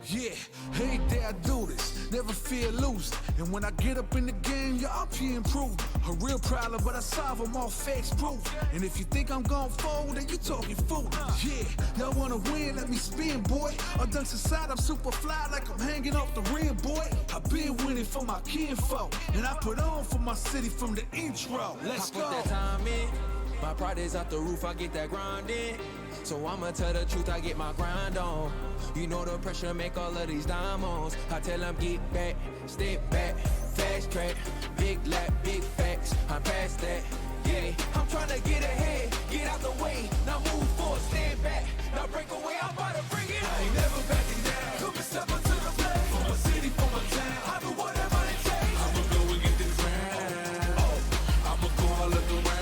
Yeah, every day I do this, never fear losing. And when I get up in the game, y'all be improved. A real problem, but I solve them all facts proof. And if you think I'm gon' fold, then you talking fool. Yeah, y'all wanna win, let me spin, boy. All dunks aside, I'm super fly like I'm hanging off the rim, boy. I been winning for my kinfolk, and I put on for my city from the intro. Let's go. I put that time in, my pride is out the roof, I get that grind in. So I'ma tell the truth, I get my grind on. You know the pressure make all of these diamonds. I tell them get back, step back, fast track, big lap, big facts. I'm past that, yeah. I'm tryna get ahead, get out the way. Now move forward, stand back, now break away. I'm about to bring it. I ain't never backing down. Come and step up to the plate. For my city, for my town. I do whatever it takes. I'ma go and get the crown. I'ma go all of the round.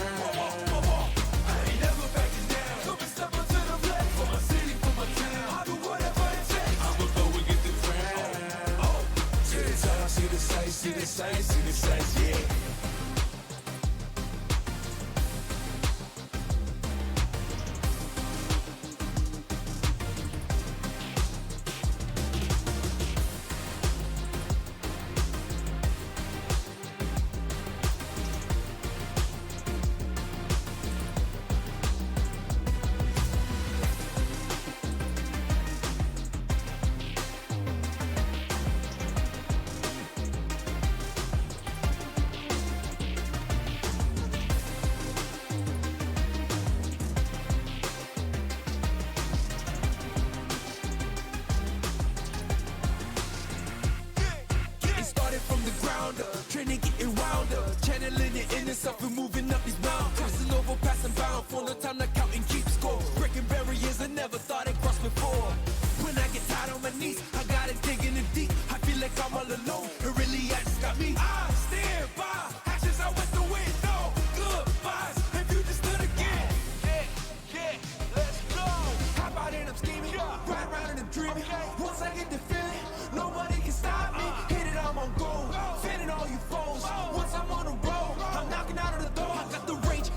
I ain't never backing down. Come and step up to the plate. For my city, for my town. I do whatever it takes. I'ma go and get the crown. See the time, see the sights, see the sights, see the sights, yeah. Training getting rounder, channeling your inner self and moving up these mountains. Crossing over, passing bound, for no time to count and keep score. Breaking barriers I never thought I'd cross before. When I get tired on my knees, I got it digging in deep. I feel like I'm all alone, it really just got me. I stand by, actions out with the window. Goodbyes, if you just stood again. Yeah, let's go. How about it, I'm scheming, ride around and I'm dreaming. Once I get the feeling, nobody can stop me. Hit it, I'm on gold. Fanning all you foes. Once I'm on the road, I'm knocking out of the door. I got the range,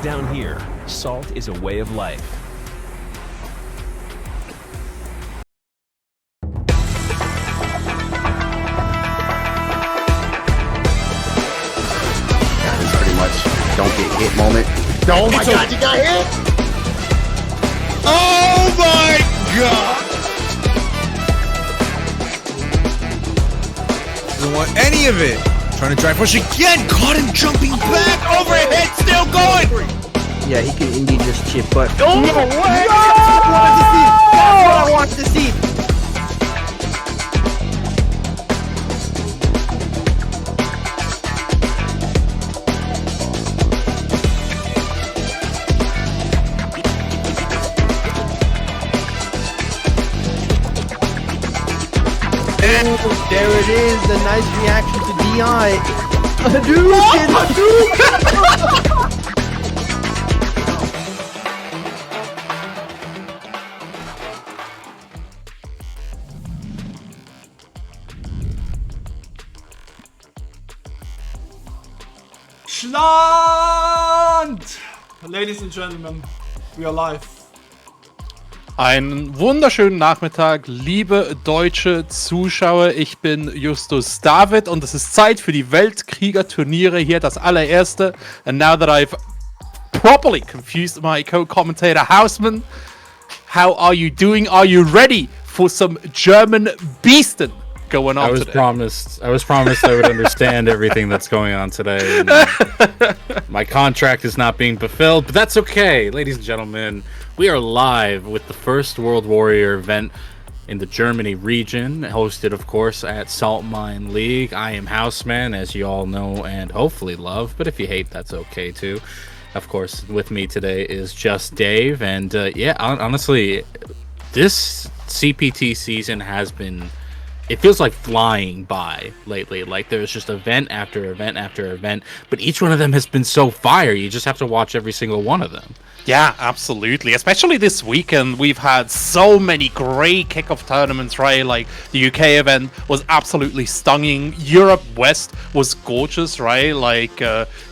Down here, salt is a way of life. That is pretty much don't get hit moment. Oh my god, you got hit! Oh my god! Doesn't want any of it. Trying to drive push again. Caught him jumping back. Overhead, still going. Yeah, he can indeed just chip, but Oh no way! that's what I wanted to see. And there it is, the nice reaction to DI. Schland! Ladies and gentlemen, we are live. Einen wunderschönen Nachmittag, liebe deutsche Zuschauer. Ich bin Justus David und es ist Zeit für die Weltkrieger-Turniere hier, das allererste. And now that I've properly confused my co-commentator Hausman, how are you doing? Are you ready for some German beastin' going on today? I was promised I would understand everything that's going on today. And my contract is not being fulfilled, but that's okay, ladies and gentlemen. We are live with the first World Warrior event in the Germany region, hosted, of course, at Salt Mine League. I am Houseman, as you all know and hopefully love, but if you hate, that's okay too. Of course, with me today is just Dave, and yeah, honestly, this CPT season has been, it feels like flying by lately. Like there's just event after event after event, but each one of them has been so fire. You just have to watch every single one of them. Yeah, absolutely. Especially this weekend, we've had so many great kickoff tournaments, right? Like the UK event was absolutely stunning. Europe West was gorgeous, right? Like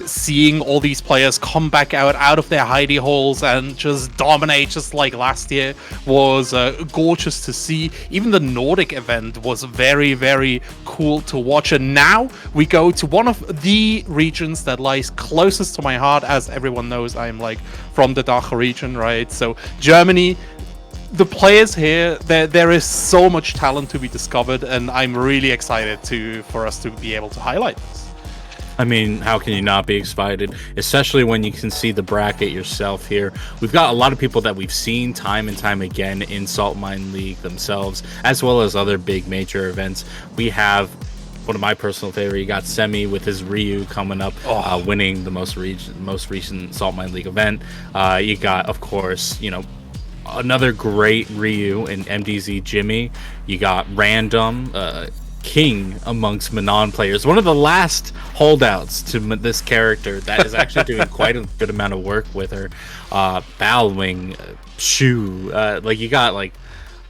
seeing all these players come back out of their hidey holes and just dominate, just like last year, was gorgeous to see. Even the Nordic event was very, very cool to watch. And now we go to one of the regions that lies closest to my heart. As everyone knows, I'm like from the DACH region, right? So Germany, the players here, there is so much talent to be discovered, and I'm really excited for us to be able to highlight this. I mean, how can you not be excited, especially when you can see the bracket yourself here? We've got a lot of people that we've seen time and time again in Salt Mine League themselves, as well as other big major events. We have one of my personal favorite. You got Semi with his Ryu coming up, winning the most recent Salt Mine League event. You got, of course, you know, another great Ryu in MDZ Jimmy. You got Random, king amongst Manon players. One of the last holdouts to this character that is actually doing quite a good amount of work with her. Balwing, Shu, like you got like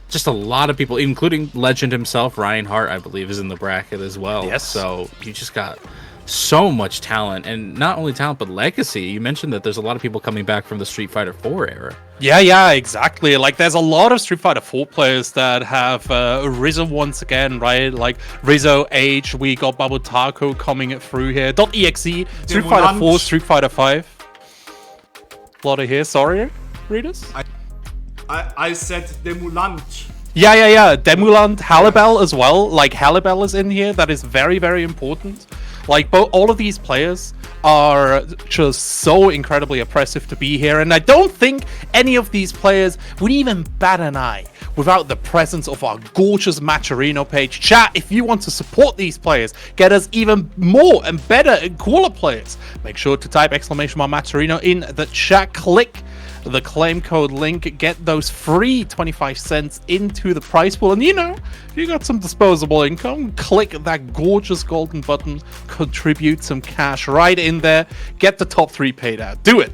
just a lot of people, including Legend himself. Ryan Hart, I believe, is in the bracket as well. Yes. So you just got so much talent, and not only talent but legacy. You mentioned that there's a lot of people coming back from the Street Fighter 4 era. Yeah, exactly. Like there's a lot of Street Fighter 4 players that have risen once again, right? Like Rizzo, Age, we got Babutako coming through here. .exe, Street Fighter 4, Street Fighter 5. A lot of here, sorry, readers? I said Demulant. Yeah. Demulant, Halibel as well. Like Halibel is in here. That is very, very important. Like all of these players are just so incredibly impressive to be here, and I don't think any of these players would even bat an eye without the presence of our gorgeous Matcherino page. Chat, if you want to support these players, get us even more and better and cooler players, make sure to type !Matcherino in the chat. Click the claim code link, get those free 25 cents into the prize pool, and you know, if you got some disposable income, click that gorgeous golden button, contribute some cash right in there, get the top 3 paid out. Do it.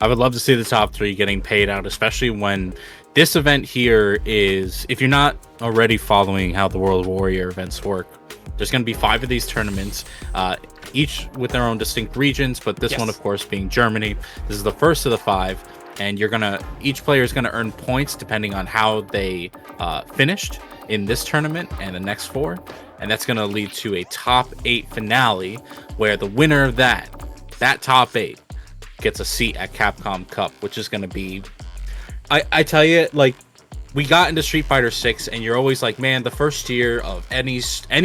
I would love to see the top 3 getting paid out, especially when this event here is, if you're not already following how the World Warrior events work, there's going to be 5 of these tournaments. each with their own distinct regions, but this Yes. one, of course, being Germany. This is the first of the 5, and each player is gonna earn points depending on how they finished in this tournament and the next 4, and that's gonna lead to a top 8 finale, where the winner of that top 8 gets a seat at Capcom Cup, which is gonna be, I tell you, like, we got into Street Fighter 6, and you're always like, man, the first year of any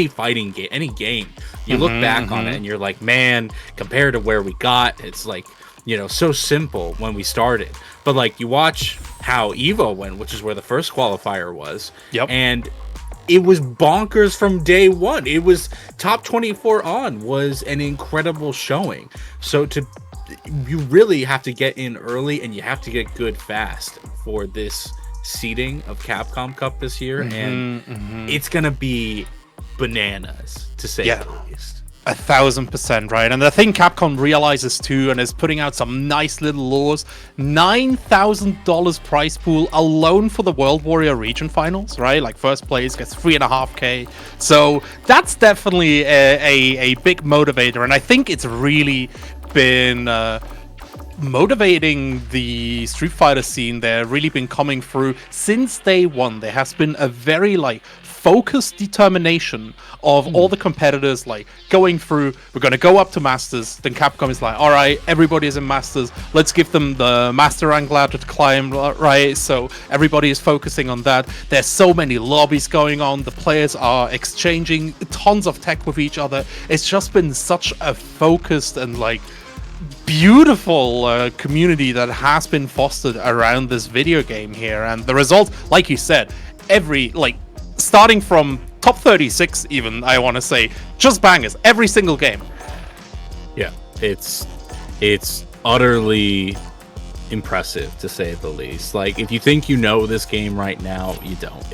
fighting game, any game, you look back on it and you're like, man, compared to where we got, it's like, you know, so simple when we started. But like, you watch how Evo went, which is where the first qualifier was, and it was bonkers from day one. It was top 24 on was an incredible showing. So you really have to get in early, and you have to get good fast for this seeding of Capcom Cup this year, and it's gonna be bananas, to say the least. 1,000%, right? And I think Capcom realizes too, and is putting out some nice little laws. $9,000 prize pool alone for the World Warrior region finals, right? Like, first place gets 3.5K. So that's definitely a big motivator, and I think it's really been motivating the Street Fighter scene there, really been coming through since day one. There has been a very focused determination of all the competitors, like, going through, we're going to go up to Masters. Then Capcom is like, all right, everybody is in Masters, let's give them the Master rank ladder to climb, right? So everybody is focusing on that. There's so many lobbies going on, the players are exchanging tons of tech with each other. It's just been such a focused and beautiful community that has been fostered around this video game here, and the result, like you said, starting from top 36 even, I want to say, just bangers every single game. Yeah, it's utterly impressive, to say the least. Like, if you think you know this game right now, you don't.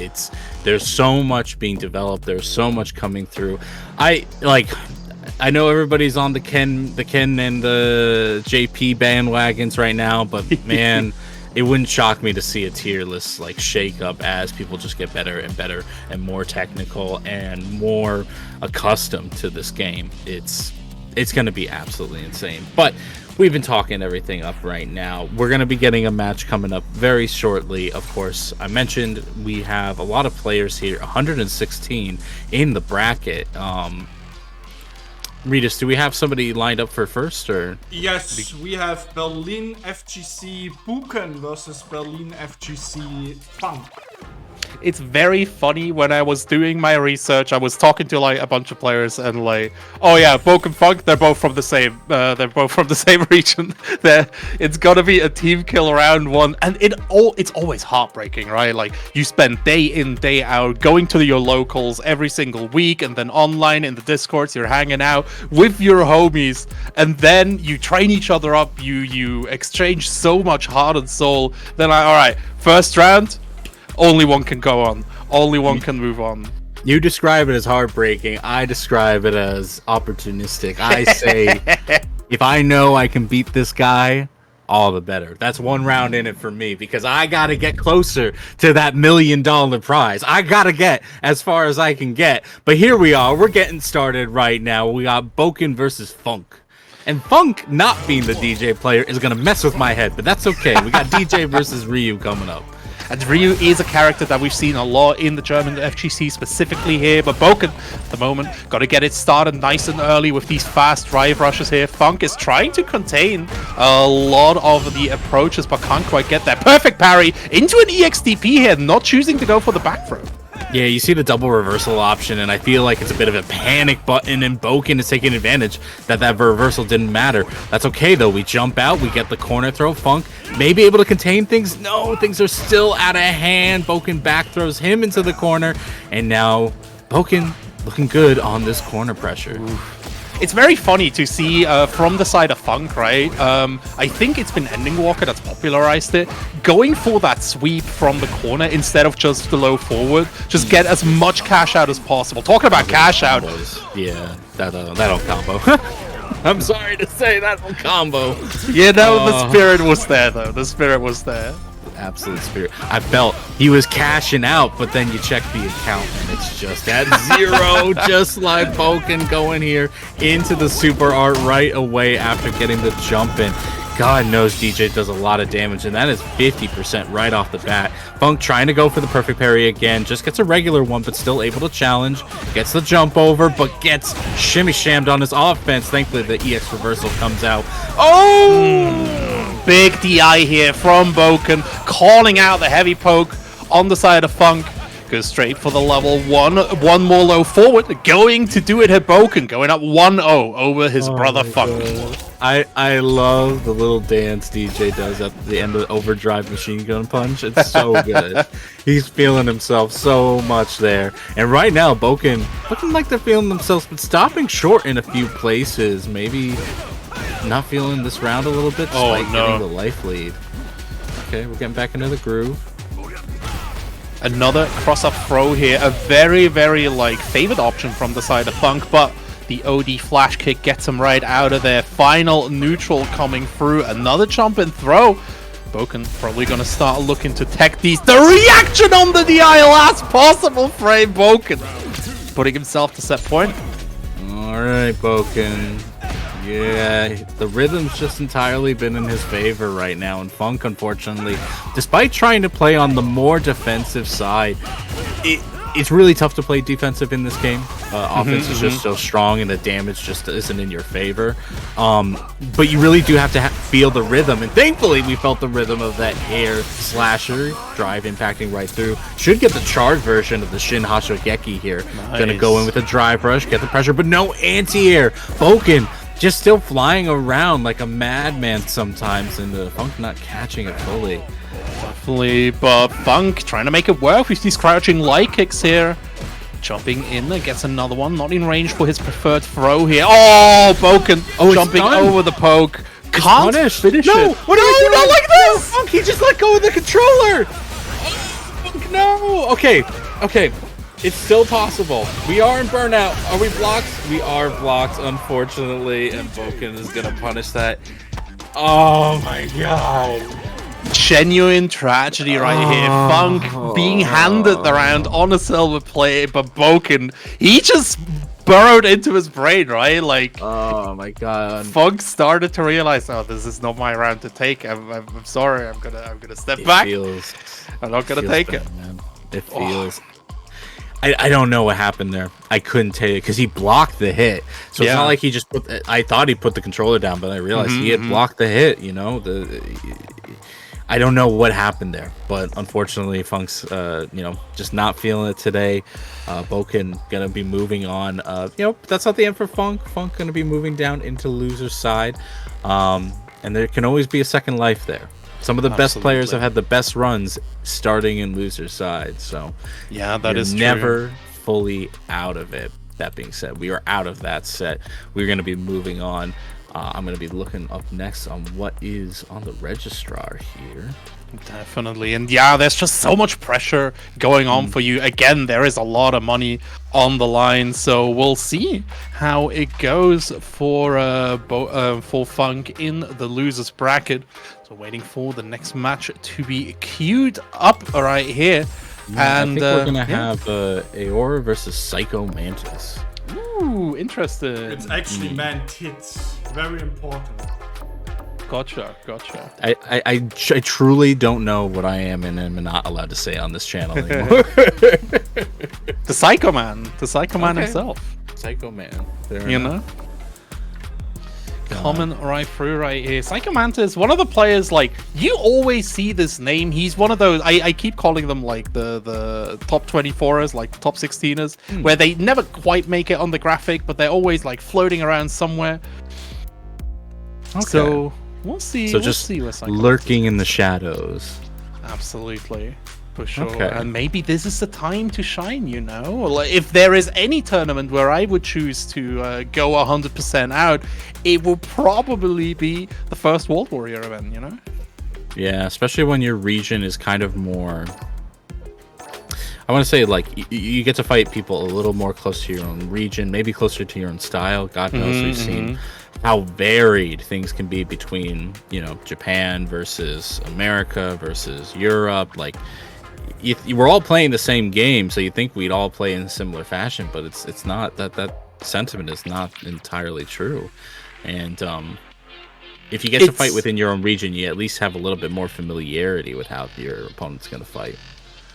There's so much being developed, there's so much coming through. I know everybody's on the Ken and the JP bandwagons right now, but man, it wouldn't shock me to see a tier list shake up as people just get better and better and more technical and more accustomed to this game. It's going to be absolutely insane. But we've been talking everything up right now. We're going to be getting a match coming up very shortly. Of course, I mentioned we have a lot of players here, 116 in the bracket. Regis, do we have somebody lined up for first, or? Yes, we have Berlin FGC Buchen versus Berlin FGC Funk. It's very funny. When I was doing my research, I was talking to a bunch of players, and oh yeah, Boke and Funk, they're both from the same region. It's gonna be a team kill round one, and it's always heartbreaking, right? You spend day in, day out going to your locals every single week, and then online in the Discords, you're hanging out with your homies, and then you train each other up, you exchange so much heart and soul. Then all right, first round, only one can go on. Only one can move on. You describe it as heartbreaking. I describe it as opportunistic. I say, if I know I can beat this guy, all the better. That's one round in it for me, because I got to get closer to that $1 million prize. I got to get as far as I can get. But here we are. We're getting started right now. We got Boken versus Funk. And Funk, not being the DJ player, is going to mess with my head, but that's okay. We got DJ versus Ryu coming up. And Ryu is a character that we've seen a lot in the German FGC specifically here, but Boken, at the moment, got to get it started nice and early with these fast drive rushes here. Funk is trying to contain a lot of the approaches, but can't quite get there. Perfect parry into an EXTP here, not choosing to go for the back throw. Yeah, you see the double reversal option, and I feel like it's a bit of a panic button, and Boken is taking advantage that reversal didn't matter. That's okay, though. We jump out, we get the corner throw. Funk may be able to contain things. No, things are still out of hand. Boken back throws him into the corner, and now Boken looking good on this corner pressure. Oof. It's very funny to see from the side of Funk, right? I think it's been Ending Walker that's popularized it. Going for that sweep from the corner instead of just the low forward. Just get as much cash out as possible. Talking about cash out. Yeah, that'll combo. I'm sorry to say, that'll combo. You know, the spirit was there, though. The spirit was there. Absolute spirit. I felt he was cashing out, but then you check the account and it's just at 0, just like Boken going here into the super art right away after getting the jump in. God knows DJ does a lot of damage, and that is 50% right off the bat. Funk trying to go for the perfect parry again, just gets a regular one, but still able to challenge. Gets the jump over, but gets shimmy shammed on his offense. Thankfully, the EX reversal comes out. Oh! Big DI here from Boken, calling out the heavy poke on the side of Funk. Goes straight for the level 1. One more low forward. Going to do it here, Boken. Going up 1-0 over his brother Funk. I love the little dance DJ does at the end of the overdrive machine gun punch. It's so good. He's feeling himself so much there. And right now, Boken looking like they're feeling themselves, but stopping short in a few places. Maybe not feeling this round a little bit despite getting the life lead. Okay, we're getting back into the groove. Another cross-up throw here. A very, very, favored option from the side of Funk, but the OD flash kick gets him right out of there. Final neutral coming through. Another jump and throw. Boken probably going to start looking to tech these. The reaction on the DI, last possible frame. Boken putting himself to set point. All right, Boken. Yeah, the rhythm's just entirely been in his favor right now, and Funk, unfortunately, despite trying to play on the more defensive side, it's really tough to play defensive in this game. Offense is just so strong, and the damage just isn't in your favor. But you really do have to feel the rhythm, and thankfully we felt the rhythm of that air slasher drive impacting right through. Should get the charge version of the Shin Hashogeki here. Nice. Gonna go in with a drive rush, get the pressure, but no anti-air. Boken just still flying around like a madman sometimes, and the Funk not catching it fully. Definitely, but Funk trying to make it work with these crouching light kicks here. Jumping in, gets another one, not in range for his preferred throw here. Oh, Boken jumping over the poke. Can't finish it. What are you doing? Not like this! Funk, he just let go of the controller! Funk, no! Okay. It's still possible. We are in burnout. Are we blocked? We are blocked, unfortunately, and Boken is gonna punish that. Oh my god. Genuine tragedy right here. Funk being handed the round on a silver plate, but Boken, he just burrowed into his brain, right? Oh my god. Funk started to realize, oh, this is not my round to take. I'm sorry. I'm gonna step back. I'm not gonna take it. Man. It feels. I don't know what happened there. I couldn't tell you because he blocked the hit. So it's not like he just I thought he put the controller down, but I realized he had blocked the hit. You know, I don't know what happened there, but unfortunately, Funk's just not feeling it today. Boken gonna be moving on. That's not the end for Funk. Funk gonna be moving down into loser's side, and there can always be a second life there. Some of the best players have had the best runs starting in loser's side, so yeah, that is true. Never fully out of it. That being said, we are out of that set. We're going to be moving on. I'm going to be looking up next on what is on the registrar here. Definitely, and yeah, there's just so much pressure going on for you. Again, there is a lot of money on the line, so we'll see how it goes for Funk in the losers bracket. So waiting for the next match to be queued up right here. Yeah, and I think we're gonna have Aora versus Psycho Mantis. Ooh, interesting. It's actually Mantis. Very important. Gotcha. I truly don't know what I am and am not allowed to say on this channel anymore. The Psycho Man himself. Psycho Man. You know? Coming right through right here. Psycho Mantis, one of the players, you always see this name. He's one of those, I keep calling them the top 24ers, top 16ers, where they never quite make it on the graphic, but they're always floating around somewhere. Okay. So we'll see. So just lurking in the shadows. Absolutely. For sure. Okay. And maybe this is the time to shine, if there is any tournament where I would choose to go 100% out, it will probably be the first World Warrior event, Yeah, especially when your region is kind of more, I want to say you get to fight people a little more close to your own region, maybe closer to your own style. God knows we've seen how varied things can be between Japan versus America versus Europe. we're all playing the same game, so you think we'd all play in a similar fashion, but it's not. That sentiment is not entirely true. And if you get to fight within your own region, you at least have a little bit more familiarity with how your opponent's going to fight.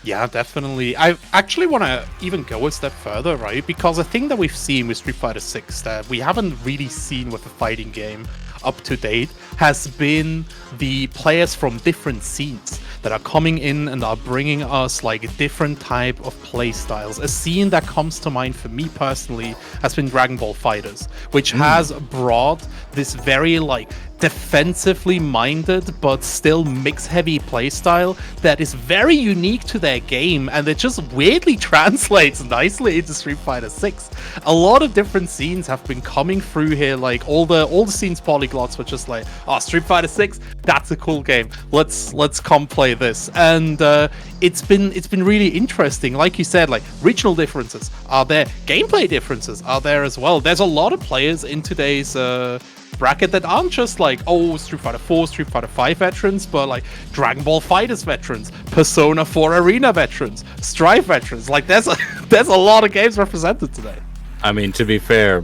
Yeah, definitely. I actually want to even go a step further, right? Because a thing that we've seen with Street Fighter 6 that we haven't really seen with a fighting game up to date has been the players from different scenes that are coming in and are bringing us like a different type of play styles. A scene that comes to mind for me personally has been Dragon Ball Fighters, which has brought this very like defensively minded but still mix heavy playstyle that is very unique to their game, and it just weirdly translates nicely into Street Fighter 6. A lot of different scenes have been coming through here, like all the scenes polyglots were just like, oh, Street Fighter 6, that's a cool game, let's come play this. And it's been really interesting. Like you said, like regional differences are there, gameplay differences are there as well. There's a lot of players in today's bracket that aren't just like, oh, Street Fighter 4, Street Fighter 5 veterans, but like Dragon Ball Fighters veterans, Persona 4 Arena veterans, Strive veterans. Like there's a lot of games represented today. I mean, to be fair,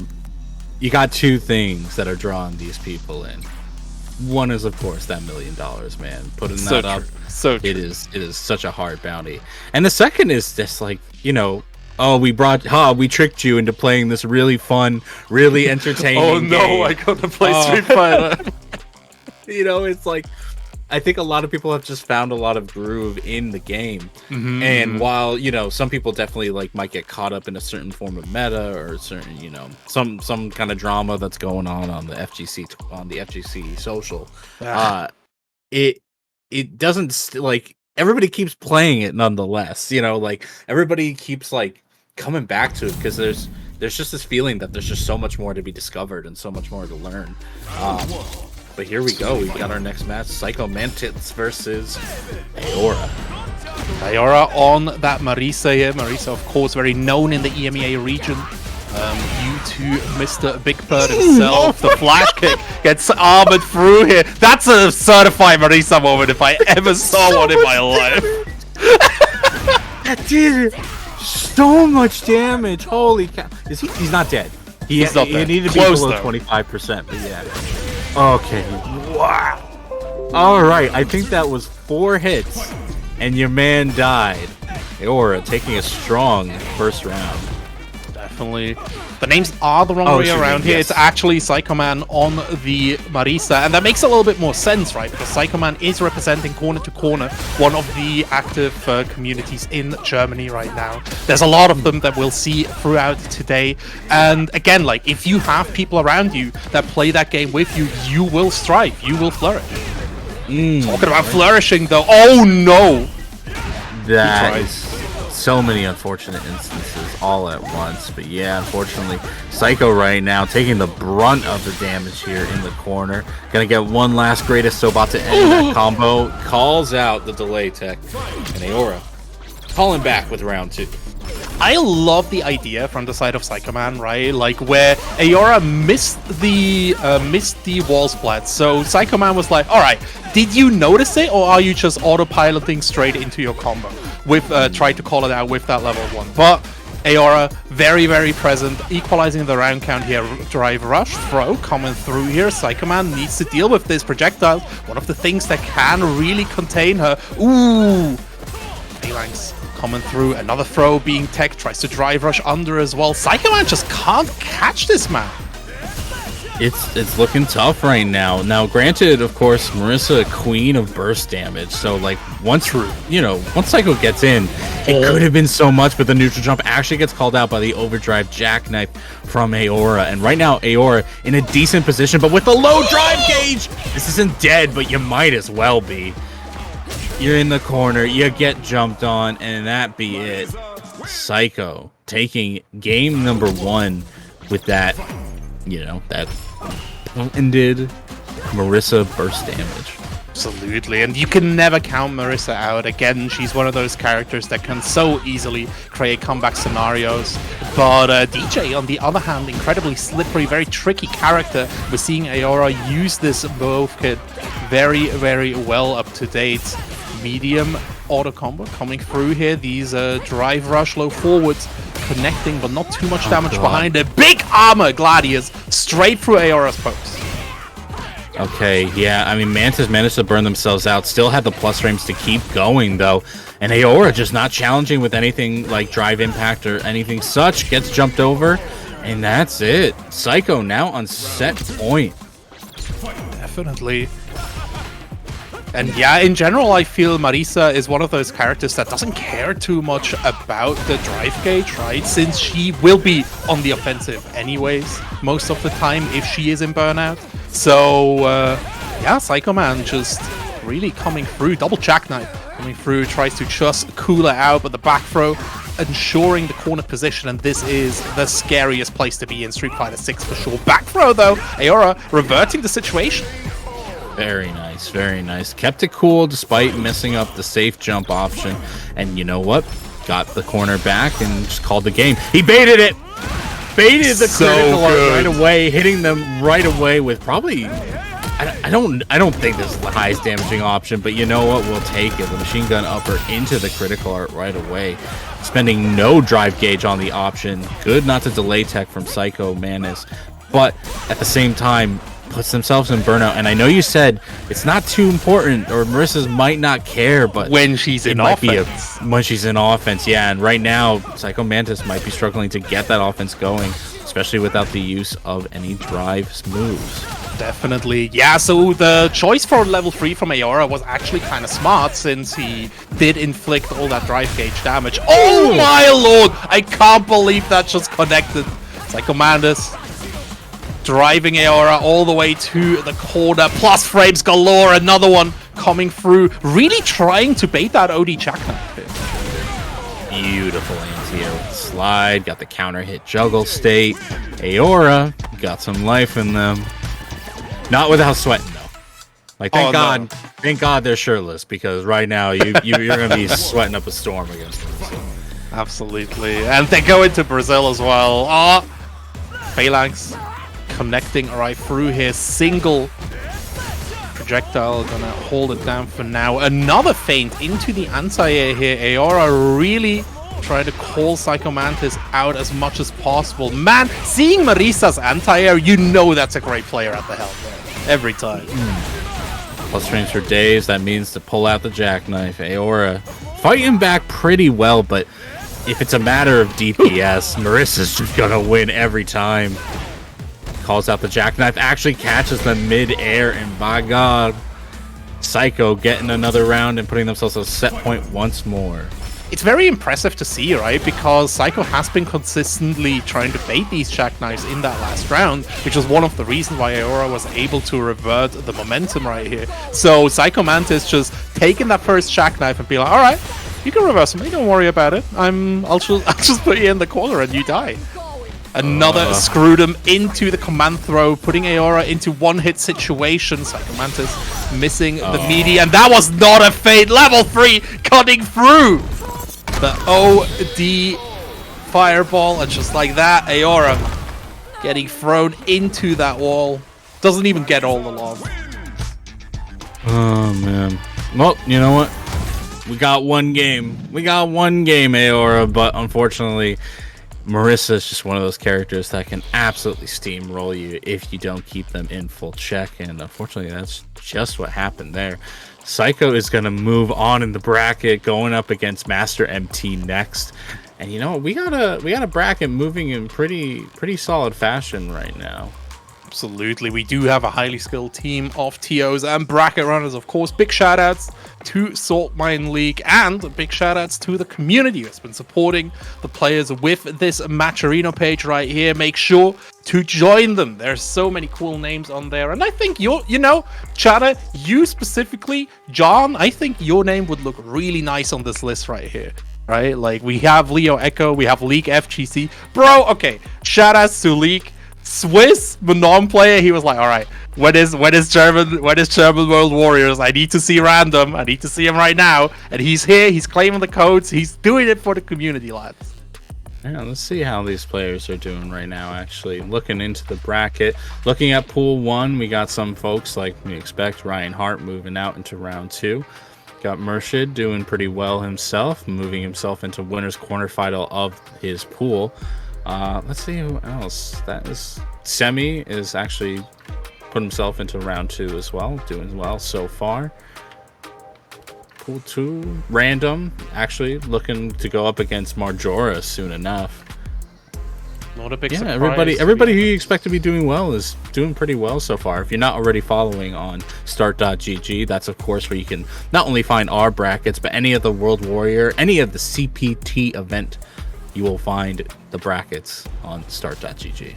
you got two things that are drawing these people in. One is, of course, that $1 million, man. Putting that up, so it is such a hard bounty. And the second is just like, you know, oh, we tricked you into playing this really fun, really entertaining oh no, game. I gotta play Street Fighter. You know, it's like, I think a lot of people have just found a lot of groove in the game. And while, you know, some people definitely like might get caught up in a certain form of meta or certain, you know, some kind of drama that's going on the FGC social, it doesn't like, everybody keeps playing it nonetheless, you know, like everybody keeps like coming back to it because there's just this feeling that there's just so much more to be discovered and so much more to learn. But here we go. We've got our next match: Psycho Mantis versus Aora. Aora on that Marisa here. Marisa, of course, very known in the EMEA region. Due to Mr. Big Bird himself, the flash kick gets armored through here. That's a certified Marisa moment if I ever saw one in my life. That did so much damage. Holy cow! He's not dead. He's not dead. He needed to be below 25%. But yeah. Okay. Wow. All right. I think that was 4 hits, and your man died. Aora taking a strong first round. Definitely. The names are the wrong way around here. Yes. It's actually Psycho Man on the Marisa, and that makes a little bit more sense, right? Because Psycho Man is representing Corner to Corner, one of the active communities in Germany right now. There's a lot of them that we'll see throughout today. And again, like, if you have people around you that play that game with you, you will strive, you will flourish. Talking about flourishing, though, oh no! That is so many unfortunate instances all at once. But yeah, unfortunately, Psycho right now taking the brunt of the damage here in the corner. Gonna get one last greatest Sobot to end that combo. Calls out the delay tech. And Aora calling back with round 2. I love the idea from the side of Psycho Man, right? Like where Aora missed the wall splat. So Psycho Man was like, all right, did you notice it, or are you just autopiloting straight into your combo? With try to call it out with that level 1. But Aora very, very present, equalizing the round count here. Drive rush throw coming through here. Psycho Man needs to deal with this projectile. One of the things that can really contain her. Ooh, Phalanx coming through. Another throw being tech. Tries to drive rush under as well. Psycho Man just can't catch this man. It's looking tough right now. Now, granted, of course, Marisa, queen of burst damage. So, like, once Psycho gets in, it could have been so much, but the neutral jump actually gets called out by the overdrive jackknife from Aora. And right now, Aora in a decent position, but with the low drive gauge, this isn't dead, but you might as well be. You're in the corner, you get jumped on, and that be it. Psycho taking game number 1 with that, that ended Marisa burst damage. Absolutely, and you can never count Marisa out. Again, she's one of those characters that can so easily create comeback scenarios. But DJ, on the other hand, incredibly slippery, very tricky character. We're seeing Aora use this move kit very, very well up to date. Medium auto combo coming through here. These drive rush low forwards connecting, but not too much damage behind it. Big armor Gladius straight through Aora's post. Okay, yeah, I mean, Mantis managed to burn themselves out. Still had the plus frames to keep going, though. And Aora just not challenging with anything like drive impact or anything such. Gets jumped over, and that's it. Psycho now on set point. Definitely. And yeah, in general, I feel Marisa is one of those characters that doesn't care too much about the drive gauge, right? Since she will be on the offensive anyways, most of the time, if she is in burnout. So, yeah, Psycho Man just really coming through. Double jackknife coming through, tries to just cool it out, but the back throw ensuring the corner position, and this is the scariest place to be in Street Fighter 6 for sure. Back throw, though, Aora reverting the situation. Very nice, very nice. Kept it cool despite messing up the safe jump option. And you know what? Got the corner back and just called the game. He baited it! Baited the critical art right away, hitting them right away with probably... I don't think this is the highest damaging option, but you know what? We'll take it. The machine gun upper into the critical art right away. Spending no drive gauge on the option. Good not to delay tech from Psycho Mantis, but at the same time, puts themselves in burnout. And I know you said it's not too important, or Marissa's might not care, but when she's in offense. When she's in offense, yeah. And right now, Psycho Mantis might be struggling to get that offense going, especially without the use of any drive moves. Definitely. Yeah, so the choice for level 3 from Aora was actually kind of smart, since he did inflict all that drive gauge damage. Oh my lord! I can't believe that just connected. Psycho Mantis driving Aora all the way to the corner. Plus frames galore. Another one coming through. Really trying to bait that OD jackknife here. Beautiful anti-air with the slide. Got the counter hit juggle state. Aora got some life in them. Not without sweating, though. Like, thank God they're shirtless, because right now you're going to be sweating up a storm against them. So. Absolutely. And they go into Brazil as well. Oh, Phalanx connecting right through here. Single projectile gonna hold it down for now. Another feint into the anti-air here. Aora really trying to call Psycho Mantis out as much as possible. Man, seeing Marisa's anti-air, you know that's a great player at the helm there. Every time. Plus frames for days, that means to pull out the jackknife. Aora fighting back pretty well, but if it's a matter of DPS, Marissa's just gonna win every time. Calls out the jackknife, actually catches them mid-air, and by God, Psycho getting another round and putting themselves at a set point once more. It's very impressive to see, right? Because Psycho has been consistently trying to bait these jackknives in that last round, which was one of the reasons why Aora was able to revert the momentum right here. So Psycho Mantis just taking that first jackknife and be like, all right, you can reverse me, don't worry about it. I'll just put you in the corner and you die. Another screwed him into the command throw, putting Aora into one-hit situation. Psycho Mantis missing the meaty, and that was not a feint. Level 3 cutting through the OD fireball, and just like that, Aora getting thrown into that wall. Doesn't even get all the love. Oh, man. Well, you know what? We got one game. Aora, but unfortunately, Marissa is just one of those characters that can absolutely steamroll you if you don't keep them in full check, and unfortunately that's just what happened there. Psycho is going to move on in the bracket, going up against Master MT next. And you know what? We got a bracket moving in pretty solid fashion right now. Absolutely, we do have a highly skilled team of TOs and bracket runners, of course. Big shoutouts to Salt Mine League, and big shoutouts to the community who's been supporting the players with this Matcherino page right here. Make sure to join them. There's so many cool names on there, and I think Chada, you specifically, John, I think your name would look really nice on this list right here. Right? Like, we have Leo Echo, we have League FGC. Bro, okay, shoutouts to League. Swiss, the non-player, he was like, all right, when is German World Warriors? I need to see Random. I need to see him right now. And he's here. He's claiming the codes. He's doing it for the community, lads. Yeah, let's see how these players are doing right now, actually. Looking into the bracket. Looking at Pool 1, we got some folks, like we expect, Ryan Hart moving out into Round 2. Got Murshid doing pretty well himself, moving himself into winner's quarterfinal of his pool. Let's see who else. That is Semi is actually put himself into round 2 as well, doing well so far. Pool 2, Random actually looking to go up against Marjora soon enough. Not a big yeah, surprise. everybody who you expect to be doing well is doing pretty well so far. If you're not already following on start.gg, that's of course where you can not only find our brackets, but any of the World Warrior, any of the CPT event, you will find the brackets on start.gg.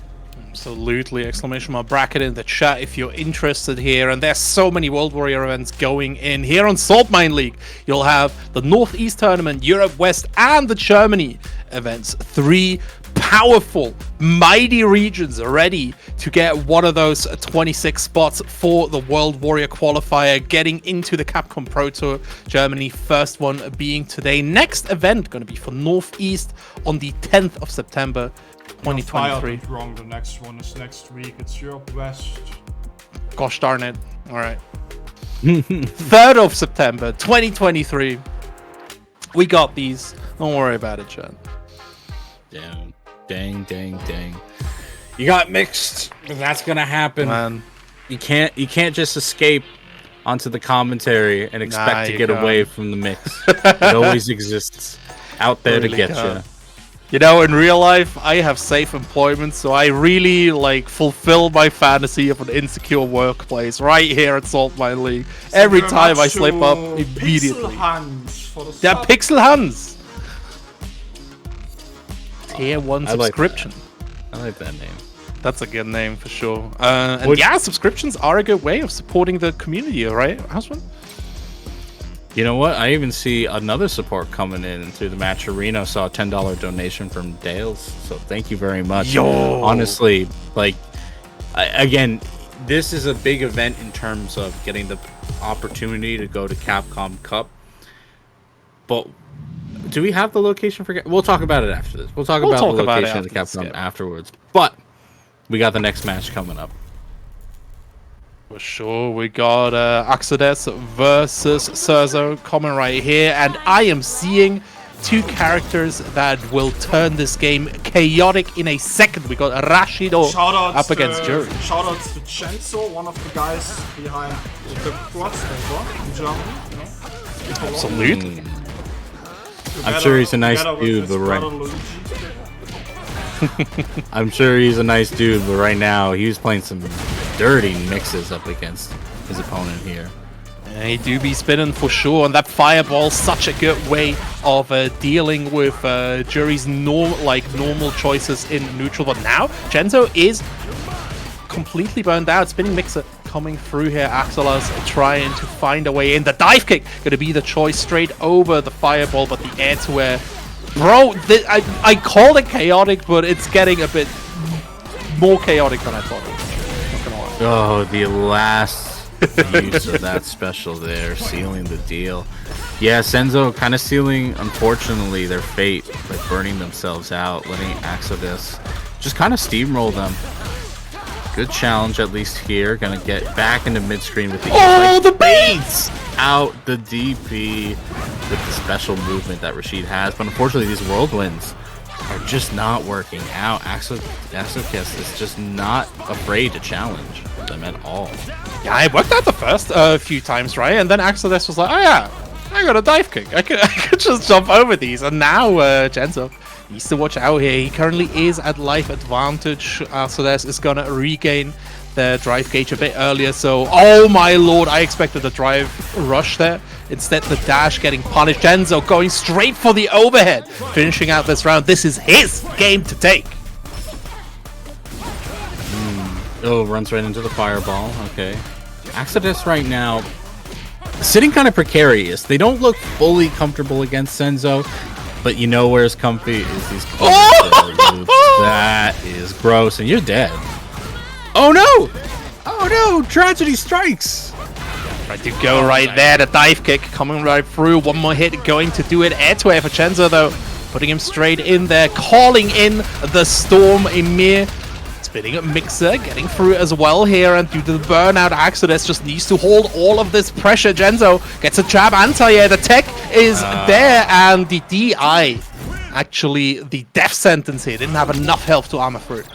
Absolutely, exclamation mark bracket in the chat if you're interested here. And there's so many World Warrior events going in here on Salt Mine League. You'll have the Northeast Tournament, Europe West, and the Germany events. 3 powerful, mighty regions ready to get one of those 26 spots for the World Warrior qualifier, getting into the Capcom Pro Tour Germany. First one being today. Next event going to be for Northeast on the 10th of September 2023. Wrong. The next one is next week. It's Europe West. Gosh darn it. All right. 3rd of September 2023. We got these. Don't worry about it, John. Dang. You got mixed. That's gonna happen. Man. You can't just escape onto the commentary and expect to get away from the mix. It always exists out there to get you. You know, in real life, I have safe employment, so I really fulfill my fantasy of an insecure workplace right here at Salt Mine League. Every time I slip up, immediately. Yeah, Pixel Hans. Tier 1 subscription. I like that name. That's a good name for sure. And yeah, subscriptions are a good way of supporting the community, right, Houseman? You know what? I even see another support coming in through the match arena. Saw a $10 donation from Dales, so thank you very much. Yo! Honestly, again, this is a big event in terms of getting the opportunity to go to Capcom Cup. But do we have the location for? We'll talk about it after this. We'll talk about the location of the Capcom afterwards. But we got the next match coming up. For sure, we got Axodes versus Cerzo coming right here, and I am seeing 2 characters that will turn this game chaotic in a second. We got Rashido up against Jury. Shoutouts to Chenzo, one of the guys behind the Crossover in Germany. Absolutely. I'm sure he's a nice dude, but I'm sure he's a nice dude, but right now he's playing some dirty mixes up against his opponent here. Yeah, he do be spinning for sure, and that fireball such a good way of dealing with Jury's normal choices in neutral. But now Genzo is completely burned out. Spinning mixer coming through here. Axelas trying to find a way in. The dive kick going to be the choice straight over the fireball, but the air to air. Bro, I called it chaotic, but it's getting a bit more chaotic than I thought it was. Not gonna lie. Oh, the last use of that special there, sealing the deal. Yeah, Senzo kind of sealing, unfortunately, their fate by burning themselves out, letting Axodus just kind of steamroll them. Good challenge, at least here. Gonna get back into mid-screen with the the baits! Out the DP with the special movement that Rashid has. But unfortunately, these whirlwinds are just not working out. Axokis is just not afraid to challenge them at all. Yeah, I worked out the first few times, right? And then Axodus was like, oh yeah, I got a dive kick. I could just jump over these. And now Genzo needs to watch out here. He currently is at life advantage. Axodus is gonna regain the drive gauge a bit earlier, so oh my lord, I expected a drive rush there. Instead, the dash getting punished. Genzo going straight for the overhead, finishing out this round. This is his game to take. Oh, runs right into the fireball. Okay. Axodus right now sitting kind of precarious. They don't look fully comfortable against Senzo, but you know where's comfy is these That is gross, and you're dead. Oh no! Oh no! Tragedy strikes! Tried to go right there. The dive kick coming right through. One more hit going to do it. Air to air for Genzo though. Putting him straight in there. Calling in the storm. Emir is spinning a mixer, getting through as well here, and due to the burnout, Axodus just needs to hold all of this pressure. Genzo gets a jab anti-air, the tech is there, and the DI, actually the death sentence here, didn't have enough health to armor through it.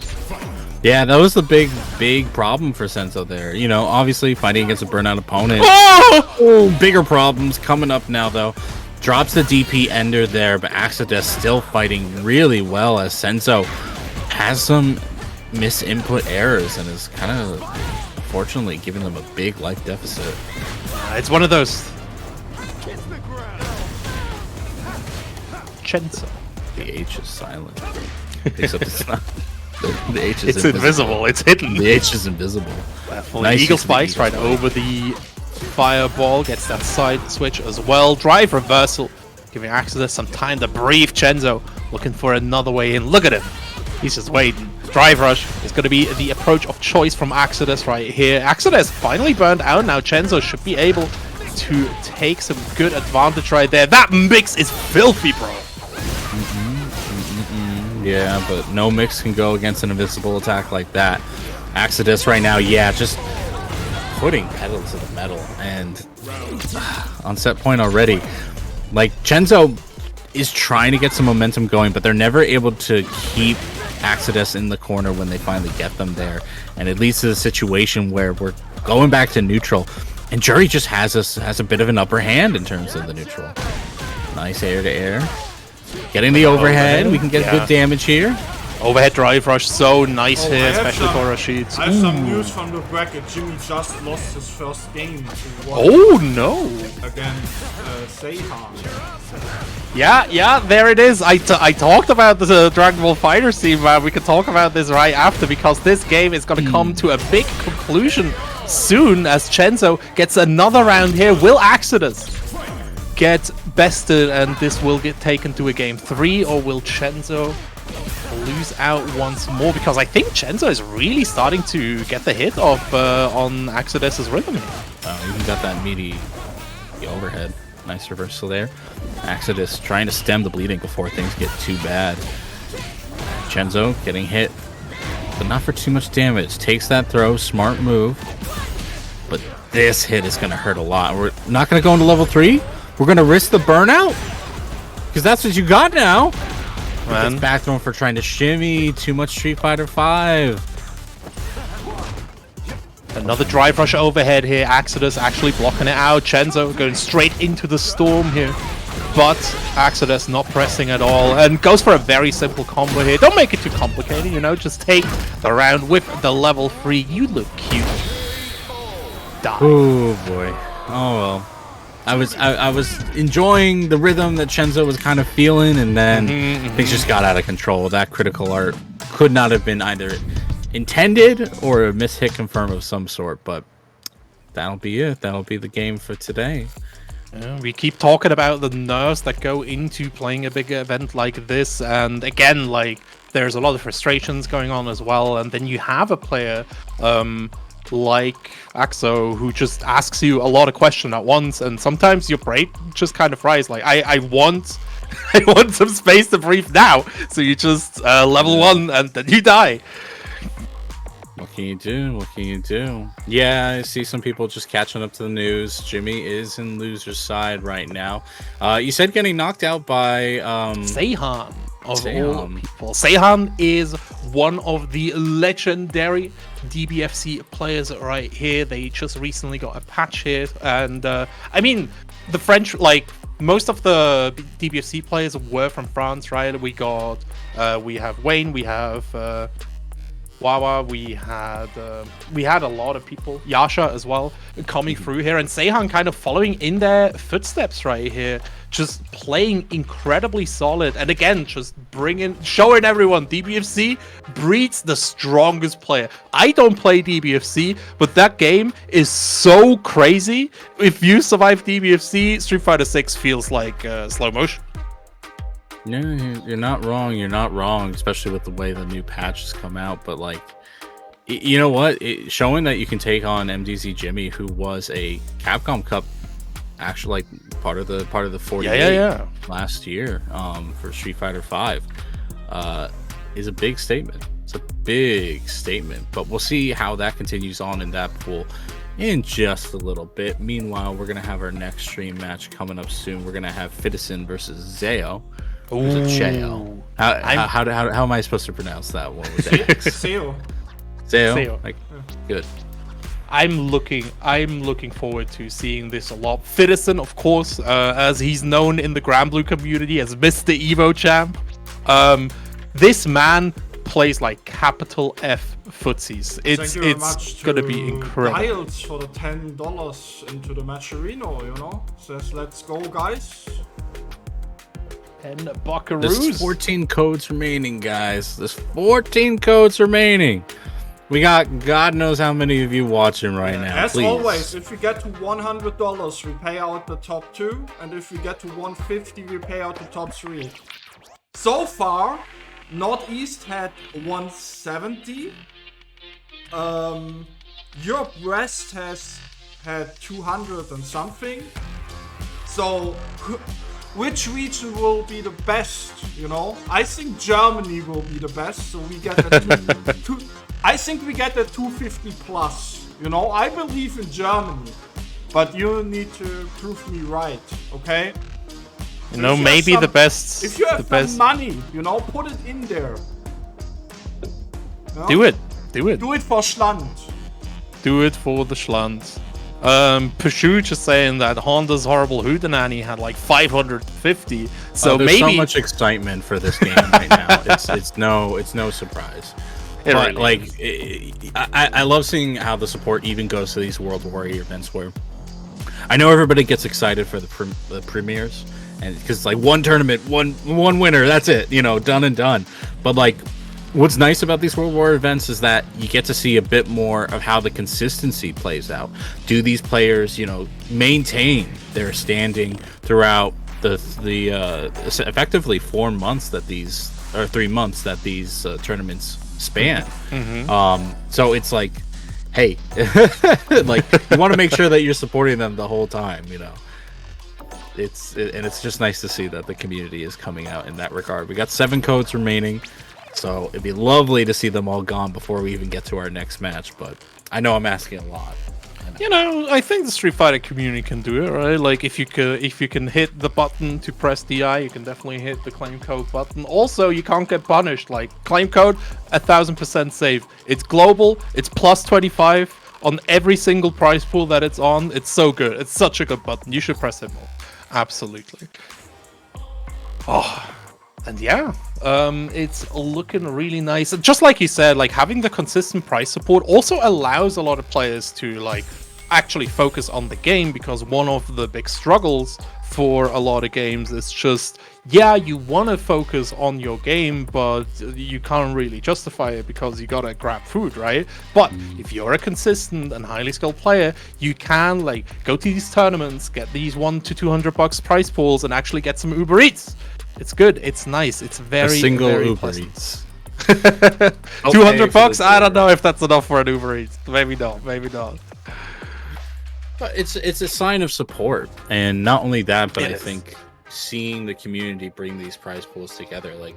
Yeah, that was the big problem for Senso there. You know, obviously fighting against a burnout opponent. Oh! Bigger problems coming up now, though. Drops the DP ender there, but Axodus still fighting really well as Senso has some misinput errors and is kind of, unfortunately, giving them a big life deficit. It's one of those. Chenso. The H is silent. Except it's not. The H is It's invisible. It's hidden. The H is invisible. Nice Eagle Spikes right over the fireball. Gets that side switch as well. Drive reversal. Giving Axodus some time to breathe. Chenzo looking for another way in. Look at him. He's just waiting. Drive rush is going to be the approach of choice from Axodus right here. Axodus finally burned out. Now Chenzo should be able to take some good advantage right there. That mix is filthy, bro. Yeah, but no mix can go against an invisible attack like that. Axodus right now, yeah, just putting pedal to the metal. And on set point already, like, Chenzo is trying to get some momentum going, but they're never able to keep Axodus in the corner when they finally get them there. And it leads to the situation where we're going back to neutral. And Jury just has a bit of an upper hand in terms of the neutral. Nice air to air. Getting the overhead, we can get good damage here. Overhead drive rush, so nice here, especially for Rashid. I have some news from the bracket. Jimmy just lost his first game. Oh no! Against Seihan. Yeah, there it is. I talked about the Dragon Ball Fighter team, man. We can talk about this right after, because this game is going to come to a big conclusion soon as Chenzo gets another round here. Will Axodus get bested and this will get taken to a game 3, or will Chenzo lose out once more? Because I think Chenzo is really starting to get the hit off on Axodus's rhythm here. Even got that meaty overhead. Nice reversal there. Axodus trying to stem the bleeding before things get too bad. Chenzo getting hit, but not for too much damage. Takes that throw, smart move. But this hit is going to hurt a lot. We're not going to go into level 3. We're going to risk the burnout? Because that's what you got now. That's back to him for trying to shimmy. Too much Street Fighter 5. Another drive rush overhead here. Axodus actually blocking it out. Chenzo going straight into the storm here. But Axodus not pressing at all. And goes for a very simple combo here. Don't make it too complicated, you know. Just take the round with the level 3. You look cute. Die. Oh, boy. Oh, well. I was enjoying the rhythm that Chenzo was kind of feeling, and then things just got out of control. That critical art could not have been either intended or a mishit confirm of some sort, but that'll be it. That'll be the game for today. Yeah, we keep talking about the nerves that go into playing a big event like this, and again, like, there's a lot of frustrations going on as well, and then you have a player like Axo, who just asks you a lot of questions at once, and sometimes your brain just kind of fries. Like, I want some space to breathe now, so you just level 1 and then you die. What can you do? What can you do? Yeah, I see some people just catching up to the news. Jimmy is in loser's side right now. You said getting knocked out by Seihan. Of all people. Seihan is one of the legendary DBFC players right here. They just recently got a patch here, and I mean, the French, like, most of the DBFC players were from France, right? We got we have Wayne, we have Wawa, we had a lot of people, Yasha as well, coming through here, and Seihan kind of following in their footsteps right here, just playing incredibly solid, and again, just showing everyone DBFC breeds the strongest player. I don't play DBFC, but that game is so crazy. If you survive DBFC, Street Fighter 6 feels like slow motion. No, you're not wrong. You're not wrong, especially with the way the new patch has come out. But, like, you know what? Showing that you can take on MDZ Jimmy, who was a Capcom Cup, actually, like, part of the 48 last year for Street Fighter 5, is a big statement. It's a big statement, but we'll see how that continues on in that pool in just a little bit. Meanwhile, we're gonna have our next stream match coming up soon. We're gonna have Fitison versus Zeo. There's a Cheo. How am I supposed to pronounce that one? With X? Zeo. Zeo. Like, good. I'm looking forward to seeing this a lot. Fitison, of course, as he's known in the Granblue community as Mr. Evo champ. This man plays like capital F footsies. It's gonna be incredible. Dials for the $10 into the Matcherino, you know? Says let's go, guys. 10 buckaroos. There's 14 codes remaining, guys. There's 14 codes remaining. We got God knows how many of you watching right now. As please. always, if we get to $100, we pay out the top 2, and if we get to 150, we pay out the top 3. So far, Northeast had 170. Europe West has had 200 and something. So, which region will be the best? You know, I think Germany will be the best. So we get the I think we get the 250 plus. You know, I believe in Germany, but you need to prove me right, okay? You know, maybe the best. If you have some money, you know, put it in there. You know? Do it. Do it. Do it for Schland. Do it for the Schland. Pashut just saying that Honda's Horrible Hootenanny had like 550. So there's maybe so much excitement for this game right now. It's no surprise. But like, I love seeing how the support even goes to these World Warrior events where I know everybody gets excited for the premieres, and because it's like one tournament, one winner, that's it, you know, done and done. But like, what's nice about these World Warrior events is that you get to see a bit more of how the consistency plays out. Do these players, you know, maintain their standing throughout the effectively 4 months that these, or 3 months that these tournaments span. So it's like, hey, like, you want to make sure that you're supporting them the whole time, you know. It's just nice to see that the community is coming out in that regard. We got 7 codes remaining, so it'd be lovely to see them all gone before we even get to our next match, but I know I'm asking a lot. You know, I think the Street Fighter community can do it, right? Like, if you can hit the button to press DI, you can definitely hit the claim code button. Also, you can't get punished. Like, claim code, 1000% save. It's global. It's plus 25 on every single prize pool that it's on. It's so good. It's such a good button. You should press it more. Absolutely. Oh, and yeah, it's looking really nice. And just like you said, like, having the consistent price support also allows a lot of players to, like, actually focus on the game, because one of the big struggles for a lot of games is just, yeah, you want to focus on your game, but you can't really justify it because you gotta grab food, right? But if you're a consistent and highly skilled player, you can, like, go to these tournaments, get these $100 to $200 prize pools, and actually get some Uber Eats. It's good. It's nice. It's very, very Uber pleasant. Eats. $200? I don't know if that's enough for an Uber Eats. Maybe not. Maybe not. But it's a sign of support, and not only that, but I think seeing the community bring these prize pools together, like,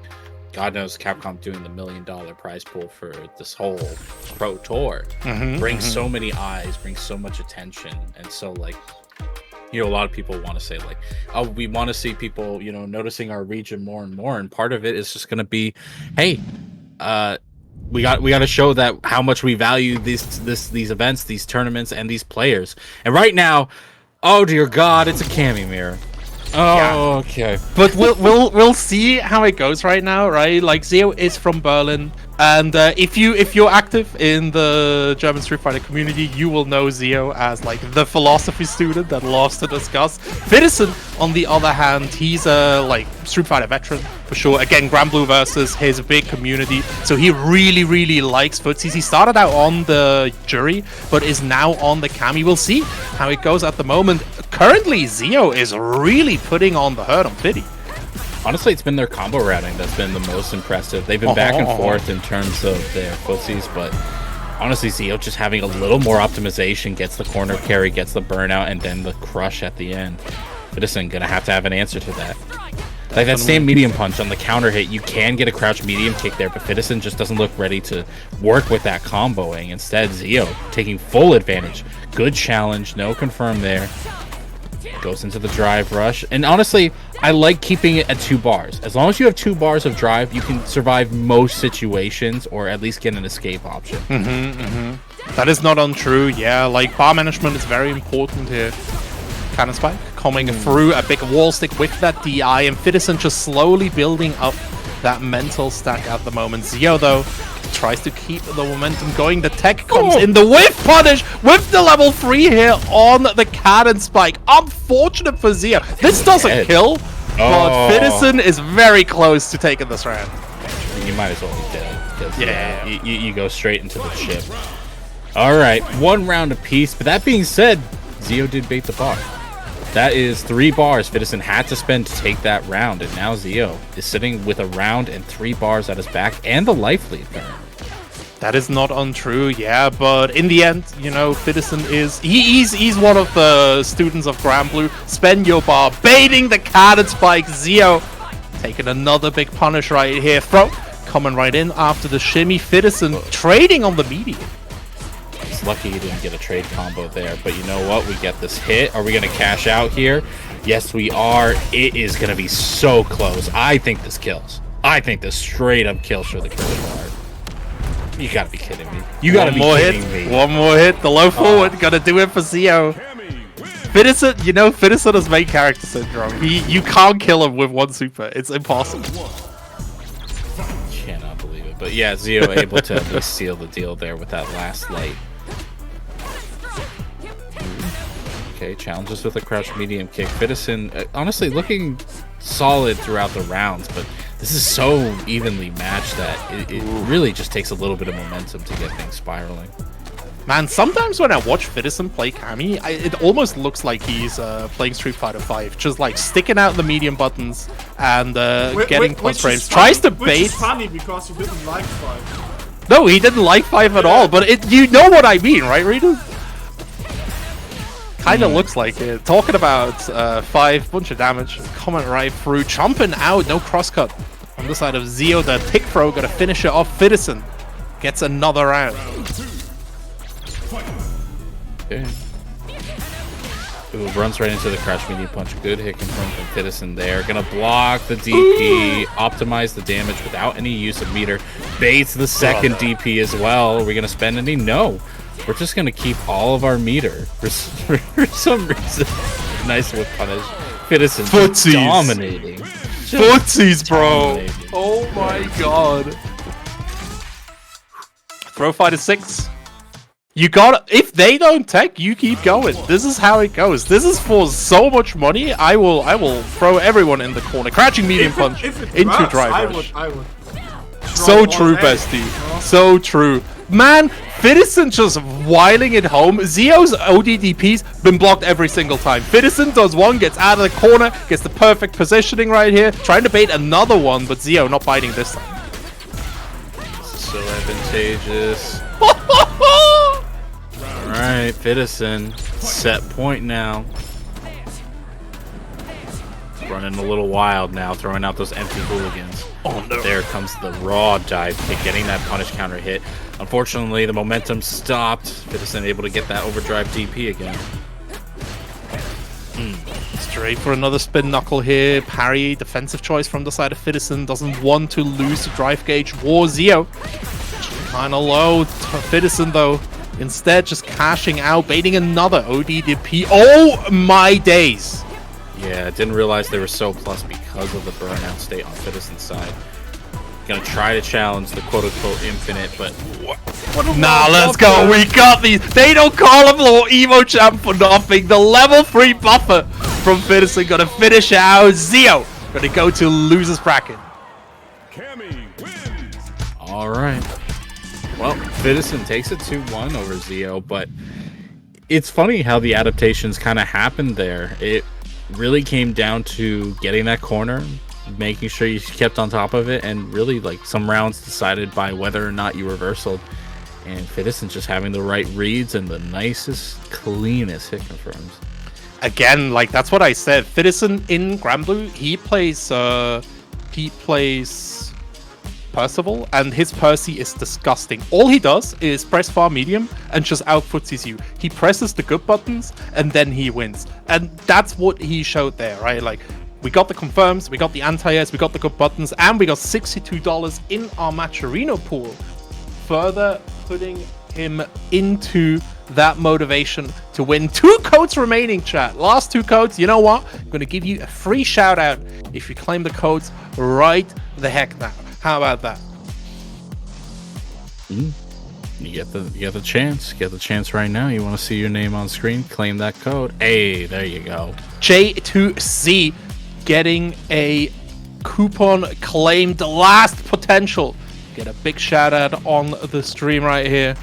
God knows Capcom doing the $1 million prize pool for this whole Pro Tour brings so many eyes, brings so much attention, and so, like, you know, a lot of people want to say, like, oh, we want to see people, you know, noticing our region more and more, and part of it is just going to be, hey, we got to show that how much we value these events, these tournaments, and these players. And right now, oh dear God, it's a cami mirror. Oh, yeah. Okay. But we'll see how it goes right now, right? Like, Zeo is from Berlin, and if you're active in the German Street Fighter community, you will know Zeo as, like, the philosophy student that loves to discuss. Fitison, on the other hand, he's a, like, Street Fighter veteran for sure. Again, Granblue versus his big community, so he really, really likes footsies. He started out on the jury, but is now on the cami. We'll see how it goes at the moment. Currently, Zeo is really putting on the hurt on Fitty. Honestly, it's been their combo routing that's been the most impressive. They've been back and forth in terms of their footsies, but honestly, Zeo just having a little more optimization, gets the corner carry, gets the burnout, and then the crush at the end. Fitison gonna have to have an answer to that. Like that same medium punch on the counter hit, you can get a crouch medium kick there, but Fidison just doesn't look ready to work with that comboing. Instead, Zio taking full advantage. Good challenge, no confirm there. Goes into the drive rush. And honestly, I like keeping it at 2 bars. As long as you have 2 bars of drive, you can survive most situations or at least get an escape option. That is not untrue. Yeah, like bar management is very important here. Cannon Spike coming through a big wall stick with that DI, and Fidison just slowly building up that mental stack at the moment. Zio, though, tries to keep the momentum going. The tech comes in, the whiff punish with the level 3 here on the Cannon Spike. Unfortunate for Zio. This doesn't kill, but Fidison is very close to taking this round. You might as well be dead. Because, you go straight into the chip. All right, 1 round apiece. But that being said, Zio did bait the bar. That is 3 bars Fidison had to spend to take that round, and now Zio is sitting with a round and 3 bars at his back and the life lead there. That is not untrue, yeah, but in the end, you know, Fidison is... He's one of the students of Grand Blue. Spend your bar, baiting the Cannon Spike. Zio taking another big punish right here. Throw coming right in after the shimmy. Fidison trading on the medium. He's lucky he didn't get a trade combo there, but you know what? We get this hit. Are we going to cash out here? Yes, we are. It is going to be so close. I think this kills. I think this straight up kills for the Killer card. You got to be kidding me. You got to be kidding me. One more hit. The low forward. Got to do it for Zio. Fidison, you know, Fidison has main character syndrome. You can't kill him with 1 super. It's impossible. Cannot believe it. But yeah, Zio able to at least seal the deal there with that last light. Okay, challenges with a crouch medium kick. Fidison, honestly, looking solid throughout the rounds, but this is so evenly matched that it really just takes a little bit of momentum to get things spiraling. Man, sometimes when I watch Fidison play Cammy, it almost looks like he's playing Street Fighter 5, just like sticking out the medium buttons and getting plus frames. Tries to bait. Which is funny because he didn't like 5. No, he didn't like 5 at all, but you know what I mean, right, Rita? Kind of looks like it. Talking about 5, bunch of damage coming right through, jumping out, no crosscut on the side of Zio. The pick throw gonna finish it off. Fidison gets another round. Okay. Ooh, runs right into the crouch medium punch. Good hit confirmed from Fidison there. Gonna block the DP, optimize the damage without any use of meter. Baits the second DP as well. Are we gonna spend any? No. We're just gonna keep all of our meter for some reason. Nice whip punish. Fidison dominating. Footsies, bro. Dominating. Oh my god. Throw fighter 6. You got if they don't tech, you keep going. This is how it goes. This is for so much money. I will throw everyone in the corner. Crouching medium punch into works, drive rush. I would. So true, bestie. So true. Man, Fidison just whiling it home. Zio's ODDP's been blocked every single time. Fidison does one, gets out of the corner, gets the perfect positioning right here. Trying to bait another one, but Zio not biting this time. This is so advantageous. Alright, Fidison. Set point now. Running a little wild now, throwing out those empty hooligans. Oh no. There comes the raw dive kick, getting that punish counter hit. Unfortunately, the momentum stopped. Fidison able to get that overdrive DP again. Straight for another spin knuckle here. Parry, defensive choice from the side of Fidison. Doesn't want to lose the drive gauge. War Zio. Kinda low. Fidison though. Instead, just cashing out, baiting another ODDP. Oh my days! Yeah, didn't realize they were so plus because of the burnout state on Fidison's side. Gonna try to challenge the quote-unquote infinite, but... Nah, let's go. We got these. They don't call him Lord Evo Champ for nothing. The level 3 buffer from Fidison gonna finish out. Zio gonna go to loser's bracket. Alright. Well, Fidison takes it 2-1 over Zio, but it's funny how the adaptations kind of happened there. It really came down to getting that corner, making sure you kept on top of it, and really like some rounds decided by whether or not you reversaled. And Fidison just having the right reads and the nicest, cleanest hit confirms. again, like that's what I said. Fittison in Granblue, he plays Percival, and his Percy is disgusting. All he does is press far medium and just outfootsies you. He presses the good buttons and then he wins. And that's what he showed there, right? Like, we got the confirms, we got the anti-airs, we got the good buttons, and we got $62 in our Matcherino pool. Further putting him into that motivation to win. 2 codes remaining, chat. Last 2 codes. You know what? I'm going to give you a free shout out if you claim the codes right the heck now. How about that? You get the chance. Get the chance right now. You want to see your name on screen? Claim that code. Hey, there you go. J2C getting a coupon claimed. Last potential. Get a big shout out on the stream right here.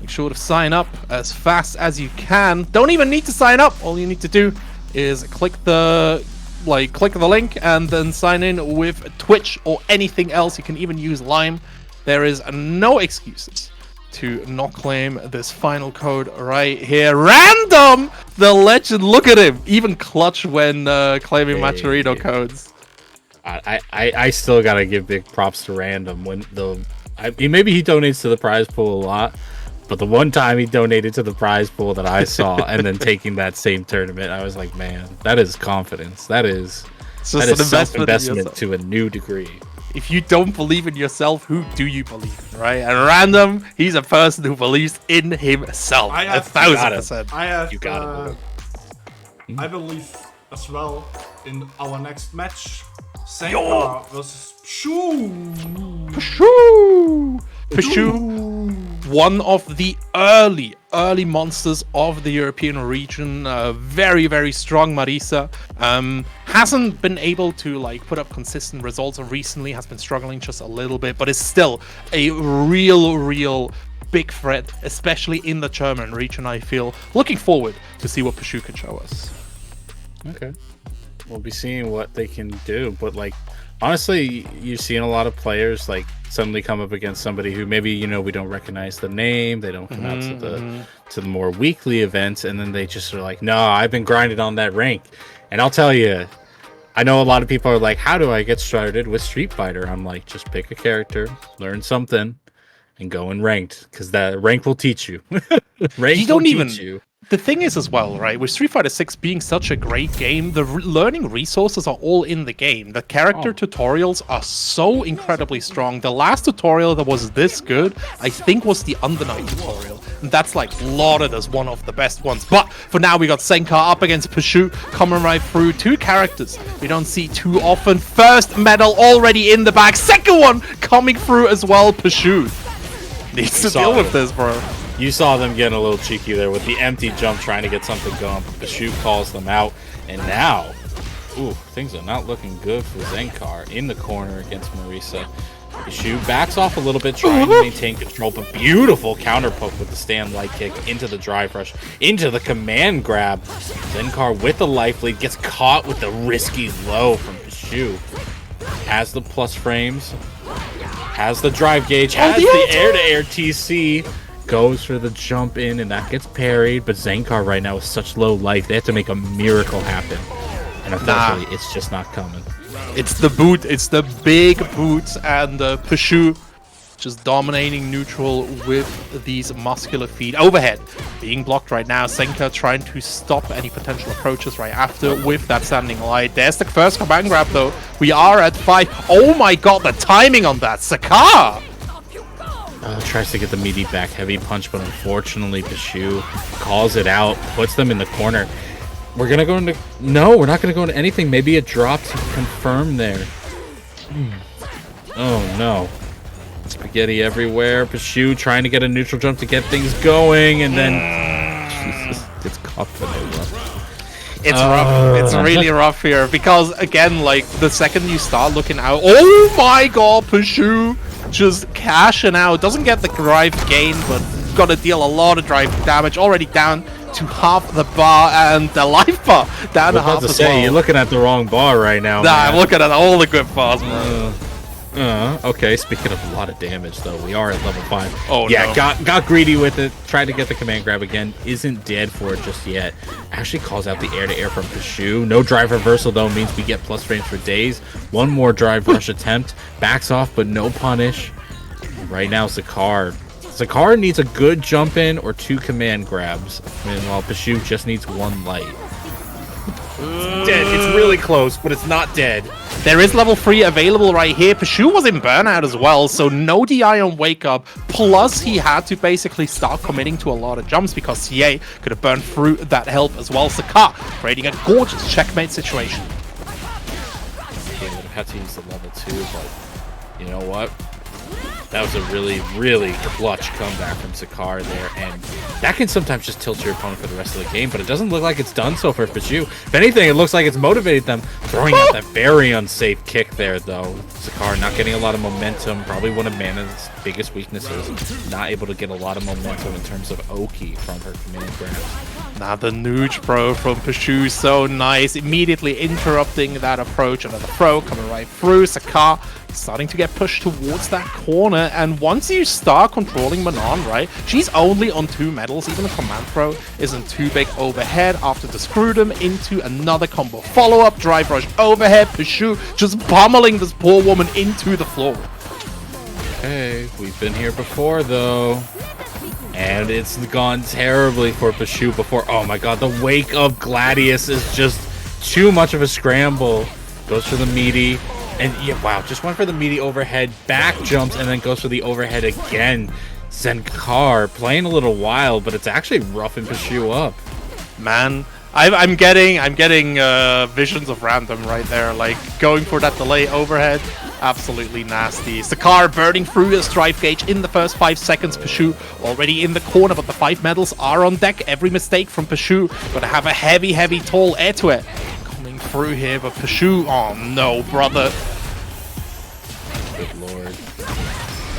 Make sure to sign up as fast as you can. Don't even need to sign up. All you need to do is click the link and then sign in with Twitch or anything else. You can even use Lime. There is no excuses to not claim this final code right here. Random! The legend, look at him. Even clutch when claiming Matcherino codes. I still gotta give big props to Random. Maybe he donates to the prize pool a lot, but the one time he donated to the prize pool that I saw and then taking that same tournament, I was like, man, that is confidence. That is self-investment to a new degree. If you don't believe in yourself, who do you believe in, right? And Random, he's a person who believes in himself. 1,000%. I believe as well in our next match. Senka versus Pshu, one of the early monsters of the European region. Very, very strong Marisa. Hasn't been able to like put up consistent results recently, has been struggling just a little bit, but is still a real big threat, especially in the German region, I feel. Looking forward to see what Pshu can show us. Okay. We'll be seeing what they can do, but like honestly, you're seeing a lot of players like suddenly come up against somebody who maybe we don't recognize the name, they don't come out to the more weekly events, and then they just are like, no, I've been grinding on that rank. And I'll tell you, I know a lot of people are like, how do I get started with Street Fighter? I'm like, just pick a character, learn something, and go in ranked, because that rank will teach you. Rank will teach you. The thing is as well, right, with Street Fighter 6 being such a great game, the learning resources are all in the game. The character tutorials are so incredibly strong. The last tutorial that was this good, I think, was the Under Night tutorial. And that's like lauded as one of the best ones. But for now, we got Senka up against Pshu, coming right through. 2 characters we don't see too often. First medal already in the bag. Second one coming through as well. Pshu needs to deal with this, bro. You saw them getting a little cheeky there with the empty jump, trying to get something going. But the shoot calls them out, and now, things are not looking good for Zenkar in the corner against Marisa. The shoot backs off a little bit, trying to maintain control, but beautiful counter poke with the stand light kick into the drive rush, into the command grab. Zenkar with the life lead gets caught with the risky low from Pshu. Has the plus frames, has the drive gauge, has the air-to-air TC. Goes for the jump in, and that gets parried, but Zenkar right now is such low life, they have to make a miracle happen, and unfortunately it's just not coming. It's the boot, it's the big boots, and Pshu just dominating neutral with these muscular feet. Overhead being blocked right now. Senka trying to stop any potential approaches right after with that standing light. There's the first command grab though. We are at 5. Oh my god, the timing on that. Sakar! Tries to get the meaty back heavy punch, but unfortunately Pshu calls it out, puts them in the corner. We're gonna go into... No, we're not gonna go into anything. Maybe a drop to confirm there. Oh no. Spaghetti everywhere. Pshu trying to get a neutral jump to get things going, and then... Jesus, gets caught for no rough. It's rough. It's really rough here, because again, like, the second you start looking out... Oh my god, Pshu! Just cashing out. Doesn't get the drive gain, but got to deal a lot of drive damage. Already down to half the bar, and the life bar down to half as well. You're looking at the wrong bar right now. Nah, I'm looking at all the good bars, man. Okay, speaking of a lot of damage, though, we are at level 5. Oh, yeah, no. got greedy with it. Tried to get the command grab again. Isn't dead for it just yet. Actually calls out the air-to-air from Pishu. No drive reversal, though, means we get plus frames for days. One more drive rush attempt. Backs off, but no punish. Right now, Zakar. Zakar needs a good jump in or 2 command grabs. Meanwhile, Pishu just needs 1 light. It's dead. It's really close, but it's not dead. There is level 3 available right here. Pishu was in burnout as well, so no DI on wake up. Plus, he had to basically start committing to a lot of jumps because CA could have burned through that help as well. Zakar creating a gorgeous checkmate situation. Okay, would have had to use the level 2, but you know what? That was a really, really clutch comeback from Zakar there, and that can sometimes just tilt your opponent for the rest of the game, but it doesn't look like it's done so for Pishu. If anything, it looks like it's motivated them, throwing out that very unsafe kick there, though. Zakar not getting a lot of momentum, probably one of Mana's biggest weaknesses, not able to get a lot of momentum in terms of Oki from her command grabs. Now the Nuge Pro from Pishu, so nice, immediately interrupting that approach. Another throw coming right through. Zakar starting to get pushed towards that corner, and once you start controlling Manon, right, she's only on 2 medals. Even a command throw isn't too big overhead after the screw them into another combo follow-up. Drive rush overhead. Pishu just pummeling this poor woman into the floor. Okay, we've been here before, though. And it's gone terribly for Pishu before. Oh my god, the wake of Gladius is just too much of a scramble. Goes for the meaty. And yeah, wow, just went for the meaty overhead, back jumps, and then goes for the overhead again. Zenkar playing a little wild, but it's actually roughing Pishu up. Man, I'm getting visions of random right there, like going for that delay overhead. Absolutely nasty. Zakar burning through his drive gauge in the first 5 seconds. Pishu already in the corner, but the 5 medals are on deck. Every mistake from Pishu gonna have a heavy, heavy toll air to it. Coming through here, but Pishu, oh no, brother. Good lord.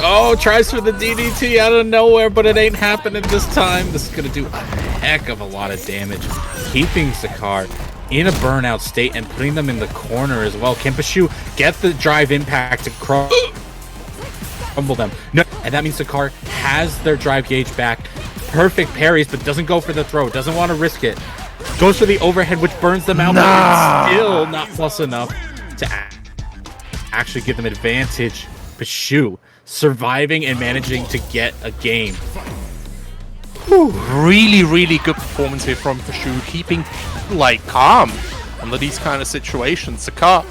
Oh, tries for the DDT out of nowhere, but it ain't happening this time. This is gonna do a heck of a lot of damage. Keeping Zakar in a burnout state and putting them in the corner as well. Can Pishu get the drive impact to crumble them? No, and that means Zakar has their drive gauge back. Perfect parries, but doesn't go for the throw. Doesn't want to risk it. Goes for the overhead, which burns them out, but it's still not plus enough to actually give them advantage. Pishu surviving and managing to get a game. Whew. Really, really good performance here from Pishu, keeping like calm under these kind of situations. Zakar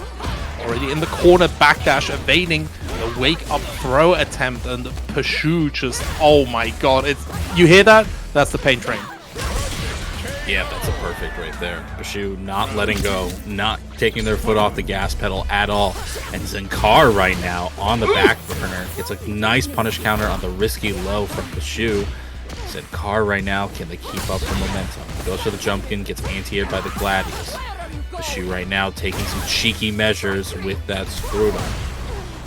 already in the corner, backdash evading the wake up throw attempt, and Pishu just, oh my god, it's, you hear that? That's the pain train. Yeah, that's a perfect right there. Pishu not letting go, not taking their foot off the gas pedal at all. And Zenkar right now on the back burner gets a nice punish counter on the risky low from Pishu. Zenkar right now, can they keep up the momentum? Goes for the jump in, gets anti-aired by the Gladius. Pishu right now taking some cheeky measures with that screwdriver.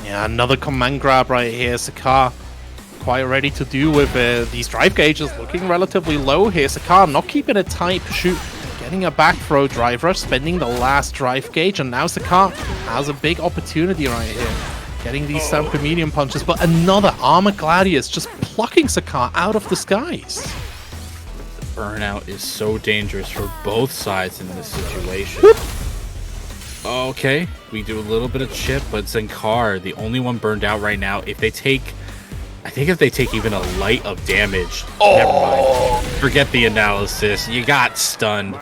Yeah, another command grab right here. Zakar quite ready to deal with these drive gauges looking relatively low here. Zakar not keeping it tight. Pishu getting a back throw drive rush, spending the last drive gauge, and now Zakar has a big opportunity right here. Getting these super medium punches, but another Armor Gladius just plucking Zakar out of the skies. The burnout is so dangerous for both sides in this situation. Okay, we do a little bit of chip, but Zenkar, the only one burned out right now. If they take, I think if they take even a light of damage, never mind. Forget the analysis. You got stunned.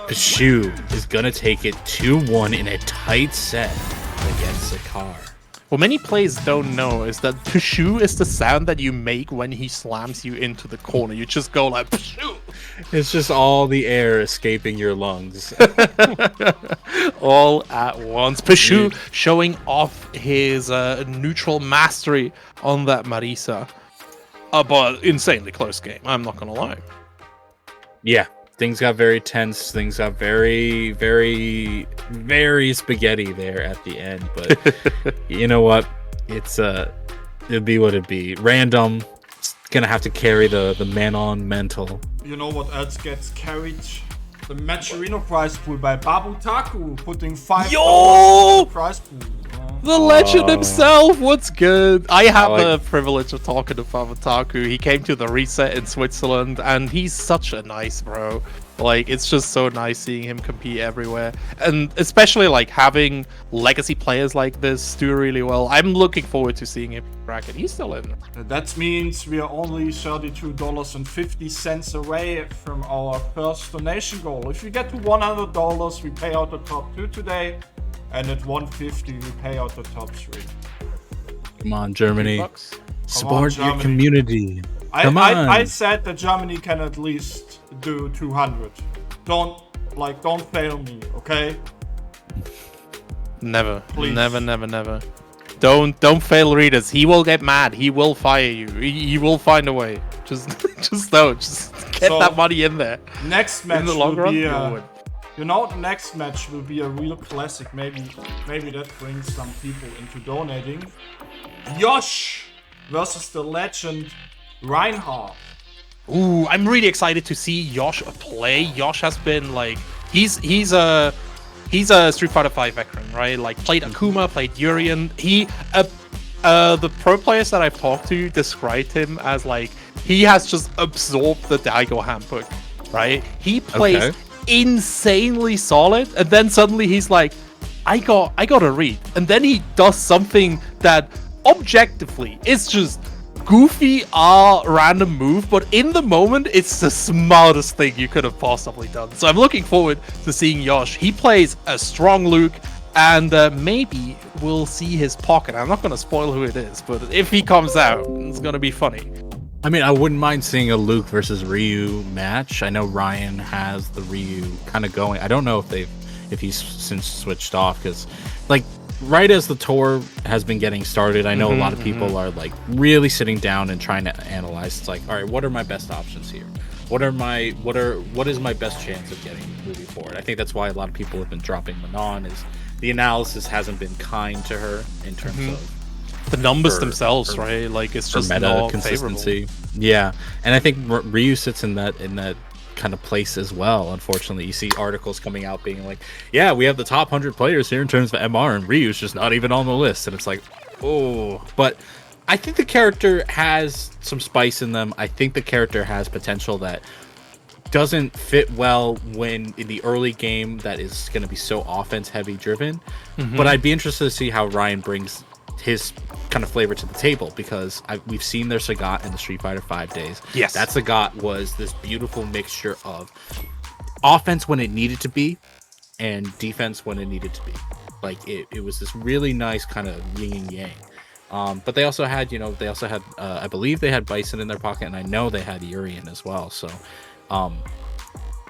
Pishu is gonna take it 2-1 in a tight set against Zakar. What many players don't know is that Pishu is the sound that you make when he slams you into the corner. You just go like, Pishu! It's just all the air escaping your lungs. All at once. Pishu showing off his neutral mastery on that Marisa. But insanely close game, I'm not gonna lie. Yeah, things got very tense. Things got very, very, very spaghetti there at the end. But you know what? It's it'll be what it be. Random. It's gonna have to carry the man-on mental. You know what else gets carried? The Matcherino prize pool by Babu Taku, putting $5 in the prize pool. The legend himself, what's good? I have like- the privilege of talking to Father Taku. He came to the reset in Switzerland, and he's such a nice bro. Like, it's just so nice seeing him compete everywhere. And especially, like, having legacy players like this do really well. I'm looking forward to seeing him bracket. He's still in. That means we are only $32.50 away from our first donation goal. If we get to $100, we pay out the top 2 today. And at $150, we pay out the top 3. Come on, Germany. Support your Germany. community. I said that Germany can at least do 200. Don't fail me, okay? Never. Please. Never. Don't fail readers. He will get mad. He will fire you. He will find a way. Just get So, that money in there. Next match In the long will run, be you'll win. the next match will be a real classic. Maybe that brings some people into donating. Yosh versus the legend Reinhardt. Ooh, I'm really excited to see Yosh play. Yosh has been like he's a Street Fighter V veteran, right? Like played Akuma, played Urien. The pro players that I've talked to described him as like he has just absorbed the Daigo handbook, right? He plays insanely solid, and then suddenly he's like, I got a read, and then he does something that objectively is just goofy random move, but in the moment it's the smartest thing you could have possibly done. So I'm looking forward to seeing Yosh. He plays a strong Luke, and maybe we'll see his pocket. I'm not going to spoil who it is, but if he comes out, it's going to be funny. I mean, I wouldn't mind seeing a Luke versus Ryu match. I know Ryan has the Ryu kind of going. I don't know if he's since switched off, because like right as the tour has been getting started, I know a lot of people are like really sitting down and trying to analyze. It's like, all right, what are my best options here? What is my best chance of getting moving forward? I think that's why a lot of people have been dropping Manon, is the analysis hasn't been kind to her in terms of the numbers themselves, right? Like it's just meta not consistency. favorable. Yeah, and I think Ryu sits in that kind of place as well. Unfortunately, you see articles coming out being like, yeah, we have the top 100 players here in terms of MR, and Ryu's just not even on the list. And it's like, oh, but I think the character has some spice in them. I think the character has potential that doesn't fit well when in the early game that is going to be so offense heavy driven. But I'd be interested to see how Ryan brings his kind of flavor to the table, because we've seen their Sagat in the Street Fighter 5 days. Yes, that Sagat was this beautiful mixture of offense when it needed to be and defense when it needed to be. Like it was this really nice kind of yin and yang. But they also had, I believe they had Bison in their pocket, and I know they had Urien as well. So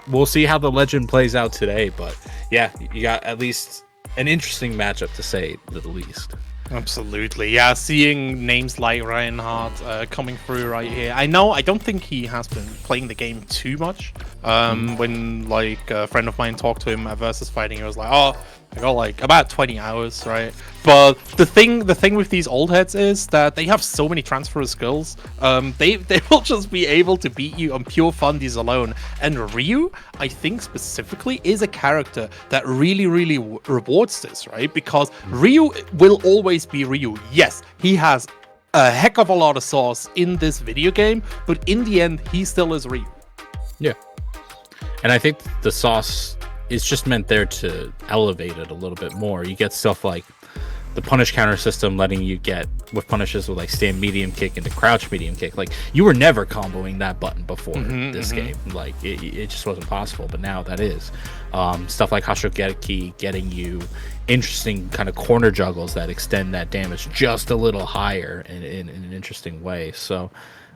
we'll see how the legend plays out today. But yeah, you got at least an interesting matchup, to say the least. Absolutely, yeah. Seeing names like Reinhardt coming through right here. I don't think he has been playing the game too much. When like a friend of mine talked to him at Versus Fighting, he was like, "Oh, I got like about 20 hours, right?" But the thing with these old heads is that they have so many transfer skills. They will just be able to beat you on pure fundies alone. And Ryu, I think specifically, is a character that really rewards this, right? Because Ryu will always be Ryu. Yes, he has a heck of a lot of sauce in this video game, but in the end, he still is Ryu. Yeah, and I think the sauce is just meant there to elevate it a little bit more. You get stuff like the punish counter system, letting you get with punishes with like stand medium kick into crouch medium kick. Like you were never comboing that button before this game. Like it just wasn't possible, but now that is. Stuff like Hashogeki getting you interesting kind of corner juggles that extend that damage just a little higher in an interesting way. So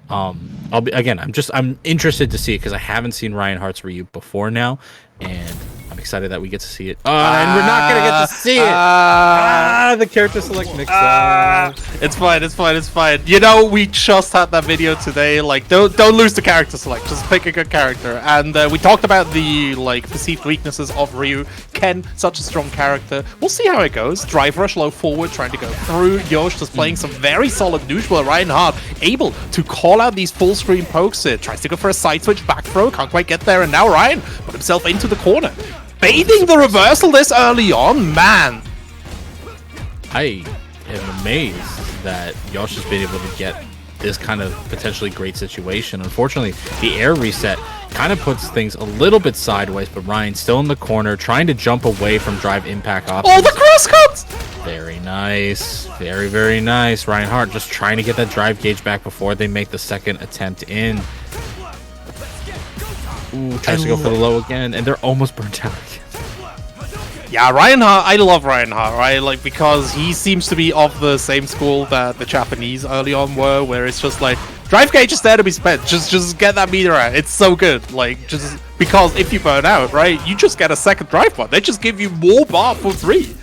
I'm interested to see it, because I haven't seen Reinhardt's Ryu before now, and I'm excited that we get to see it. And we're not gonna get to see it. The character select mix up. It's fine. You know, we just had that video today. Like, don't lose the character select. Just pick a good character. And we talked about the like perceived weaknesses of Ryu. Ken, such a strong character. We'll see how it goes. Drive rush low forward, trying to go through. Yosh just playing some very solid neutral. Reinhardt able to call out these full screen pokes. Tries to go for a side switch back throw. Can't quite get there. And now Ryan put himself into the corner. Baiting the reversal this early on, man. I am amazed that Yosh has been able to get this kind of potentially great situation. Unfortunately, the air reset kind of puts things a little bit sideways, but Ryan's still in the corner, trying to jump away from drive impact options. Oh, the cross cuts! Very nice. Very, very nice. Reinhardt just trying to get that drive gauge back before they make the second attempt in. Ooh, tries to go for the low again, and they're almost burnt out again. Yeah, Reinhardt, I love Reinhardt, right? Like, because he seems to be of the same school that the Japanese early on were, where it's just like, drive gauge is there to be spent, just get that meter out. It's so good, like, just because if you burn out, right, you just get a second drive bar. They just give you more bar for free.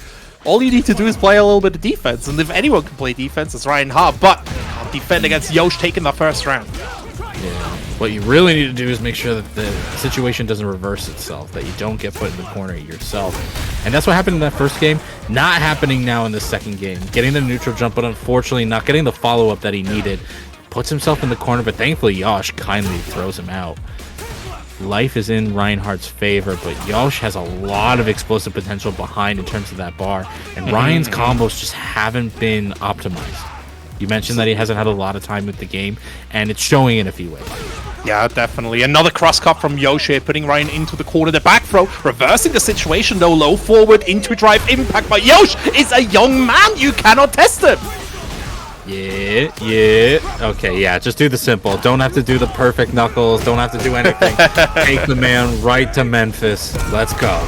All you need to do is play a little bit of defense, and if anyone can play defense, it's Reinhardt, but can't defend against Yosh taking the first round. Yeah. What you really need to do is make sure that the situation doesn't reverse itself, that you don't get put in the corner yourself. And that's what happened in that first game. Not happening now in the second game. Getting the neutral jump, but unfortunately not getting the follow-up that he needed. Puts himself in the corner, but thankfully Yosh kindly throws him out. Life is in Reinhardt's favor, but Yosh has a lot of explosive potential behind in terms of that bar. And Ryan's combos just haven't been optimized. You mentioned that he hasn't had a lot of time with the game, and it's showing in a few ways. Yeah, definitely. Another cross cut from Yosh here, putting Ryan into the corner. The back throw, reversing the situation though, low forward into drive impact. But Yosh is a young man, you cannot test him. Yeah. Okay, yeah, just do the simple. Don't have to do the perfect knuckles. Don't have to do anything. Take the man right to Memphis. Let's go.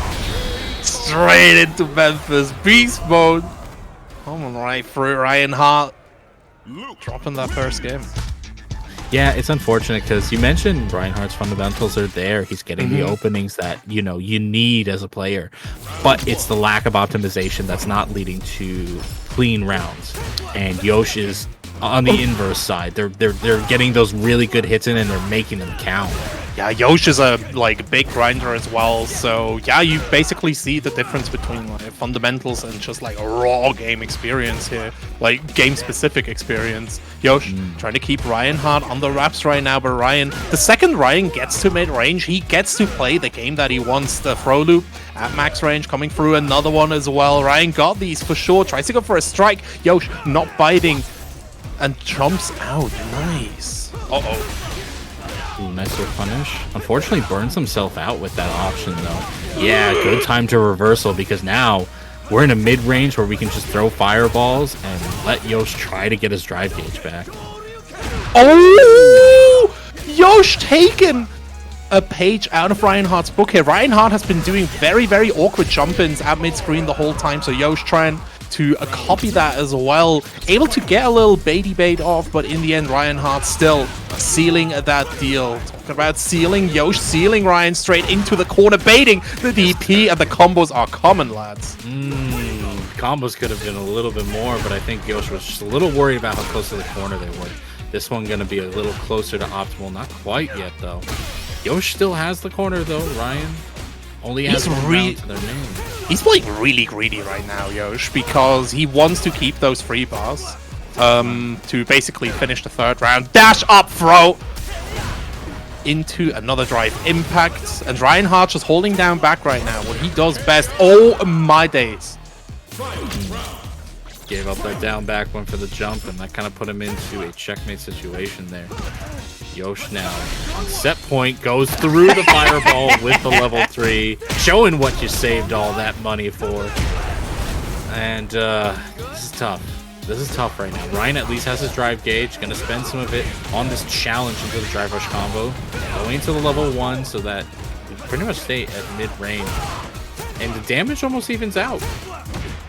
Straight into Memphis. Beast mode. Coming right through Reinhardt. Dropping that first game. Yeah, it's unfortunate because you mentioned Reinhardt's fundamentals are there. He's getting the openings that, you know, you need as a player. But it's the lack of optimization that's not leading to clean rounds. And Yosh is on the inverse side. They're getting those really good hits in and they're making them count. Yeah, Yosh is a big grinder as well, so yeah, you basically see the difference between like fundamentals and just like a raw game experience here, like game specific experience. Yosh trying to keep Reinhardt on the wraps right now, but Ryan, the second Ryan gets to mid range, he gets to play the game that he wants. The throw loop at max range coming through, another one as well. Ryan got these for sure, tries to go for a strike. Yosh not biting and jumps out. Nice. Ooh, nice little punish. Unfortunately, burns himself out with that option, though. Yeah, good time to reversal because now we're in a mid-range where we can just throw fireballs and let Yosh try to get his drive gauge back. Oh! Yosh taken a page out of Reinhardt's book here. Reinhardt has been doing very, very awkward jump-ins at mid-screen the whole time, so Yosh trying to copy that as well. Able to get a little baity bait off, but in the end, Reinhardt still sealing that deal. Talking about sealing, Yosh sealing Ryan straight into the corner, baiting the DP, and the combos are common, lads. Combos could have been a little bit more, but I think Yosh was just a little worried about how close to the corner they were. This one going to be a little closer to optimal. Not quite yet, though. Yosh still has the corner, though. Ryan only has one round to their name. He's playing really greedy right now, Yosh, because he wants to keep those free bars to basically finish the third round. Dash up throw into another drive impact, and Reinhardt just holding down back right now. What he does best. Oh my days. Gave up that down back one for the jump, and that kind of put him into a checkmate situation there. Yosh now on set point goes through the fireball with the level 3, showing what you saved all that money for. And this is tough. This is tough right now. Ryan at least has his drive gauge, gonna spend some of it on this challenge into the drive rush combo, going to the level 1 so that we pretty much stay at mid range, and the damage almost evens out.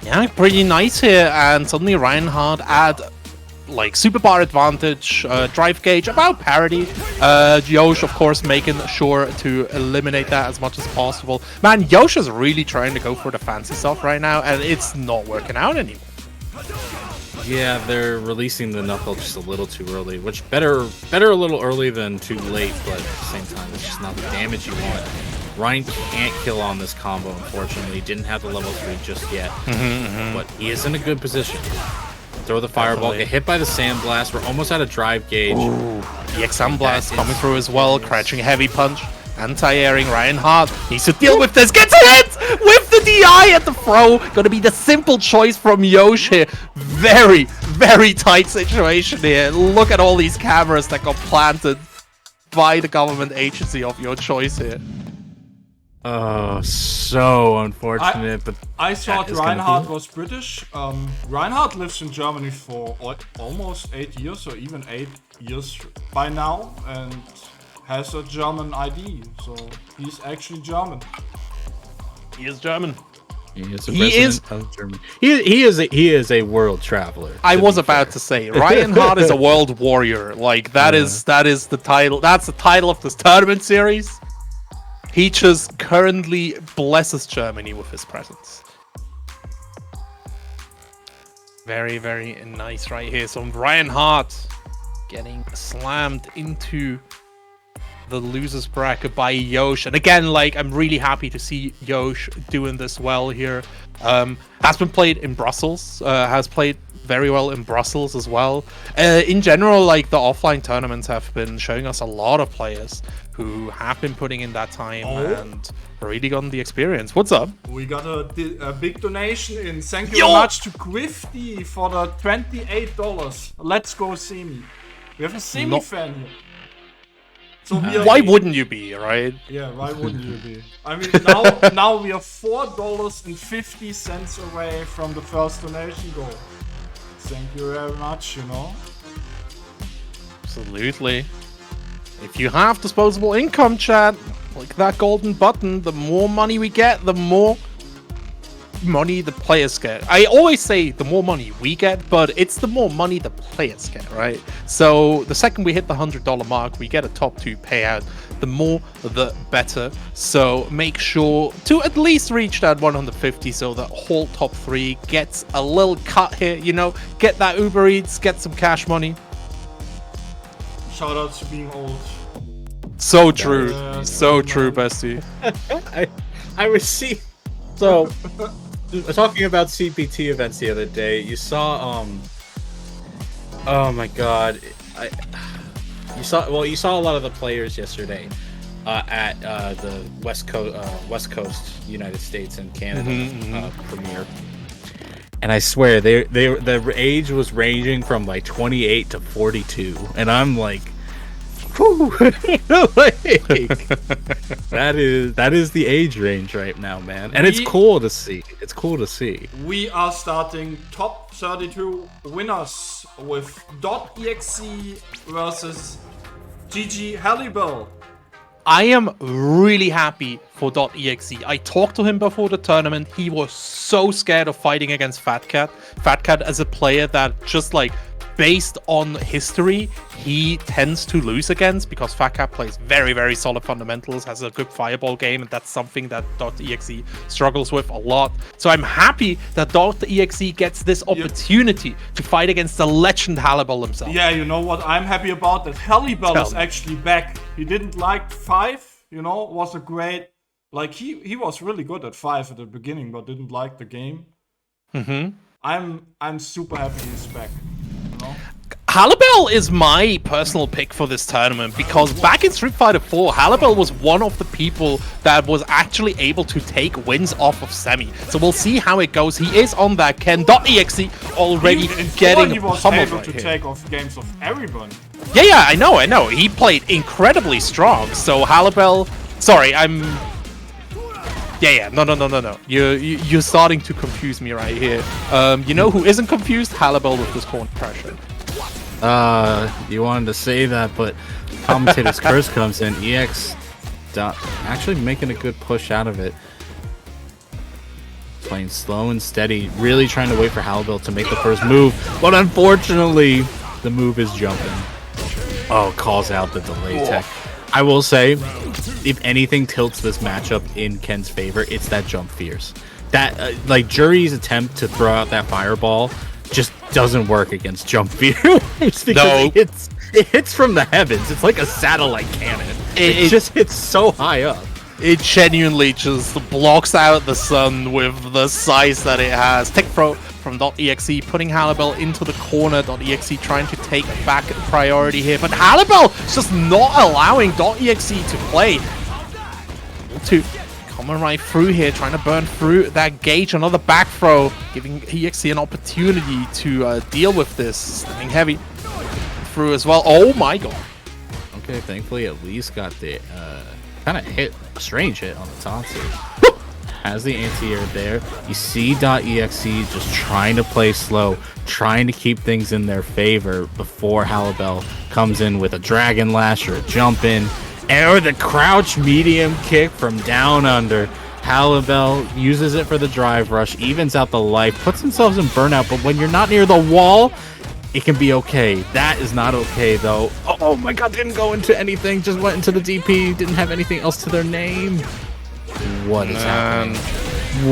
Yeah, pretty nice here, and suddenly Reinhardt add like super bar advantage, drive gauge about parity. Yosh, of course, making sure to eliminate that as much as possible. Man, Yosh is really trying to go for the fancy stuff right now, and it's not working out anymore. Yeah, they're releasing the knuckle just a little too early, which better a little early than too late, but at the same time, it's just not the damage you want. Ryan can't kill on this combo, unfortunately. Didn't have the level 3 just yet, but he is in a good position. Throw the fireball, get hit by the sandblast. We're almost out of drive gauge. Ooh, the Sandblast coming through as well, crouching heavy punch. Anti-airing Reinhardt needs to deal with this. Gets hit with the DI at the throw. Gonna be the simple choice from Yosh here. Very, very tight situation here. Look at all these cameras that got planted by the government agency of your choice here. Oh, so unfortunate. But I thought Reinhardt was British. Reinhardt lives in Germany for almost 8 years, or even 8 years by now, and has a German ID. So he's actually German. He is German. He is a resident of Germany. He is a world traveler. I was about to say, Reinhardt is a world warrior. Like that is the title. That's the title of this tournament series. He just currently blesses Germany with his presence. Very, very nice right here. So Reinhardt getting slammed into the losers bracket by Yosh. And again, like, I'm really happy to see Yosh doing this well here. Has been played in Brussels. Has played very well in Brussels as well. In general, like, the offline tournaments have been showing us a lot of players who have been putting in that time and really gotten the experience. What's up? We got a big donation in. Thank you very much to Quifty for the $28. Let's go Semi. We have a Semi fan here. So why wouldn't you be, right? Yeah, why wouldn't you be? I mean, now we are $4.50 away from the first donation goal. Thank you very much, you know. Absolutely. If you have disposable income, chat, like that golden button, the more money we get, the more money the players get. I always say the more money we get, but it's the more money the players get, right? So the second we hit the $100 mark, we get a top 2 payout. The more, the better. So make sure to at least reach that 150 so that whole top 3 gets a little cut here, you know, get that Uber Eats, get some cash money. Shout out to being old. So true. So true, bestie. I was talking about CPT events the other day. You saw oh my god. You saw a lot of the players yesterday at the West Coast United States and Canada premiere. And I swear the age was ranging from like 28 to 42, and I'm like, whew, like, that is the age range right now, man, and it's cool to see. It's cool to see. We are starting top 32 winners with .exe versus GG Hallibell. I am really happy for .exe. I talked to him before the tournament. He was so scared of fighting against Fat Cat. Fat Cat as a player that just like based on history, he tends to lose against because Fat Cat plays very, very solid fundamentals, has a good fireball game, and that's something that .exe struggles with a lot. So I'm happy that .exe gets this opportunity to fight against the legend Hallibell himself. Yeah, you know what I'm happy about? That Hallibell is actually back. He didn't like 5, you know, was a great... Like, he was really good at 5 at the beginning, but didn't like the game. I'm super happy he's back. Hallibell is my personal pick for this tournament because back in Street Fighter 4, Hallibell was one of the people that was actually able to take wins off of Semi. So we'll see how it goes. He is on that Ken.exe already getting he was able to take off games of everyone. Yeah, I know. He played incredibly strong. So Hallibell, sorry, I'm... Yeah, no. You're starting to confuse me right here. You know who isn't confused? Hallibell with this corner pressure. You wanted to say that, but Commentator's Curse comes in. EX actually making a good push out of it. Playing slow and steady, really trying to wait for Hallibell to make the first move, but unfortunately, the move is jumping. Oh, calls out the delay tech. I will say, if anything tilts this matchup in Ken's favor, it's that jump fierce. That, like, Jury's attempt to throw out that fireball just doesn't work against jump fierce because it hits from the heavens. It's like a satellite cannon. It just hits so high up. It genuinely just blocks out the sun with the size that it has. Tech Pro from .exe putting Hallibell into the corner. .exe trying to take back priority here, but Hallibell just not allowing .exe to play. to coming right through here, trying to burn through that gauge. Another back throw, giving EXE an opportunity to deal with this. Standing heavy through as well. Oh my god. Okay, thankfully at least got the kind of hit, a strange hit on the Tatsu. Has the anti-air there. You see .exe just trying to play slow, trying to keep things in their favor before Halibel comes in with a Dragon Lash or a jump in. Or the crouch medium kick from down under. Halibel uses it for the drive rush, evens out the life, puts themselves in burnout, but when you're not near the wall, it can be okay. That is not okay, though. Oh my god, didn't go into anything, just went into the DP, didn't have anything else to their name. What is happening?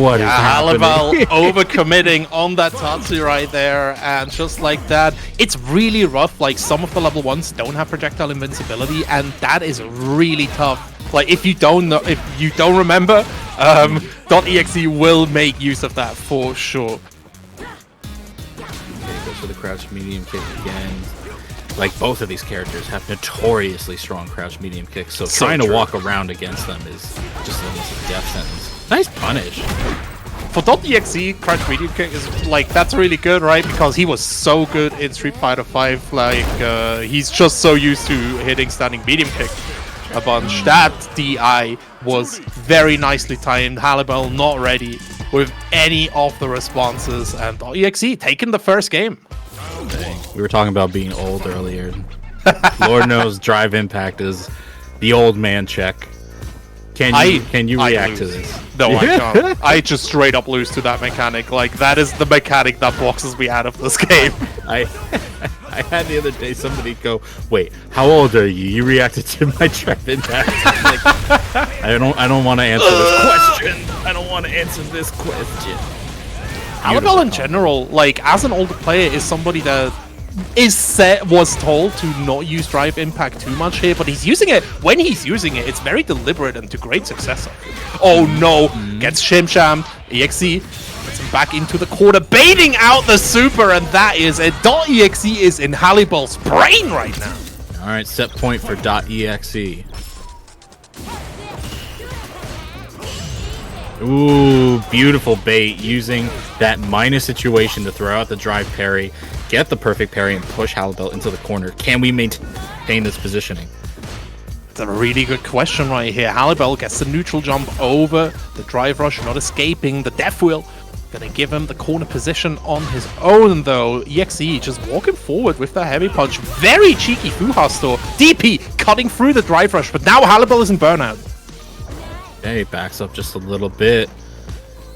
What is happening? Halibel overcommitting on that Tatsu right there, and just like that, it's really rough. Like, some of the level 1s don't have projectile invincibility, and that is really tough. Like, if you don't know, if you don't remember, .exe will make use of that for sure. Okay, goes for the crouch medium kick again. Like, both of these characters have notoriously strong crouch medium kicks, so trying to walk around against them is just almost a death sentence. Nice punish. For .exe, crouch medium kick is, like, that's really good, right? Because he was so good in Street Fighter 5, like, he's just so used to hitting standing medium kick a bunch. That DI was very nicely timed. Halibel not ready with any of the responses, and .exe taking the first game. We were talking about being old earlier. Lord knows Drive Impact is the old man check. Can you react to this? No, I can't. I just straight up lose to that mechanic. Like, that is the mechanic that boxes me out of this game. I had the other day somebody go, "Wait, how old are you? You reacted to my Drive Impact." Like, I don't want to answer this question. I don't want to answer this question. Halibel in general, like, as an older player, is somebody that was told to not use Drive Impact too much here, but he's using it. When he's using it, it's very deliberate and to great success. Oh no, gets Shim-Sham, EXE, gets him back into the corner, baiting out the super, and that is it. .exe is in Halibel's brain right now. Alright, set point for .exe. Ooh, beautiful bait, using that minus situation to throw out the drive parry, get the perfect parry, and push Halibel into the corner. Can we maintain this positioning? It's a really good question right here. Halibel gets the neutral jump over the drive rush, not escaping the death wheel. Gonna give him the corner position on his own, though. EXE just walking forward with the heavy punch. Very cheeky Fuhasto. DP cutting through the drive rush, but now Halibel is in burnout. Okay, backs up just a little bit.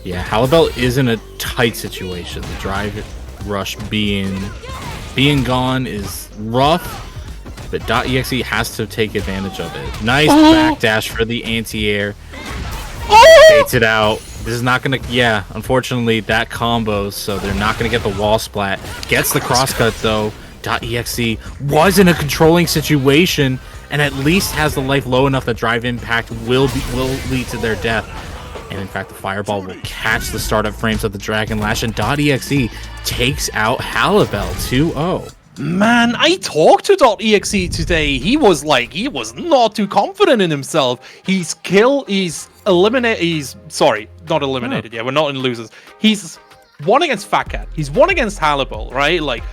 Yeah, Halibel is in a tight situation. The drive rush being gone is rough, but .exe has to take advantage of it. Nice backdash for the anti-air. Baits it out. This is not gonna, yeah, unfortunately that combos, so they're not gonna get the wall splat. Gets the crosscut though. .exe was in a controlling situation, and at least has the life low enough that Drive Impact will lead to their death. And in fact, the Fireball will catch the startup frames of the Dragon Lash, and .exe takes out Halibel 2-0. Man, I talked to .exe today. He was not too confident in himself. He's not eliminated. Yeah, we're not in losers. He's won against Fat Cat. He's won against Halibel, right? Like,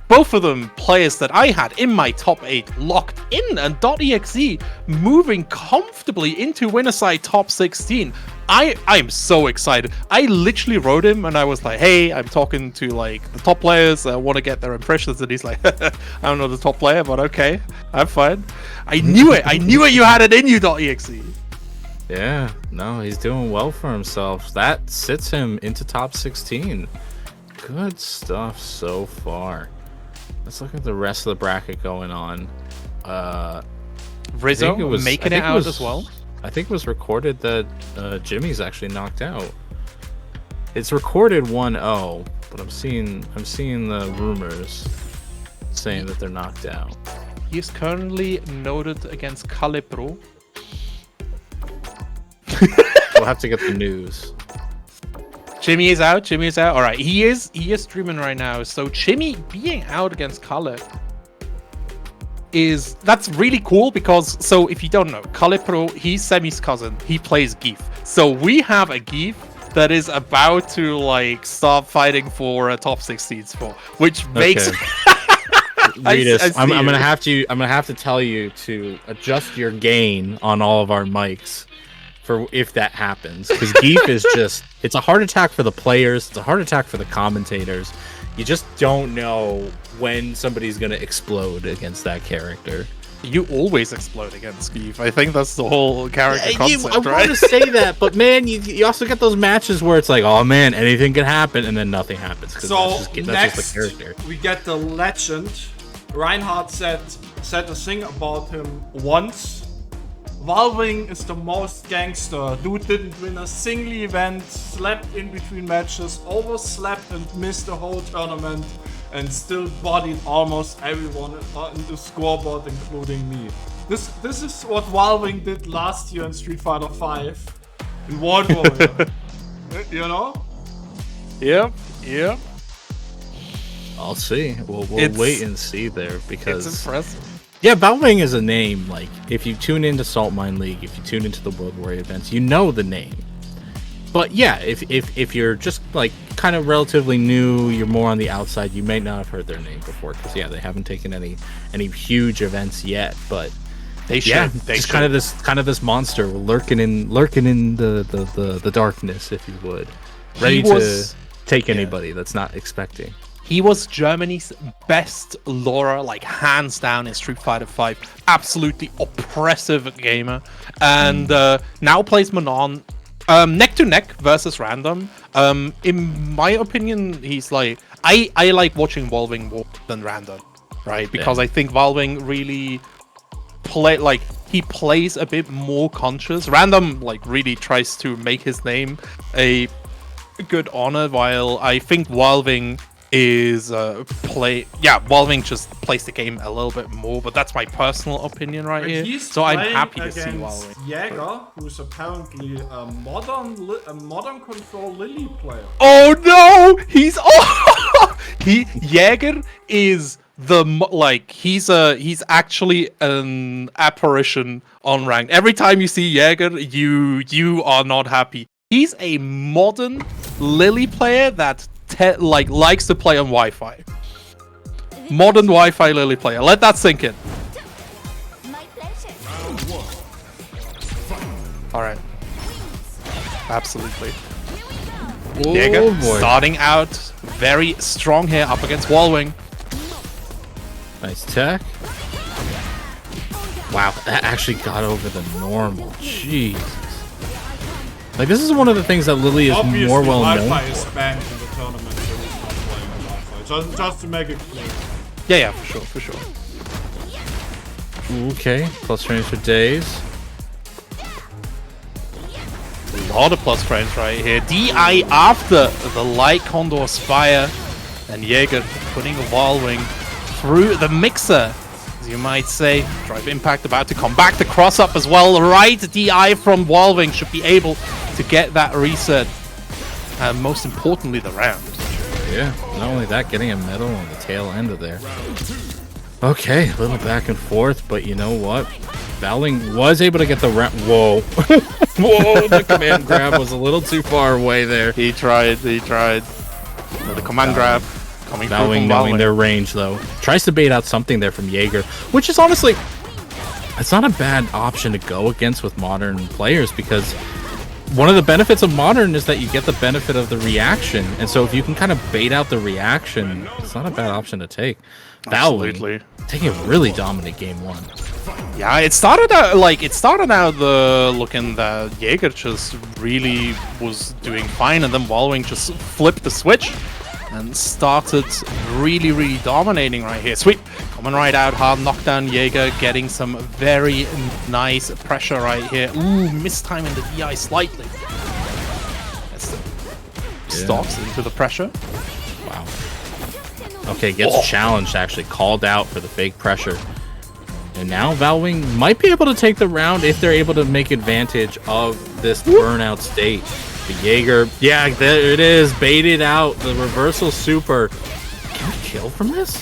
both of them players that I had in my top 8 locked in, and .exe moving comfortably into winner side top 16. I'm so excited. I literally wrote him and I was like, hey, I'm talking to like the top players. I want to get their impressions, and he's like, I don't know the top player, but okay, I'm fine. I knew it. I knew it. You had it in you, .exe. Yeah, no, he's doing well for himself. That sits him into top 16. Good stuff so far. Let's look at the rest of the bracket going on. Rizzo making it out as well. I think it was recorded that Jimmy's actually knocked out. It's recorded 1-0, but I'm seeing the rumors saying that they're knocked out. He is currently noted against Calipro. We'll have to get the news. Jimmy is out. All right, he is streaming right now. So Jimmy being out against Caleb that's really cool because, so if you don't know, Calipro, he's Semi's cousin. He plays Geef. So we have a Geef that is about to like start fighting for a top 16 spot, which makes. Regis, I'm gonna have to tell you to adjust your gain on all of our mics for if that happens, because Geef is it's a heart attack for the players, it's a heart attack for the commentators. You just don't know when somebody's gonna explode against that character. You always explode against Geef. I think that's the whole character concept, I right? want to say that, but man, you also get those matches where it's like, oh man, anything can happen, and then nothing happens. So that's next, just the character. we get the legend. Reinhardt said a thing about him once. Valving is the most gangster. Dude didn't win a single event, slept in between matches, overslept and missed the whole tournament, and still bodied almost everyone on the scoreboard, including me. This is what Valving did last year in Street Fighter V in World Warrior. You know? Yep. I'll see. We'll wait and see there, because it's impressive. Yeah, Valving is a name. Like, if you tune into Salt Mine League, if you tune into the World Warrior events, you know the name. But yeah, if you're just like kind of relatively new, you're more on the outside, you may not have heard their name before, because yeah, they haven't taken any huge events yet. But they should. Yeah, they just should. kind of this monster lurking in the darkness, if you would, ready to take anybody that's not expecting. He was Germany's best Laura, like hands down in Street Fighter V. Absolutely oppressive gamer. And now plays Manon neck to neck versus Random. In my opinion, he's like, I like watching Valving more than Random, right? Because I think Valving really he plays a bit more conscious. Random like really tries to make his name a good honor, while I think Valving is Valving just plays the game a little bit more, but that's my personal opinion right here. So I'm happy to see Valving. Jäger, who's apparently a modern control Lily player. Oh no! Jäger is he's actually an apparition on ranked. Every time you see Jäger, you are not happy. He's a modern Lily player that likes to play on Wi-Fi. Modern Wi-Fi Lily player. Let that sink in. Alright. Absolutely. Jäger starting out very strong here up against Wallwing. Nice tech. Wow, that actually got over the normal. Jeez. Like, this is one of the things that Lily is obviously more well known Wi-Fi is banned in the tournament, so he's not playing on Wi-Fi. Just to make it clear. Yeah, for sure. Okay, plus frames for days. A lot of plus frames right here. DI after the Light Condor Spire, and Jäger putting a Wallwing through the mixer, as you might say. Drive Impact about to come back. The cross up as well. Right DI from Wallwing should be able to get that reset. And most importantly, the round. Yeah, not only that, getting a medal on the tail end of there. Okay, a little back and forth, but you know what? Valving was able to get the round. Whoa. Whoa, the command grab was a little too far away there. He tried. The command grab coming through from Valving knowing their range, though. Tries to bait out something there from Jäger, which is honestly, it's not a bad option to go against with modern players, because one of the benefits of modern is that you get the benefit of the reaction, and so if you can kind of bait out the reaction, it's not a bad option to take. Absolutely. Taking a really dominant game one. Yeah, it started out looking that Jäger just really was doing fine, and then Wallwing just flipped the switch and started really dominating right here. Sweep coming right out, hard knockdown. Jäger getting some very nice pressure right here. Ooh, mistiming the DI slightly. Stops into the pressure. Wow. Okay, gets challenged, actually called out for the fake pressure. And now Valving might be able to take the round if they're able to make advantage of this burnout state. The Jäger, yeah, there it is, baited out the reversal super. Can we kill from this?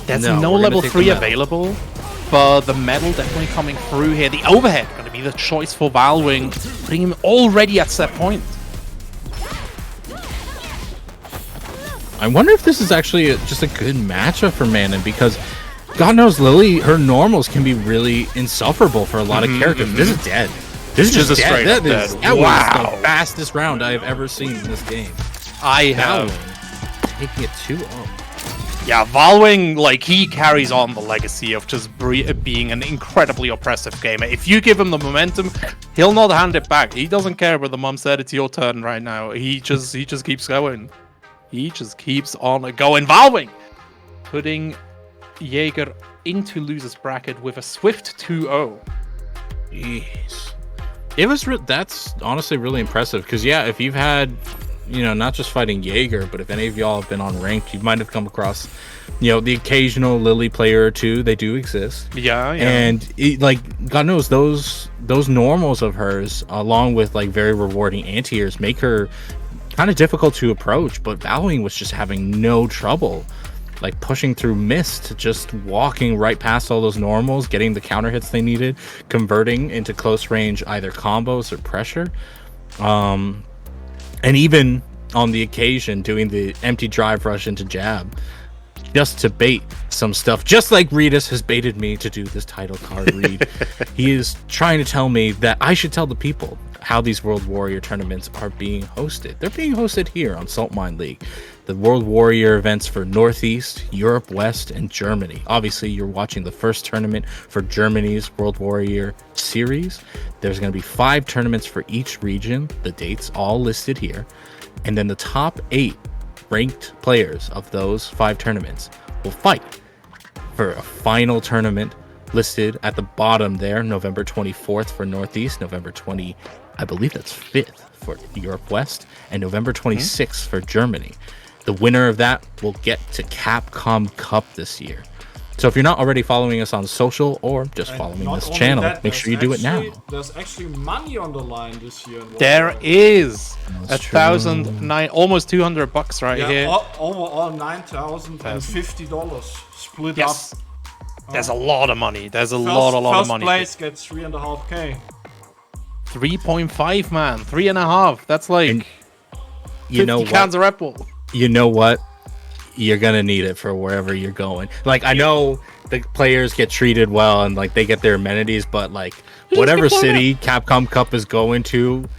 There's No, no we're gonna level take 3 the metal. available, but the metal definitely coming through here. The overhead going to be the choice for Valwing, putting him already at set point. I wonder if this is actually just a good matchup for Manon, because God knows Lily, her normals can be really insufferable for a lot of characters. This is dead. This is just a dead. straight up That dead. was Wow. the fastest round I have ever seen in this game. I have. Valwing taking it 2-0. Yeah, Valwing, like, he carries on the legacy of just being an incredibly oppressive gamer. If you give him the momentum, he'll not hand it back. He doesn't care whether mom said it's your turn right now. He just keeps going. He just keeps on going. Valwing putting Jaeger into loser's bracket with a swift 2-0. Jeez. It was that's honestly really impressive, because yeah, if you've had, you know, not just fighting Jaeger, but if any of y'all have been on ranked, you might have come across, you know, the occasional Lily player or two. They do exist. Yeah. And like, God knows those normals of hers, along with like very rewarding anti-airs, make her kind of difficult to approach. But Valwing was just having no trouble, like pushing through mist, just walking right past all those normals, getting the counter hits they needed, converting into close range either combos or pressure. And even on the occasion doing the empty drive rush into jab, just to bait some stuff, just like Ritas has baited me to do this title card read. He is trying to tell me that I should tell the people how these World Warrior tournaments are being hosted. They're being hosted here on Salt Mine League. The World Warrior events for Northeast, Europe West, and Germany. Obviously, you're watching the first tournament for Germany's World Warrior series. There's going to be 5 tournaments for each region. The dates all listed here. And then the top 8 ranked players of those 5 tournaments will fight for a final tournament listed at the bottom there. November 24th for Northeast, November 20, I believe that's 5th for Europe West, and November 26th for Germany. The winner of that will get to Capcom Cup this year. So if you're not already following us on social or just following Not this only channel, that, make sure you do it now. There's actually money on the line this year. There is That's true. 1,009, almost $200 right here. Overall $9,050 split Yes. up. There's a lot of money. There's a lot of money. First place gets 3.5K. 3.5, man. 3.5. That's like And you know 50 cans what? of Red Bull. You know what? You're gonna need it for wherever you're going. Like, I know the players get treated well and like they get their amenities, but like whatever city Capcom Cup is going to,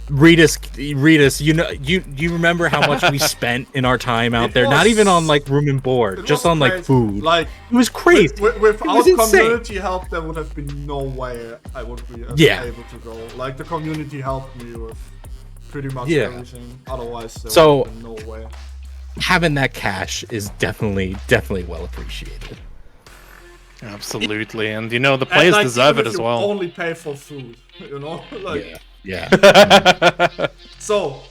Ritas, you know, you remember how much we spent in our time out there? Not even on like room and board, just on like food. Like, it was crazy. Without insane. community help, there would have been no way I would be able to go. Like, the community helped me with pretty much everything. Otherwise, there would have been no way. Having that cash is definitely well appreciated. Absolutely, and you know the players like, deserve even it if as you well. Only pay for food, you know. Like, Yeah. So,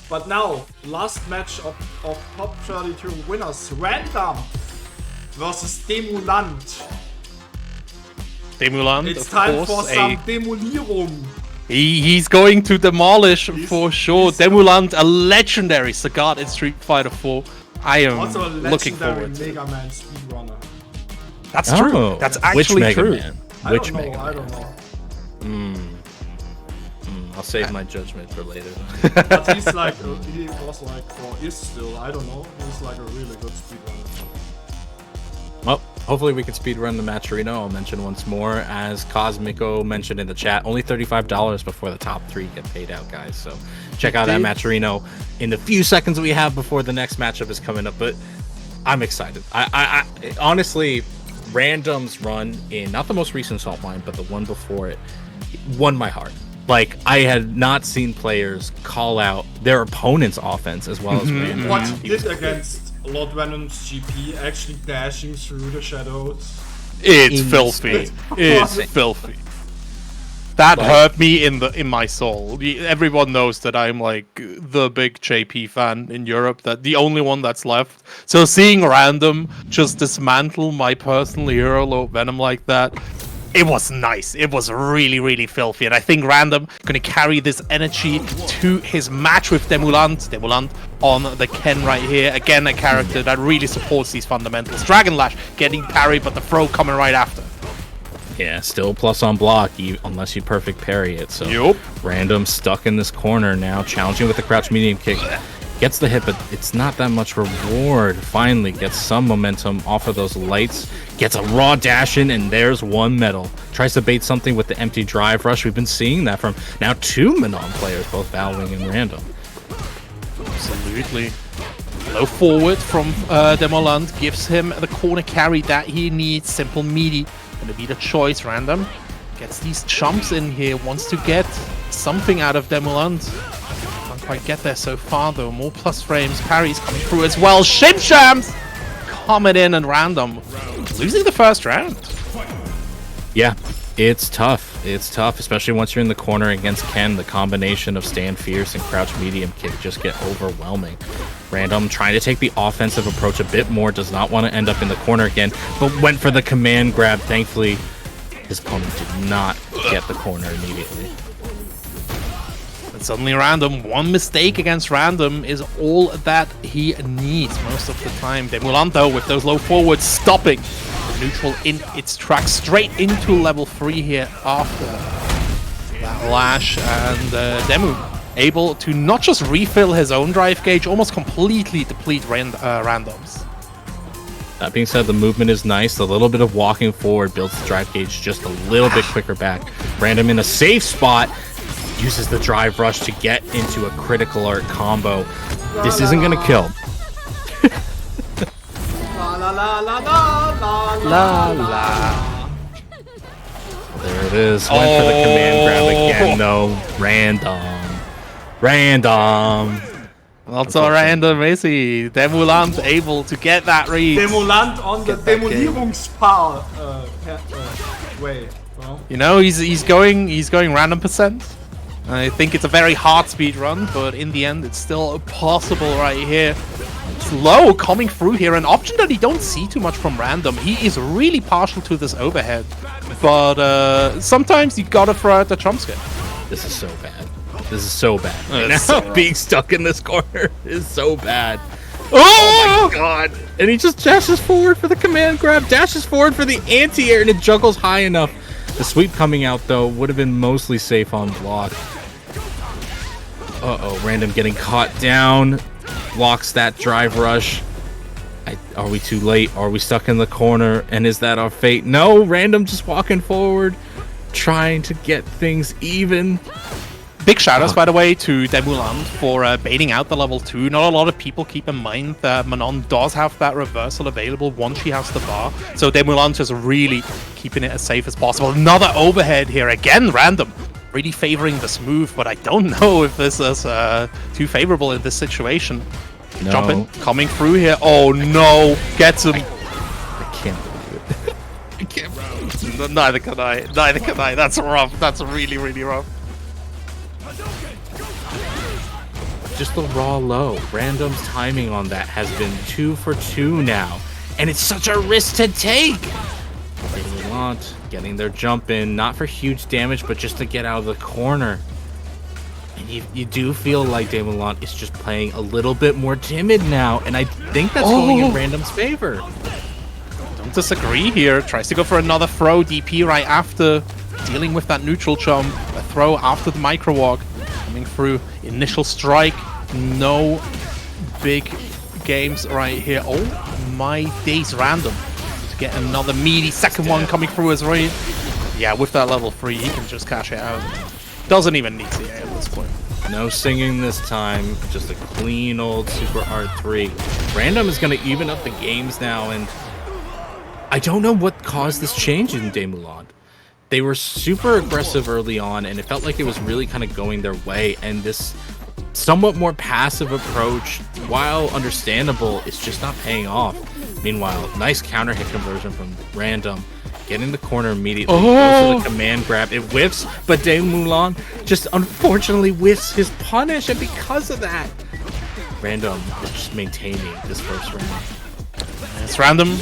but now last match of top 32 winners: Random versus Demulant. Demulant, It's of time course, for some Demolierung. he's going to demolish for sure. Demulant, a legendary Sagat in Street Fighter 4. I am Also a looking legendary forward to it. Mega Man speedrunner. That's true. That's actually Which true. Mega Man? I Which don't know, Mega Man? I don't know. I'll save my judgment for later. But he's like, he was like, or is still, I don't know. He's like a really good speedrunner. Well, hopefully we can speedrun the Matcherino. I'll mention once more, as Cosmico mentioned in the chat, only $35 before the top 3 get paid out, guys. So check out that Matcherino in the few seconds we have before the next matchup is coming up. But I'm excited. I honestly, Random's run in not the most recent Salt Mine, but the one before it, won my heart. Like, I had not seen players call out their opponent's offense as well as Random. What he did against Lord Venom's GP, actually dashing through the shadows. It's filthy. It's filthy. That hurt me in my soul. Everyone knows that I'm like the big JP fan in Europe, that the only one that's left. So seeing Random just dismantle my personal hero Lord Venom like that, It was nice. It was really, really filthy. And I think Random going to carry this energy to his match with Demulant. Demulant on the Ken right here. Again, a character that really supports these fundamentals. Dragon Lash getting parried, but the throw coming right after. Yeah, still plus on block, unless you perfect parry it. So Yup. Random stuck in this corner now, challenging with the crouch medium kick. Gets the hit, but it's not that much reward. Finally gets some momentum off of those lights. Gets a raw dash in, and there's one medal. Tries to bait something with the empty drive rush. We've been seeing that from now 2 Manon players, both Valwing and Random. Absolutely. Low forward from Demoland gives him the corner carry that he needs. Simple meaty. Gonna be the choice. Random gets these chumps in here. Wants to get something out of Demoland. Can't quite get there so far though. More plus frames. Parries coming through as well. Shimshams coming in, and Random losing the first round. Yeah, it's tough. It's tough, especially once you're in the corner against Ken. The combination of stand fierce and crouch medium kick just get overwhelming. Random trying to take the offensive approach a bit more, does not want to end up in the corner again, but went for the command grab. Thankfully, his opponent did not get the corner immediately. But suddenly Random, one mistake against Random is all that he needs most of the time. Demulant though, with those low forwards, stopping the neutral in its track straight into level 3 here after that lash, and Demu able to not just refill his own drive gauge, almost completely deplete Random's. That being said, the movement is nice. A little bit of walking forward builds the drive gauge just a little bit quicker back. Random in a safe spot, uses the drive rush to get into a critical art combo. This isn't gonna kill. La la la la la la la. There it is. Went for the command grab again, though. Random. Not so random, is he? Demulant able to get that read. Demulant on the Demolierungspower way. Well. You know, he's going random percent. I think it's a very hard speed run, but in the end, it's still possible right here. Slow coming through here, an option that you don't see too much from Random. He is really partial to this overhead, but sometimes you gotta throw out the jump scare. This is so bad. This is so bad. Right now, being stuck in this corner is so bad. Oh my god! And he just dashes forward for the command grab, dashes forward for the anti-air, and it juggles high enough. The sweep coming out, though, would have been mostly safe on block. Uh-oh, Random getting caught down. Blocks that drive rush. Are we too late? Are we stuck in the corner? And is that our fate? No, Random just walking forward, trying to get things even. Big shoutouts, by the way, to Demulant for baiting out the level 2. Not a lot of people keep in mind that Manon does have that reversal available once she has the bar. So Demulant is really keeping it as safe as possible. Another overhead here. Again, Random. Really favoring this move, but I don't know if this is too favorable in this situation. No. Jumping, coming through here. Oh no, gets him. I can't believe it. I can't believe it. Neither can I. Neither can I. That's rough. That's really, really rough. Just the raw low. Random's timing on that has been 2 for 2 now. And it's such a risk to take. Demulant getting their jump in, not for huge damage, but just to get out of the corner. And you do feel like Demulant is just playing a little bit more timid now, and I think that's going in Random's favor. Don't disagree here. Tries to go for another throw. DP right after dealing with that neutral jump. A throw after the micro walk. Coming through. Initial strike. No big games right here. Oh my days, Random. To get another meaty second one coming through as well. Yeah, with that level 3, he can just cash it out. Doesn't even need CA at this point. No singing this time. Just a clean old Super R3. Random is going to even up the games now, and I don't know what caused this change in Demulant. They were super aggressive early on, and it felt like it was really kind of going their way, and this somewhat more passive approach, while understandable, is just not paying off. Meanwhile, nice counter hit conversion from Random, getting the corner immediately. Goes to the command grab. It whiffs, but Demulant just unfortunately whiffs his punish, and because of that, Random is just maintaining this first round. It's Random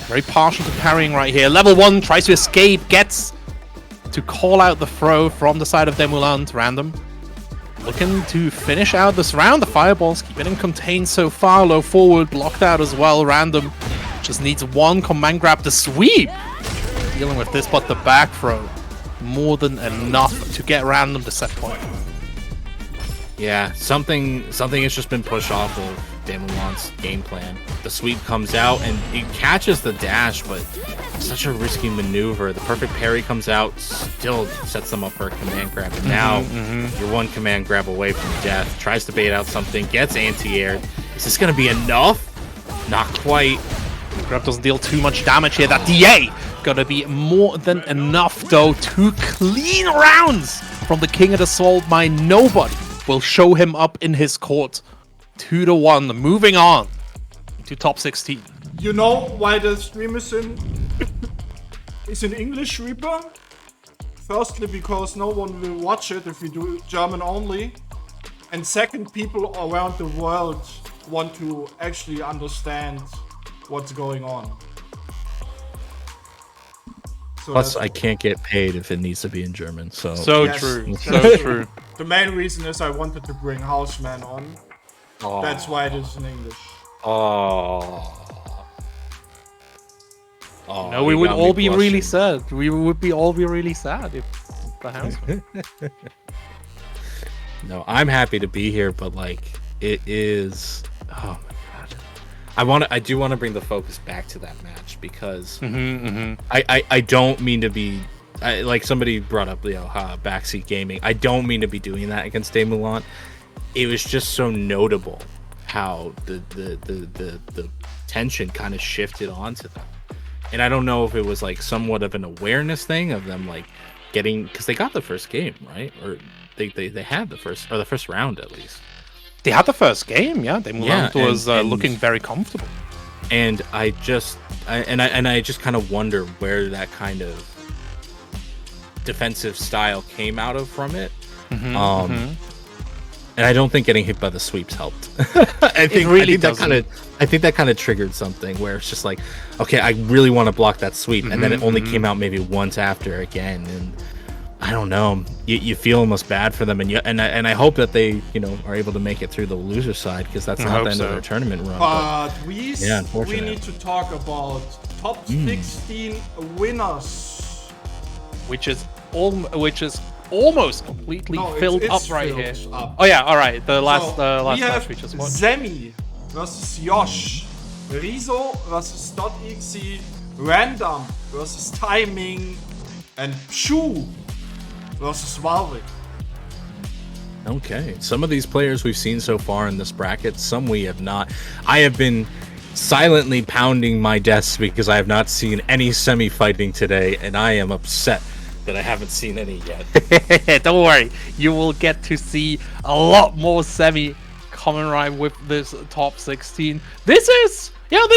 Very partial to parrying right here. Level 1 tries to escape, gets to call out the throw from the side of Demoulin to Random. Looking to finish out this round. The fireballs keeping him contained so far. Low forward, blocked out as well. Random just needs one command grab to sweep. Dealing with this, but the back throw more than enough to get Random to set point. Yeah, something has just been pushed off of Demoulon's game plan. The sweep comes out and it catches the dash, but such a risky maneuver. The perfect parry comes out, still sets them up for a command grab. And now you're one command grab away from death. Tries to bait out something, gets anti-aired. Is this going to be enough? Not quite. The grab doesn't deal too much damage here. That DA gonna be more than enough though. 2 clean rounds from the King of the Salt Mine. Nobody will show him up in his court. 2-1. Moving on to top 16. You know why the stream is in English, Reaper? Firstly, because no one will watch it if we do German only. And second, people around the world want to actually understand what's going on. So Plus, I can't get paid if it needs to be in German. So yes, true. So true. The main reason is I wanted to bring Houseman on. Oh. That's why it is in English. Oh. No, we would all be really sad. We would be all be really sad if the house. No, I'm happy to be here, but like it is. Oh my god. I do want to bring the focus back to that match because I don't mean to be. Like somebody brought up, backseat gaming. I don't mean to be doing that against Demoulin. It was just so notable how the tension kind of shifted onto them. And I don't know if it was like somewhat of an awareness thing of them like getting, because they got the first game, right? Or they had the first round at least. They had the first game, yeah. Demoulin was looking very comfortable. And I just kind of wonder where that kind of defensive style came out of from it. And I don't think getting hit by the sweeps helped. I think that kind of triggered something where it's just like, okay, I really want to block that sweep, and then it only came out maybe once after again, and I don't know. You feel almost bad for them, and I hope that they are able to make it through the loser side because that's not the end of their tournament run. But we need to talk about top 16 winners, which is almost completely filled up right here. Oh yeah, all right. The last match we just watched. Zemi versus Yosh, Rizo versus .exe, Random versus Timing, and Shu versus Valve. Okay, some of these players we've seen so far in this bracket, some we have not. I have been silently pounding my desk because I have not seen any semi fighting today, and I am upset that I haven't seen any yet. Don't worry, you will get to see a lot more semi coming right with this top 16. This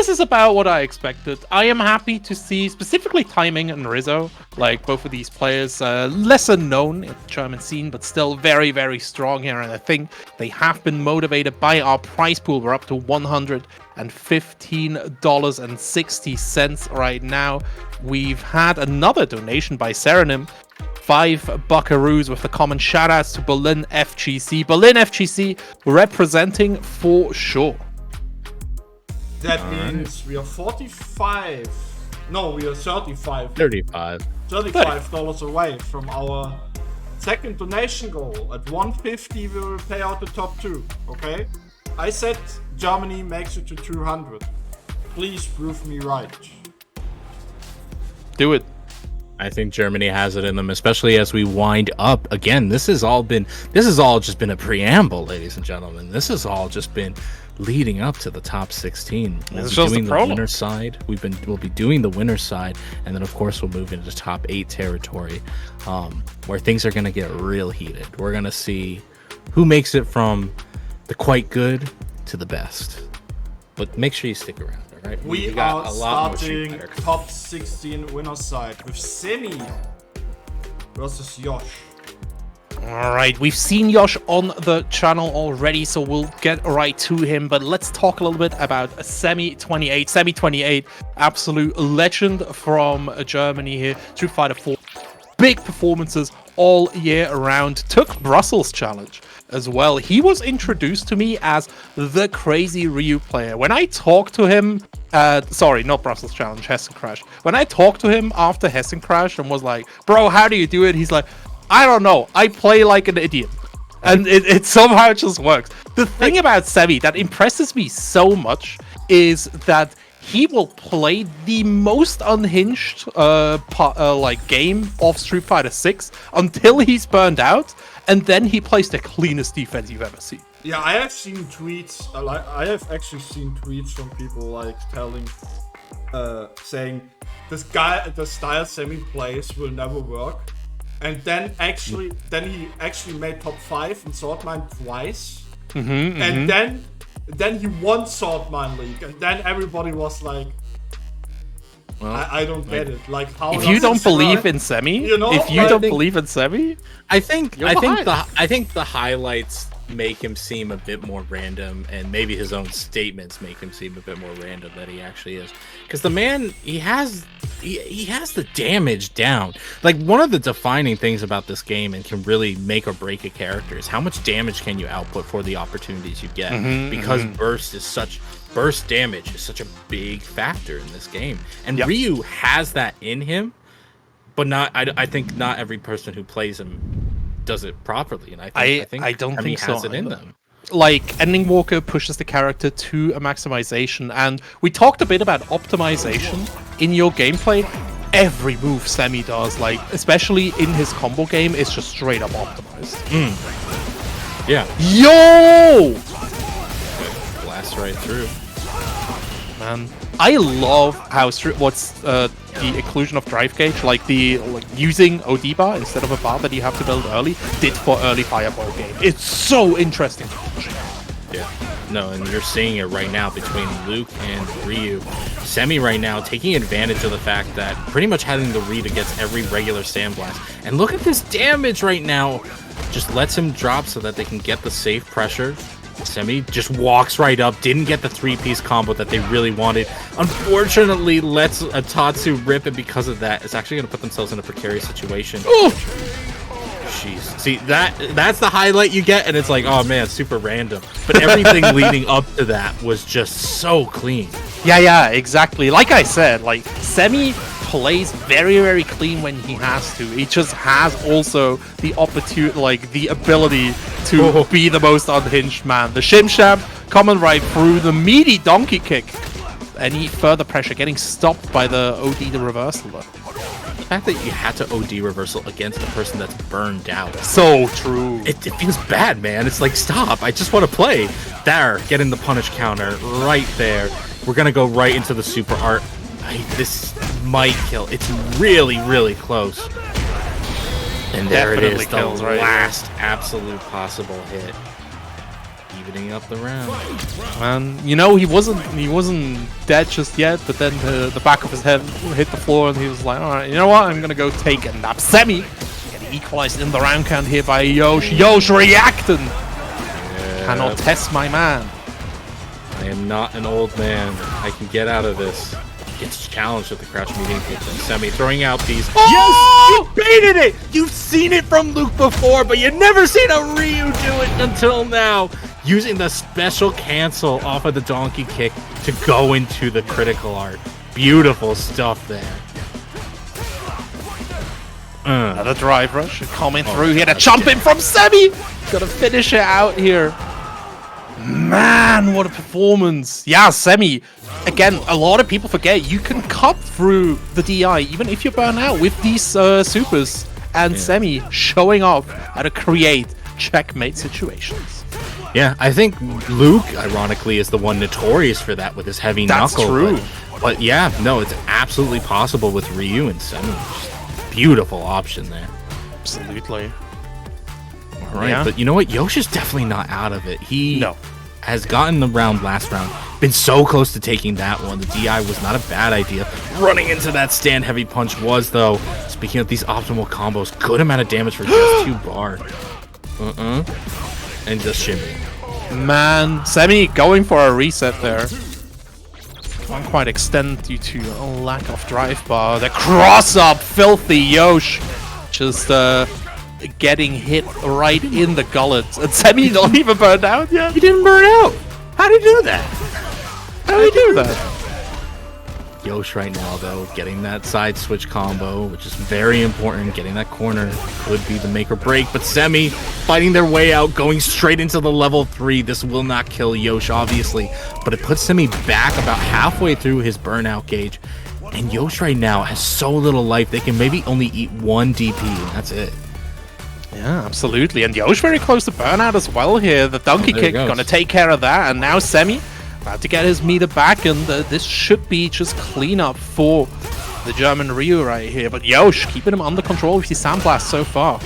is about what I expected. I am happy to see specifically Timing and Rizzo, like both of these players, lesser known in the German scene, but still very, very strong here. And I think they have been motivated by our prize pool. We're up to $115.60 right now. We've had another donation by Serenim, 5 buckaroos with the common shoutouts to Berlin FGC. Berlin FGC representing for sure. That means we are 45. No, we are 35. $35 away from our second donation goal. At 150, we will pay out the top 2. Okay? I said Germany makes it to 200. Please prove me right. Do it. I think Germany has it in them, especially as we wind up. Again, this has all just been a preamble, ladies and gentlemen. This has all just been leading up to the top 16. We'll be doing the winner side. We'll be doing the winner side, and then of course we'll move into top 8 territory, where things are going to get real heated. We're going to see who makes it from the quite good to the best. But make sure you stick around. Right. We are starting top 16 winner side with Semi versus Yosh. All right, we've seen Yosh on the channel already, so we'll get right to him. But let's talk a little bit about Semi28. Semi28, absolute legend from Germany here. Street Fighter 4, big performances all year around. Took Brussels Challenge as well. He was introduced to me as the crazy Ryu player. When I talked to him, sorry, not Brussels Challenge, Hessen Crash. When I talked to him after Hessen Crash and was like, bro, how do you do it? He's like, I don't know. I play like an idiot. And it somehow just works. The thing about Semi that impresses me so much is that he will play the most unhinged like game of Street Fighter 6 until he's burned out, and then he plays the cleanest defense you've ever seen. Yeah, I have seen tweets. I have actually seen tweets from people like saying this guy, the style Semi plays will never work. And then he actually made top 5 in Swordmine twice. And then he won Swordmine League, and then everybody was like, well, I don't get it. Like, how? If you don't believe in Semi, you know, if you don't believe in Semi, I think the highlights make him seem a bit more random, and maybe his own statements make him seem a bit more random than he actually is. Because the man, he has the damage down. Like, one of the defining things about this game and can really make or break a character is how much damage can you output for the opportunities you get. Because burst damage is such a big factor in this game, and Ryu has that in him, but I think not every person who plays him does it properly, and I don't think so has it in them. Like, Ending Walker pushes the character to a maximization, and we talked a bit about optimization in your gameplay. Every move Semi does, like, especially in his combo game, is just straight up optimized. Yeah. Yo! Blast right through. Man, I love how the inclusion of drive gauge, like using OD bar instead of a bar that you have to build early, did for early fireball game. It's so interesting. Yeah, no, and you're seeing it right now between Luke and Ryu. Semi right now taking advantage of the fact that pretty much having the read against every regular sandblast. And look at this damage right now. Just lets him drop so that they can get the safe pressure. Semi just walks right up, didn't get the 3-piece combo that they really wanted. Unfortunately, lets a Tatsu rip, and because of that, it's actually going to put themselves in a precarious situation. Jeez. See, that's the highlight you get, and it's like, oh man, super random. But everything leading up to that was just so clean. Yeah, exactly. Like I said, like, Semi plays very, very clean when he has to. He just has also the opportunity, like, the ability to be the most unhinged man. The Shim Sham coming right through, the meaty donkey kick. Any further pressure getting stopped by the OD, the reversal though. The fact that you had to OD reversal against a person that's burned out. So true. It feels bad, man. It's like, stop. I just want to play. There, getting the punish counter right there. We're going to go right into the super art. This might kill. It's really, really close. And there it is, the last absolute possible hit. Evening up the round. Man, you know, he wasn't dead just yet, but then the back of his head hit the floor and he was like, alright, you know what, I'm gonna go take a nap. Semi getting equalized in the round count here by Yosh. Yosh reacting! Cannot test my man. I am not an old man. I can get out of this. Gets challenged at the crouch medium kick from Semi, throwing out these. Oh! Yes! You baited it! You've seen it from Luke before, but you've never seen a Ryu do it until now. Using the special cancel off of the donkey kick to go into the critical art. Beautiful stuff there. Another drive rush coming through here to jump in from Semi. Gotta finish it out here. Man, what a performance. Yeah, Semi. Again, a lot of people forget you can cut through the DI even if you're burnt out with these supers. And Semi showing off how to create checkmate situations. Yeah, I think Luke, ironically, is the one notorious for that with his heavy knuckle. True. But yeah, no, it's absolutely possible with Ryu and Semi. Beautiful option there. Absolutely. All right, but you know what? Yosh is definitely not out of it. He has gotten the last round. Been so close to taking that one. The DI was not a bad idea. Running into that stand heavy punch was, though. Speaking of these optimal combos, good amount of damage for just 2 bar. And just shimmy. Man, Semi going for a reset there. Can't quite extend due to a lack of drive bar. The cross up, filthy Yosh. Just getting hit right in the gullet. And Semi not even burned out yet. He didn't burn out. How did he do that? How did he do that? Yosh right now, though, getting that side switch combo, which is very important. Getting that corner could be the make or break. But Semi fighting their way out, going straight into the level 3. This will not kill Yosh, obviously, but it puts Semi back about halfway through his burnout gauge. And Yosh right now has so little life, they can maybe only eat 1 DP, and that's it. Yeah, absolutely. And Yosh very close to burnout as well here. The donkey kick gonna take care of that. And now Semi about to get his meter back, and this should be just cleanup for the German Ryu right here. But Yosh keeping him under control with his Sandblast so far.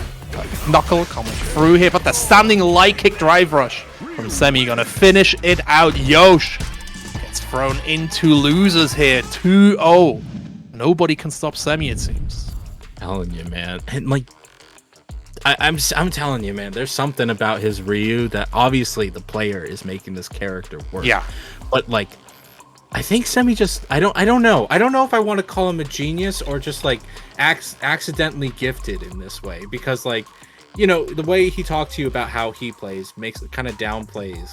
Knuckle coming through here, but the standing light kick drive rush from Semi gonna finish it out. Yosh gets thrown into losers here, 2-0. Nobody can stop Semi, it seems. Telling you, man. And like, I'm telling you, man, there's something about his Ryu that obviously the player is making this character work. Yeah. But like, I think Semi just, I don't know. I don't know if I want to call him a genius or just like accidentally gifted in this way, because like, you know, the way he talked to you about how he plays makes it kind of downplays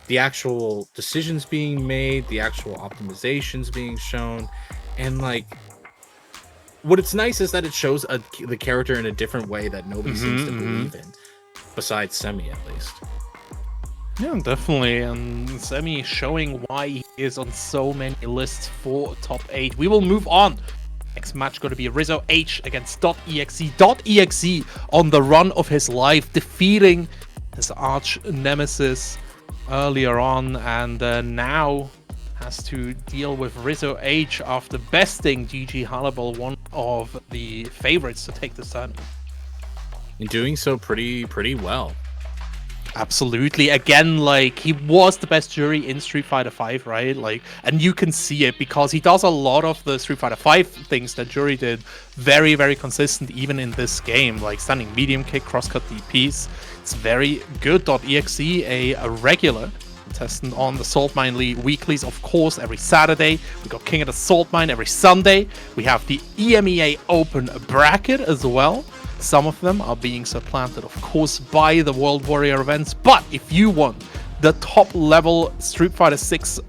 the actual decisions being made, the actual optimizations being shown, and like, what it's nice is that it shows the character in a different way that nobody seems to believe in, besides Semi at least. Yeah, definitely. And Semi showing why he is on so many lists for top 8. We will move on. Next match going to be Rizzo H against .exe. .exe on the run of his life, defeating his arch nemesis earlier on, and now has to deal with Rizzo H after besting GG Hannibal, one of the favorites to take this tournament. And doing so pretty well. Absolutely. Again, like, he was the best jury in Street Fighter V, right? Like, and you can see it because he does a lot of the Street Fighter V things that jury did very, very consistent even in this game, like standing medium kick, crosscut DPs. It's very good. .exe, a regular contestant on the Salt Mine League weeklies, of course, every Saturday. We got King of the Salt Mine every Sunday. We have the EMEA Open bracket as well. Some of them are being supplanted, of course, by the World Warrior events. But if you want the top level Street Fighter 6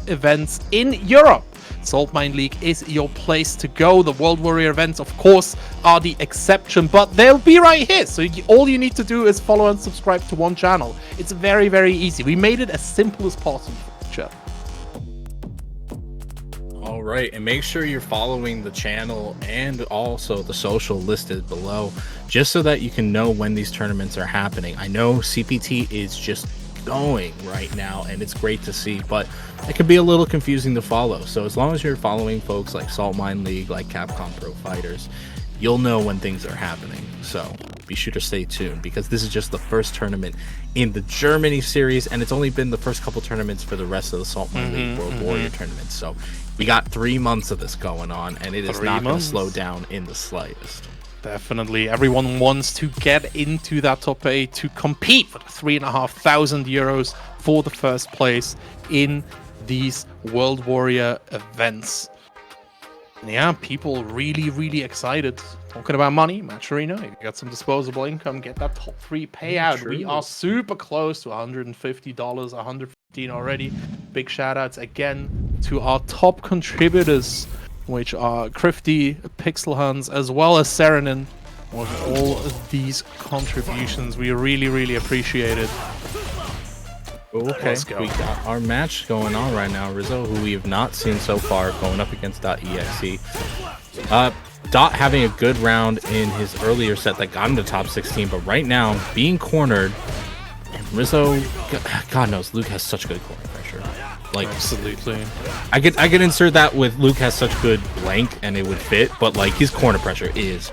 events in Europe, Salt Mine League is your place to go. The World Warrior events, of course, are the exception, but they'll be right here. So all you need to do is follow and subscribe to one channel. It's very, very easy. We made it as simple as possible for the channel. All right, and make sure you're following the channel and also the social listed below, just so that you can know when these tournaments are happening. I know CPT is just going right now, and it's great to see, but it can be a little confusing to follow. So as long as you're following folks like Salt Mine League, like Capcom Pro Fighters, you'll know when things are happening. So be sure to stay tuned, because this is just the first tournament in the Germany series, and it's only been the first couple tournaments for the rest of the Salt Mine League World Warrior tournaments. So we got 3 months of this going on, and it is not going to slow down in the slightest. Definitely. Everyone wants to get into that top 8 to compete for the 3,500 euros for the first place in these World Warrior events. And yeah, people really, really excited. Talking about money, Match Arena, you got some disposable income, get that top 3 payout. True. We are super close to $150, 115 already. Big shout outs again to our top contributors, which are Crifty, Pixel Hans, as well as Serenin. With all of these contributions, we really, really appreciate it. Okay, Let's go. we got our match going on right now. Rizzo, who we have not seen so far, going up against .exe. Dot having a good round in his earlier set that got him to top 16, but right now being cornered, and Rizzo, God knows, Luke has such good corner pressure. Like, absolutely. I could insert that with Luke has such good blank and it would fit, but like his corner pressure is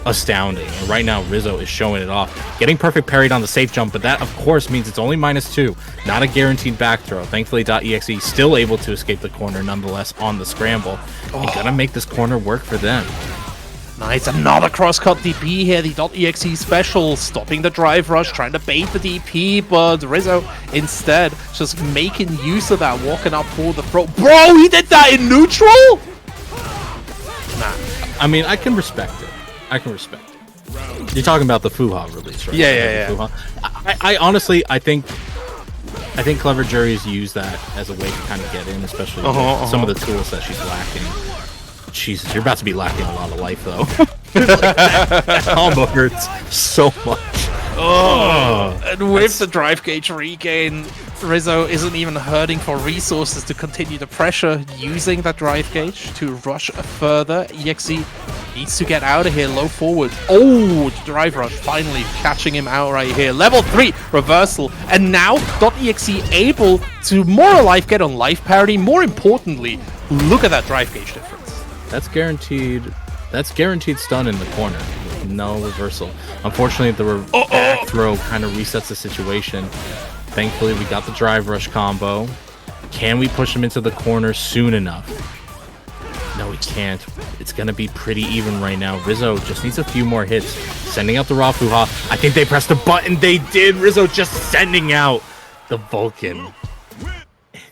astounding. And right now Rizzo is showing it off, getting perfect parried on the safe jump, but that of course means it's only -2, not a guaranteed back throw. Thankfully .exe still able to escape the corner nonetheless on the scramble, and gonna make this corner work for them. Nice, another crosscut DP here, the .exe special, stopping the drive rush, trying to bait the DP, but Rizzo instead just making use of that, walking up for the throw. Bro, he did that in neutral? Nah. I mean, I can respect it. I can respect it. You're talking about the Fuha release, right? Yeah. Fuha. I honestly, I think Clever Juries use that as a way to kind of get in, especially with some of the tools that she's lacking. Jesus, you're about to be lacking a lot of life, though. that combo hurts so much. Oh, and with the drive gauge regain, Rizzo isn't even hurting for resources to continue the pressure using that drive gauge to rush further. EXE needs to get out of here, low forward. Oh, drive rush finally catching him out right here. Level 3 reversal, and now .exe able to more or less get on life parity. More importantly, look at that drive gauge difference. That's guaranteed. That's guaranteed stun in the corner. No reversal. Unfortunately, the back throw kind of resets the situation. Thankfully, we got the drive rush combo. Can we push him into the corner soon enough? No, we can't. It's going to be pretty even right now. Rizzo just needs a few more hits. Sending out the raw Fuha. I think they pressed a button. They did. Rizzo just sending out the Vulcan.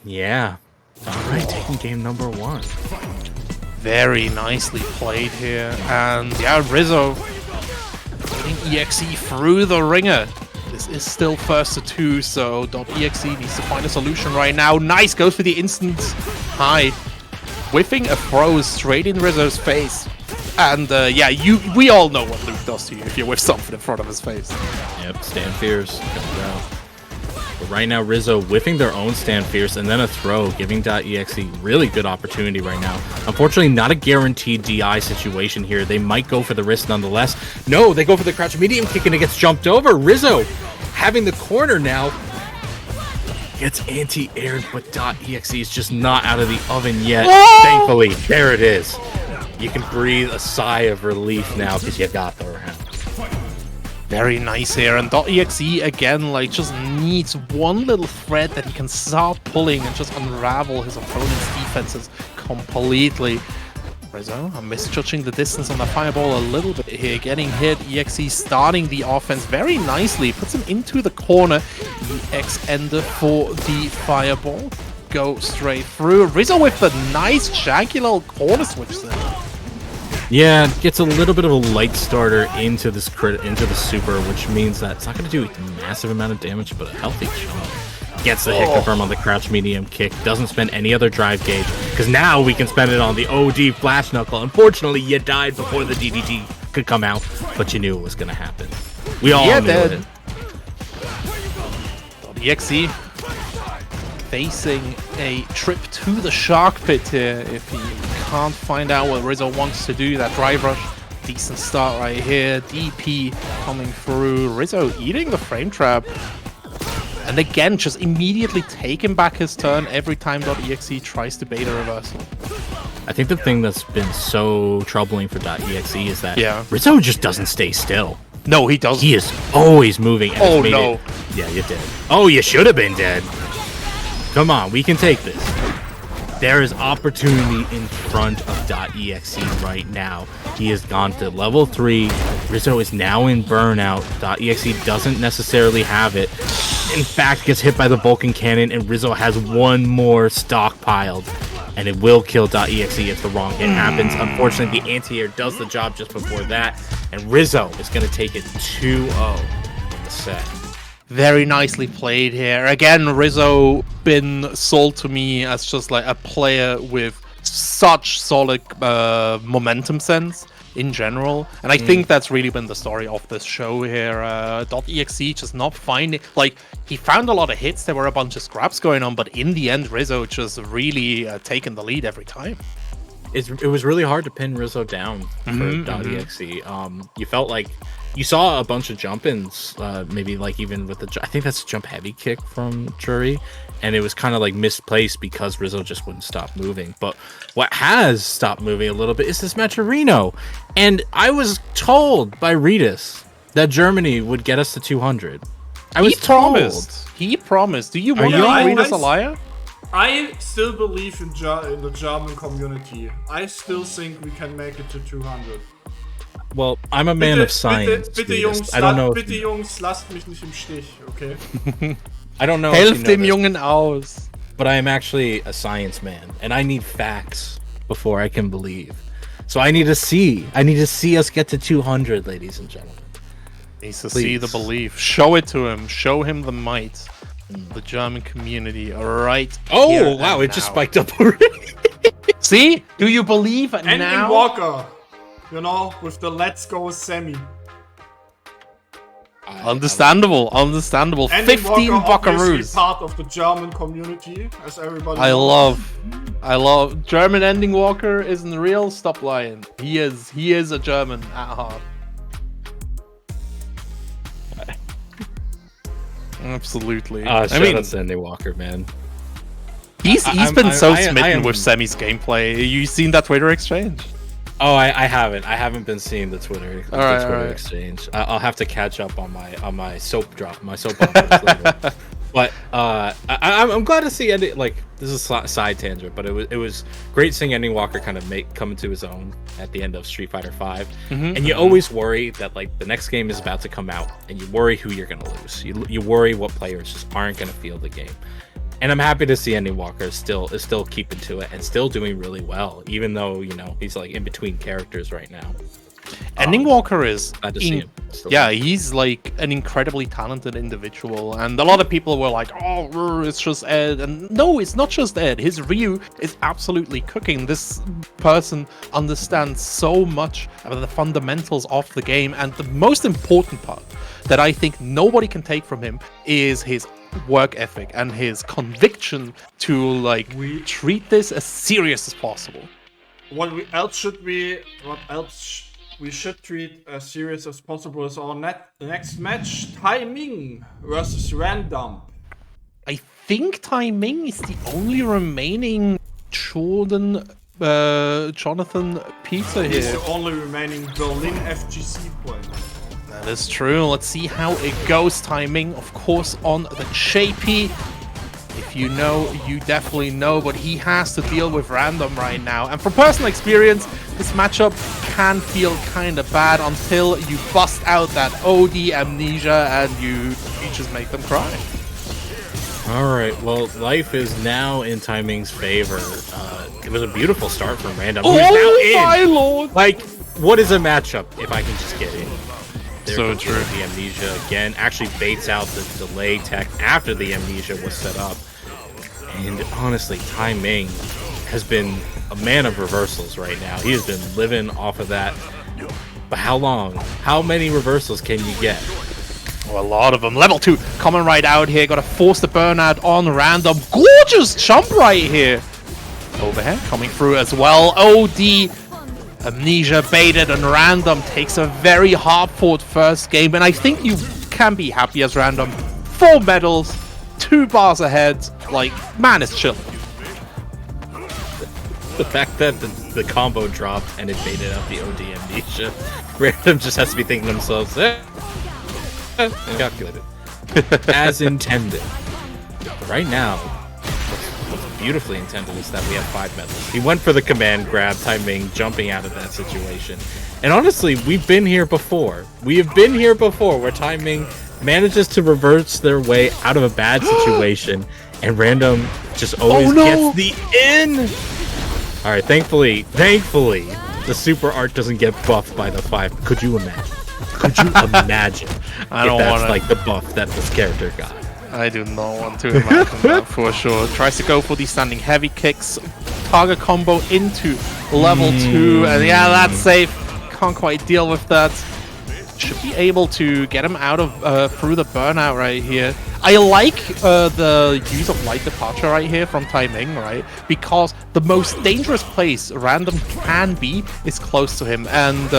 Yeah. All right, taking game number 1. Very nicely played here, and yeah, Rizzo putting EXE through the ringer. This is still first to 2, so .exe needs to find a solution right now. Nice, goes for the instant high, whiffing a throw straight in Rizzo's face. And yeah, we all know what Luke does to you if you whiff something in front of his face. Yep, stand fierce. But right now, Rizzo whiffing their own stand fierce and then a throw, giving .exe really good opportunity right now. Unfortunately, not a guaranteed DI situation here. They might go for the wrist nonetheless. No, they go for the crouch medium kick and it gets jumped over. Rizzo having the corner now. Gets anti-aired, but .exe is just not out of the oven yet. Thankfully, there it is. You can breathe a sigh of relief now because you got the round. Very nice here, and .exe again, like, just needs one little thread that he can start pulling and just unravel his opponent's defenses completely. Rizzo, I'm misjudging the distance on the fireball a little bit here, getting hit. EXE starting the offense very nicely, puts him into the corner. EX ender for the fireball. Go straight through. Rizzo with the nice janky little corner switch there. Yeah, gets a little bit of a light starter into this into the super, which means that it's not going to do a massive amount of damage, but a healthy chunk. Gets the hit confirm on the crouch medium kick. Doesn't spend any other drive gauge, because now we can spend it on the OD flash knuckle. Unfortunately, you died before the DDG could come out, but you knew it was going to happen. We all knew it. EXE facing a trip to the shark pit here if he can't find out what Rizzo wants to do. That drive rush, decent start right here. DP coming through. Rizzo eating the frame trap. And again, just immediately taking back his turn every time .exe tries to bait a reversal. I think the thing that's been so troubling for .exe is that Rizzo just doesn't stay still. No, he doesn't. He is always moving. And no. Yeah, you're dead. Oh, you should have been dead. Come on, we can take this. There is opportunity in front of .exe right now. He has gone to level 3. Rizzo is now in burnout. .exe doesn't necessarily have it. In fact, gets hit by the Vulcan cannon, and Rizzo has one more stockpiled. And it will kill .exe if the wrong hit happens. Unfortunately, the anti-air does the job just before that. And Rizzo is going to take it 2-0 in the set. Very nicely played here. Again, Rizzo been sold to me as just like a player with such solid momentum sense in general. And I think that's really been the story of this show here. .exe just not finding... Like, he found a lot of hits. There were a bunch of scraps going on. But in the end, Rizzo just really taking the lead every time. It was really hard to pin Rizzo down for .exe. You felt like... You saw a bunch of jump-ins, maybe like even with the... I think that's a jump-heavy kick from Jury, and it was kind of like misplaced because Rizzo just wouldn't stop moving. But what has stopped moving a little bit is this Matcherino. And I was told by Ritas that Germany would get us to 200. He promised. Do you want to be Ritas a liar? I still believe in the German community. I still think we can make it to 200. Well, I'm a man of science. Bitte Jungs, I don't know. Bitte Jungs, lasst mich nicht im Stich, okay? I don't know. If you Helft know dem this, Jungen aus. but I am actually a science man, and I need facts before I can believe. So I need to see. I need to see us get to 200, ladies and gentlemen. Needs to see the belief. Show it to him. Show him the might. The German community, right? Oh wow! It just spiked up already. See? Do you believe And in now? Walker, you know, with the Let's Go semi. Understandable. Understandable. And 15 Walker, obviously buckaroos. part of the German community, as everybody I knows. love German ending Walker isn't real. Stop lying. He is a German at heart. Absolutely. Shout out to Andy Walker, man. He's been so smitten am- with Semi's gameplay. You seen that Twitter exchange? Oh, I haven't. I haven't been seeing the Twitter Alright. exchange. I'll have to catch up on my soap operas later. But I'm glad to see Andy. Like, this is a side tangent, but it was great seeing Andy Walker kind of come into his own at the end of Street Fighter V. And you always worry that like the next game is about to come out, and you worry who you're gonna lose. You worry what players just aren't gonna feel the game. And I'm happy to see Andy Walker is still keeping to it and still doing really well, even though he's like in between characters right now. Ending Walker is Glad to see him still. yeah, he's like an incredibly talented individual, and a lot of people were like, "Oh, it's just Ed," and no, it's not just Ed. His Ryu is absolutely cooking. This person understands so much of the fundamentals of the game, and the most important part that I think nobody can take from him is his work ethic and his conviction to like treat this as serious as possible. What else should we treat as serious as possible is our next match, Timing versus Random. I think Timing is the only remaining Jonathan Peter He's here. the only remaining Berlin FGC point. That is true. Let's see how it goes. Timing, of course, on the JP. If you know, you definitely know, but he has to deal with Random right now. And from personal experience, this matchup can feel kind of bad until you bust out that OD amnesia and you just make them cry. All right, well, life is now in Timing's favor. It was a beautiful start from Random. who's now my in. lord! Like, what is a matchup if I can just get in? There So goes true. The amnesia again actually baits out the delay tech after the amnesia was set up. And honestly, Timing has been a man of reversals right now. He has been living off of that. But how long? How many reversals can you get? Oh, a lot of them. Level 2 coming right out here. Got to force the burnout on Random. Gorgeous jump right here. Overhead coming through as well. OD. Amnesia baited and Random takes a very hard-fought first game. And I think you can be happy as Random. 4 medals. 2 bars ahead. Like, man is chill. The fact that the combo dropped and it baited out the OD amnesia. Random just has to be thinking to themselves, calculated. As intended. But right now, what's beautifully intended is that we have 5 medals. He went for the command grab, Timing jumping out of that situation. And honestly, we've been here before. We have been here before where Timing manages to reverse their way out of a bad situation and Random just always gets the in. All right, thankfully, the super art doesn't get buffed by the 5. Could you imagine? Could you imagine I don't if that's wanna. like the buff that this character got? I do not want to imagine that for sure. Tries to go for the standing heavy kicks. Target combo into level 2. And yeah, that's safe. Can't quite deal with that. Should be able to get him out of through the burnout right here. I like the use of light departure right here from Timing, right? Because the most dangerous place Random can be is close to him. And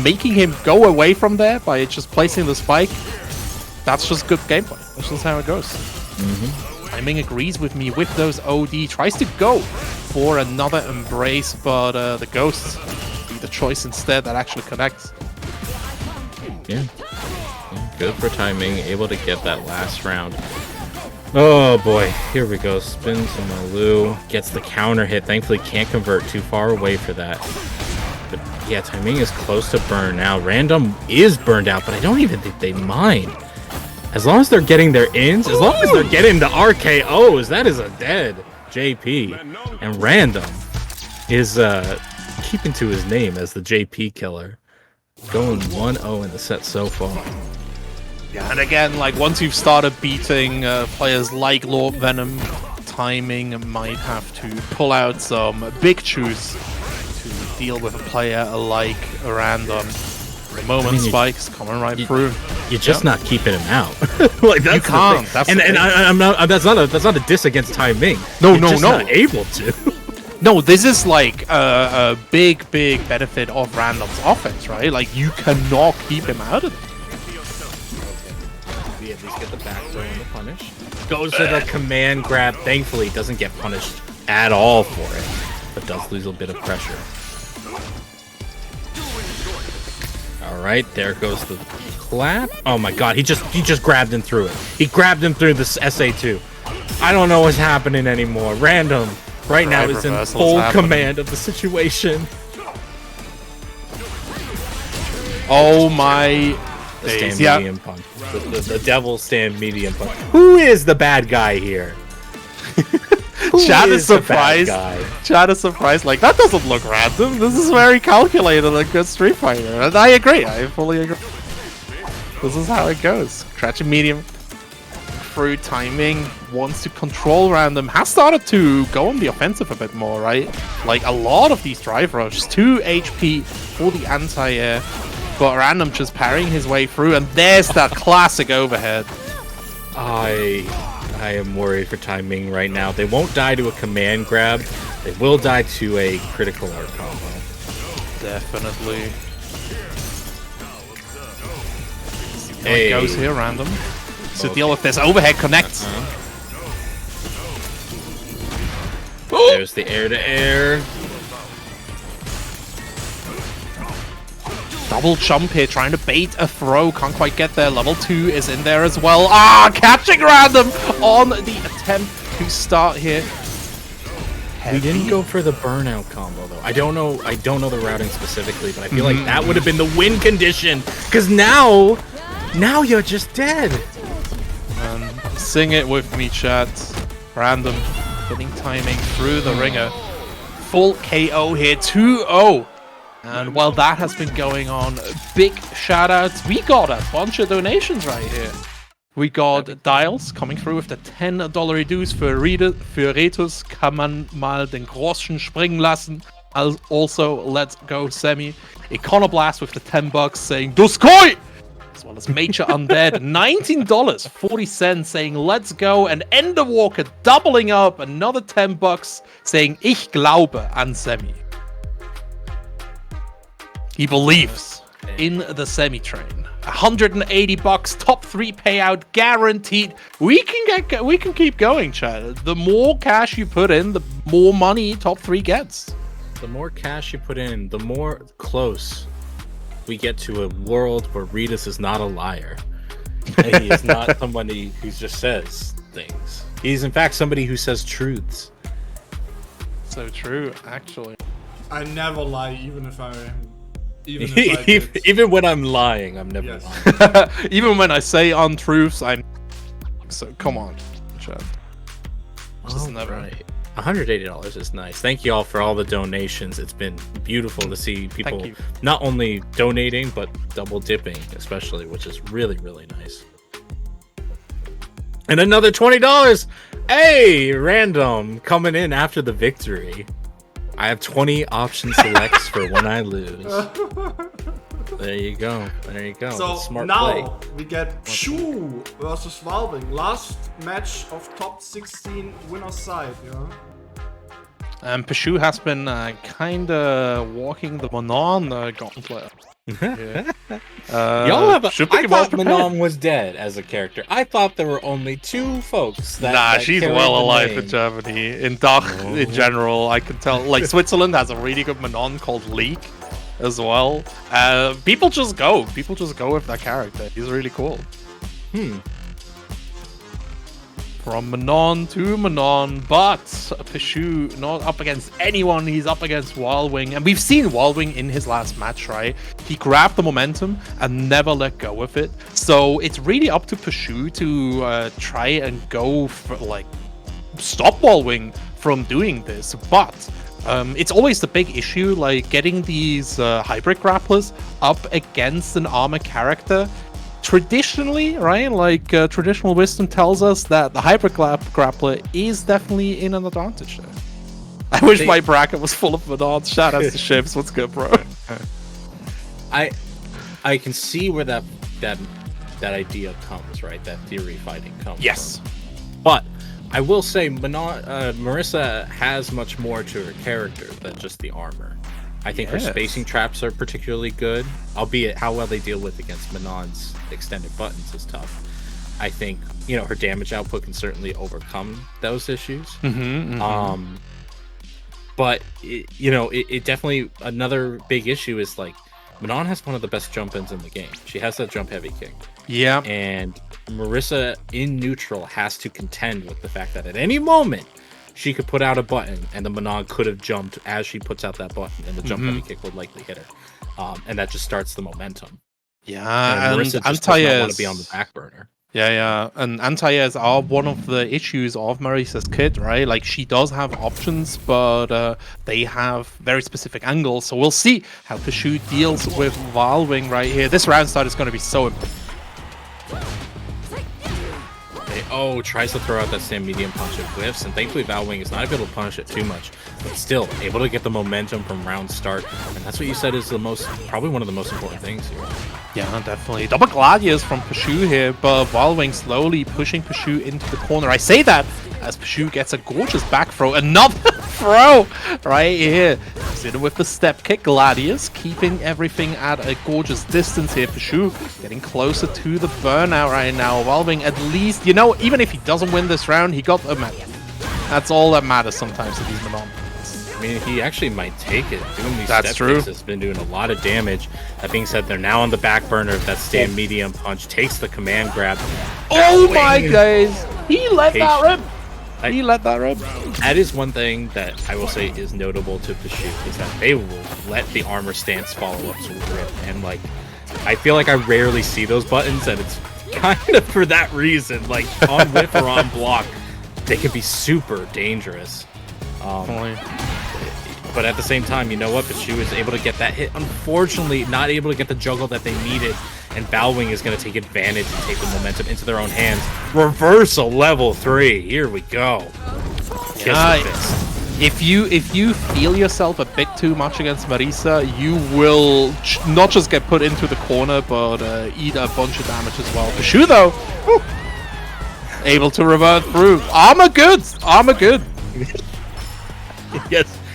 making him go away from there by just placing the spike, that's just good gameplay. That's just how it goes. Timing agrees with me with those OD. Tries to go for another embrace, but the ghosts be the choice instead that actually connects. Yeah. Good for Timing, able to get that last round. Oh boy, here we go. Spin to Malu, gets the counter hit. Thankfully can't convert too far away for that. But yeah, Timing is close to burn now. Random is burned out, but I don't even think they mind. As long as they're getting their ins, as long as they're getting the RKOs, that is a dead JP. And Random is keeping to his name as the JP killer. Going 1-0 in the set so far. Yeah, and again, like once you've started beating players like Lord Venom, Timing might have to pull out some big chews to deal with a player like Random. The moment spikes coming right through. You're just not keeping him out. Like that's you can't. That's I'm not. That's not a diss against Timing. No, you're just not able to. No, this is like a big benefit of Random's offense, right? Like you cannot keep him out of it. We at least get the back throw and the punish. Goes to the command grab. Thankfully, doesn't get punished at all for it, but does lose a bit of pressure. All right, there goes the clap. Oh my God, he just grabbed him through it. He grabbed him through the SA2. I don't know what's happening anymore. Random right now is in full command of the situation. Oh my days. Stand medium punch. The devil stand medium punch. Who is the bad guy here? Chad is surprised. Chad is surprised. Like, that doesn't look random. This is very calculated, like a Street Fighter. And I agree. I fully agree. This is how it goes. Crouching medium. Through Timing. Wants to control Random. Has started to go on the offensive a bit more, right? Like, a lot of these drive rushes. 2 HP for the anti-air. But Random just parrying his way through. And there's that classic overhead. I am worried for Timing right now. They won't die to a command grab. They will die to a critical art combo. Definitely. See how it goes here, Random. To deal with this overhead connect. There's the air-to-air. Double jump here, trying to bait a throw. Can't quite get there. Level 2 is in there as well. Ah, catching Random on the attempt to start here. We didn't go for the burnout combo though. I don't know the routing specifically, but I feel like that would have been the win condition. Cause now you're just dead. Sing it with me, chat. Random hitting Timing through the ringer. Full KO here, 2-0. And while that has been going on, big shout-outs. We got a bunch of donations right here. We got Dials coming through with the $10 dues für Retus kann man mal den Groschen springen lassen. Also, let's go Semi. Iconoblast with the $10 saying Duskoi! As well as Major Undead, $19.40 saying let's go. And Ender Walker doubling up another $10 saying Ich glaube an Semi. He believes in the semi-train. $180, top 3 payout guaranteed. We can keep going, Chad. The more cash you put in, the more money top 3 gets. The more cash you put in, the more close we get to a world where Retus is not a liar. And he is not somebody who just says things. He's in fact somebody who says truths. So true, actually. I never lie, even if I even when I'm lying, I'm never lying. Even when I say untruths, I'm... So, come on, Chad. Just never. Right. $180 is nice. Thank you all for all the donations. It's been beautiful to see people not only donating, but double dipping, especially, which is really, really nice. And another $20! Hey, Random, coming in after the victory. I have 20 option selects for when I lose. There you go. There you go. So smart now play. we get Shu versus Valving. Last match of top 16 winner's side, yeah? Peshu has been kinda walking the Manon gauntlet. Yeah. Y'all have I thought Manon was dead as a character. I thought there were only 2 folks that she's well alive in Germany. In Dach, in general, I can tell. Like, Switzerland has a really good Manon called Leek as well. People just go with that character. He's really cool. From Manon to Manon, but Pishu not up against anyone. He's up against Wildwing, and we've seen Wildwing in his last match, right? He grabbed the momentum and never let go of it. So it's really up to Pishu to try and go for, like, stop Wildwing from doing this. But it's always the big issue, like getting these hybrid grapplers up against an armor character. Traditionally, right, like traditional wisdom tells us that the hybrid grappler is definitely in an advantage there. I wish my bracket was full of Manon. Shout out to Ships. What's good, bro? I can see where that idea comes, right? That theory fighting comes. Yes. From. But I will say Marisa has much more to her character than just the armor. I think her spacing traps are particularly good, albeit how well they deal with against Manon's extended buttons is tough. I think, you know, her damage output can certainly overcome those issues. But, it definitely, another big issue is, like, Manon has one of the best jump-ins in the game. She has that jump-heavy kick. Yeah. And Marisa, in neutral, has to contend with the fact that at any moment, she could put out a button, and the Manon could have jumped as she puts out that button, and the jump heavy kick would likely hit her. And that just starts the momentum. Yeah, and Marisa just does not want to be on the back burner. Yeah, and anti-airs are one of the issues of Marisa's kit, right? Like, she does have options, but they have very specific angles, so we'll see how Pishu deals with Wildwing right here. This round start is going to be so important. Tries to throw out that same medium punch of whiffs, and thankfully Wildwing is not able to punish it too much, but still able to get the momentum from round start, and that's what you said is probably one of the most important things here. Yeah, definitely. Double Gladius from Pishu here, but Wildwing slowly pushing Pishu into the corner. I say that as Pishu gets a gorgeous back throw. Another throw right here. He's in with the step kick. Gladius keeping everything at a gorgeous distance here. Pishu getting closer to the burnout right now. Wildwing, at least, even if he doesn't win this round, he got a medal. That's all that matters sometimes to these Manon. I mean, he actually might take it. Doing these That's step true. kicks has been doing a lot of damage. That being said, they're now on the back burner. That stand medium punch takes the command grab. Oh my guys! He let that rip. He let that rip. That is one thing that I will say is notable to Pishu, is that they will let the armor stance follow up to rip. And like, I feel like I rarely see those buttons, and it's kind of for that reason. Like on whip or on block, they can be super dangerous. But at the same time, you know what? Pishu is able to get that hit. Unfortunately, not able to get the juggle that they needed. And Wildwing is going to take advantage and take the momentum into their own hands. Reversal level 3. Here we go. If you feel yourself a bit too much against Marisa, you will not just get put into the corner, but eat a bunch of damage as well. Pishu, though, able to revert through. Armor good. Armor good.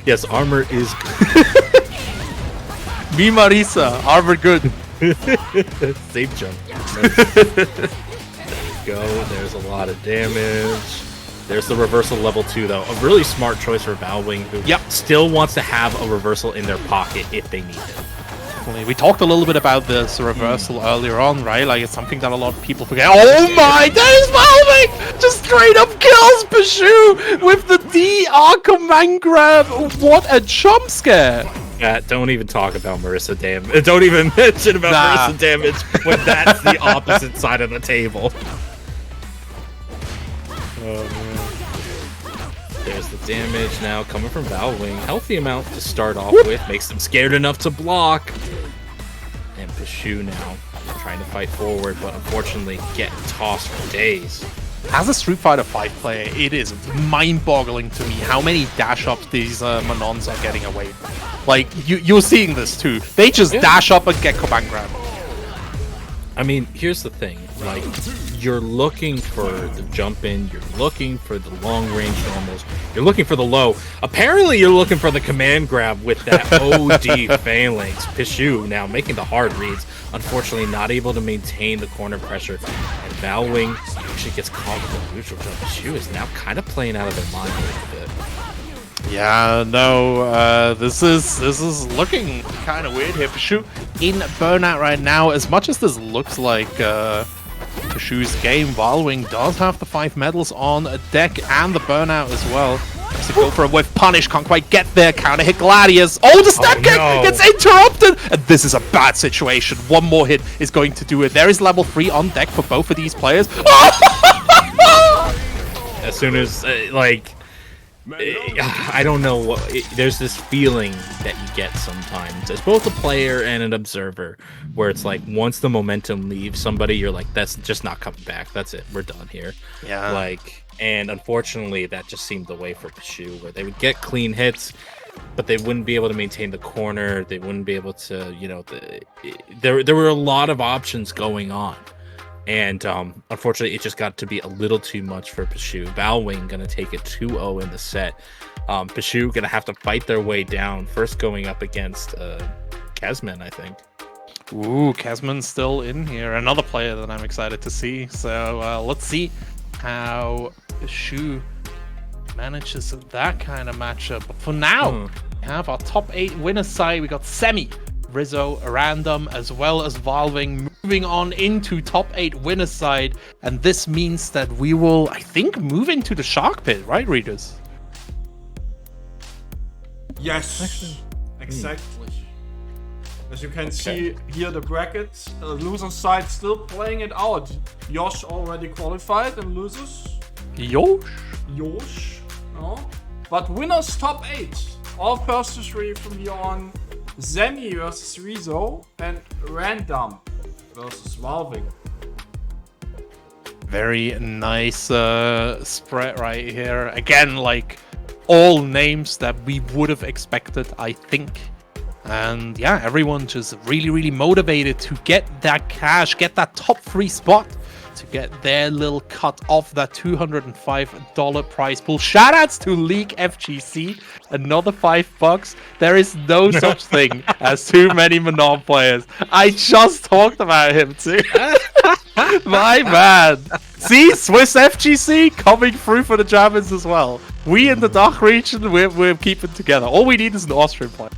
Yes, armor is Me Marisa, armor good. safe jump. There you go. There's a lot of damage. There's the reversal level 2, though. A really smart choice for Wildwing, who still wants to have a reversal in their pocket if they need it. We talked a little bit about this reversal earlier on, right? Like, it's something that a lot of people forget. Oh my, there's Wildwing! Just straight up kills Pishu with the DR command grab. What a jump scare! Yeah, don't even talk about Marisa damage. Don't even mention about Marisa damage when that's the opposite side of the table. Oh man. There's the damage now coming from Wildwing. Healthy amount to start off with. Makes them scared enough to block. And Pishu now trying to fight forward, but unfortunately getting tossed for days. As a Street Fighter 5 player, it is mind-boggling to me how many dash-ups these Manons are getting away with. Like, you're seeing this too. They just dash up and get command grab. I mean, here's the thing. Like, you're looking for the jump in, you're looking for the long range normals, you're looking for the low. Apparently, you're looking for the command grab with that OD phalanx. Pishu now making the hard reads. Unfortunately, not able to maintain the corner pressure. And Wildwing actually gets caught with the neutral jump. Pishu is now kind of playing out of their mind a little bit. Yeah, no, this is looking kind of weird here. Pishu in burnout right now. As much as this looks like Pursue's game. Valwing does have the 5 medals on deck and the burnout as well. Has to go for a whiff punish, can't quite get there. Counter hit Gladius. Oh, the step kick gets interrupted! And this is a bad situation. One more hit is going to do it. There is level 3 on deck for both of these players. As soon as, I don't know what there's this feeling that you get sometimes as both a player and an observer, where it's like once the momentum leaves somebody, you're like, that's just not coming back. That's it. We're done here. Yeah. And unfortunately, that just seemed the way for Pshu, where they would get clean hits, but they wouldn't be able to maintain the corner. They wouldn't be able to, there were a lot of options going on. And unfortunately, it just got to be a little too much for Pshu. Valwing going to take it 2-0 in the set. Pshu going to have to fight their way down, first going up against Kesman, I think. Ooh, Kesman's still in here. Another player that I'm excited to see. So let's see how Pshu manages that kind of matchup. But for now, we have our top 8 winners side. We got Semi, Rizzo, Random, as well as Valwing, moving on into top 8 winners side, and this means that we will, I think, move into the Shark Pit, right, readers? Yes, exactly. As you can see here, the brackets, loser side still playing it out. Yosh already qualified and losers. Yosh. No. But winners top 8. All first to 3 from here on. Zemi versus Rizzo and Random versus Valving. Very nice spread right here. Again, all names that we would have expected, I think. And yeah, everyone just really, really motivated to get that cash, get that top 3 spot, to get their little cut off that $205 prize pool. Shoutouts to League FGC, another $5. There is no such thing as too many Manon players. I just talked about him too. My man. See, Swiss FGC coming through for the Germans as well. We in the DACH region, we're keeping together. All we need is an Austrian player.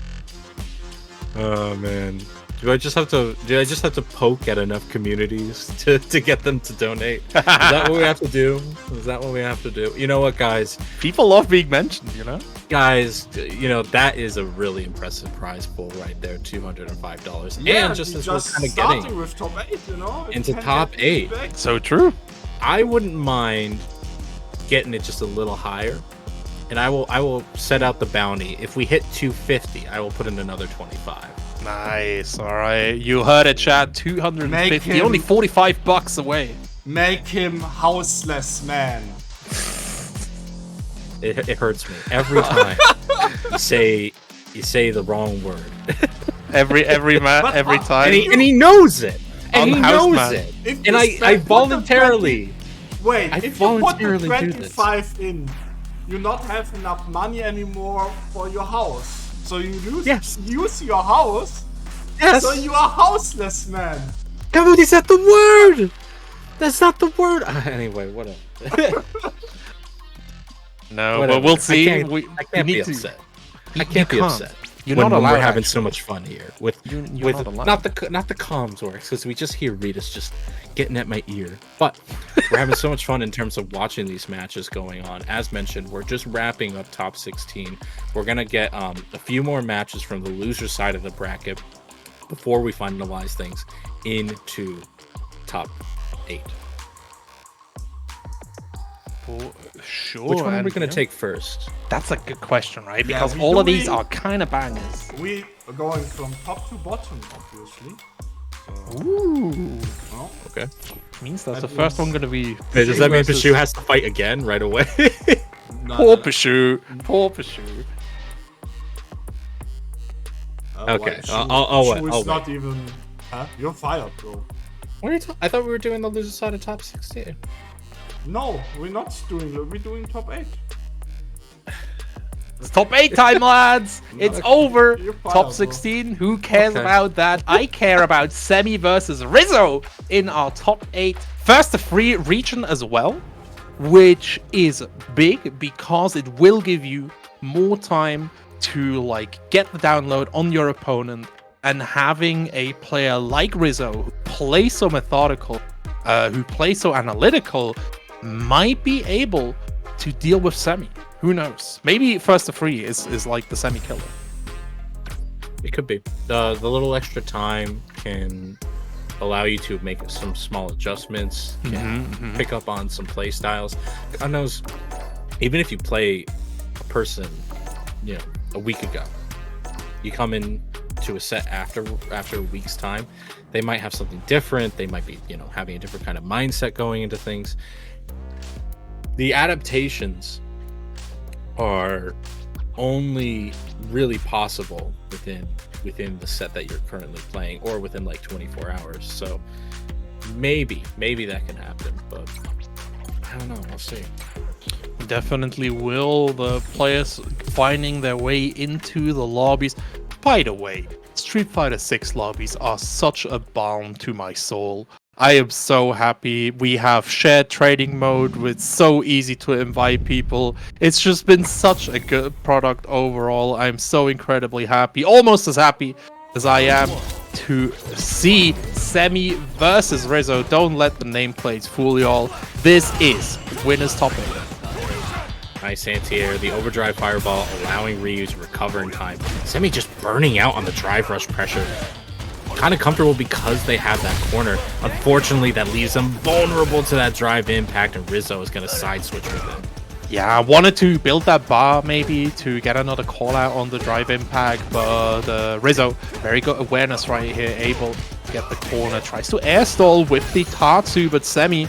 Oh man. Do I just have to poke at enough communities to get them to donate? Is that what we have to do? Is that what we have to do? You know what, guys? People love being mentioned, Guys, that is a really impressive prize pool right there, $205. Yeah, and just as we're kind of starting with top 8, into top 8. So true. I wouldn't mind getting it just a little higher. And I will set out the bounty. If we hit 250, I will put in another 25. Nice. All right. You heard it, Chad. 250. Only $45 away. Make him houseless, man. It hurts me every time you say the wrong word. every time. And he knows it. And he knows man. it. And I voluntarily. Wait, I if you put the voluntarily do this. 25 in, you not have enough money anymore for your house. So you use your house. Yes. So you are houseless, man. Dude, is that the word? That's not the word. Anyway, whatever. No, but we'll see. I can't be upset. I can't be upset. You're when not allowed. We're having so much fun here with not the comms works, because we just hear Ritas just getting at my ear. But we're having so much fun in terms of watching these matches going on. As mentioned, we're just wrapping up top 16. We're gonna get a few more matches from the loser side of the bracket before we finalize things into top 8. Sure. Which one are we going to take first? That's a good question, right? Because all of these are kind of bangers. We are going from top to bottom, obviously. So. Ooh. Oh. Okay. Means that's the first one going to be... Wait, does that mean Pshu has to fight again right away? Poor Pshu. Poor Pshu. Okay. I'll wait. Not even... Huh? You're fired, bro. What are you I thought we were doing the loser side of top 16. No, we're not doing that. We're doing top 8. It's top 8 time, lads. It's over. Fired, top 16. Who cares about that? I care about Semi versus Rizzo in our top 8. First to 3 region as well, which is big because it will give you more time to get the download on your opponent, and having a player like Rizzo who plays so methodical who play so analytical, might be able to deal with Semi. Who knows? Maybe first to 3 is like the Semi killer. It could be. The little extra time can allow you to make some small adjustments, pick up on some play styles. God knows, even if you play a person, a week ago, you come in to a set after a week's time, they might have something different. They might be, having a different kind of mindset going into things. The adaptations are only really possible within the set that you're currently playing, or within like 24 hours. So maybe that can happen, but I don't know. We'll see. Definitely will. The players finding their way into the lobbies. By the way, Street Fighter 6 lobbies are such a balm to my soul. I am so happy. We have shared trading mode, it's so easy to invite people. It's just been such a good product overall. I'm so incredibly happy, almost as happy as I am to see Semi versus Rizzo. Don't let the nameplates fool y'all. This is winner's topic. Nice anti-air, the overdrive fireball allowing Ryu to recover in time. Semi just burning out on the drive rush pressure. Kind of comfortable because they have that corner. Unfortunately, that leaves them vulnerable to that drive impact, and Rizzo is going to side switch with it. Yeah, I wanted to build that bar maybe to get another call out on the drive impact, but Rizzo, very good awareness right here, able to get the corner, tries to air stall with the Tatsu, but Semi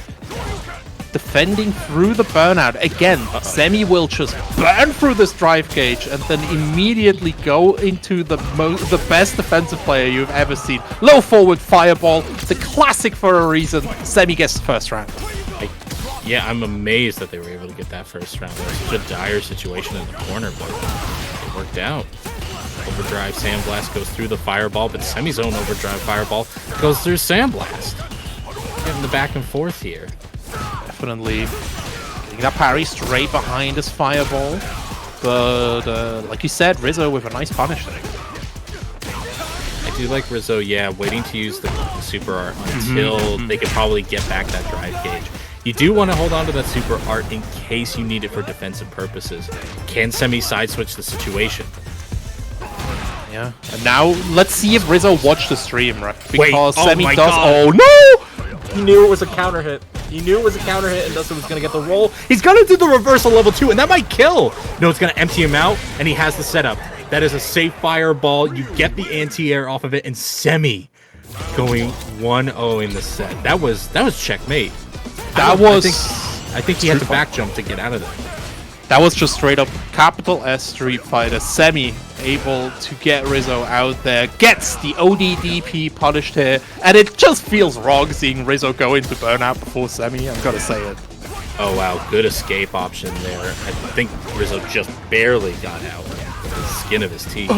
defending through the burnout. Again, Semi will just burn through this drive gauge and then immediately go into the best defensive player you've ever seen. Low forward fireball, the classic for a reason. Semi gets the first round. Yeah, I'm amazed that they were able to get that first round. It was such a dire situation in the corner, but it worked out. Overdrive Sandblast goes through the fireball, but Semi's own overdrive fireball goes through Sandblast. Getting the back and forth here. Definitely getting that parry straight behind his fireball, but like you said, Rizzo with a nice punish there. I do like Rizzo, waiting to use the super art until they could probably get back that drive gauge. You do want to hold on to that super art in case you need it for defensive purposes. Can Semi side switch the situation? Yeah, and now let's see if Rizzo watched the stream, right? Because Wait, Semi my does. God. Oh no! He knew it was a counter hit. He knew it was a counter hit, and Dustin was going to get the roll. He's going to do the reversal level 2, and that might kill. No, it's going to empty him out, and he has the setup. That is a safe fireball. You get the anti-air off of it, and Semi going 1-0 in the set. That was checkmate. I think he had to back jump to get out of there. That was just straight up capital S Street Fighter. Semi able to get Rizzo out there, gets the ODDP punished here, and it just feels wrong seeing Rizzo go into burnout before Semi, I've got to say it. Oh wow, good escape option there. I think Rizzo just barely got out with the skin of his teeth.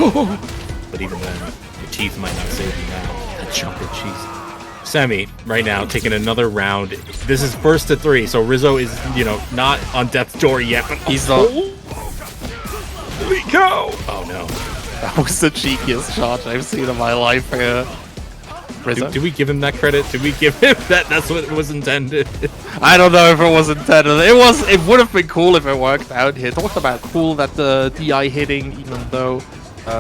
But even then, your teeth might not save you now. That chunk of cheese. Semi, right now, taking another round. This is first to 3, so Rizzo is, not on death's door yet, but he's not. Go! Oh no. That was the cheekiest shot I've seen in my life here. Rizzo? Do we give him that credit? Did we give him that? That's what it was intended. I don't know if it was intended. It would have been cool if it worked out here. Talked about cool that the DI hitting, even though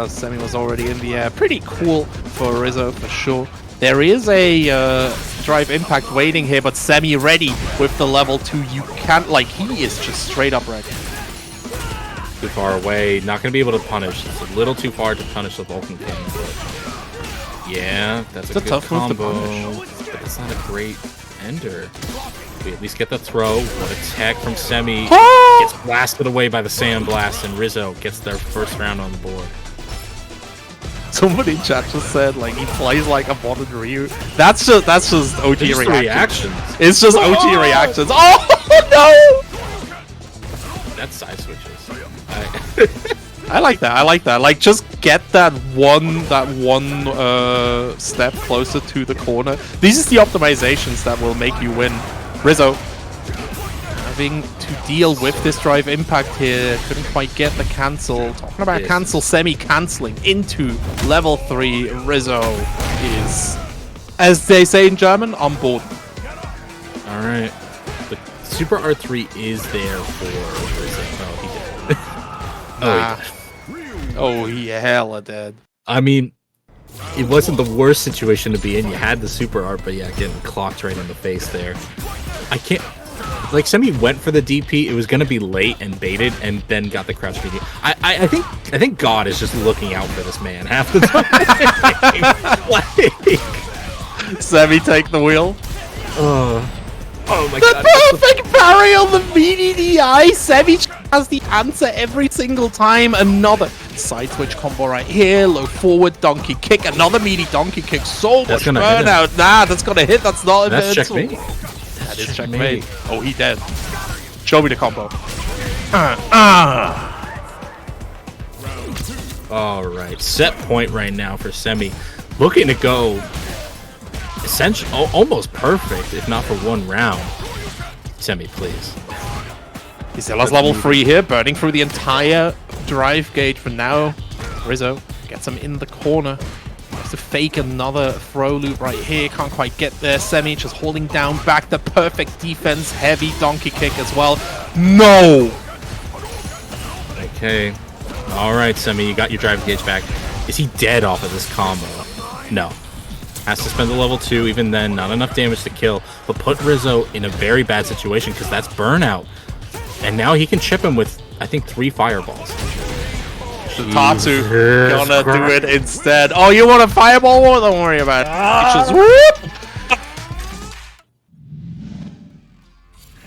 Semi was already in the air. Pretty cool for Rizzo for sure. There is a drive impact waiting here, but Semi ready with the level 2. You can't, he is just straight up ready. Too far away, not going to be able to punish. It's a little too far to punish the Vulcan King, but yeah, that's a good tough combo. Move to but it's not a great ender. We at least get the throw. What a tech from Semi. Gets blasted away by the Sandblast, and Rizzo gets their first round on the board. Somebody in chat just said he plays like a modern Ryu. That's just OG reactions. It's just OG reactions. Oh no! That's side switches. I like that. Just get that one step closer to the corner. These is the optimizations that will make you win. Rizzo having to deal with this drive impact here. Couldn't quite get the cancel. Talking about cancel, Semi canceling into level 3. Rizzo is, as they say in German, on board. All right. The Super R3 is there for Rizzo. Oh, he did. Oh, he hella did. I mean, it wasn't the worst situation to be in. You had the Super Art, but yeah, getting clocked right in the face there. I can't... Like, Semi went for the DP. It was going to be late and baited, and then got the crouch medium. I think God is just looking out for this man half the time. Like, Semi take the wheel. Oh my The god. perfect parry on the VDDI. Semi has the answer every single time. Another side switch combo right here. Low forward donkey kick. Another meaty donkey kick. So much burnout. Nah, that's gonna hit. That's not That's invincible. checkmate. That is checkmate. Oh, he dead. Show me the combo. All right, set point right now for Semi. Looking to go essentially almost perfect, if not for one round. Semi, please. He still has level 3 here, burning through the entire drive gauge for now. Rizzo gets him in the corner. Has to fake another throw loop right here. Can't quite get there. Semi just holding down back the perfect defense. Heavy donkey kick as well. No! Okay. All right, Semi, you got your drive gauge back. Is he dead off of this combo? No. Has to spend the level 2. Even then, not enough damage to kill. But put Rizzo in a very bad situation because that's burnout. And now he can chip him with, I think, 3 fireballs. The Tatsu gonna do it instead. Oh, you want a fireball? Well, don't worry about it. Just whoop!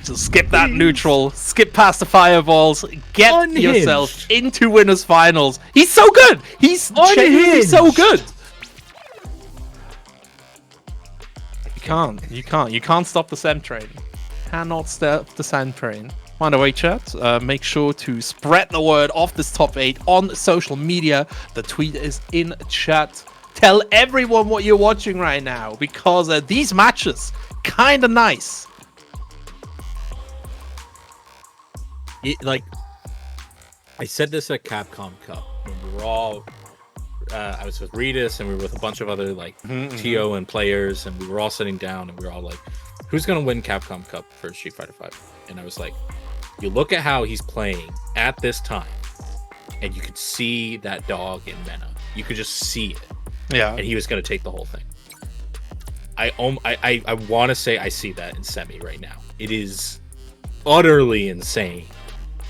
So skip that neutral, skip past the fireballs, get yourself into winners finals. He's so good. He's genuinely so good. You can't stop the sand train. Cannot stop the sand train. By the way, chat, make sure to spread the word of this top 8 on social media. The tweet is in chat. Tell everyone what you're watching right now, because these matches kind of nice. Like, I said this at Capcom Cup when we were all. I was with Redis and we were with a bunch of other like TO and players, and we were all sitting down and we were all like, "Who's gonna win Capcom Cup for Street Fighter 5?" And I was like, you look at how he's playing at this time, and you could see that dog in Mena. You could just see it. Yeah. And he was going to take the whole thing. I want to say I see that in Semi right now. It is utterly insane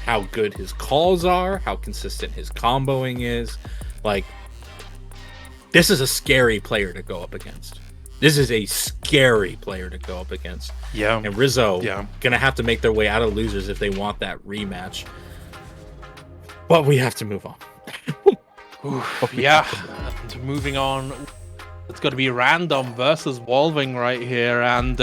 how good his calls are, how consistent his comboing is. Like, this is a scary player to go up against. This is a scary player to go up against. Yeah. And Rizzo gonna have to make their way out of losers if they want that rematch. But we have to move on. Yeah. And moving on, it's got to be Random versus Wolving right here, and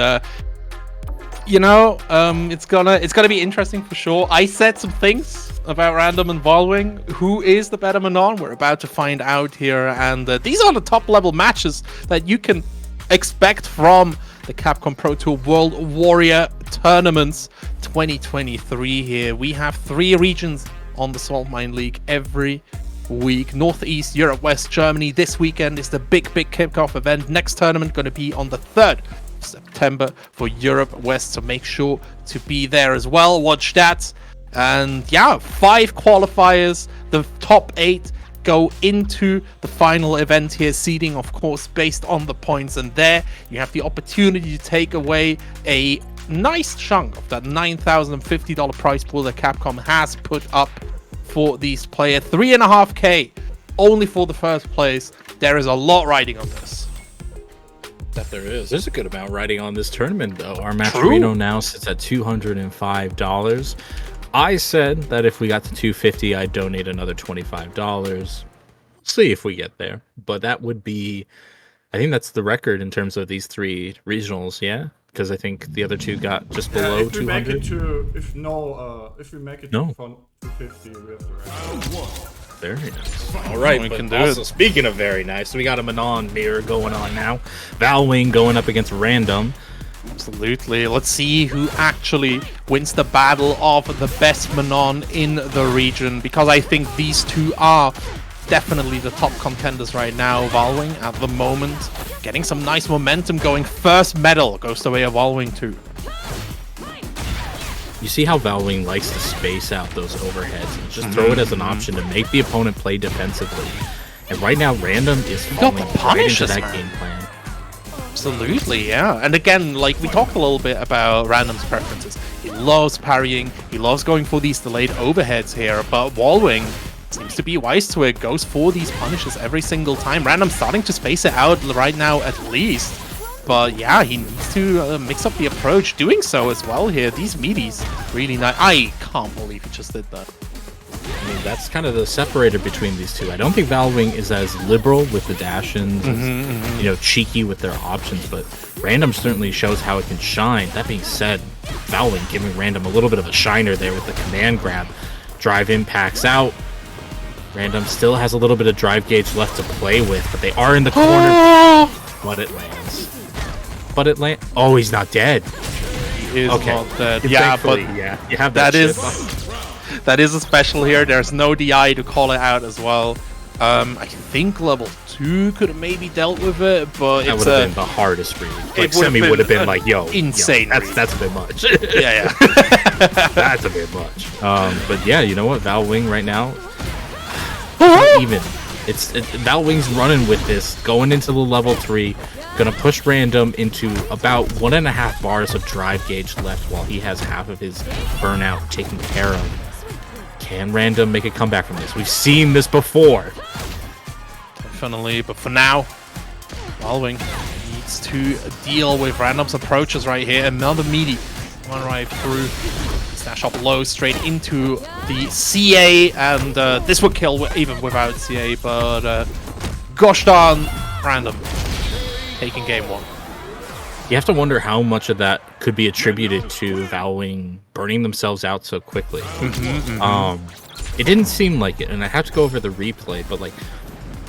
you know, it's gonna be interesting for sure. I said some things about Random and Wolving. Who is the better Manon? We're about to find out here, and these are the top level matches that you can expect from the Capcom Pro Tour World Warrior Tournaments 2023 here. We have 3 regions on the Salt Mine League every week. Northeast, Europe, West, Germany. This weekend is the big kickoff event. Next tournament going to be on the 3rd of September for Europe West, so make sure to be there as well. Watch that. And yeah, 5 qualifiers. The top 8 go into the final event here, seeding of course based on the points, and there you have the opportunity to take away a nice chunk of that $9,050 prize pool that Capcom has put up for these players. 3.5K only for the first place. There is a lot riding on this. That there is. There's a good amount riding on this tournament though. Our Matcherino now sits at $205. I said that if we got to 250, I'd donate another $25. See if we get there. But that would be, I think that's the record in terms of these 3 regionals, yeah? Because I think the other 2 got just below 200. If we make it to 250, we have the record. Very nice. All right, we but can do also it. Speaking of very nice, we got a Manon mirror going on now. Valwing going up against Random. Absolutely. Let's see who actually wins the battle of the best Manon in the region, because I think these 2 are definitely the top contenders right now. Valwing at the moment getting some nice momentum going. First medal goes the way of Valwing too. you see how Valwing likes to space out those overheads and just throw it as an option to make the opponent play defensively. And right now, Random is falling right into that game plan. Absolutely, yeah. And again, like we talked a little bit about Random's preferences. He loves parrying, he loves going for these delayed overheads here, but Valwing seems to be wise to it, goes for these punishes every single time. Random's starting to space it out right now at least. But yeah, he needs to mix up the approach, doing so as well here. These meaties, really nice. I can't believe he just did that. I mean, that's kind of the separator between these two. I don't think Valwing is as liberal with the dash-ins, you know, cheeky with their options, but Random certainly shows how it can shine. That being said, Valwing giving Random a little bit of a shiner there with the command grab. Drive impacts out. Random still has a little bit of drive gauge left to play with, but they are in the corner. But it lands. But it lands. Oh, he's not dead. He is not dead. Yeah, but yeah, you have that that is a special here. There's no DI to call it out as well. I think level 2 could have maybe dealt with it, but that would have been the hardest read. Like Semi would have been like, "Yo, insane! That's a bit much." Yeah. That's a bit much. But yeah, you know what? Valwing right now, even it's Valwing's running with this, going into the level 3. Gonna push Random into about 1.5 bars of drive gauge left while he has half of his burnout taken care of. Can Random make a comeback from this? We've seen this before. Definitely, but for now, Valwing needs to deal with Random's approaches right here. Another meaty one right through. Stash up low straight into the CA, and this would kill even without CA, but gosh darn, Random taking game 1. You have to wonder how much of that could be attributed to Valwing burning themselves out so quickly. It didn't seem like it, and I have to go over the replay, but like,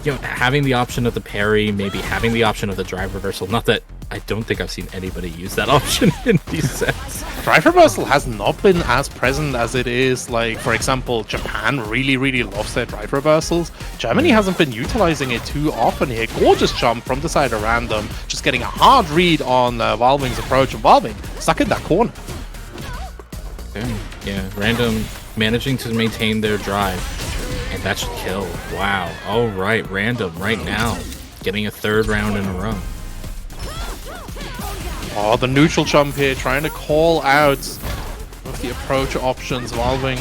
you know, having the option of the parry, maybe having the option of the drive reversal. Not that I don't think I've seen anybody use that option in these sets. Drive reversal has not been as present as it is. Like, for example, Japan really loves their drive reversals. Germany hasn't been utilizing it too often here. Gorgeous jump from the side of Random, just getting a hard read on Valwing's approach, and Valwing stuck in that corner. Yeah, Random managing to maintain their drive. And that should kill. Wow. All right, Random right now getting a 3rd round in a row. Oh, the neutral jump here, trying to call out with the approach options. Valwing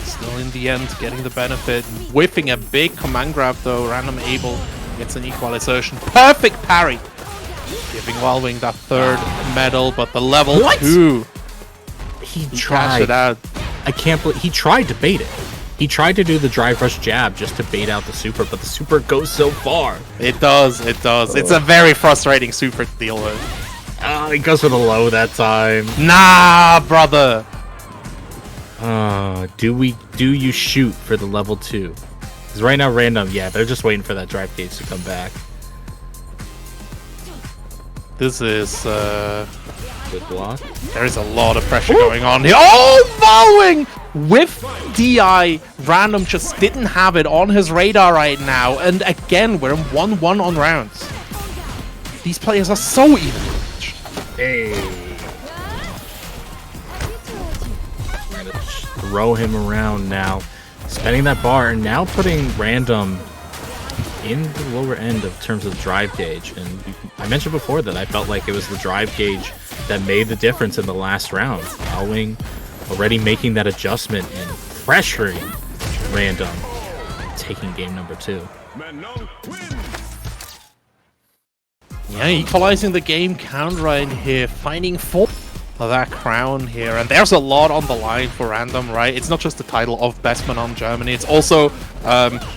still in the end getting the benefit. Whipping a big command grab though. Random able gets an equalization. Perfect parry. Giving Valwing that 3rd medal, but the level 2. He tried it out. I can't believe he tried to bait it. He tried to do the drive rush jab just to bait out the super, but the super goes so far. It does. It's a very frustrating super to deal with. He goes for the low that time. Nah, brother. Do you shoot for the level 2? Because right now, Random, yeah, they're just waiting for that drive gauge to come back. This is good block. There is a lot of pressure going on here. Oh, Valwing with DI. Random just didn't have it on his radar right now. And again, we're in 1-1 on rounds. These players are so even. Hey. We're gonna throw him around now. Spending that bar and now putting Random in the lower end of terms of drive gauge. And I mentioned before that I felt like it was the drive gauge that made the difference in the last round. Valwing already making that adjustment and pressuring Random, taking game number 2. Yeah, equalizing the game count right here, finding full of that crown here, and there's a lot on the line for Random, right? It's not just the title of Best Man on Germany, it's also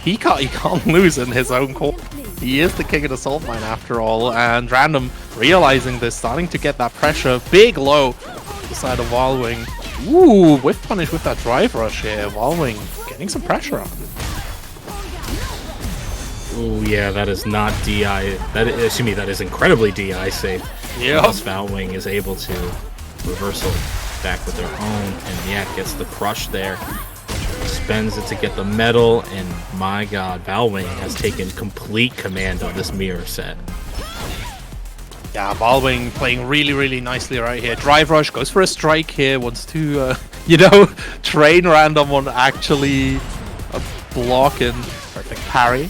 he can't lose in his own court. He is the king of the salt mine after all, and Random realizing this, starting to get that pressure. Big low to the side of Valwing. Ooh, whiff punish with that drive rush here. Valwing getting some pressure on. Oh yeah, that is not DI. That is incredibly DI safe. Yeah. Valwing is able to reversal back with their own, and yeah, gets the crush there. Spends it to get the medal, and my god, Valwing has taken complete command of this mirror set. Yeah, Valwing playing really nicely right here. Drive rush, goes for a strike here, wants to, train random on actually blocking. Perfect parry.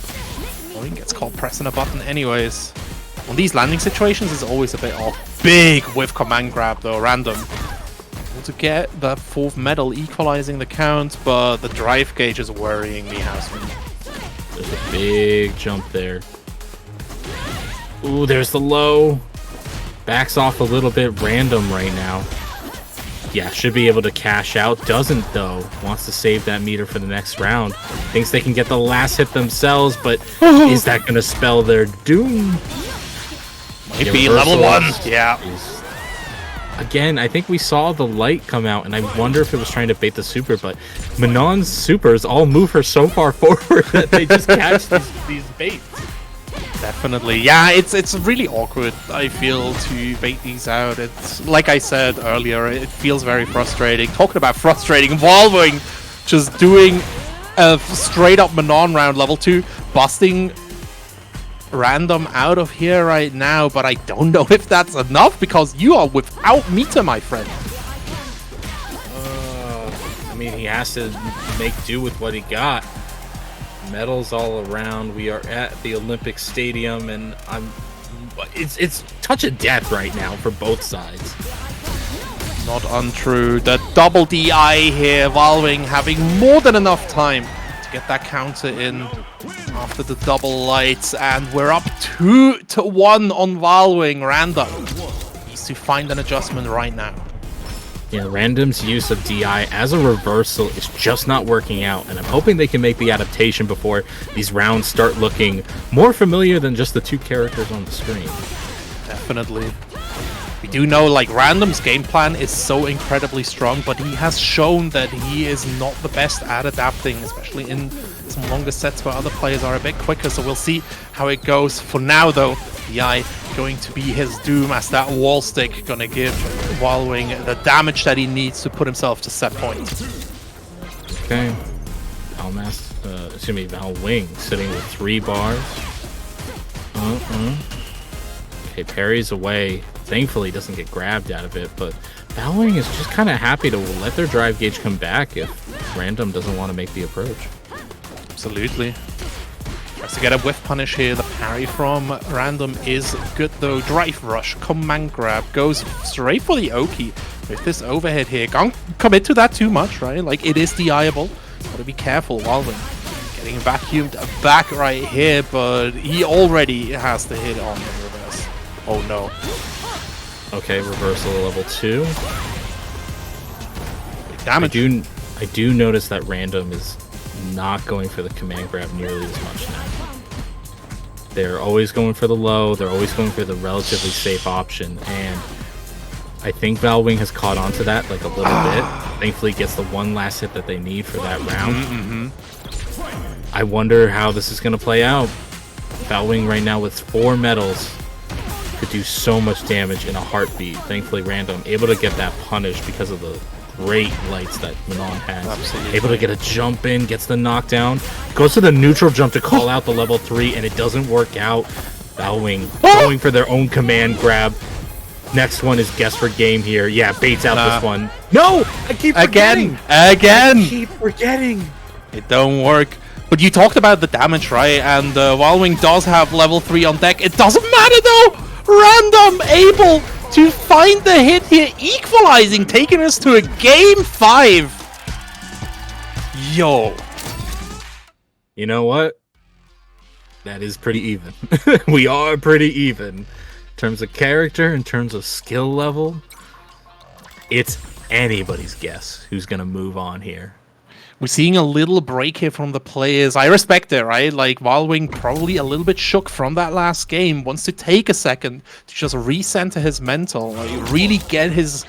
Valwing gets caught pressing a button anyways. On these landing situations, it's always a bit off. Big whiff command grab though, random. Able to get that 4th medal, equalizing the count, but the drive gauge is worrying me, Houseman. There's a big jump there. Ooh, there's the low. Backs off a little bit random right now. Yeah, should be able to cash out. Doesn't, though. Wants to save that meter for the next round. Thinks they can get the last hit themselves, but is that going to spell their doom? Might be level 1. Yeah. Again, I think we saw the light come out, and I wonder if it was trying to bait the super, but Manon's supers all move her so far forward that they just catch these baits. Definitely. Yeah, it's really awkward, I feel, to bait these out. It's like I said earlier, it feels very frustrating. Talking about frustrating, Valwing just doing a straight up Manon round level 2, busting random out of here right now, but I don't know if that's enough because you are without meter, my friend. I mean, he has to make do with what he got. Medals all around. We are at the Olympic Stadium, and it's touch of death right now for both sides. Not untrue. The double DI here, Valwing having more than enough time to get that counter in after the double lights, and we're up 2-1 on Valwing. Random needs to find an adjustment right now. Yeah, Random's use of DI as a reversal is just not working out, and I'm hoping they can make the adaptation before these rounds start looking more familiar than just the 2 characters on the screen. Definitely. We do know, like, Random's game plan is so incredibly strong, but he has shown that he is not the best at adapting, especially in some longer sets where other players are a bit quicker, so we'll see how it goes. For now, though, DI going to be his doom, as that wall stick gonna give Valwing the damage that he needs to put himself to set point. Okay. Valwing sitting with 3 bars. Okay, parries away. Thankfully, doesn't get grabbed out of it, but Valwing is just kind of happy to let their drive gauge come back if Random doesn't want to make the approach. Absolutely. Tries to get a whiff punish here. The parry from Random is good though. Drive rush, command grab, goes straight for the Oki with this overhead here. Can't commit to that too much, right? Like, it is DIable. Gotta be careful. Valwing getting vacuumed back right here, but he already has the hit on the reverse. Oh no. Okay, reversal level 2. Big damage. I do notice that Random is not going for the command grab nearly as much now. They're always going for the low, they're always going for the relatively safe option, and I think Valwing has caught on to that like a little bit. Thankfully gets the one last hit that they need for that round. I wonder how this is going to play out. Valwing right now with 4 medals could do so much damage in a heartbeat. Thankfully Random able to get that punish because of the great lights that Manon has. Absolutely. Able to get a jump in, gets the knockdown, goes to the neutral jump to call out the level 3, and it doesn't work out. Valwing going for their own command grab. Next one is guess for game here. Yeah, baits out this one. No! I keep forgetting! Again! I keep forgetting! It don't work. But you talked about the damage, right? And Valwing does have level 3 on deck. It doesn't matter though! Random able to find the hit here, equalizing, taking us to a game 5. Yo. You know what? That is pretty even. We are pretty even. In terms of character, in terms of skill level, it's anybody's guess who's going to move on here. We're seeing a little break here from the players. I respect it, right? Like, Valwing probably a little bit shook from that last game. Wants to take a second to just recenter his mental. Like, really get his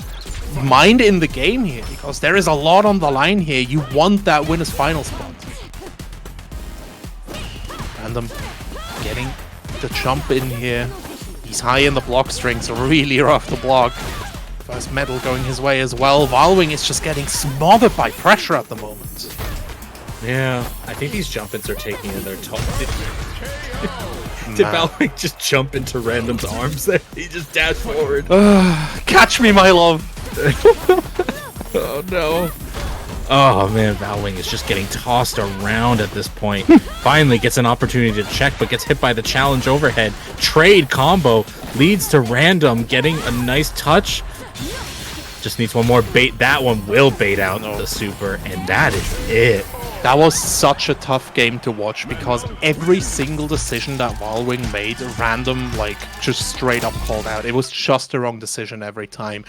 mind in the game here. Because there is a lot on the line here. You want that winner's final spot. Random getting the jump in here. He's high in the block strings. Really rough to block. First medal going his way as well. Valwing is just getting smothered by pressure at the moment. Yeah, I think these jump-ins are taking their toll. Did Valwing just jump into Random's arms there? He just dashed forward. Catch me, my love. Oh no. Oh man, Valwing is just getting tossed around at this point. Finally gets an opportunity to check, but gets hit by the challenge overhead. Trade combo leads to Random getting a nice touch. Just needs one more bait. That one will bait out the super, and that is it. That was such a tough game to watch because every single decision that Valwing made, Random like just straight up called out. It was just the wrong decision every time.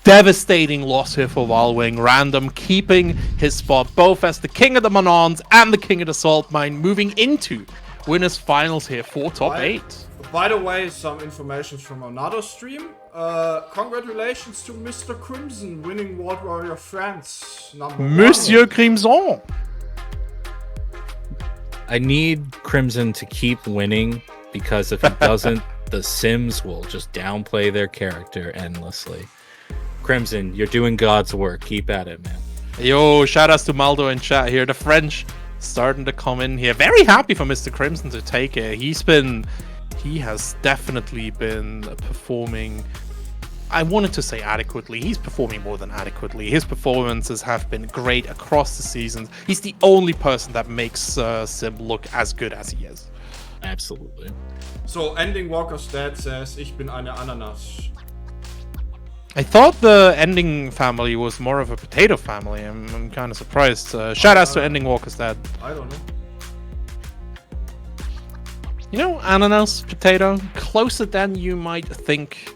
Devastating loss here for Valwing. Random keeping his spot both as the king of the Manons and the king of the Salt Mine, moving into winners finals here for top 8. By the way, some information from another stream. Congratulations to Mr. Crimson winning World Warrior France number Monsieur 1. Crimson. I need Crimson to keep winning because if he doesn't, the Sims will just downplay their character endlessly. Crimson, you're doing God's work. Keep at it, man. Yo, shout outs to Maldo in chat here. The French starting to come in here. Very happy for Mr. Crimson to take it. He has definitely been performing, I wanted to say adequately. He's performing more than adequately. His performances have been great across the seasons. He's the only person that makes Sim look as good as he is. Absolutely. So, Ending Walker's dad says, ich bin eine Ananas. I thought the Ending family was more of a potato family. I'm kind of surprised. Shout outs to Ending Walker's dad. I don't know. You know, ananas, potato, closer than you might think.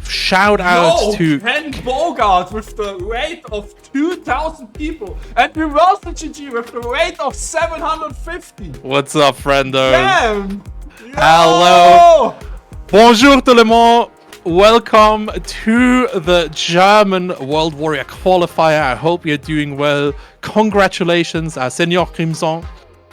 Shout out to Ken Bogart with the rate of 2,000 people and Reversal GG with the rate of 750. What's up, friendo? Damn! Hello! Bonjour tout le monde! Welcome to the German World Warrior Qualifier. I hope you're doing well. Congratulations, Senor Crimson.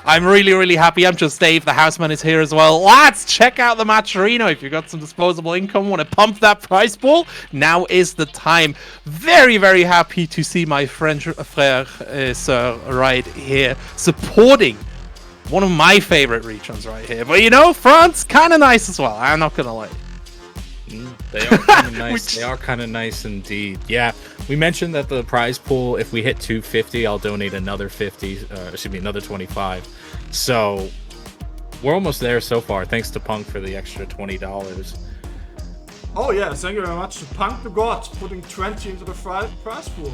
I'm really happy. I'm just Dave. The houseman is here as well. Let's check out the Matcherino. If you've got some disposable income, want to pump that prize pool, now is the time. Very happy to see my French frère, sir, right here, supporting one of my favorite regions right here. But you know, France, kind of nice as well. I'm not going to lie. They are kind of nice. They are kind of nice indeed. Yeah, we mentioned that the prize pool, if we hit 250, I'll donate another 50. Another 25. So we're almost there so far. Thanks to Punk for the extra $20. Oh yeah, thank you very much to Punk the God putting 20 into the prize pool.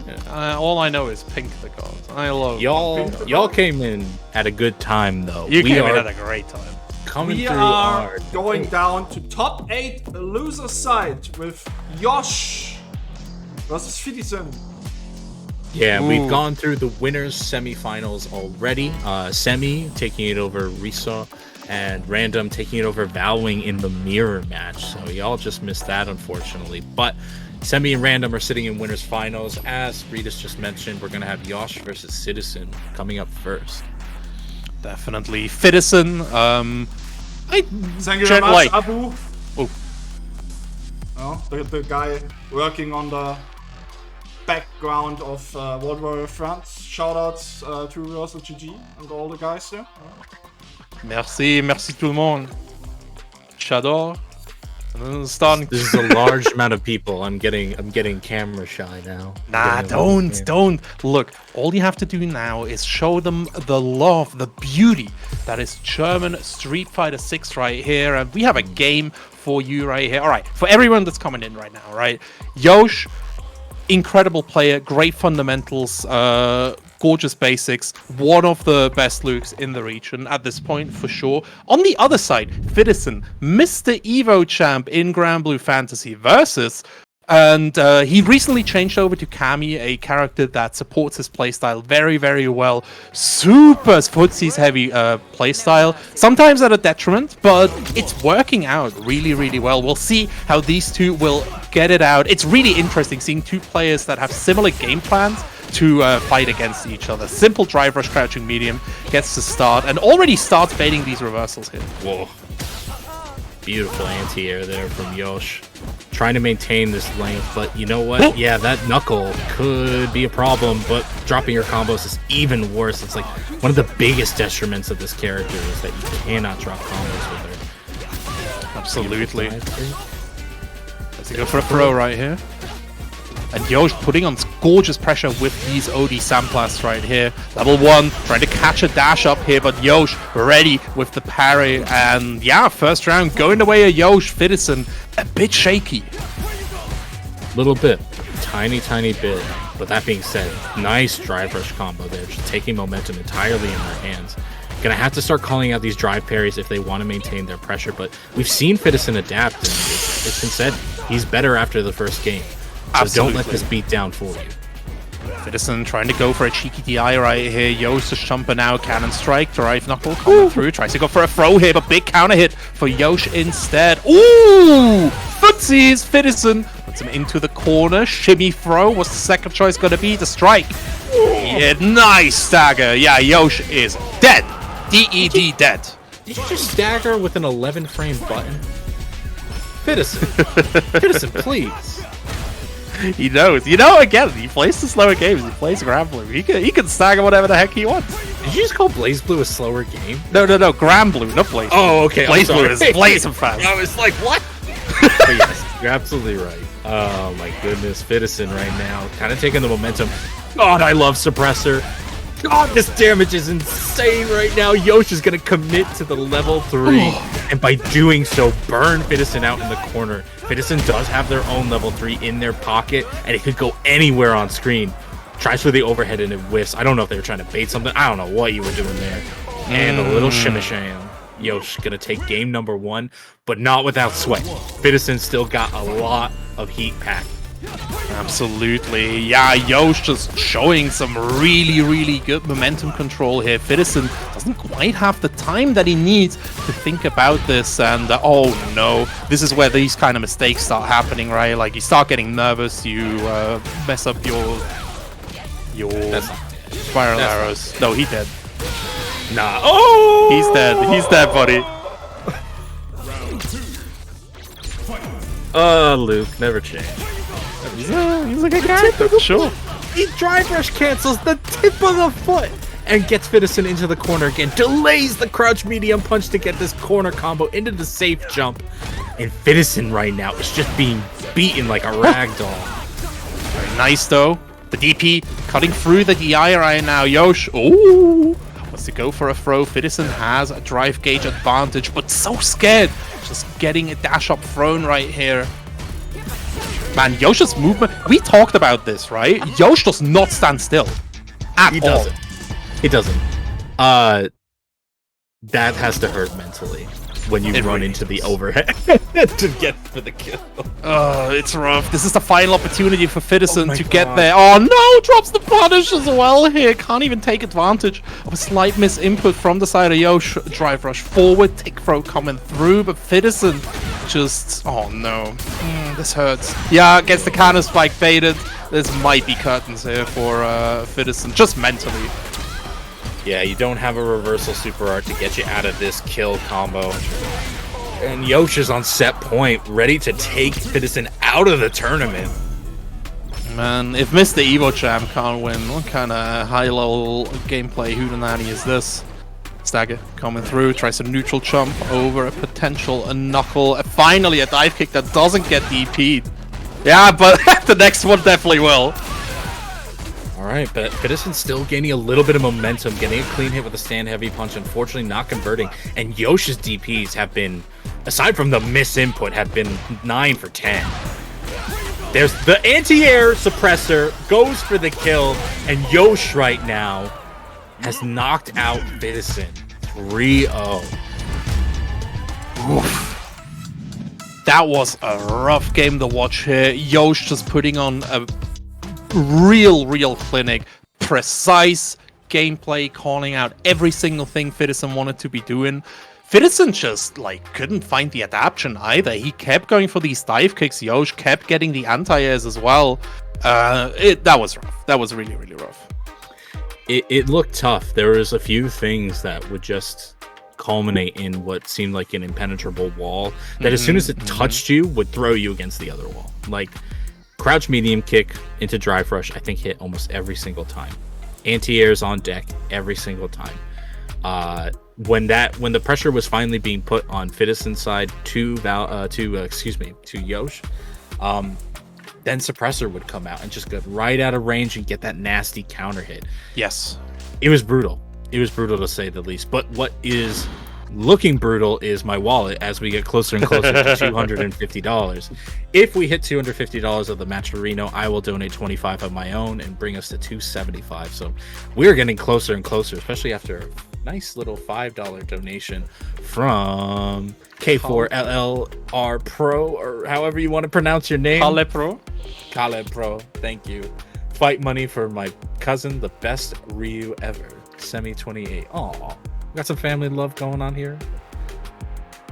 Yeah. All I know is Pink the God. I love y'all came in at a good time though. You came in at a great time. We are going down to top 8 loser side with Yosh versus Fidison. Yeah, we've gone through the winners semifinals already. Semi taking it over Risa, and Random taking it over Valwing in the mirror match. So y'all just missed that, unfortunately. But Semi and Random are sitting in winners finals. As Ritas just mentioned, we're gonna have Yosh versus Citizen coming up first. Definitely Fidison. Thank you very much, Abu. The guy working on the background of World Warrior France. Shoutouts to Reversal GG and all the guys there. Merci tout le monde. J'adore. This is a large amount of people. I'm getting camera shy now. Nah, don't. Look, all you have to do now is show them the love, the beauty that is German Street Fighter 6 right here. And we have a game for you right here. All right, for everyone that's coming in right now, right? Yosh, incredible player, great fundamentals, gorgeous basics, one of the best looks in the region at this point for sure. On the other side, Fidison, Mr. Evo champ in Grand Blue Fantasy versus, and he recently changed over to Kami, a character that supports his playstyle very well. Super footsies heavy playstyle, sometimes at a detriment, but it's working out really well. We'll see how these two will get it out. It's really interesting seeing two players that have similar game plans to fight against each other. Simple drive rush crouching medium gets to start and already starts baiting these reversals here. Whoa. Beautiful anti-air there from Yosh. trying to maintain this length, but you know what? Yeah, that knuckle could be a problem, but dropping your combos is even worse. It's like one of the biggest detriments of this character is that you cannot drop combos with her. Absolutely. Let's go for a throw right here. And Yosh putting on gorgeous pressure with these OD samplers right here. Level 1, trying to catch a dash up here, but Yosh ready with the parry. And yeah, first round going the way of Yosh. Fidison a bit shaky. Little bit. Tiny bit. But that being said, nice drive rush combo there. Just taking momentum entirely in their hands. Gonna have to start calling out these drive parries if they want to maintain their pressure. But we've seen Fidison adapt. And it's been said he's better after the first game. So Absolutely. don't let this beat down for you. Fidison trying to go for a cheeky DI right here. Yosh just jumping out. Cannon strike. Drive knuckle coming through. Tries to go for a throw here, but big counter hit for Yosh instead. Ooh! Footsies! Fidison puts him into the corner. Shimmy throw. What's the second choice going to be? The strike. Yeah, nice stagger. Yeah, Yosh is dead. DED dead. Did you just stagger with an 11 frame button? Fidison. Fidison, please. He knows. You know, again, he plays the slower games. He plays Granblue. He can stagger whatever the heck he wants. Did you just call Blaze Blue a slower game? No, Granblue, not Blaze Blue. Oh, okay. Blaze Blue is blazing fast. I was like, what? But yes, you're absolutely right. Oh my goodness, Fidison right now, kind of taking the momentum. God, I love Suppressor. God, this damage is insane right now. Yosh is going to commit to the level 3, and by doing so, burn Fidison out in the corner. Fidison does have their own level 3 in their pocket, and it could go anywhere on screen. Tries for the overhead and it whiffs. I don't know if they were trying to bait something. I don't know what you were doing there. And a little shimmy-sham. Yosh going to take game number 1, but not without sweat. Fidison still got a lot of heat packed. Absolutely. Yeah, Yosh just showing some really good momentum control here. Fidison doesn't quite have the time that he needs to think about this, and oh no, this is where these kind of mistakes start happening, right? Like, you start getting nervous, you mess up your spiral arrows. No, he's dead. Nah. Oh! He's dead, buddy. Luke, never change. He's like a character, for sure. He drive rush cancels the tip of the foot and gets Fidison into the corner again. Delays the crouch medium punch to get this corner combo into the safe jump. And Fidison right now is just being beaten like a rag doll. Very nice though. The DP cutting through the DI right now. Yosh, ooh, wants to go for a throw. Fidison has a drive gauge advantage, but so scared. Just getting a dash up thrown right here. Man, Yosh's movement, we talked about this, right? Yosh does not stand still at all. He doesn't. That has to hurt mentally when you run into the overhead to get for the kill. It's rough. This is the final opportunity for Fidison to get there. Oh no, drops the punish as well here. Can't even take advantage of a slight misinput from the side of Yosh. Drive rush forward, tick throw coming through, but Fidison just, oh no, this hurts. Yeah, gets the counter spike baited. This might be curtains here for Fidison, just mentally. Yeah, you don't have a reversal super art to get you out of this kill combo. And Yosh is on set point, ready to take Fidison out of the tournament. Man, if Mr. Evo Champ can't win, what kind of high-level gameplay hootenanny is this? Stagger coming through, tries to neutral jump over a potential knuckle. Finally, a dive kick that doesn't get DP'd. Yeah, but the next one definitely will. Alright, but Fidison's still gaining a little bit of momentum, getting a clean hit with a stand heavy punch, unfortunately not converting. And Yosh's DPs have been, aside from the misinput, have been 9 for 10. There's the anti-air suppressor, goes for the kill, and Yosh right now has knocked out Fidison 3-0. That was a rough game to watch here. Yosh just putting on a real clinic, precise gameplay, calling out every single thing Fidison wanted to be doing. Fidison just couldn't find the adaptation either. He kept going for these dive kicks. Yosh kept getting the anti-airs as well. That was rough. That was really rough. It looked tough. There was a few things that would just culminate in what seemed like an impenetrable wall that as soon as it touched you would throw you against the other wall. Like crouch medium kick into drive rush, I think hit almost every single time. Anti-airs on deck every single time. When the pressure was finally being put on Fittest side to Yosh, then suppressor would come out and just go right out of range and get that nasty counter hit. Yes. It was brutal. It was brutal to say the least. But what is looking brutal is my wallet as we get closer and closer to $250. If we hit $250 of the Matcherino, I will donate 25 of my own and bring us to $275. So we're getting closer and closer, especially after a nice little $5 donation from K4LLR Pro, or however you want to pronounce your name. Kale Pro. Thank you. Fight money for my cousin, the best Ryu ever. Semi 28. Aw. Got some family love going on here.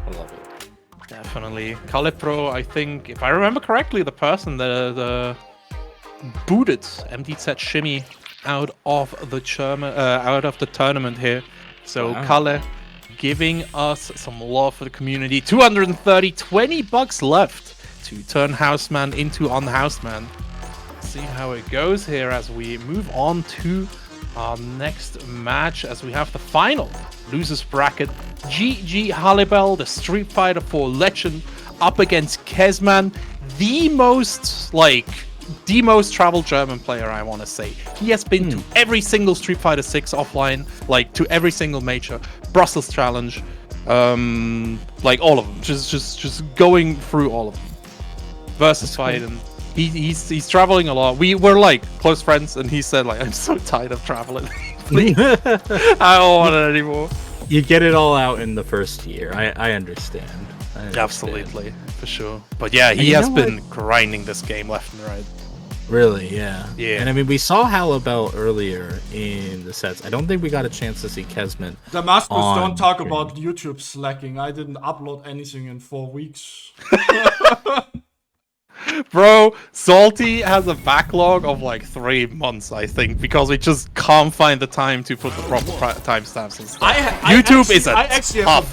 I love it. Definitely. Kale Pro, I think, if I remember correctly, the person that booted MDZ Shimmy out of the tournament here. So wow. Kale giving us some love for the community. 230, $20 left to turn Houseman into Unhouseman. See how it goes here as we move on to our next match, as we have the final losers bracket. GG Halibel, the Street Fighter 4 legend, up against Kezman, the most traveled German player, I want to say. He has been to every single Street Fighter 6 offline, like to every single major, Brussels Challenge, like all of them, just going through all of them. Versus fight, and he's traveling a lot. We were like close friends, and he said like, I'm so tired of traveling. Please, I don't want it anymore. You get it all out in the first year. I understand. Absolutely, for sure. But yeah, he has been grinding this game left and right. Really, yeah. Yeah. And I mean, we saw Halibel earlier in the sets. I don't think we got a chance to see Kezman. Damascus, don't talk about YouTube slacking. I didn't upload anything in 4 weeks. Bro, Salty has a backlog of like 3 months, I think, because we just can't find the time to put the proper timestamps and stuff. YouTube is a tough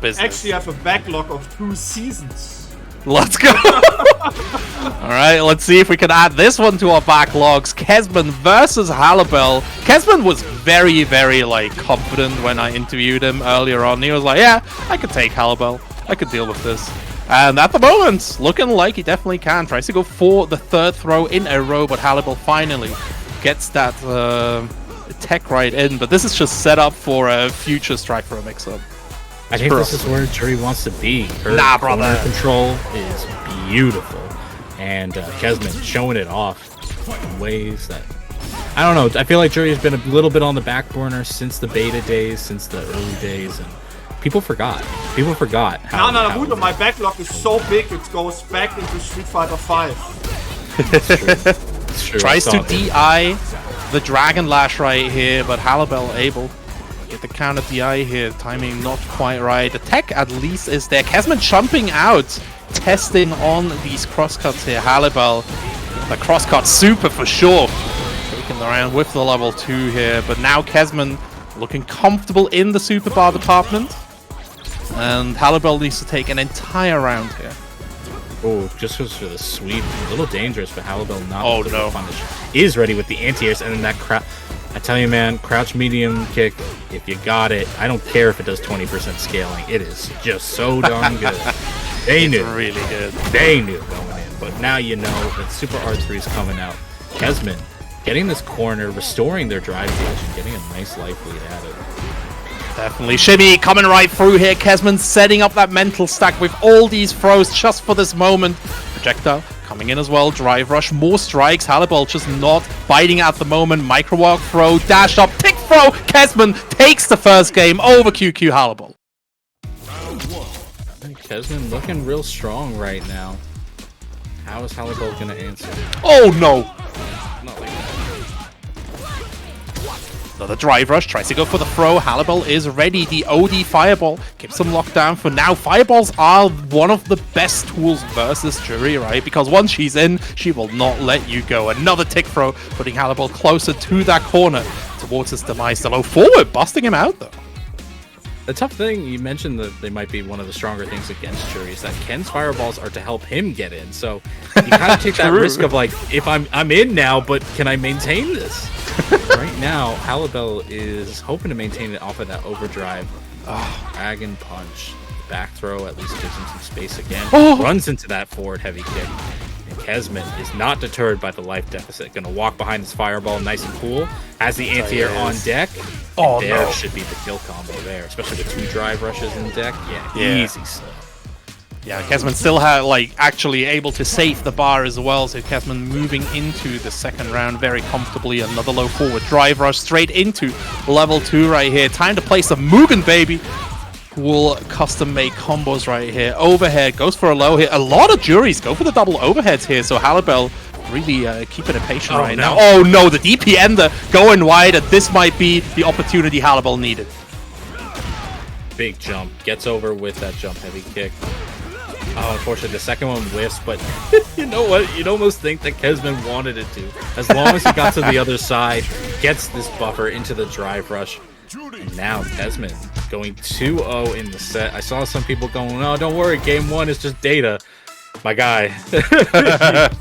business. Actually have a backlog of 2 seasons. Let's go! Alright, let's see if we can add this one to our backlogs. Kezman versus Halibel. Kezman was very, very confident when I interviewed him earlier on. He was like, yeah, I could take Halibel. I could deal with this. And at the moment, looking like he definitely can. Tries to go for the 3rd throw in a row, but Halibel finally gets that tech right in. But this is just set up for a future strike for a mix-up. I think this is where Jury wants to be. Her brother. Control is beautiful. And Kezman showing it off in ways that... I don't know. I feel like Jury has been a little bit on the back burner since the beta days, since the early days. And people forgot. People forgot how... No, Mudo, my backlog is so big it goes back into Street Fighter 5. It's true. Tries to DI the Dragon Lash right here, but Halibel able to get the counter DI here. Timing not quite right. The tech at least is there. Kezman jumping out, testing on these crosscuts here. Halibel, the crosscut super for sure. Taking the round with the level 2 here, but now Kezman looking comfortable in the super bar department. And Halibel needs to take an entire round here. Oh, just goes for the sweep. A little dangerous for Halibel not to punish. Is ready with the anti-airs, and then that I tell you, man, crouch medium kick, if you got it, I don't care if it does 20% scaling. It is just so darn good. They knew. It's really good. They knew going in. But now you know that Super R3 is coming out. Kezman getting this corner, restoring their drive gauge, and getting a nice life lead at it. Definitely. Shimmy coming right through here. Kezman setting up that mental stack with all these throws just for this moment. Projectile coming in as well. Drive rush. More strikes. Halibel just not biting at the moment. Micro walk throw. Dash up. Tick throw. Kezman takes the first game over QQ Halibel. Kezman looking real strong right now. How is Halibel going to answer? Oh no! Not like that. Another drive rush, tries to go for the throw. Halibel is ready. The OD Fireball keeps him locked down for now. Fireballs are one of the best tools versus Jury, right? Because once she's in, she will not let you go. Another tick throw, putting Halibel closer to that corner towards his demise. The low forward, busting him out though. The tough thing, you mentioned that they might be one of the stronger things against Jury, is that Ken's fireballs are to help him get in. So you kind of take that risk of like, if I'm in now, but can I maintain this? Right now, Halibel is hoping to maintain it off of that overdrive. Dragon punch. Back throw at least gives him some space again. Runs into that forward heavy kick. And Kesman is not deterred by the life deficit. Gonna walk behind his fireball nice and cool. Has the anti-air on deck. There should be the kill combo there, especially with 2 drive rushes in deck. Yeah. Easy stuff. Yeah, Kesman still actually able to save the bar as well. So Kesman moving into the second round very comfortably. Another low forward drive rush straight into level 2 right here. Time to play some Mugen, baby. Will custom make combos right here. Overhead goes for a low hit. A lot of juries go for the double overheads here. So Halibel really keeping it patient now. Oh no, the DP ender going wide, and this might be the opportunity Halibel needed. Big jump. Gets over with that jump heavy kick. Oh, unfortunately, the second one whiffs, but you know what? You'd almost think that Kesman wanted it to. As long as he got to the other side, gets this buffer into the drive rush. And now Kesman going 2-0 in the set. I saw some people going, "Oh, don't worry, game 1 is just data." My guy,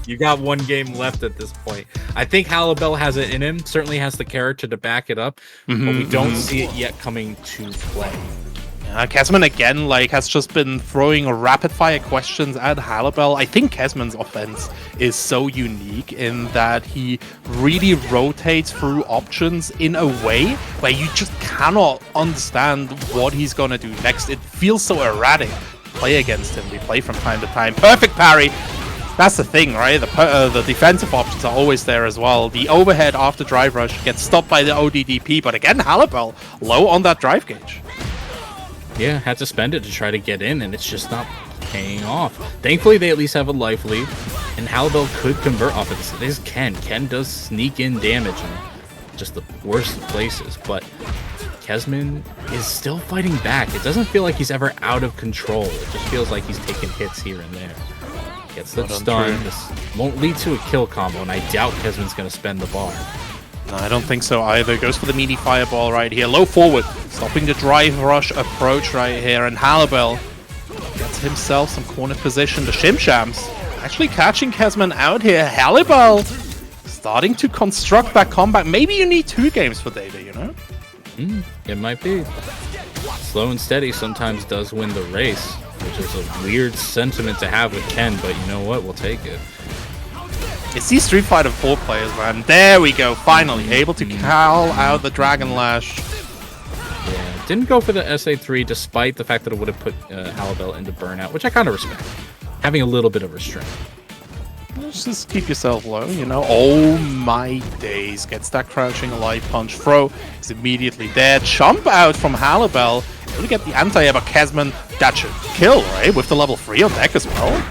you got 1 game left at this point. I think Halibel has it in him. Certainly has the character to back it up, but we don't see it yet coming to play. Kesman again has just been throwing rapid fire questions at Halibel. I think Kesman's offense is so unique in that he really rotates through options in a way where you just cannot understand what he's gonna do next. It feels so erratic. Play against him, we play from time to time. Perfect parry. That's the thing, right? The defensive options are always there as well. The overhead after drive rush gets stopped by the ODDP, but again, Halibel low on that drive gauge. Yeah, had to spend it to try to get in, and it's just not paying off. Thankfully, they at least have a life lead, and Halibel could convert off of this. It is Ken. Ken does sneak in damage in just the worst places, but Kesman is still fighting back. It doesn't feel like he's ever out of control. It just feels like he's taking hits here and there. Gets the stun. This won't lead to a kill combo, and I doubt Kesman's going to spend the bar. No, I don't think so either. Goes for the meaty fireball right here. Low forward. Stopping the drive rush approach right here. And Halibel gets himself some corner position. The Shimshams actually catching Kesman out here. Halibel starting to construct that comeback. Maybe you need 2 games for data, you know? It might be. Slow and steady sometimes does win the race, which is a weird sentiment to have with Ken, but you know what? We'll take it. It's these Street Fighter 4 players, man. There we go. Finally able to call out the Dragon Lash. Yeah, didn't go for the SA3 despite the fact that it would have put Halibel into burnout, which I kind of respect. Having a little bit of restraint. Just keep yourself low, you know. Oh my days. Gets that crouching light punch. Throw is immediately there. Jump out from Halibel. Really get the anti-air, but Kesman, that should kill, right? With the level 3 on deck as well.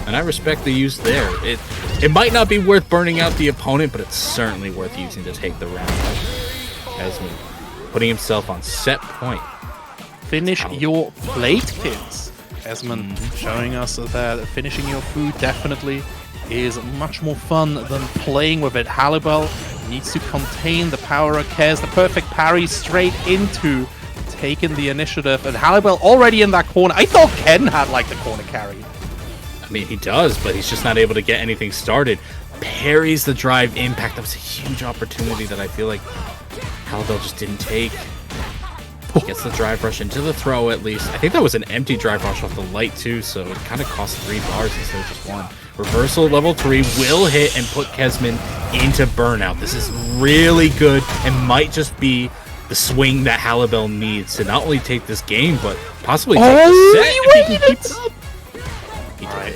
And I respect the use there. It might not be worth burning out the opponent, but it's certainly worth using to take the round. Kesman putting himself on set point. Finish your plate, kids. Kesman showing us that finishing your food definitely is much more fun than playing with it. Halibel needs to contain the power of Kez. The perfect parry straight into taking the initiative. And Halibel already in that corner. I thought Ken had the corner carry. I mean, he does, but he's just not able to get anything started. Parries the drive impact. That was a huge opportunity that I feel like Halibel just didn't take. Gets the drive rush into the throw at least. I think that was an empty drive rush off the light too, so it kind of cost 3 bars instead of just 1. Reversal level 3 will hit and put Kesman into burnout. This is really good and might just be the swing that Halibel needs to not only take this game, but possibly take the set if he can keep it up. Right.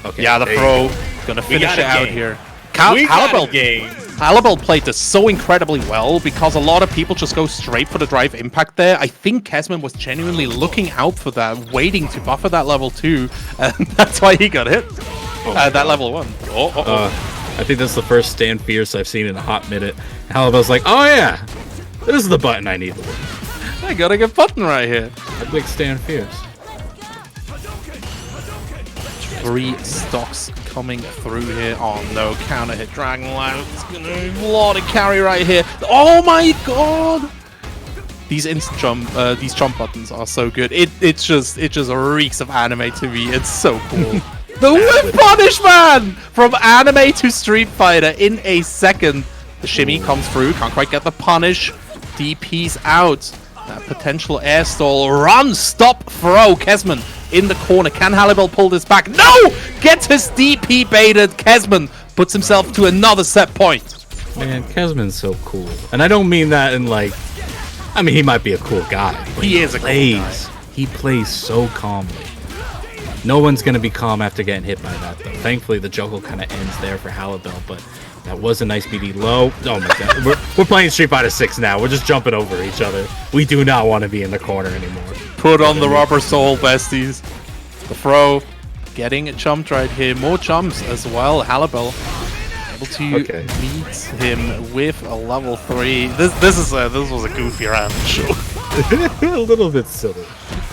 Okay. Yeah, the throw gonna finish it out here. Halibel played this so incredibly well because a lot of people just go straight for the drive impact there. I think Kesman was genuinely looking out for that, waiting to buffer that level 2, and that's why he got hit. That level 1. I think that's the first Stand Fierce I've seen in a hot minute. Halibel's like, oh yeah, this is the button I need. I got a good button right here. A big Stand Fierce. 3 stocks coming through here. Oh no, counter hit Dragon Lash. It's gonna be a lot of carry right here. Oh my god! these instant jump, these jump buttons are so good. It just reeks of anime to me. It's so cool. The whip punish, man! From anime to Street Fighter in a second. The shimmy comes through, can't quite get the punish. DP's out. That potential air stall. Run, stop, throw. Kesman in the corner. Can Halibel pull this back? No! Gets his DP baited. Kesman puts himself to another set point. Man, Kesman's so cool. And I don't mean that in like... I mean, he might be a cool guy. But He is a cool guy. He plays so calmly. No one's going to be calm after getting hit by that, though. Thankfully, the juggle kind of ends there for Halibel, but that was a nice BD low. Oh my god. We're playing Street Fighter 6 now. We're just jumping over each other. We do not want to be in the corner anymore. Put on the rubber soul, besties. The throw. Getting a jump right here. More jumps as well. Halibel able to meet him with a level 3. This was a goofy round, sure. A little bit silly.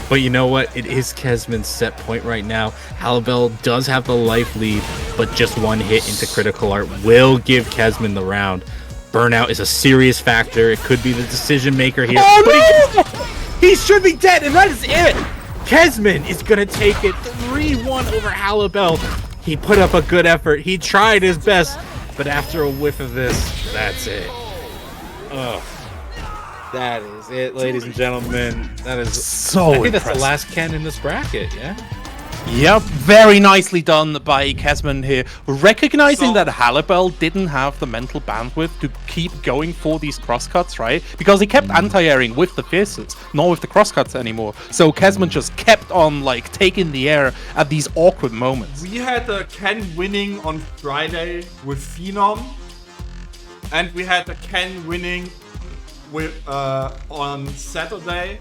But you know what? It is Kesman's set point right now. Halibel does have the life lead, but just one hit into critical art will give Kesman the round. Burnout is a serious factor. It could be the decision maker here. Oh, no! He should be dead, and that is it! Kesman is going to take it 3-1 over Halibel. He put up a good effort. He tried his best, but after a whiff of this, that's it. Oh. That is it, ladies and gentlemen. That is so I think impressive. that's the last Ken in this bracket, yeah? Yep, very nicely done by Kesman here. Recognizing that Halibel didn't have the mental bandwidth to keep going for these crosscuts, right? Because he kept anti-airing with the fierces, not with the crosscuts anymore. So Kesman just kept on, like, taking the air at these awkward moments. We had Ken winning on Friday with Phenom, and we had Ken winning with on Saturday.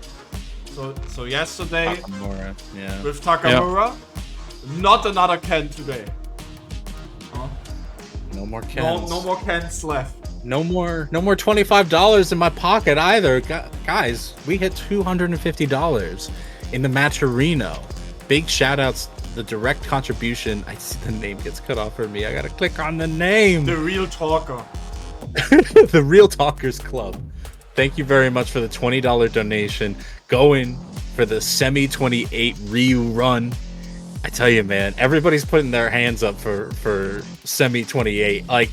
So yesterday Takamura, yeah. with Takamura. Not another Ken today. No more Kens. No more Kens left. No more $25 in my pocket either. Guys, we hit $250 in the Matcherino. Big shout outs, the direct contribution. I see the name gets cut off for me. I gotta click on the name. The Real Talker. The Real Talkers Club. Thank you very much for the $20 donation. Going for the Semi-28 rerun. I tell you, man, everybody's putting their hands up for Semi-28. Like,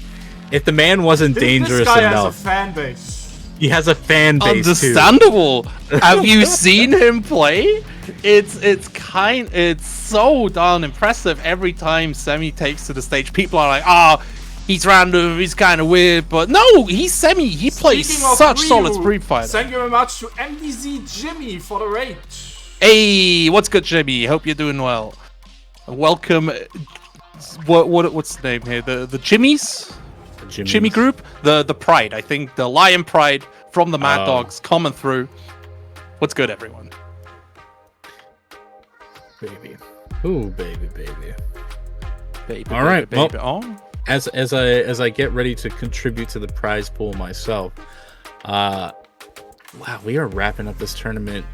if the man wasn't dangerous this guy enough, has a fan base. he has a fan base Understandable. Have you seen him play? It's so darn impressive every time Semi takes to the stage. People are like, oh, he's random, he's kind of weird, but no, he's Semi. He plays such solid Street Fighter. Thank you very much to MDZ Jimmy for the raid. Hey, what's good, Jimmy? Hope you're doing well. Welcome. What's the name here? The Jimmies? Jimmy group? The Pride, I think. The Lion Pride from the Mad Dogs coming through. What's good, everyone? Baby. Ooh, baby. Baby. All right, baby. well, as I get ready to contribute to the prize pool myself, wow, we are wrapping up this tournament.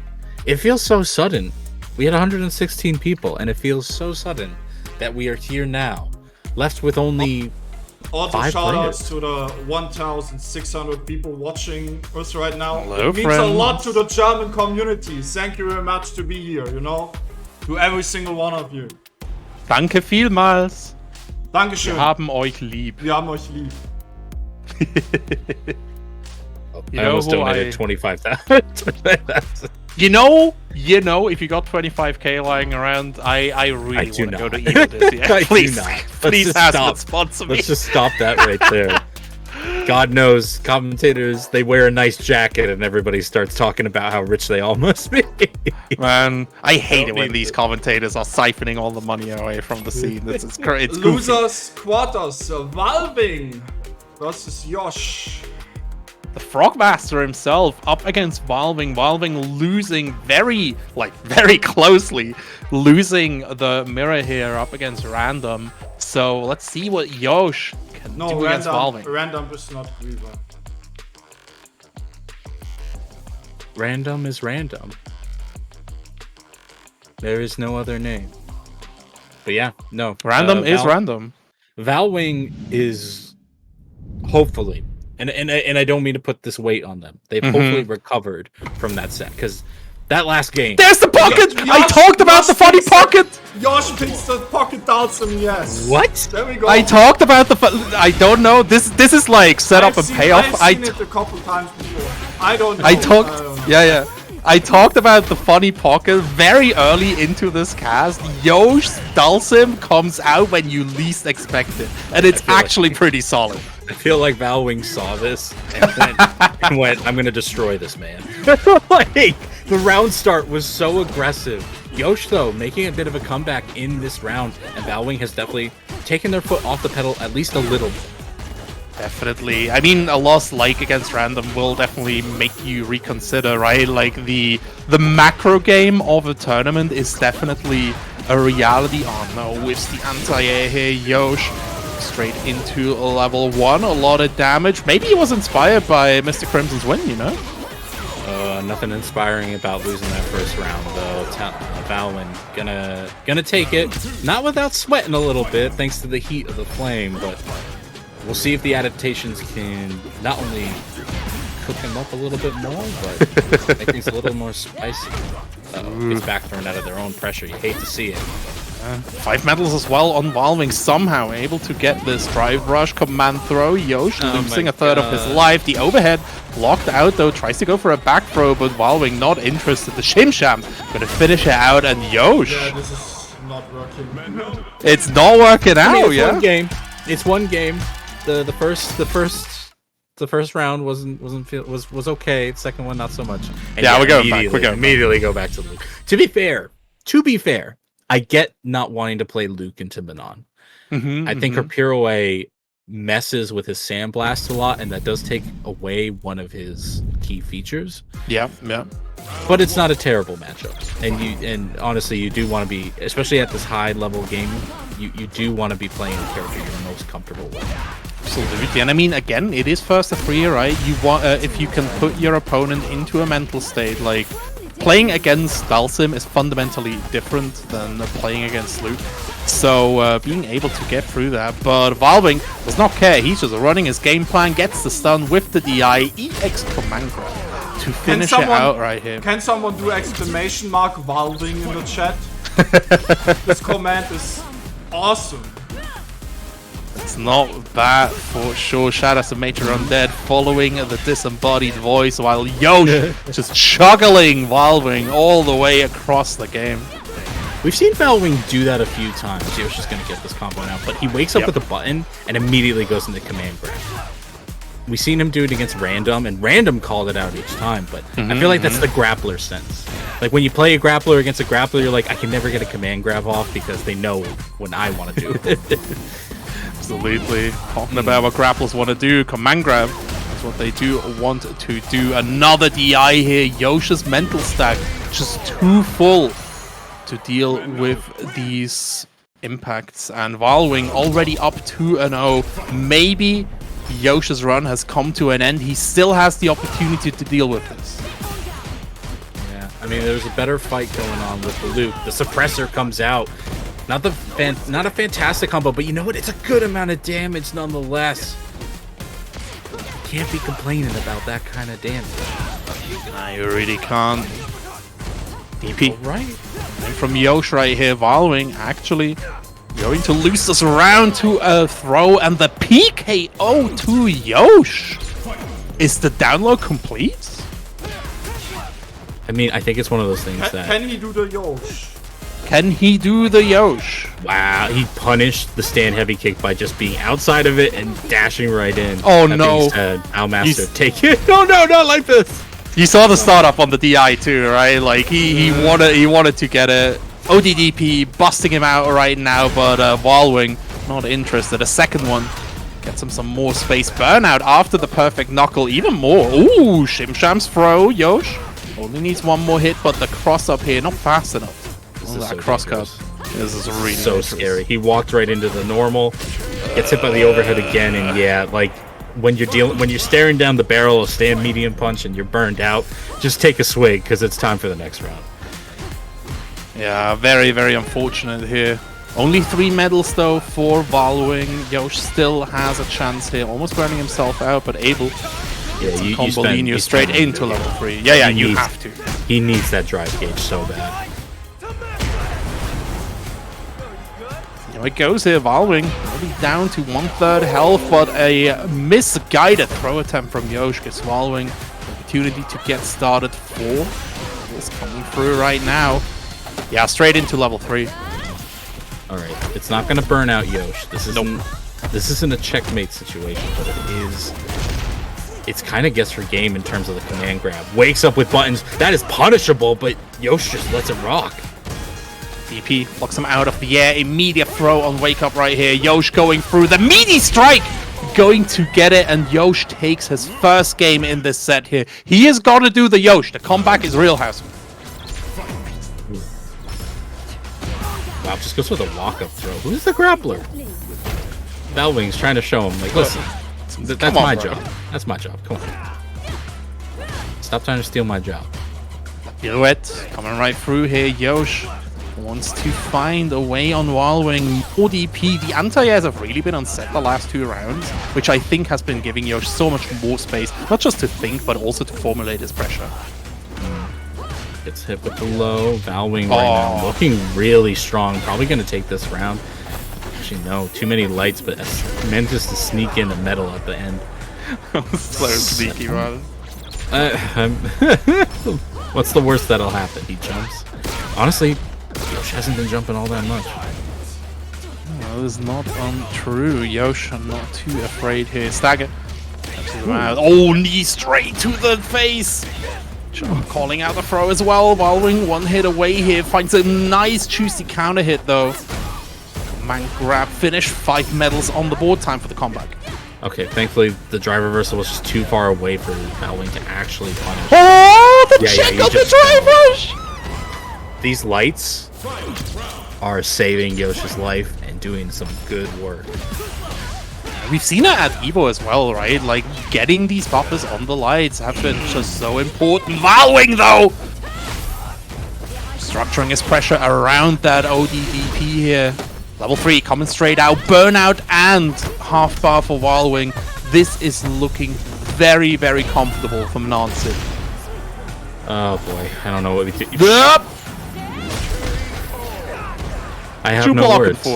It feels so sudden. We had 116 people, and it feels so sudden that we are here now, left with only Also, 5 shout players. outs to the 1,600 people watching us right now. Hello, it means a lot to the German community. Thank you very much to be here, you know? To every single one of you. Danke vielmals. Dankeschön. Wir haben euch lieb. Wir haben euch lieb. You I know almost who donated 25,000. You know, if you got 25k lying around, I really want to go to Evo this year. I do Please, not. please Hasbro sponsor me. Let's just stop that right there. God knows, commentators, they wear a nice jacket and everybody starts talking about how rich they all must be. Man, I hate it when these commentators are siphoning all the money away from the scene. It's goofy. Losers Quarters, Valving versus Yosh. The Frogmaster himself up against Valving. Valving losing very closely. Losing the mirror here up against Random. So let's see what Yosh can do against Valving. Random is not Weaver. Random is random. There is no other name. But yeah, no. Random is random. Valwing is hopefully And I don't mean to put this weight on them. They've hopefully recovered from that set because that last game. There's the pocket. I talked about the funny pocket. Josh picks the pocket Dalsim, yes. What? There we go. I talked about the. I don't know. This is like setup and payoff. I've seen it a couple times before. I don't know. I talked. Yeah. I talked about the funny pocket very early into this cast. Yosh's Dalsim comes out when you least expect it, and it's actually pretty solid. I feel like Valwing saw this and went, "I'm gonna destroy this man." Like the round start was so aggressive. Yosh though making a bit of a comeback in this round, and Valwing has definitely taken their foot off the pedal at least a little. Definitely. I mean, a loss like against Random will definitely make you reconsider, right? Like the macro game of a tournament is definitely a reality. Oh no, with the anti-air here, Yosh straight into level 1. A lot of damage. Maybe he was inspired by Mr. Crimson's win, you know? Nothing inspiring about losing that first round though. Valwin gonna take it, not without sweating a little bit, thanks to the heat of the flame, but we'll see if the adaptations can not only cook him up a little bit more, but make things a little more spicy. Gets back thrown out of their own pressure. You hate to see it. 5 medals as well on Valwing, somehow able to get this drive rush command throw. Yosh losing a third of his life. The overhead blocked out though, tries to go for a back throw, but Valwing not interested. The Shimsham gonna finish it out, and Yosh. Yeah, this is not working. It's not working out. I mean, it's one game. The first round was okay. The second one not so much. And yeah, we're going back. We're going immediately go back to Luke. To be fair, I get not wanting to play Luke into Manon. I think her Pirouet messes with his Sandblast a lot, and that does take away one of his key features. Yeah. But it's not a terrible matchup, and honestly, you do want to be, especially at this high level game, you do want to be playing the character you're most comfortable with. Absolutely, and I mean, again, it is first to 3, right? You want if you can put your opponent into a mental state, like playing against Dalsim is fundamentally different than playing against Luke. So being able to get through that, but Valwing does not care. He's just running his game plan, gets the stun with the DI, EX command grab to finish it out right here. Can someone do exclamation mark Valwing in the chat? This command is awesome. It's not bad for sure. Shout out to Major Undead following the disembodied voice while Yosh just juggling Valwing all the way across the game. We've seen Valwing do that a few times. Yosh just gonna get this combo now, but he wakes up with a button and immediately goes into command grab. We've seen him do it against Random, and Random called it out each time, but I feel like that's the grappler sense. Like when you play a grappler against a grappler, you're like, I can never get a command grab off because they know when I want to do it. Absolutely. Talking about what grapplers want to do, command grab. That's what they do want to do. Another DI here. Yosh's mental stack just too full to deal with these impacts. And Valwing already up 2-0. Maybe Yosh's run has come to an end. He still has the opportunity to deal with this. Yeah, I mean, there's a better fight going on with the Luke. The suppressor comes out. Not a fantastic combo, but you know what? It's a good amount of damage nonetheless. Can't be complaining about that kind of damage. Nah, you really can't. DP. Right. And from Yosh right here, Valwing actually going to lose this round to a throw, and the PKO to Yosh. Is the download complete? I mean, I think it's one of those things that... Can he do the Yosh? Can he do the Yosh? Wow, he punished the stand heavy kick by just being outside of it and dashing right in. Oh that no. Almaster, take it. No, not like this. You saw the startup on the DI too, right? Like he wanted to get it. ODDP busting him out right now, but Valwing not interested. A second one gets him some more space. Burnout after the perfect knuckle, even more. Ooh, Shimsham's throw, Yosh. Only needs one more hit, but the cross up here, not fast enough. That cross cut. This is really so scary. He walked right into the normal, gets hit by the overhead again, and yeah, like when you're staring down the barrel of stand medium punch and you're burned out, just take a swig because it's time for the next round. Yeah, very, very unfortunate here Only 3 medals though for Valwing. Yosh still has a chance here, almost burning himself out, but able Yeah, to you combo straight into level 3. Yeah, you have to. He needs that drive gauge so bad. Here it goes here, Valwing already down to 1/3 health, but a misguided throw attempt from Yosh gives Valwing the opportunity to get started. 4 is coming through right now. Yeah, straight into level 3. Alright, it's not gonna burn out Yosh. This isn't a checkmate situation, but it's kind of gets her game in terms of the command grab. Wakes up with buttons. That is punishable, but Yosh just lets it rock. DP blocks him out of the air. Immediate throw on Wake Up right here. Yosh going through the meaty strike. Going to get it, and Yosh takes his first game in this set here. He is going to do the Yosh. The comeback is real, House. Wow, just goes with a walk-up throw. Who's the grappler? Valwing's trying to show him, like, listen, that's my job. That's my job. Come on. Stop trying to steal my job. Pirouette coming right through here. Yosh wants to find a way on Valwing. More DP. The anti-airs have really been on set the last 2 rounds, which I think has been giving Yosh so much more space, not just to think, but also to formulate his pressure. Gets hit with the low. Valwing right now looking really strong. Probably going to take this round. Actually, no. Too many lights, but manages to sneak in the metal at the end. So sneaky, man. What's the worst that'll happen? He jumps. Honestly, Yosh hasn't been jumping all that much. That is not untrue. Yosh not too afraid here. Stagger. Oh, knee straight to the face. Calling out the throw as well. Valwing 1 hit away here. Finds a nice juicy counter hit though. Man grab finish. 5 medals on the board. Time for the comeback. Okay, thankfully the drive reversal was just too far away for Valwing to actually punish. Oh, the check on the drive rush! These lights are saving Yosh's life and doing some good work. We've seen it at Evo as well, right? Like, getting these buffers on the lights have been just so important. Valwing, though! Structuring his pressure around that ODDP here. Level 3 coming straight out. Burnout and half bar for Valwing. This is looking very, very comfortable from Nancy. Oh boy, I don't know what we do. Yep. I have no words.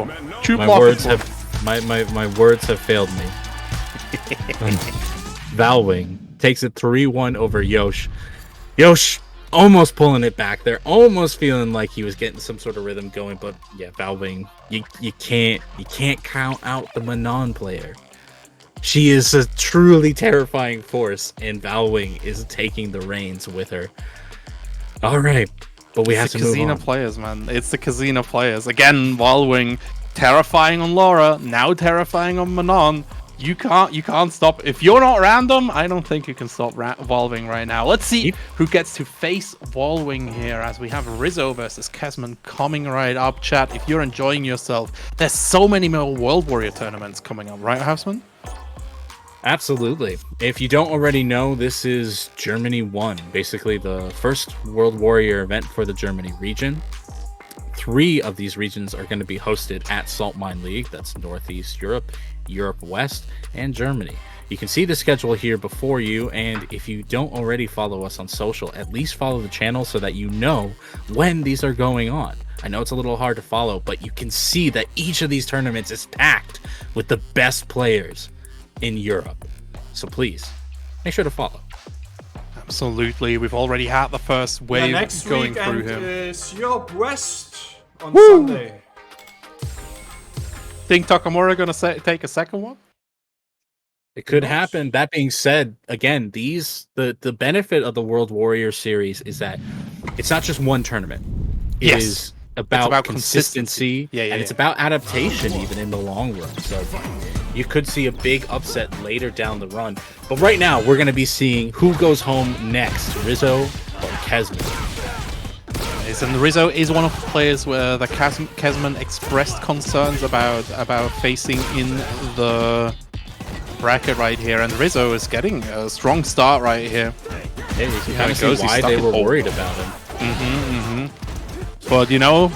My words have failed me. Valwing takes it 3-1 over Yosh. Yosh almost pulling it back there, almost feeling like he was getting some sort of rhythm going, but yeah, Valwing, you can't count out the Manon player. She is a truly terrifying force, and Valwing is taking the reins with her. All right, but we have to move on. It's the Casino players, man. It's the Casino players. Again, Valwing terrifying on Laura, now terrifying on Manon. You can't stop. If you're not random, I don't think you can stop Valwing right now. Let's see who gets to face Valwing here, as we have Rizzo versus Kesman coming right up. Chat, if you're enjoying yourself, there's so many more World Warrior tournaments coming up, right, Houseman? Absolutely. If you don't already know, this is Germany 1, basically the first World Warrior event for the Germany region. 3 of these regions are going to be hosted at Salt Mine League. That's Northeast Europe, Europe West, and Germany. You can see the schedule here before you, and if you don't already follow us on social, at least follow the channel so that you know when these are going on. I know it's a little hard to follow, but you can see that each of these tournaments is packed with the best players in Europe. So please, make sure to follow. Absolutely. We've already had the first wave going through here. Is Europe West on Sunday. Think Takamura gonna take a second one? It could happen. That being said, again, the benefit of the World Warrior Series is that it's not just one tournament. It is about consistency, and it's about adaptation even in the long run. So you could see a big upset later down the run. But right now, we're going to be seeing who goes home next, Rizzo or Kesman. And Rizzo is one of the players where the Kesman expressed concerns about facing in the bracket right here, and Rizzo is getting a strong start right here. Hey, you can kind of see why they were worried about him. But you know,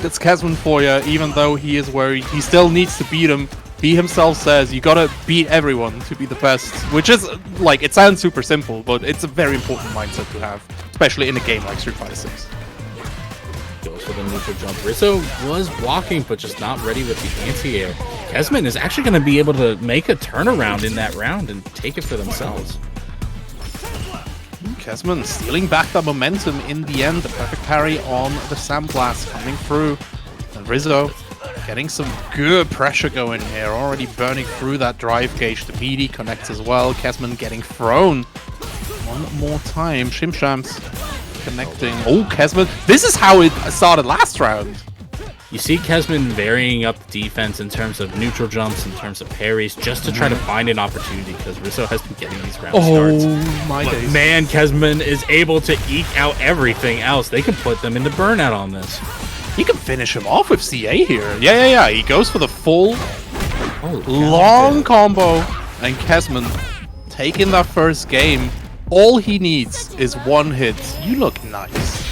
That's Kesman for you, even though he is worried. He still needs to beat him. He himself says you gotta beat everyone to be the best, which is, like, it sounds super simple, but it's a very important mindset to have, especially in a game like Street Fighter 6. Goes for the neutral jump. Rizzo was blocking, but just not ready with the anti-air. Kesman is actually going to be able to make a turnaround in that round and take it for themselves. Kesman stealing back that momentum in the end. The perfect parry on the Sandblast coming through. And Rizzo getting some good pressure going here. Already burning through that drive gauge. The meaty connects as well. Kesman getting thrown one more time. Shimshams connecting. Oh, Kesman. This is how it started last round. You see Kesman varying up the defense in terms of neutral jumps, in terms of parries, just to try to find an opportunity, because Rizzo has been getting these round starts. Oh my days. Man, Kesman is able to eke out everything else. They can put them into burnout on this. He can finish him off with CA here. Yeah. He goes for the full long combo. And Kesman taking that first game. All he needs is one hit. You look nice.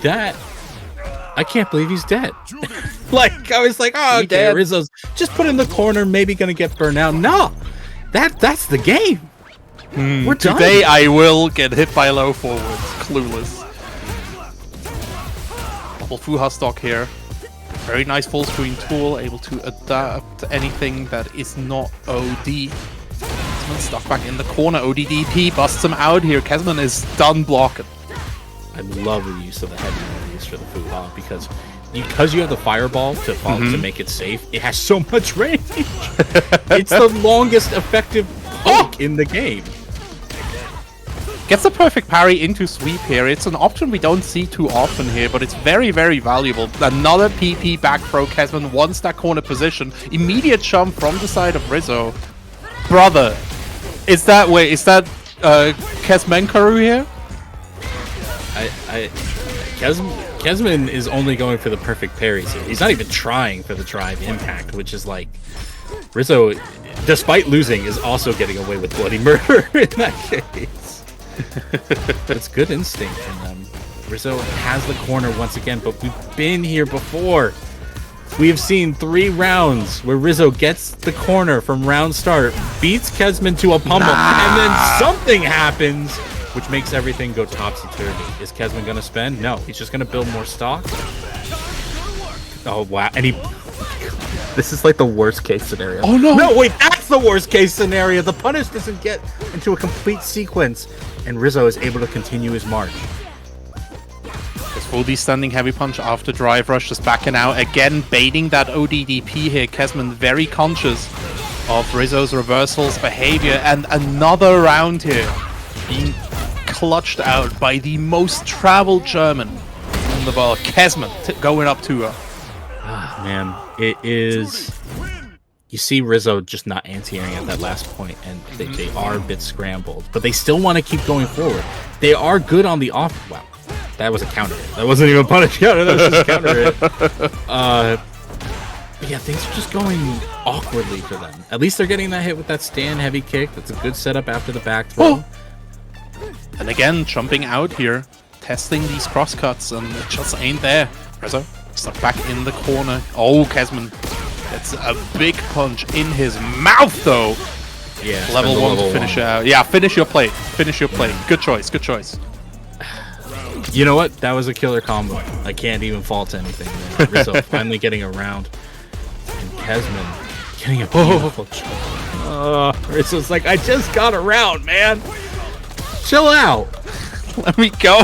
That I can't believe he's dead. Like, I was like, oh, okay, Rizzo's just put in the corner, maybe gonna get burned out. No, that's the game. We're done. Today I will get hit by low forwards. Clueless. Double Fuha stock here. Very nice full screen tool, able to adapt to anything that is not OD. Kesman stuck back in the corner. ODDP busts him out here. Kesman is done blocking. I love the use of the heavy use for the Fuha because you have the fireball to follow to make it safe. It has so much range. It's the longest effective poke in the game. Gets a perfect parry into sweep here. It's an option we don't see too often here, but it's very, very valuable. Another PP back throw. Kesman wants that corner position. Immediate jump from the side of Rizzo. Brother, is that Kesmenkaru here? Kesman is only going for the perfect parries here. He's not even trying for the drive impact, which is like Rizzo, despite losing, is also getting away with bloody murder in that case. But it's good instinct from them. Rizzo has the corner once again, but we've been here before. We have seen 3 rounds where Rizzo gets the corner from round start, beats Kesman to a pummel, and then something happens which makes everything go topsy-turvy. Is Kesman going to spend? No, he's just going to build more stock. Oh, wow. And this is like the worst case scenario. Oh, no. No, wait, that's the worst case scenario. The punish doesn't get into a complete sequence, and Rizzo is able to continue his march. Just full standing heavy punch after drive rush, just backing out. Again, baiting that ODDP here. Kesman very conscious of Rizzo's reversals behavior. And another round here being clutched out by the most traveled German in the world. Kesman going up to her. Ah, man, it is. You see Rizzo just not anti-airing at that last point, and they are a bit scrambled, but they still want to keep going forward. They are good on the off. Wow, that was a counter hit. That wasn't even a punish counter. That was just a counter hit. But yeah, things are just going awkwardly for them. At least they're getting that hit with that stand heavy kick. That's a good setup after the back throw. And again, jumping out here, testing these crosscuts, and it just ain't there. Rizzo stuck back in the corner. Oh, Kesman gets a big punch in his mouth, though. Yeah, level 1 to finish it out. Yeah, finish your plate. Finish your plate. Good choice. Good choice. You know what? That was a killer combo. I can't even fault anything there. Rizzo finally getting around. And Kesman getting a beautiful jump. Rizzo's like, I just got around, man. Chill out. Let me go.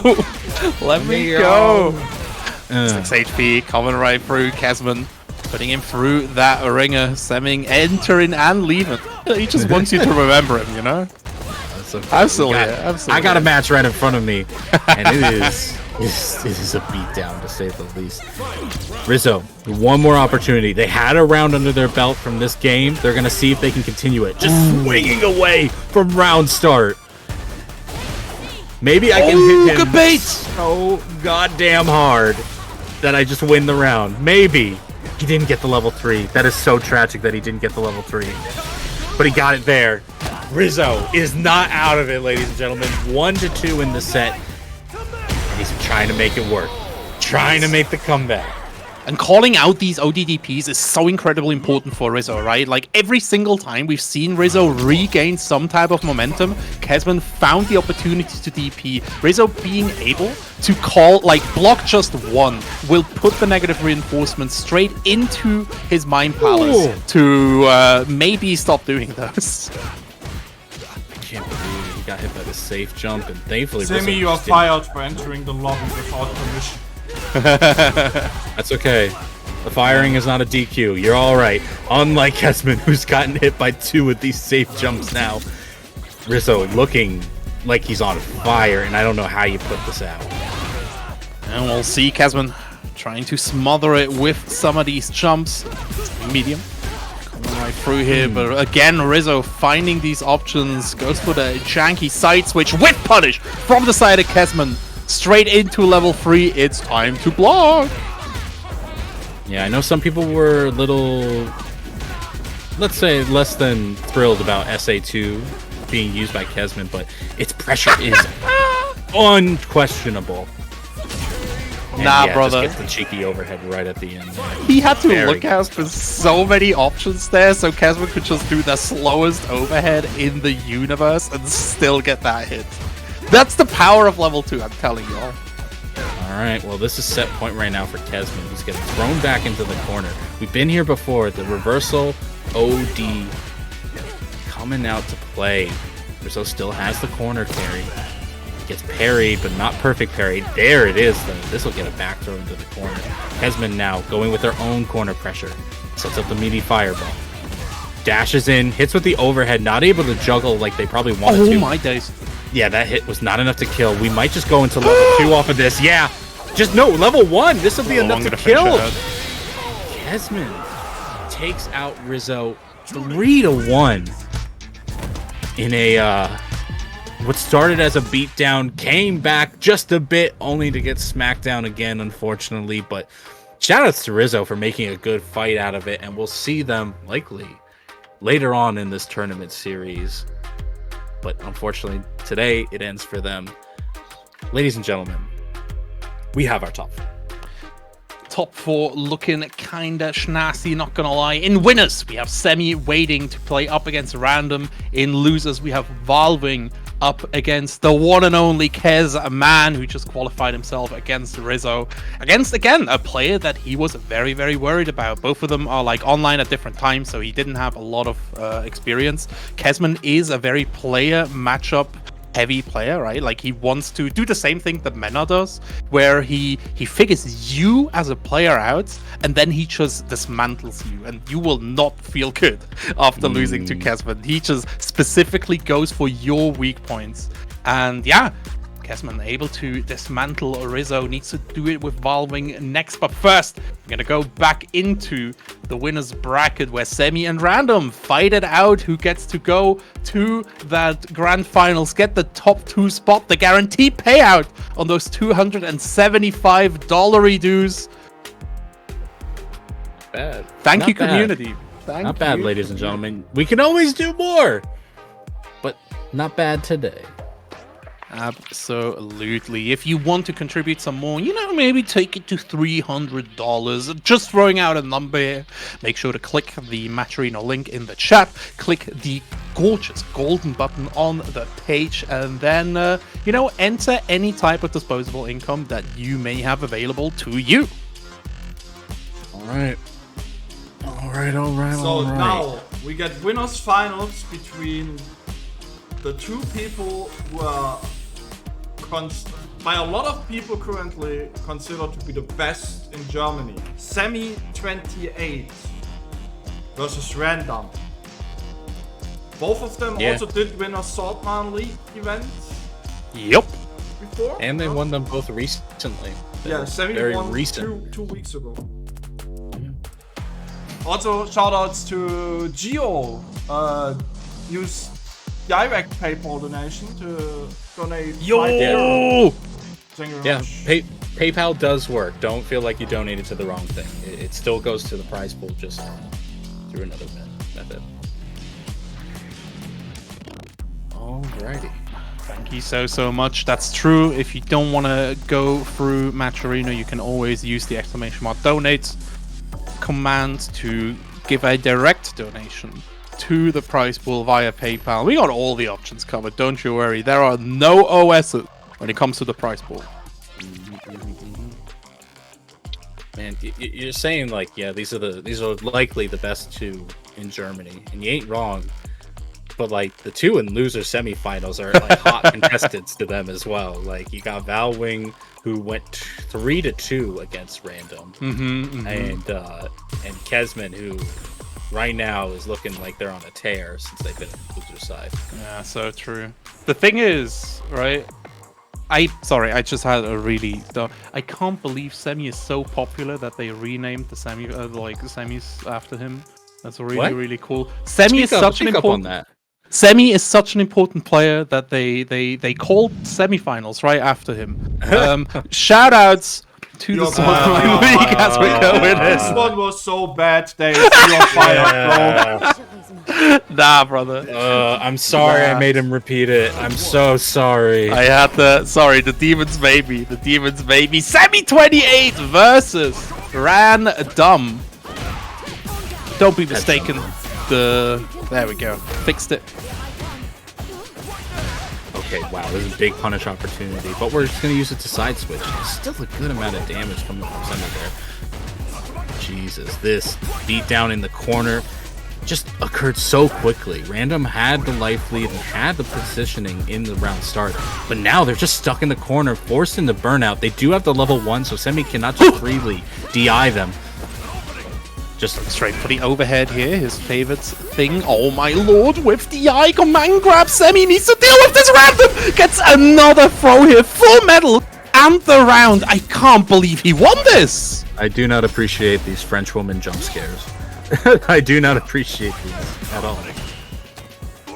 Let me go. 6 HP coming right through. Kesman putting him through that ringer, semming, entering and leaving. He just wants you to remember him, you know? Absolutely. I got a match right in front of me, and it is a beatdown to say the least. Rizzo, one more opportunity. They had a round under their belt from this game. They're going to see if they can continue it. Just swinging away from round start. Maybe I can hit him so goddamn hard that I just win the round. Maybe. He didn't get the level 3. That is so tragic that he didn't get the level 3. But he got it there. Rizzo is not out of it, ladies and gentlemen. 1-2 in the set. And he's trying to make it work. Trying to make the comeback. And calling out these ODDPs is so incredibly important for Rizzo, right? Like, every single time we've seen Rizzo regain some type of momentum, Kesman found the opportunity to DP. Rizzo being able to call, like, block just one will put the negative reinforcement straight into his Mind Palace to maybe stop doing those. I can't believe he got hit by the safe jump, and thankfully Sammy, you are fired for entering the lobby without permission. That's okay. The firing is not a DQ. You're all right. Unlike Kesman, who's gotten hit by 2 of these safe jumps now. Rizzo looking like he's on fire, and I don't know how you put this out. And we'll see Kesman trying to smother it with some of these jumps. Medium. Coming right through here, but again, Rizzo finding these options. Goes for the janky side switch with punish from the side of Kesman. Straight into level 3. It's time to block. Yeah, I know some people were a little, let's say, less than thrilled about SA2 being used by Kesman, but its pressure is unquestionable. And nah, brother. Just gets the cheeky overhead right at the end. He had to look out for so many options there, so Kesman could just do the slowest overhead in the universe and still get that hit. That's the power of level 2, I'm telling y'all. Alright, well, this is set point right now for Kesman. He's getting thrown back into the corner. We've been here before. The reversal OD coming out to play. Rizzo still has the corner carry. Gets parried, but not perfect parried. There it is, though. This will get a back throw into the corner. Kesman now going with their own corner pressure. Sets up the meaty fireball. Dashes in, hits with the overhead, not able to juggle like they probably wanted to. Oh my days. Yeah, that hit was not enough to kill. We might just go into level 2 off of this. Yeah, just no, level 1. This will be enough to kill. Kesman takes out Rizzo 3-1 in a what started as a beatdown, came back just a bit, only to get smacked down again, unfortunately. But shoutouts to Rizzo for making a good fight out of it, and we'll see them likely later on in this tournament series. But unfortunately, today it ends for them. Ladies and gentlemen, we have our top 4. Top 4 looking kinda schnazzy, not gonna lie. In winners, we have Semi waiting to play up against Random. In losers, we have Valving up against the one and only Kez, a man who just qualified himself against Rizzo. Against, again, a player that he was very, very worried about. Both of them are like online at different times, so he didn't have a lot of experience. Kesman is a very player matchup heavy player, right? Like, he wants to do the same thing that Mena does, where he figures you as a player out, and then he just dismantles you, and you will not feel good after losing to Kesman. He just specifically goes for your weak points. And yeah, Kesman able to dismantle Rizzo, needs to do it with Valving next. But first, we're going to go back into the winner's bracket where Semi and Random fight it out who gets to go to that grand finals, get the top 2 spot, the guaranteed payout on those $275 dues. Bad. Thank you, community. Not bad, ladies and gentlemen. We can always do more, but not bad today. Absolutely. If you want to contribute some more, maybe take it to $300. Just throwing out a number here. Make sure to click the Matcherino link in the chat. Click the gorgeous golden button on the page, and then, enter any type of disposable income that you may have available to you. All right. So now we get winners finals between the 2 people who are by a lot of people currently considered to be the best in Germany. Semi 28 versus Random. Both of them also did win a Swordman League event. Yep. Before. And they won them both recently. Yeah, Semi very won recent. two weeks ago. Also, shoutouts to Gio. Use direct PayPal donation to donate. Yo! Thank you very Yeah, much. PayPal does work. Don't feel like you donated to the wrong thing. It still goes to the prize pool, just through another method. Alrighty. Thank you so much. That's true. If you don't want to go through Match Arena, you can always use the exclamation mark donate command to give a direct donation to the prize pool via PayPal. We got all the options covered, don't you worry. There are no OSs when it comes to the prize pool. Man, you're saying like, yeah, these are likely the best two in Germany, and you ain't wrong. But like the two in loser semifinals are like hot contestants to them as well. Like you got Valwing, who went 3-2 against Random, and Kesman, who right now is looking like they're on a tear since they've been on the loser side. Yeah, so true. The thing is, right? I just had a really I can't believe Semi is so popular that they renamed the Semi the semis after him. That's really cool. Semi is such an important Semi is such an important player that they called semifinals right after him. Shoutouts to the Summer League as we go with this. This one was so bad, they are fired, bro. Nah, brother. I'm sorry I made him repeat it. I'm so sorry. I had the Demons Baby. The Demons Baby. Semi 28 versus Random. Don't be mistaken. There we go. Fixed it. Okay, wow, this is a big punish opportunity, but we're just gonna use it to side switch. Still a good amount of damage coming from Semi there. Jesus, this beat down in the corner just occurred so quickly. Random had the life lead and had the positioning in the round start, but now they're just stuck in the corner, forced into burnout. They do have the level 1, so Semi cannot just freely DI them. Just straight for the overhead here, his favorite thing. Oh my lord, with the eye command grab, Semi needs to deal with this. Random gets another throw here, full metal, and the round. I can't believe he won this. I do not appreciate these French woman jump scares. I do not appreciate these at all.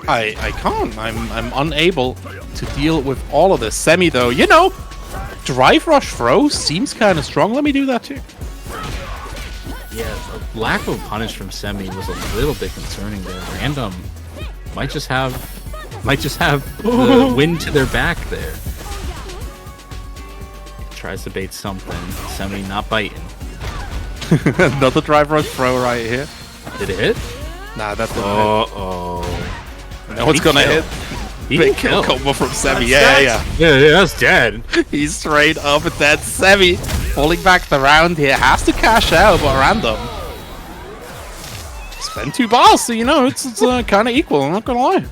I can't. I'm unable to deal with all of this. Semi though, you know, drive rush throw seems kind of strong. Let me do that too. Yeah, the lack of punish from Semi was a little bit concerning there. Random might just have the wind to their back there. Tries to bait something. Semi not biting. Another drive rush throw right here. Did it hit? Nah, that's not hit. No one's gonna hit. Big kill combo from Semi. Yeah, that's dead. He's straight up at that. Semi falling back the round here. Has to cash out, but Random spend 2 bars, so you know it's kind of equal. I'm not gonna lie.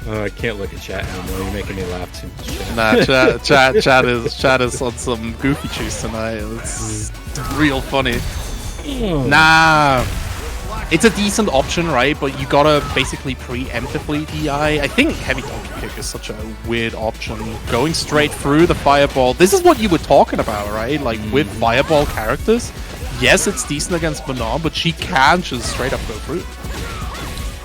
I can't look at chat anymore. You're making me laugh too much. Nah, chat is on some goofy juice tonight. It's real funny. Nah. It's a decent option, right? But you gotta basically preemptively DI. I think heavy donkey kick is such a weird option. Going straight through the fireball. This is what you were talking about, right? Like with fireball characters. Yes, it's decent against Manon, but she can just straight up go through.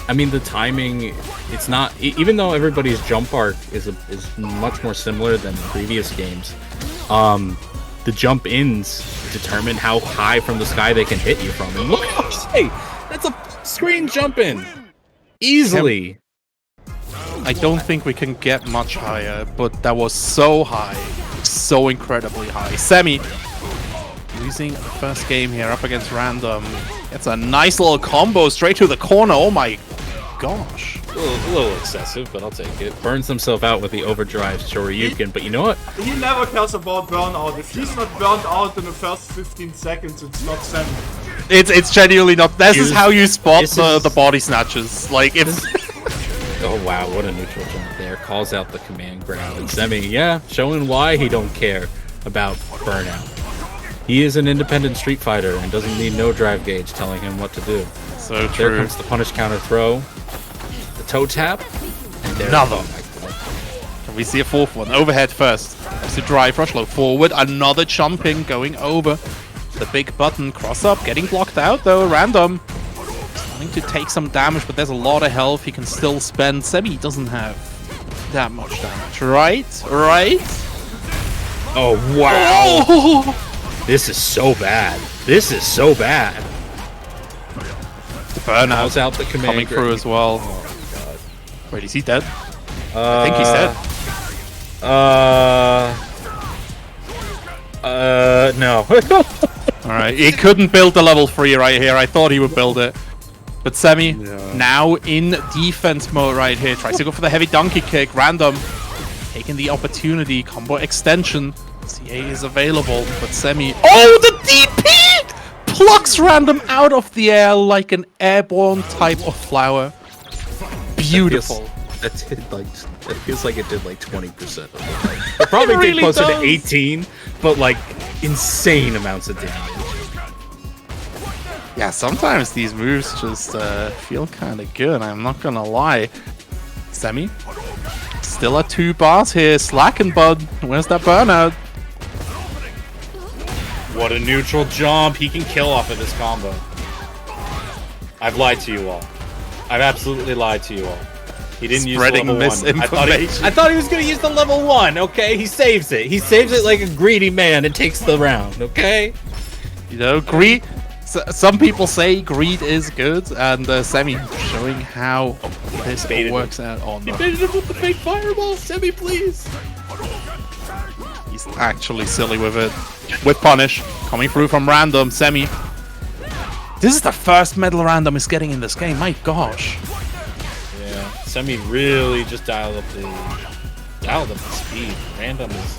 I mean, the timing, it's not... Even though everybody's jump arc is much more similar than previous games, the jump ins determine how high from the sky they can hit you from. And look how... Hey, that's a screen jump in! Easily! I don't think we can get much higher, but that was so high. So incredibly high. Semi losing the first game here up against Random. It's a nice little combo straight to the corner. Oh my gosh. A little excessive, but I'll take it. Burns himself out with the overdrive Shoryuken, but you know what? He never cares about burnout. If he's not burned out in the first 15 seconds, it's not Semi. It's genuinely not. This is how you spot the body snatches. Like, it's... Oh wow, what a neutral jump there. Calls out the command grab. And Semi, yeah, showing why he don't care about burnout. He is an independent Street Fighter and doesn't need no drive gauge telling him what to do. So true. There comes the punish counter throw. The toe tap. And there another. Can we see a fourth one? Overhead first. There's a drive rush low forward. Another jumping going over. The big button. Cross up. Getting blocked out though. Random. Starting to take some damage, but there's a lot of health he can still spend. Semi doesn't have that much damage. Right? Right? Oh, wow. Oh! This is so bad. This is so bad. Burnout Calls out the command coming through as well. Oh my god. Wait, is he dead? I think he's dead. No. Alright, he couldn't build the level 3 right here. I thought he would build it. But Semi, now in defense mode right here. Tries to go for the heavy donkey kick. Random. Taking the opportunity. Combo extension. CA is available. But Semi... Oh, the DP! Plucks Random out of the air like an airborne type of flower. Beautiful. That feels like it did like 20% of it. It probably did closer to 18, but like insane amounts of damage. Yeah, sometimes these moves just feel kind of good, I'm not gonna lie. Semi, still at 2 bars here, slacking bud. Where's that burnout? What a neutral jump. He can kill off of this combo. I've lied to you all. I've absolutely lied to you all. He didn't use level 1. I thought he was going to use the level 1, okay? He saves it. He saves it like a greedy man and takes the round, okay? You know, greed... Some people say greed is good, and Semi showing how this works out on the... He baited him with the fake fireball. Semi, please. He's actually silly with it. With punish. Coming through from Random. Semi. This is the first medal Random is getting in this game. My gosh. Yeah. Semi really just dialed up the speed. Random is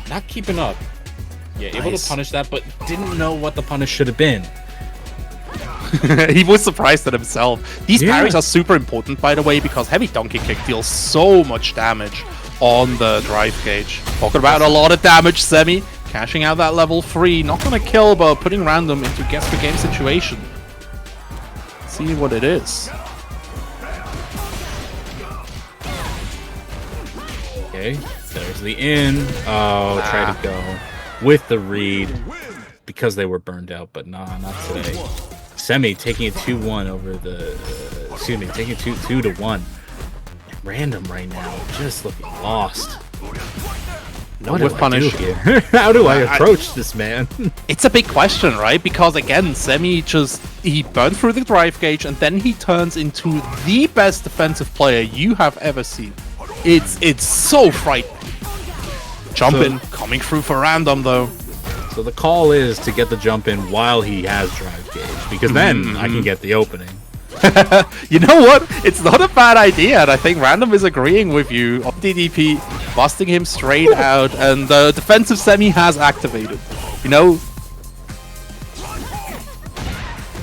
not keeping up. Yeah, able to punish that, but didn't know what the punish should have been. He was surprised at himself. These parries are super important, by the way, because heavy donkey kick deals so much damage on the drive gauge. Talking about a lot of damage, Semi cashing out that level 3. Not gonna kill, but putting Random into guess the game situation. See what it is. Okay, there's the in. Oh, try to go with the read because they were burned out, but nah, not today. Semi taking a 2-1 over the taking 2-1. Random right now, just looking lost. What do I do here? How do I approach this man? It's a big question, right? Because again, Semi he burned through the drive gauge and then he turns into the best defensive player you have ever seen. It's so frightening. Jumping, coming through for Random though. So the call is to get the jump in while he has drive gauge, because then I can get the opening. You know what? It's not a bad idea, and I think Random is agreeing with you. Up DDP, busting him straight out, and the defensive Semi has activated. You know?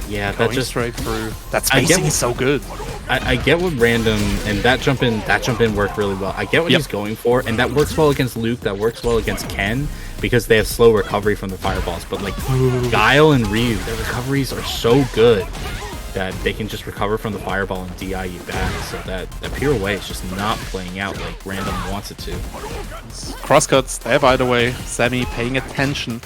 Yeah, that just straight through. That spacing is so good. I get what Random, and that jump in worked really well. I get what he's going for, and that works well against Luke, that works well against Ken, because they have slow recovery from the fireballs. But like Guile and Ryu, their recoveries are so good that they can just recover from the fireball and DI you back. So that pure way is just not playing out like Random wants it to. Crosscuts there, by the way. Semi paying attention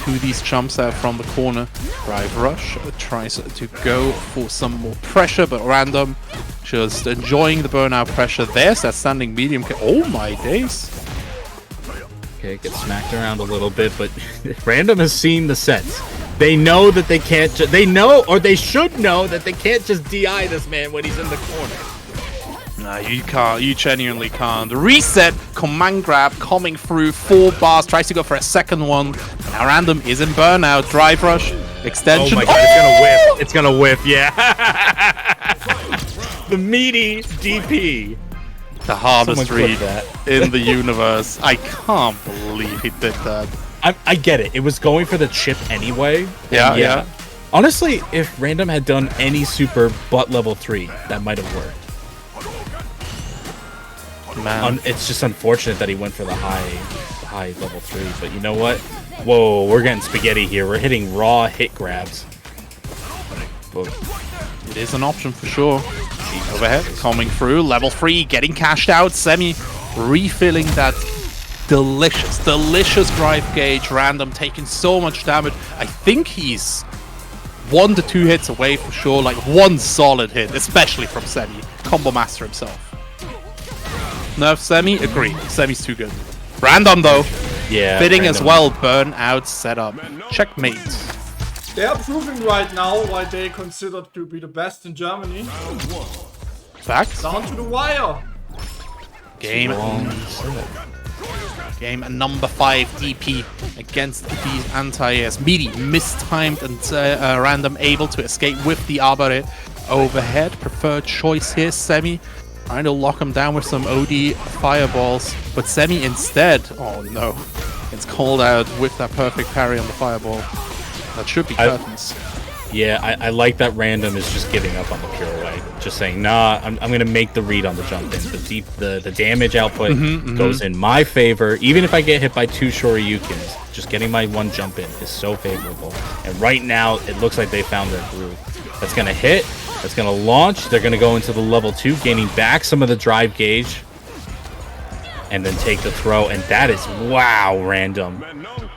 to these jumps out from the corner. Drive rush tries to go for some more pressure, but Random just enjoying the burnout pressure. There's that standing medium. Oh my days. Okay, gets smacked around a little bit, but Random has seen the sets. They know that they can't. They know, or they should know, that they can't just DI this man when he's in the corner. No, you can't. You genuinely can't. Reset, command grab, coming through 4 bars. Tries to go for a second one. Now Random is in burnout. Drive rush, extension. Oh my god, it's gonna whiff. It's gonna whiff. Yeah. The meaty DP. The hardest read in the universe. I can't believe he did that. I get it. It was going for the chip anyway. Yeah. Honestly, if Random had done any super butt level 3, that might have worked. Man. It's just unfortunate that he went for the high level 3. But you know what? Whoa, we're getting spaghetti here. We're hitting raw hit grabs. But it is an option for sure. Overhead coming through. Level 3 getting cashed out. Semi refilling that delicious drive gauge. Random taking so much damage. I think he's 1 to 2 hits away for sure. Like one solid hit, especially from Semi. Combo master himself. Nerf Semi? Agree. Semi's too good. Random though. Yeah. Fitting as well. Burnout setup. Checkmate. They are proving right now why they considered to be the best in Germany. Facts. Down to the wire. Game number 5 DP against these anti-airs. Meaty, mistimed and random, able to escape with the Arbiter overhead. Preferred choice here. Semi trying to lock him down with some OD fireballs, but Semi instead, oh no, it's called out with that perfect parry on the fireball. That should be curtains. Yeah, I like that random is just giving up on the pirouette. Just saying, nah, I'm going to make the read on the jump in. The damage output goes in my favor. Even if I get hit by 2 Shoryukens, just getting my 1 jump in is so favorable. And right now, it looks like they found their groove. That's going to hit. That's going to launch. They're going to go into the level 2, gaining back some of the drive gauge. And then take the throw. And that is, wow, random.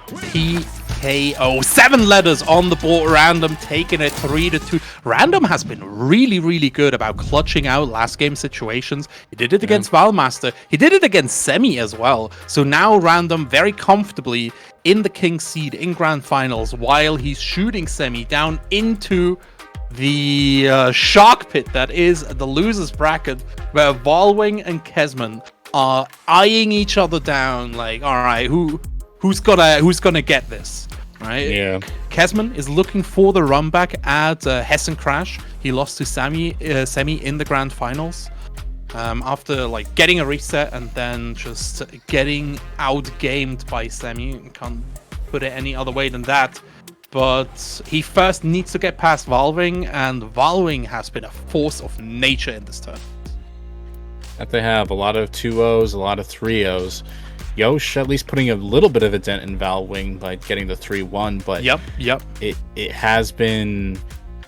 PKO. 7 letters on the board. Random taking it 3-2. Random has been really, really good about clutching out last game situations. He did it against Valmaster. He did it against Semi as well. So now Random very comfortably in the King Seed in Grand Finals while he's shooting Semi down into the shark pit that is the losers bracket, where Volwing and Kesman are eyeing each other down like, all right, who's gonna get this, right? Yeah. Kesman is looking for the run back at Hessen Crash. He lost to Semi in the Grand Finals after like getting a reset and then just getting outgamed by Semi. Can't put it any other way than that. But he first needs to get past Volwing, and Volwing has been a force of nature in this turn. That they have a lot of 2-0s, a lot of 3-0s. Yosh at least putting a little bit of a dent in Volwing by getting the 3-1, but yep. It has been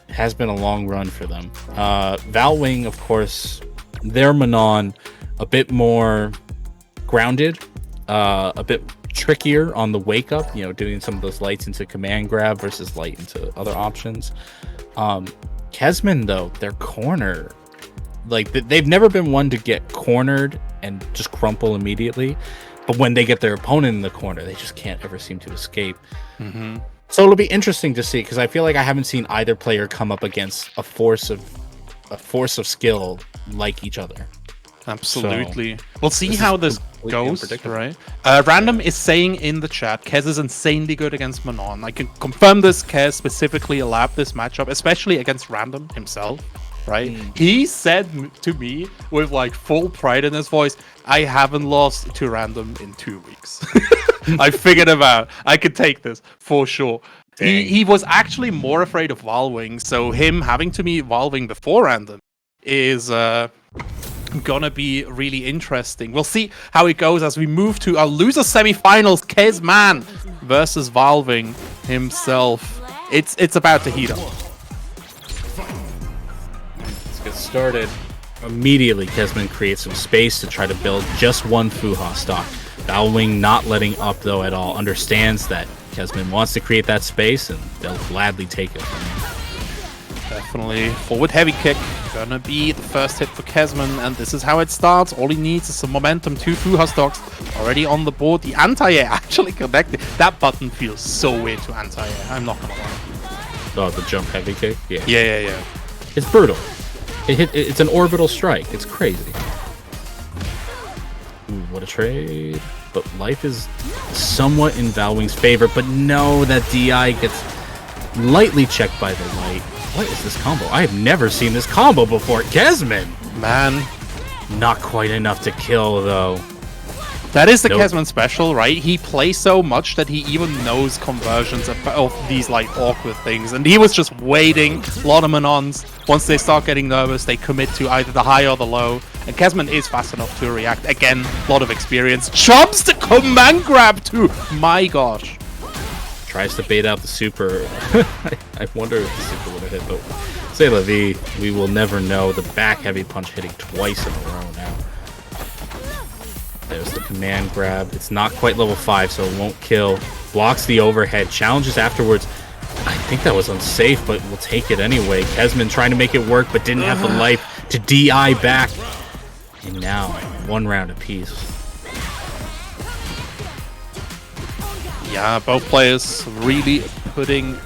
a long run for them. Volwing, of course, their Manon a bit more grounded, a bit trickier on the wake up, doing some of those lights into command grab versus light into other options. Kesman, though, their corner, like they've never been one to get cornered and just crumple immediately, but when they get their opponent in the corner, they just can't ever seem to escape. So it'll be interesting to see, because I feel like I haven't seen either player come up against a force of skill like each other. Absolutely. We'll see how this goes, right? Random is saying in the chat, Kez is insanely good against Manon. I can confirm this. Kez specifically allowed this matchup, especially against Random himself, right? He said to me with like full pride in his voice, I haven't lost to Random in 2 weeks. I figured him out. I could take this for sure. He was actually more afraid of Volwing, so him having to meet Volwing before Random is gonna be really interesting. We'll see how it goes as we move to our loser semi-finals. Kezman versus Volwing himself. It's about to heat up. Let's get started. Immediately, Kesman creates some space to try to build just 1 Fuha stock. Volwing not letting up though at all. Understands that Kesman wants to create that space, and they'll gladly take it from him. Definitely forward heavy kick. Gonna be the first hit for Kesman, and this is how it starts. All he needs is some momentum. 2 Fuha stocks already on the board. The anti-air actually connected. That button feels so weird to anti-air. I'm not gonna lie. Oh, the jump heavy kick? Yeah. Yeah. It's brutal. It's an orbital strike. It's crazy. Ooh, what a trade. But life is somewhat in Volwing's favor, but no, that DI gets lightly checked by the light. What is this combo? I have never seen this combo before. Kesman! Man. Not quite enough to kill, though. That is the Kesman special, right? He plays so much that he even knows conversions of these like awkward things. And he was just waiting. A lot of Manons, once they start getting nervous, they commit to either the high or the low. And Kesman is fast enough to react. Again, a lot of experience. Jumps the command grab too! My gosh. Tries to bait out the super. I wonder if the super would have hit, but say la vie, we will never know. The back heavy punch hitting twice in a row now. There's the command grab. It's not quite level 5, so it won't kill. Blocks the overhead. Challenges afterwards. I think that was unsafe, but we'll take it anyway. Kesman trying to make it work, but didn't have the life to DI back. And now, 1 round apiece. Yeah, both players really putting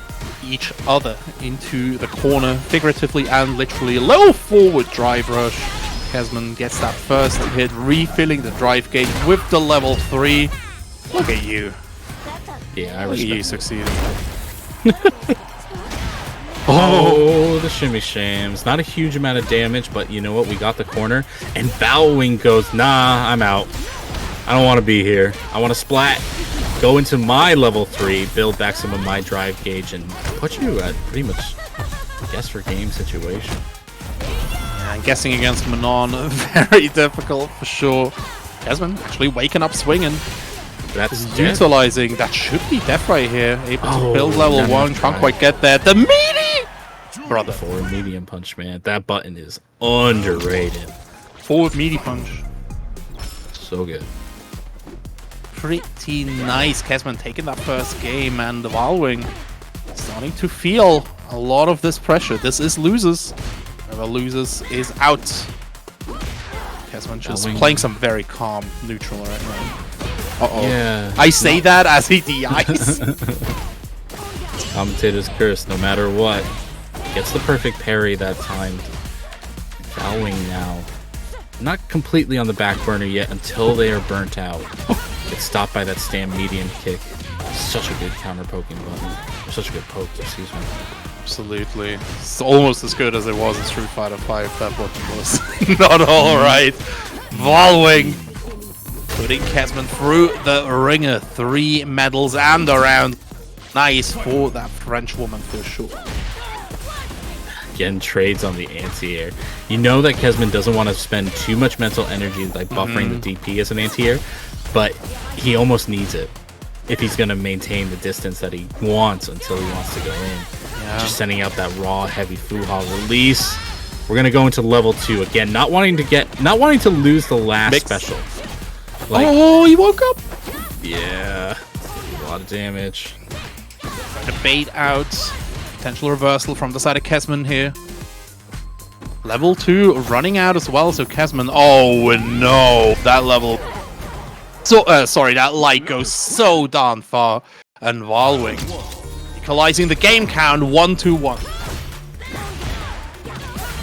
each other into the corner, figuratively and literally. Low forward drive rush. Kesman gets that first hit, refilling the drive gate with the level 3. Look at you. Yeah, I Look at respect you succeeding. Oh, the shimmy shams. Not a huge amount of damage, but you know what? We got the corner. And Bowling goes, nah, I'm out. I don't want to be here. I want to splat. Go into my level 3, build back some of my drive gauge, and put you at pretty much guess for game situation. And guessing against Manon, very difficult for sure. Kesman actually waking up swinging. That's utilizing. That should be death right here. Able to build level 1. Can't right. quite get there. The meaty! Brother. Forward medium punch, man. That button is underrated. Forward meaty punch. So good. Pretty nice. Kesman taking that first game, and the Valwing starting to feel a lot of this pressure. This is losers. Whoever loses is out. Kesman just playing some very calm neutral right now. Uh-oh. Yeah. I say that as he DIs. Commentator's curse, no matter what. Gets the perfect parry that time. Bowing now. Not completely on the back burner yet until they are burnt out. Gets stopped by that stand medium kick. Such a good counter poking button. Or such a good poke, excuse me. Absolutely. It's almost as good as it was in Street Fighter 5. That button was not alright. Valwing putting Kesman through the ringer. 3 medals and around. Nice for that French woman for sure. Again, trades on the anti-air. You know that Kesman doesn't want to spend too much mental energy like buffering the DP as an anti-air, but he almost needs it if he's going to maintain the distance that he wants until he wants to go in. Yeah. Just sending out that raw, heavy Fuha release. We're going to go into level 2 again, not wanting to lose the last special. Like, oh, he woke up. Yeah, a lot of damage. The bait out. Potential reversal from the side of Kesman here. Level 2 running out as well, so Kesman. Oh no, that level. So sorry, that light goes so darn far. And Valwing equalizing the game count 1-1.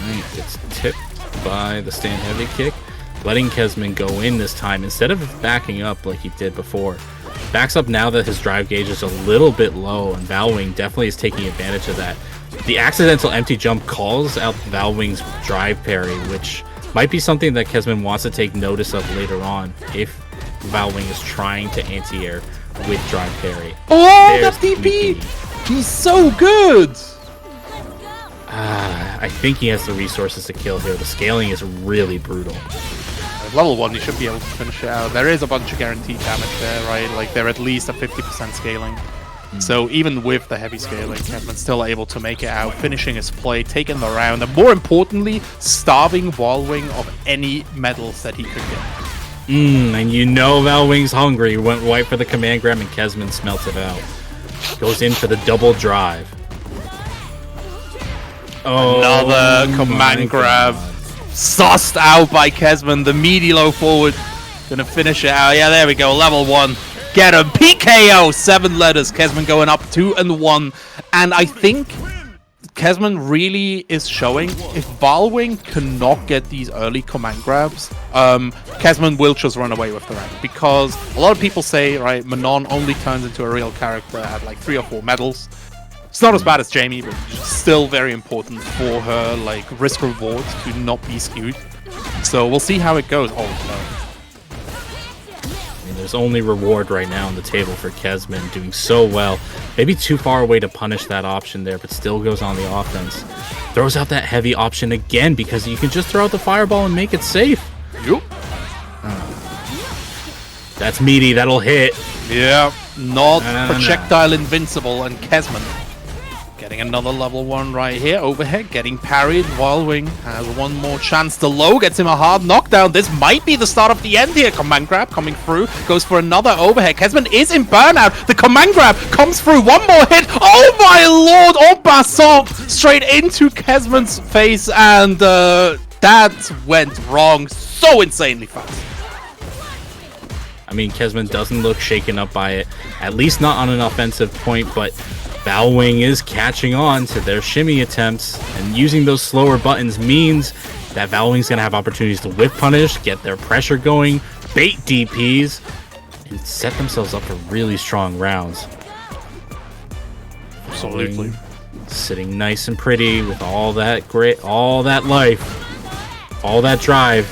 Right, it's tipped by the stand heavy kick, letting Kesman go in this time instead of backing up like he did before. Backs up now that his drive gauge is a little bit low, and Valwing definitely is taking advantage of that. The accidental empty jump calls out Valwing's drive parry, which might be something that Kesman wants to take notice of later on if Valwing is trying to anti-air with drive parry. Oh, that DP! He's so good! I think he has the resources to kill here. The scaling is really brutal. Level 1, you should be able to finish it out. There is a bunch of guaranteed damage there, right? Like, they're at least a 50% scaling. So even with the heavy scaling, Kesman's still able to make it out, finishing his play, taking the round, and more importantly, starving Valwing of any medals that he could get. And you know Valwing's hungry. He went right for the command grab, and Kesman smelt it out. Goes in for the double drive. Oh, another command grab. Sussed out by Kesman, the meaty low forward. Gonna finish it out. Yeah, there we go. Level 1. Get him. PKO. 7 letters. Kesman going up 2-1. And I think Kesman really is showing if Valwing cannot get these early command grabs, Kesman will just run away with the rank. Because a lot of people say, right, Manon only turns into a real character at like 3 or 4 medals. It's not as bad as Jamie, but still very important for her, like, risk reward to not be skewed. So we'll see how it goes. Oh, no. I mean, there's only reward right now on the table for Kesman, doing so well. Maybe too far away to punish that option there, but still goes on the offense. Throws out that heavy option again, because you can just throw out the fireball and make it safe. Yup. That's meaty, that'll hit. Yeah, not projectile invincible, and Kesman getting another level 1 right here. Overhead getting parried. Valwing has one more chance. The low gets him a hard knockdown. This might be the start of the end here. Command grab coming through. Goes for another overhead. Kesman is in burnout. The command grab comes through. One more hit. Oh my lord! En passant straight into Kesman's face. And that went wrong so insanely fast. I mean, Kesman doesn't look shaken up by it, at least not on an offensive point, but Valwing is catching on to their shimmy attempts, and using those slower buttons means that Valwing's going to have opportunities to whip punish, get their pressure going, bait DPs, and set themselves up for really strong rounds. Absolutely. Sitting nice and pretty with all that grit, all that life, all that drive.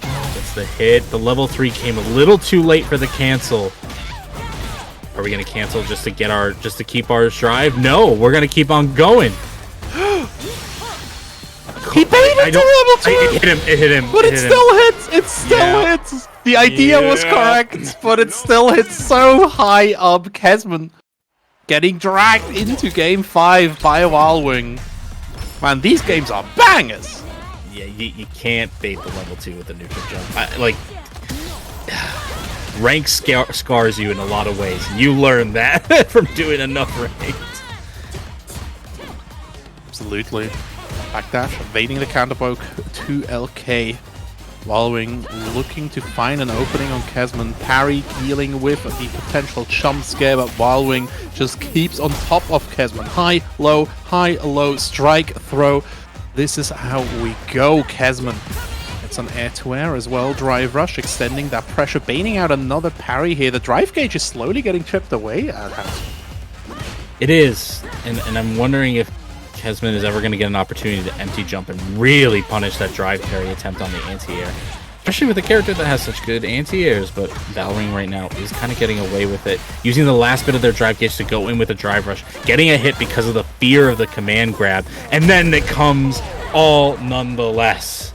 That's the hit. The level 3 came a little too late for the cancel. Are we gonna cancel just to keep our drive? No, we're gonna keep on going. He baited to level 2! It hit him. But it still hits! It still hits! The idea was correct, but it still hits so high up. Kesman getting dragged into game 5 by a Valwing. Man, these games are bangers! Yeah, you can't bait the level 2 with a neutral jump. Rank scars you in a lot of ways. You learn that from doing enough ranked. Absolutely. Backdash, evading the counterpoke to LK. Valwing looking to find an opening on Kesman. Parry dealing with the potential jump scare, but Valwing just keeps on top of Kesman. High, low, strike, throw. This is how we go, Kesman. It's an air-to-air as well. Drive rush, extending that pressure, baiting out another parry here. The drive gauge is slowly getting chipped away at House. It is, and I'm wondering if Kesman is ever going to get an opportunity to empty jump and really punish that drive parry attempt on the anti-air. Especially with a character that has such good anti-airs, but Valwing right now is kind of getting away with it. Using the last bit of their drive gauge to go in with a drive rush, getting a hit because of the fear of the command grab, and then it comes all nonetheless.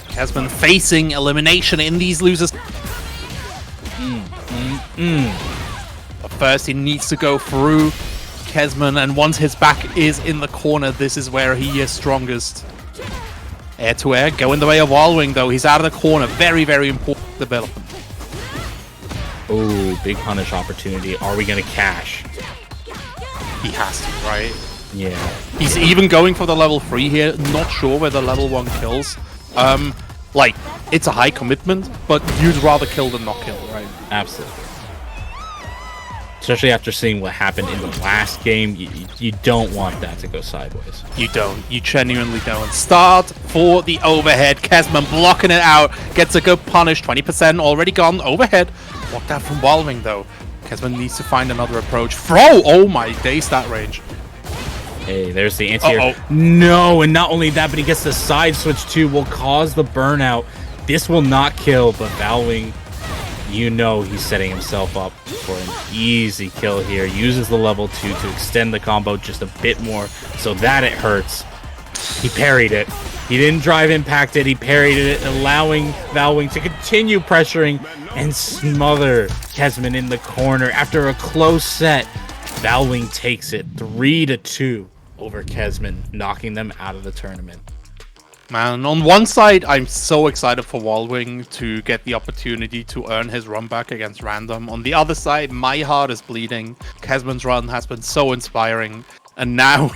Kesman facing elimination in these losers. But first he needs to go through Kesman, and once his back is in the corner, this is where he is strongest. Air to air, go in the way of Valwing though. He's out of the corner. Very, very important development. Oh, big punish opportunity. Are we going to cash? He has to, right? Yeah. He's even going for the level 3 here. Not sure where the level 1 kills. Like, it's a high commitment, but you'd rather kill than not kill, right? Absolutely. Especially after seeing what happened in the last game, you don't want that to go sideways. You don't. You genuinely don't. Start for the overhead. Kesman blocking it out. Gets a good punish. 20% already gone. Overhead. Blocked out from Valwing, though. Kesman needs to find another approach. Throw! Oh my days, that range. Hey, there's the anti-air. No, and not only that, but he gets the side switch too. Will cause the burnout. This will not kill, but Valwing, you know he's setting himself up for an easy kill here. Uses the level 2 to extend the combo just a bit more so that it hurts. He parried it. He didn't drive impact it. He parried it, allowing Valwing to continue pressuring and smother Kesman in the corner. After a close set, Valwing takes it 3-2 over Kesman, knocking them out of the tournament. Man, on one side, I'm so excited for Valwing to get the opportunity to earn his run back against Random. On the other side, my heart is bleeding. Kesman's run has been so inspiring, and now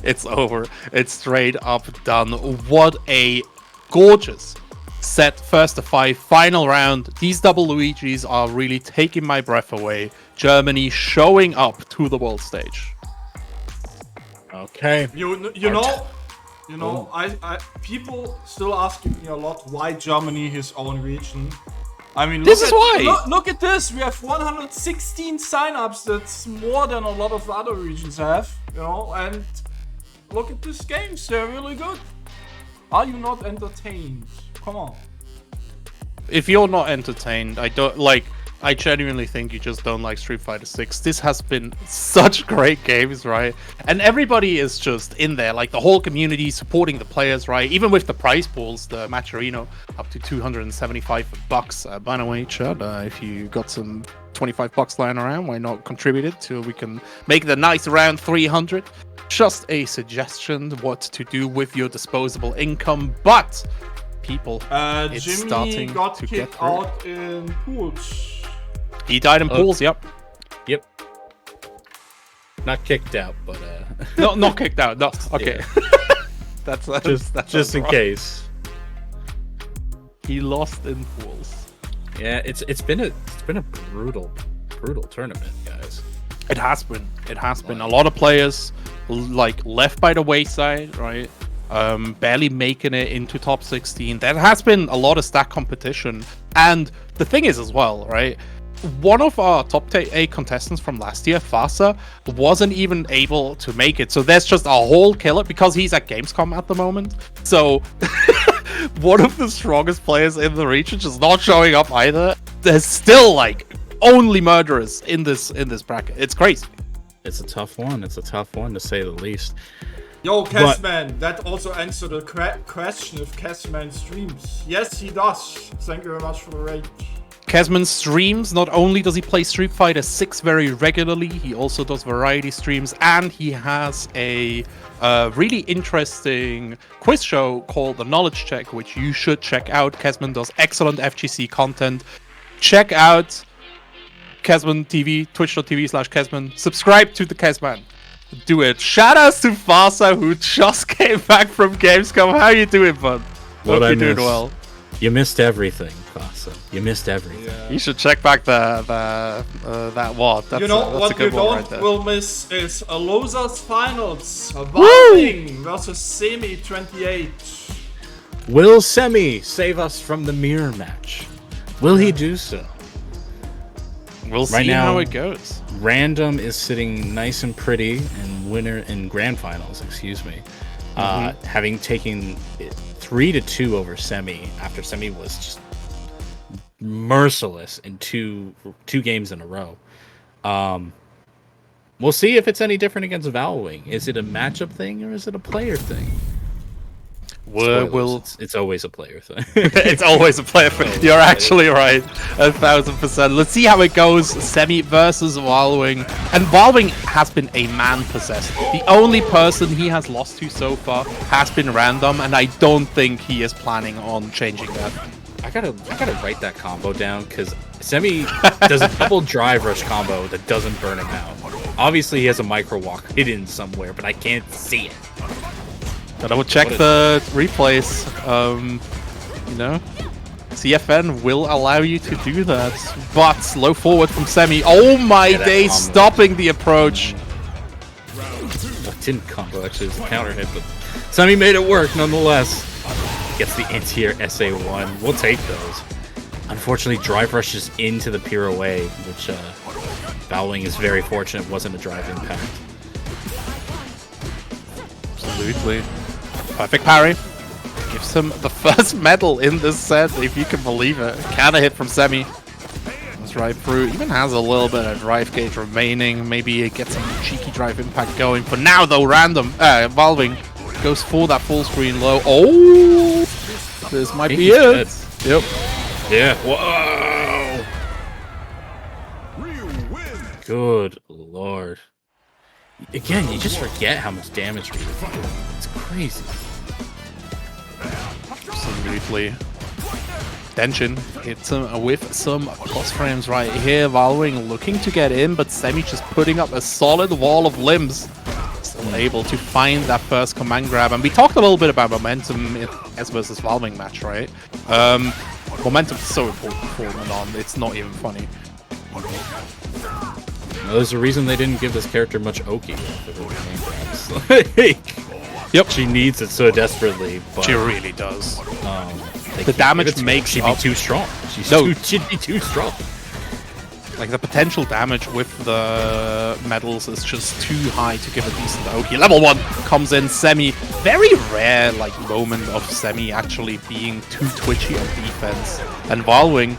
it's over. It's straight up done. What a gorgeous set, first to 5, final round. These double Luigis are really taking my breath away. Germany showing up to the world stage. Okay. You know, I people still asking me a lot why Germany his own region. I mean, this is why. Look at this. We have 116 signups. That's more than a lot of the other regions have. You know, and look at these games. They're really good. Are you not entertained? Come on. If you're not entertained, I genuinely think you just don't like Street Fighter 6. This has been such great games, right? And everybody is just in there, like the whole community supporting the players, right? Even with the prize pools, the Matcherino up to $275. By the way, Chad, if you got some $25 lying around, why not contribute it till we can make it a nice around 300? Just a suggestion what to do with your disposable income, but people, it's Jimmy starting got to kicked get through. out in pools. He died in pools, yep. Yep. Not kicked out, but No, not kicked out. No, okay. Yeah. that's just in wrong. case. He lost in pools. Yeah, it's been a brutal tournament, guys. It has been. It has been. A lot of players like left by the wayside, right? Barely making it into top 16. There has been a lot of stack competition. And the thing is as well, right? One of our top 8 contestants from last year, Fasa, wasn't even able to make it. So there's just a whole killer because he's at Gamescom at the moment. So one of the strongest players in the region just not showing up either. There's still like only murderers in this bracket. It's crazy. It's a tough one. It's a tough one to say the least. Yo, Casman, that also answered the question if Casman streams. Yes, he does. Thank you very much for the rate. Kesman streams. Not only does he play Street Fighter 6 very regularly, he also does variety streams, and he has a really interesting quiz show called The Knowledge Check, which you should check out. Kesman does excellent FGC content. Check out Kesman TV, twitch.tv/Kesman. Subscribe to the Kesman. Do it. Shout outs to Fasa, who just came back from Gamescom. How you doing, bud? Hope you're doing well. You missed everything, Fasa. You missed everything. Yeah. You should check back that WOD. That's, you know that's what a good you one right there. will miss is a losers finals. Valving versus Semi 28. Will Semi save us from the mirror match? Will he do so? We'll Right see now, how it goes. Random is sitting nice and pretty in winner in grand finals, excuse me. Having taken 3-2 over Semi after Semi was just merciless in two games in a row. We'll see if it's any different against Valwing. Is it a matchup thing or is it a player thing? It's always a player thing. It's always a player thing. You're actually right. 1,000%. Let's see how it goes. Semi versus Valwing. And Valwing has been a man possessed. The only person he has lost to so far has been Random, and I don't think he is planning on changing that. I gotta write that combo down because Semi does a double drive rush combo that doesn't burn him out. Obviously, he has a micro walk hidden somewhere, but I can't see it. But I will check the replays. You know, CFN will allow you to do that. But low forward from Semi. Oh my days, stopping the approach. That didn't combo, actually. It was a counter hit, but Semi made it work nonetheless. Gets the anti-air SA1. We'll take those. Unfortunately, drive rushes into the Pure away, which Valwing is very fortunate wasn't a drive impact. Absolutely. Perfect parry. Gives him the first medal in this set, if you can believe it. Counter hit from Semi. Goes right through. Even has a little bit of drive gauge remaining. Maybe it gets some cheeky drive impact going. For now, though, Valving goes for that full screen low. Oh! This might be it. Yep. Yeah. Whoa! Good lord. Again, you just forget how much damage we do. It's crazy. Absolutely. Denshin hits him with some cross frames right here. Valwing looking to get in, but Semi just putting up a solid wall of limbs. Still able to find that first command grab. And we talked a little bit about momentum in S versus Valwing match, right? Momentum is so important for Manon. It's not even funny. Well, there's a reason they didn't give this character much Oki for the command grabs. Yep. She needs it so desperately, but she really does. The damage makes she'd be too strong. She'd be too strong. Like, the potential damage with the medals is just too high to give a decent Oki. Level 1 comes in. Semi. Very rare, like, moment of Semi actually being too twitchy on defense. And Valwing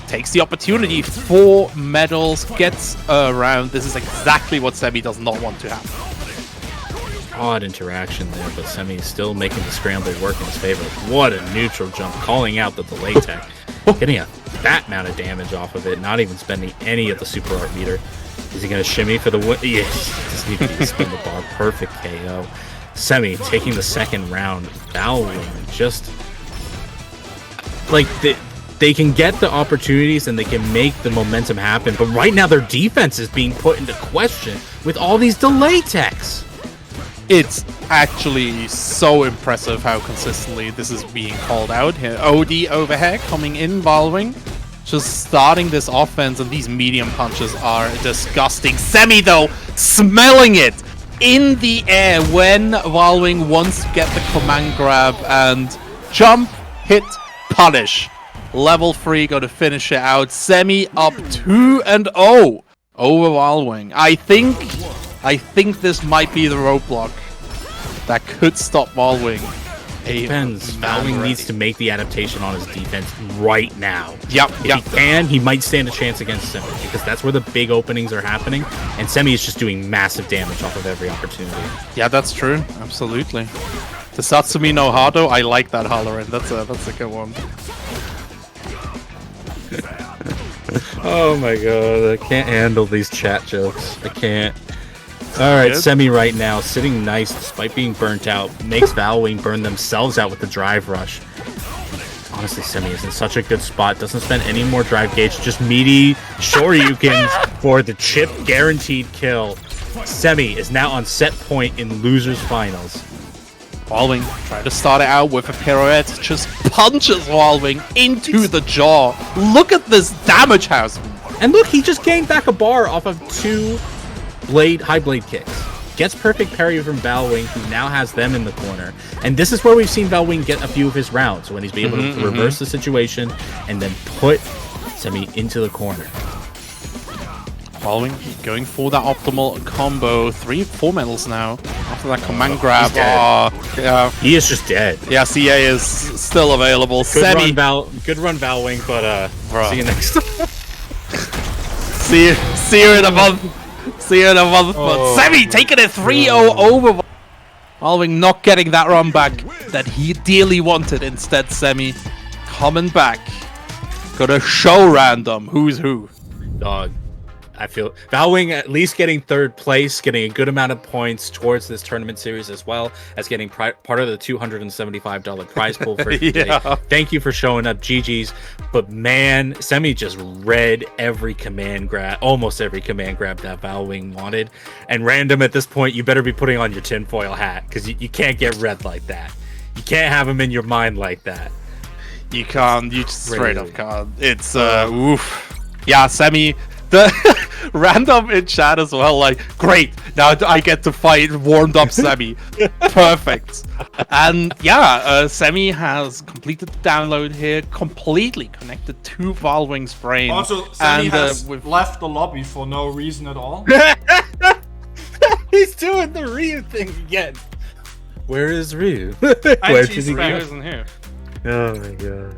takes the opportunity. 4 medals, gets around. This is exactly what Semi does not want to happen. Odd interaction there, but Semi is still making the scramble work in his favor. What a neutral jump, calling out the delay tech. Getting a fat amount of damage off of it, not even spending any of the super art meter. Is he going to shimmy for the win? Yes, just need to spin the bar. Perfect KO. Semi taking the second round. Valwing just like they can get the opportunities and they can make the momentum happen, but right now their defense is being put into question with all these delay techs. It's actually so impressive how consistently this is being called out here. OD over here coming in, Valwing. just starting this offense, and these medium punches are disgusting. Semi, though, smelling it in the air when Valwing wants to get the command grab and jump, hit, punish. Level 3, got to finish it out. Semi up 2-0 over Valwing. I think this might be the roadblock that could stop Valwing. Depends. Valwing needs to make the adaptation on his defense right now. Yep. If he can, he might stand a chance against Semi, because that's where the big openings are happening, and Semi is just doing massive damage off of every opportunity. Yeah, that's true. Absolutely. The Satsumi no Hado, I like that holler-in. That's a good one. Oh my god, I can't handle these chat jokes. I can't. Alright, Semi right now, sitting nice despite being burnt out, makes Valwing burn themselves out with the drive rush. Honestly, Semi is in such a good spot, doesn't spend any more drive gauge, just meaty Shoryukens for the chip guaranteed kill. Semi is now on set point in losers finals. Valwing trying to start it out with a pirouette, just punches Valwing into the jaw. Look at this damage house. And look, he just gained back a bar off of 2 high blade kicks. Gets perfect parry from Valwing, who now has them in the corner. And this is where we've seen Valwing get a few of his rounds, when he's been able to reverse the situation and then put Semi into the corner. Valwing going for that optimal combo. 3-4 medals now after that command grab. Yeah. He is just dead. Yeah, CA is still available. Good run, Valwing, but see you next time. see you in a month. See you in a month. But Semi taking it 3-0 over. Valwing not getting that run back that he dearly wanted. Instead, Semi coming back. Gonna show Random who's who. Dog. I feel Valwing at least getting 3rd place, getting a good amount of points towards this tournament series, as well as getting part of the $275 prize pool for today. Thank you for showing up, GG's. But man, Semi just read every command grab, almost every command grab that Valwing wanted. And Random, at this point, you better be putting on your tinfoil hat, because you can't get read like that. You can't have him in your mind like that. You can't. You just straight up can't. It's oof. Yeah, Semi. The Random in chat as well, like, great, now I get to fight warmed up Semi. Perfect. And yeah, Semi has completed the download here, completely connected to Valwing's brain. Also, Semi has left the lobby for no reason at all. He's doing the Ryu thing again. Where is Ryu? Where did he go? He isn't here. Oh my god.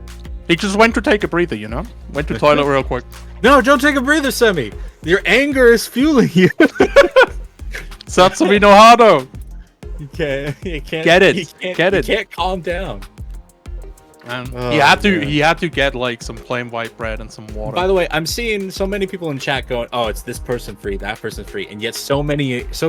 He just went to take a breather, you know? Went to the toilet real quick. No, don't take a breather, Semi. Your anger is fueling you. Satsumi no Hado. You can't get it. Get it. You can't calm down. He had to get like some plain white bread and some water. By the way, I'm seeing so many people in chat going, "Oh, it's this person free, that person free," and yet so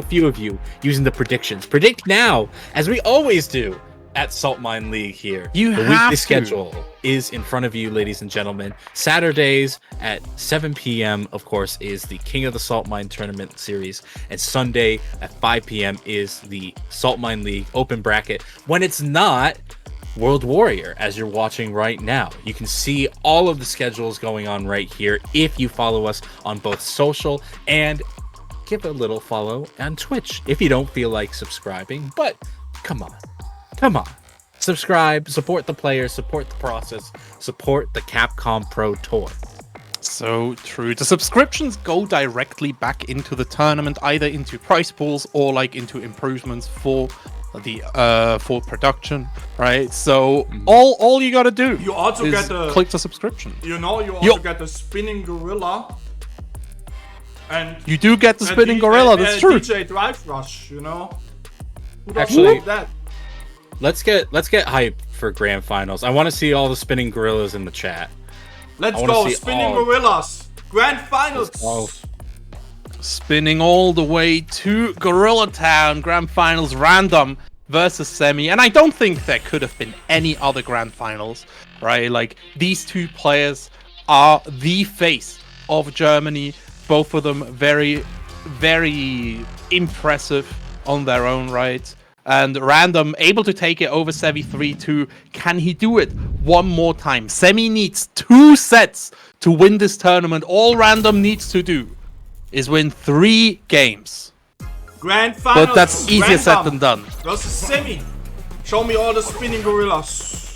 few of you using the predictions. Predict now, as we always do at Salt Mine League here. The weekly schedule is in front of you, ladies and gentlemen. Saturdays at 7 p.m., of course, is the King of the Salt Mine Tournament Series, and Sunday at 5 p.m. is the Salt Mine League Open Bracket. When it's not World Warrior, as you're watching right now. You can see all of the schedules going on right here if you follow us on both social, and give a little follow on Twitch if you don't feel like subscribing. But come on. Subscribe, support the players, support the process, support the Capcom Pro Tour. So true. The subscriptions go directly back into the tournament, either into prize pools or like into improvements for the for production, right? So all you gotta do you also is click the subscription. You know, you also get the spinning gorilla. And you do get the spinning gorilla, that's true. DJ Drive Rush, you know. Actually, that. Let's get hype for grand finals. I want to see all the spinning gorillas in the chat. Let's go, spinning gorillas. Grand finals. Spinning all the way to Gorilla Town. Grand finals Random versus Semi. And I don't think there could have been any other grand finals, right? Like, these two players are the face of Germany. Both of them very, very impressive on their own right. And Random able to take it over Semi 3-2. Can he do it one more time? Semi needs 2 sets to win this tournament. All Random needs to do is win 3 games. Grand final. But that's easier said than done. Versus Semi. Show me all the spinning gorillas.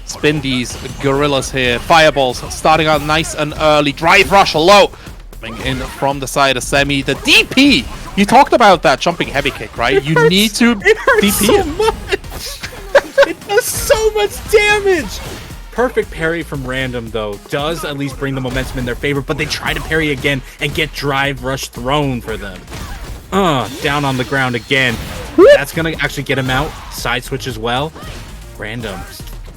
Spin these gorillas here. Fireballs starting out nice and early. Drive rush low. Coming in from the side of Semi. The DP. You talked about that jumping heavy kick, right? You need to DP so much. It does so much damage. Perfect parry from Random, though, does at least bring the momentum in their favor, but they try to parry again and get drive rush thrown for them. Down on the ground again. That's going to actually get him out. Side switch as well. Random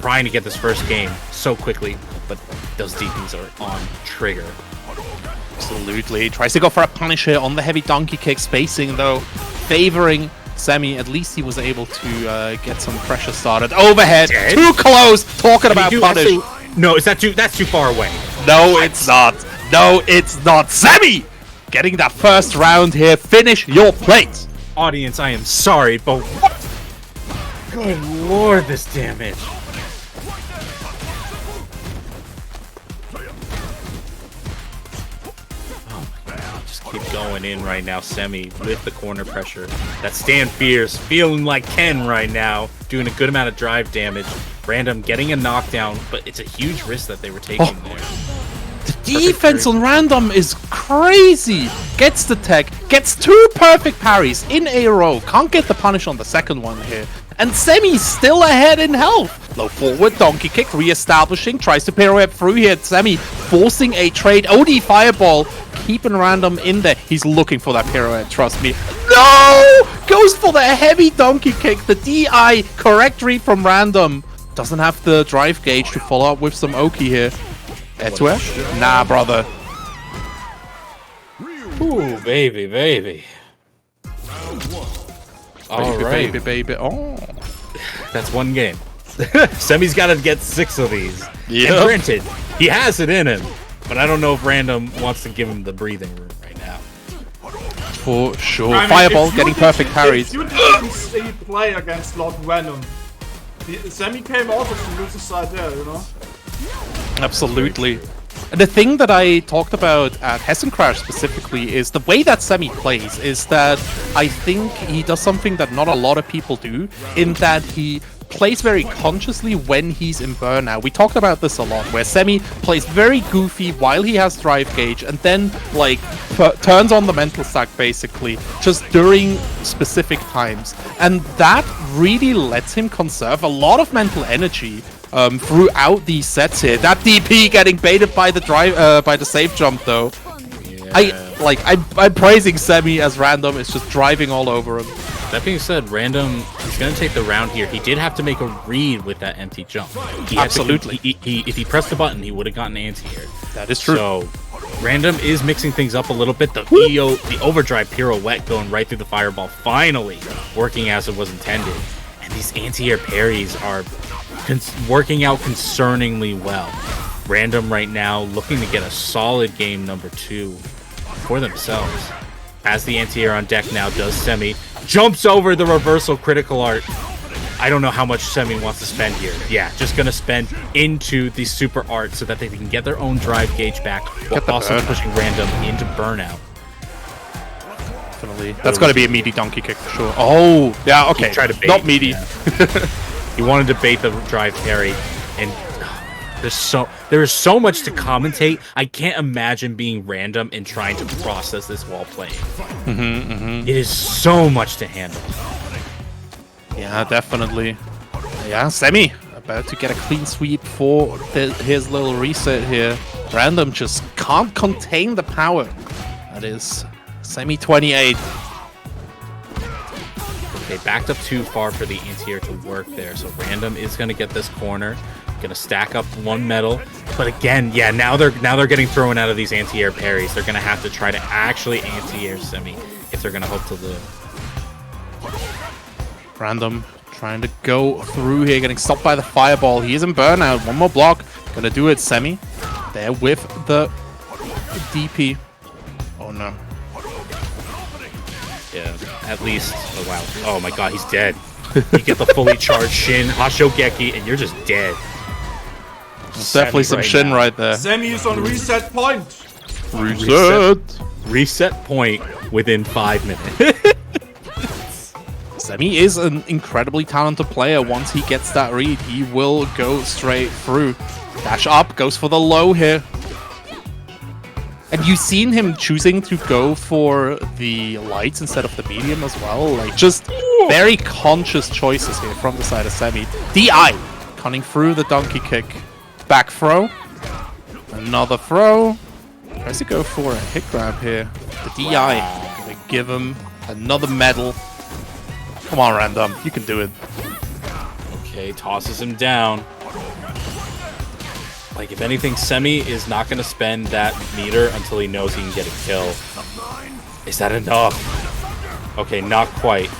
trying to get this first game so quickly, but those DPs are on trigger. Absolutely. Tries to go for a punish here on the heavy donkey kick. Spacing, though, favoring Semi. At least he was able to get some pressure started. Overhead. Dead? Too close. Talking about punish. Actually, no, is that that's too far away. No, it's not. No, it's not. Semi getting that first round here. Finish your plate. Audience, I am sorry, but what? Good lord, this damage. Keep going in right now, Semi, with the corner pressure. That stand fierce, feeling like Ken right now, doing a good amount of drive damage. Random getting a knockdown, but it's a huge risk that they were taking there. The defense on Random is crazy. Gets the tech, gets 2 perfect parries in a row. Can't get the punish on the second one here. And Semi's still ahead in health. Low forward, donkey kick, re-establishing. Tries to pirouette through here. Semi forcing a trade. OD fireball. Keeping Random in there. He's looking for that pirouette, trust me. No! Goes for the heavy donkey kick. The DI, correct read from Random. Doesn't have the drive gauge to follow up with some Oki here. Etue? Nah, brother. Ooh, baby, baby. All right. Baby. Oh. That's one game. Semi's got to get 6 of these. Yep. And granted, he has it in him. But I don't know if Random wants to give him the breathing room right now. For sure. I mean, Fireball getting perfect parries. If you didn't see play against Lord Venom, Semi came also from loser side there, you know? Absolutely. And the thing that I talked about at Hessen Crash specifically is the way that Semi plays is that I think he does something that not a lot of people do, in that he plays very consciously when he's in burnout. We talked about this a lot, where Semi plays very goofy while he has drive gauge, and then like turns on the mental stack basically just during specific times, and that really lets him conserve a lot of mental energy throughout these sets here. That DP getting baited by the drive by the safe jump though. Yeah. I'm praising Semi as Random is just driving all over him. That being said, Random is going to take the round here. He did have to make a read with that empty jump. Absolutely. If he pressed the button, he would have gotten anti-air. That is true. So, Random is mixing things up a little bit. The overdrive pirouette going right through the fireball, finally working as it was intended. And these anti-air parries are working out concerningly well. Random right now looking to get a solid game number 2 for themselves. As the anti-air on deck now does Semi. Jumps over the reversal critical art. I don't know how much Semi wants to spend here. Yeah, just going to spend into the super art so that they can get their own drive gauge back while also pushing Random into burnout. Definitely. That's got to be a meaty donkey kick for sure. Oh, yeah, okay. Try to bait, not meaty. Yeah. He wanted to bait the drive parry, and there is so much to commentate. I can't imagine being Random and trying to process this while playing. It is so much to handle. Yeah, definitely. Yeah, Semi about to get a clean sweep for his little reset here. Random just can't contain the power. That is Semi 28. They backed up too far for the anti-air to work there, so Random is going to get this corner. Gonna stack up 1 medal, but again, yeah, now they're getting thrown out of these anti-air parries. They're gonna have to try to actually anti-air Semi if they're gonna hope to live. Random trying to go through here, getting stopped by the fireball. He is in burnout. 1 more block, gonna do it. Semi there with the DP. Oh no. Yeah, at least. Oh wow. Oh my god, he's dead. You get the fully charged Shin, Hashogeki, and you're just dead. Definitely some shin right there. Sammy is on reset point. Reset point within 5 minutes. Semi is an incredibly talented player. Once he gets that read, he will go straight through. Dash up, goes for the low here. And you've seen him choosing to go for the lights instead of the medium as well. Like, just very conscious choices here from the side of Semi. DI cutting through the donkey kick. Back throw. Another throw. Tries to go for a hit grab here. The DI gonna give him another medal. Come on, Random. You can do it. Okay, tosses him down. Like, if anything, Semi is not going to spend that meter until he knows he can get a kill. Is that enough? Okay, not quite.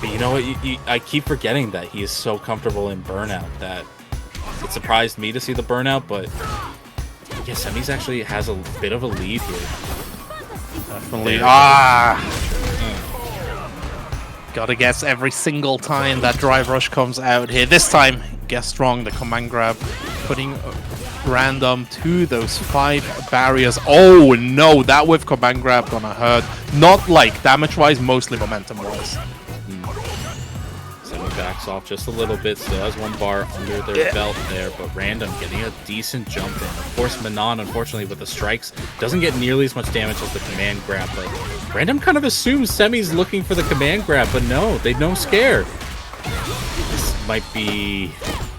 But you know what? I keep forgetting that he is so comfortable in burnout that it surprised me to see the burnout, but yeah, Semi's actually has a bit of a lead here. Definitely. Gotta guess every single time that drive rush comes out here. This time, guess strong, the command grab, putting Random to those 5 barriers. Oh no, that with command grab gonna hurt. Not like damage-wise, mostly momentum-wise. Semi backs off just a little bit, still has 1 bar under their belt there, but Random getting a decent jump in. Of course, Manon, unfortunately, with the strikes, doesn't get nearly as much damage as the command grab, but Random kind of assumes Semi's looking for the command grab, but no, they don't scare.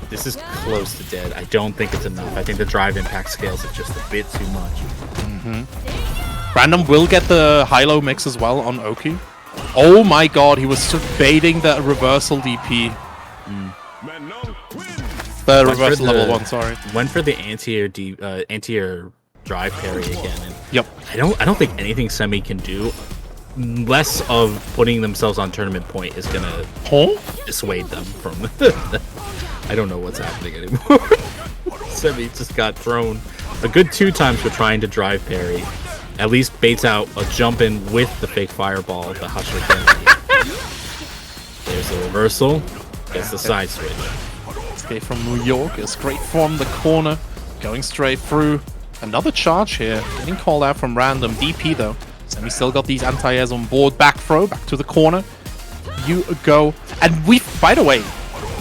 This is close to dead. I don't think it's enough. I think the drive impact scales it just a bit too much. Random will get the high-low mix as well on Oki. Oh my god, he was baiting the reversal DP. The reversal level 1, sorry. Went for the anti-air drive parry again. And yep. I don't think anything Semi can do, less of putting themselves on tournament point, is gonna dissuade them from. I don't know what's happening anymore. Semi just got thrown a good 2 times for trying to drive parry. At least baits out a jump in with the fake fireball, the Husher again. There's the reversal. Gets the side switch. Escape from New York is straight from the corner. Going straight through. Another charge here. Getting called out from Random. DP though. Semi still got these anti-airs on board. Back throw. Back to the corner. You go. And by the way,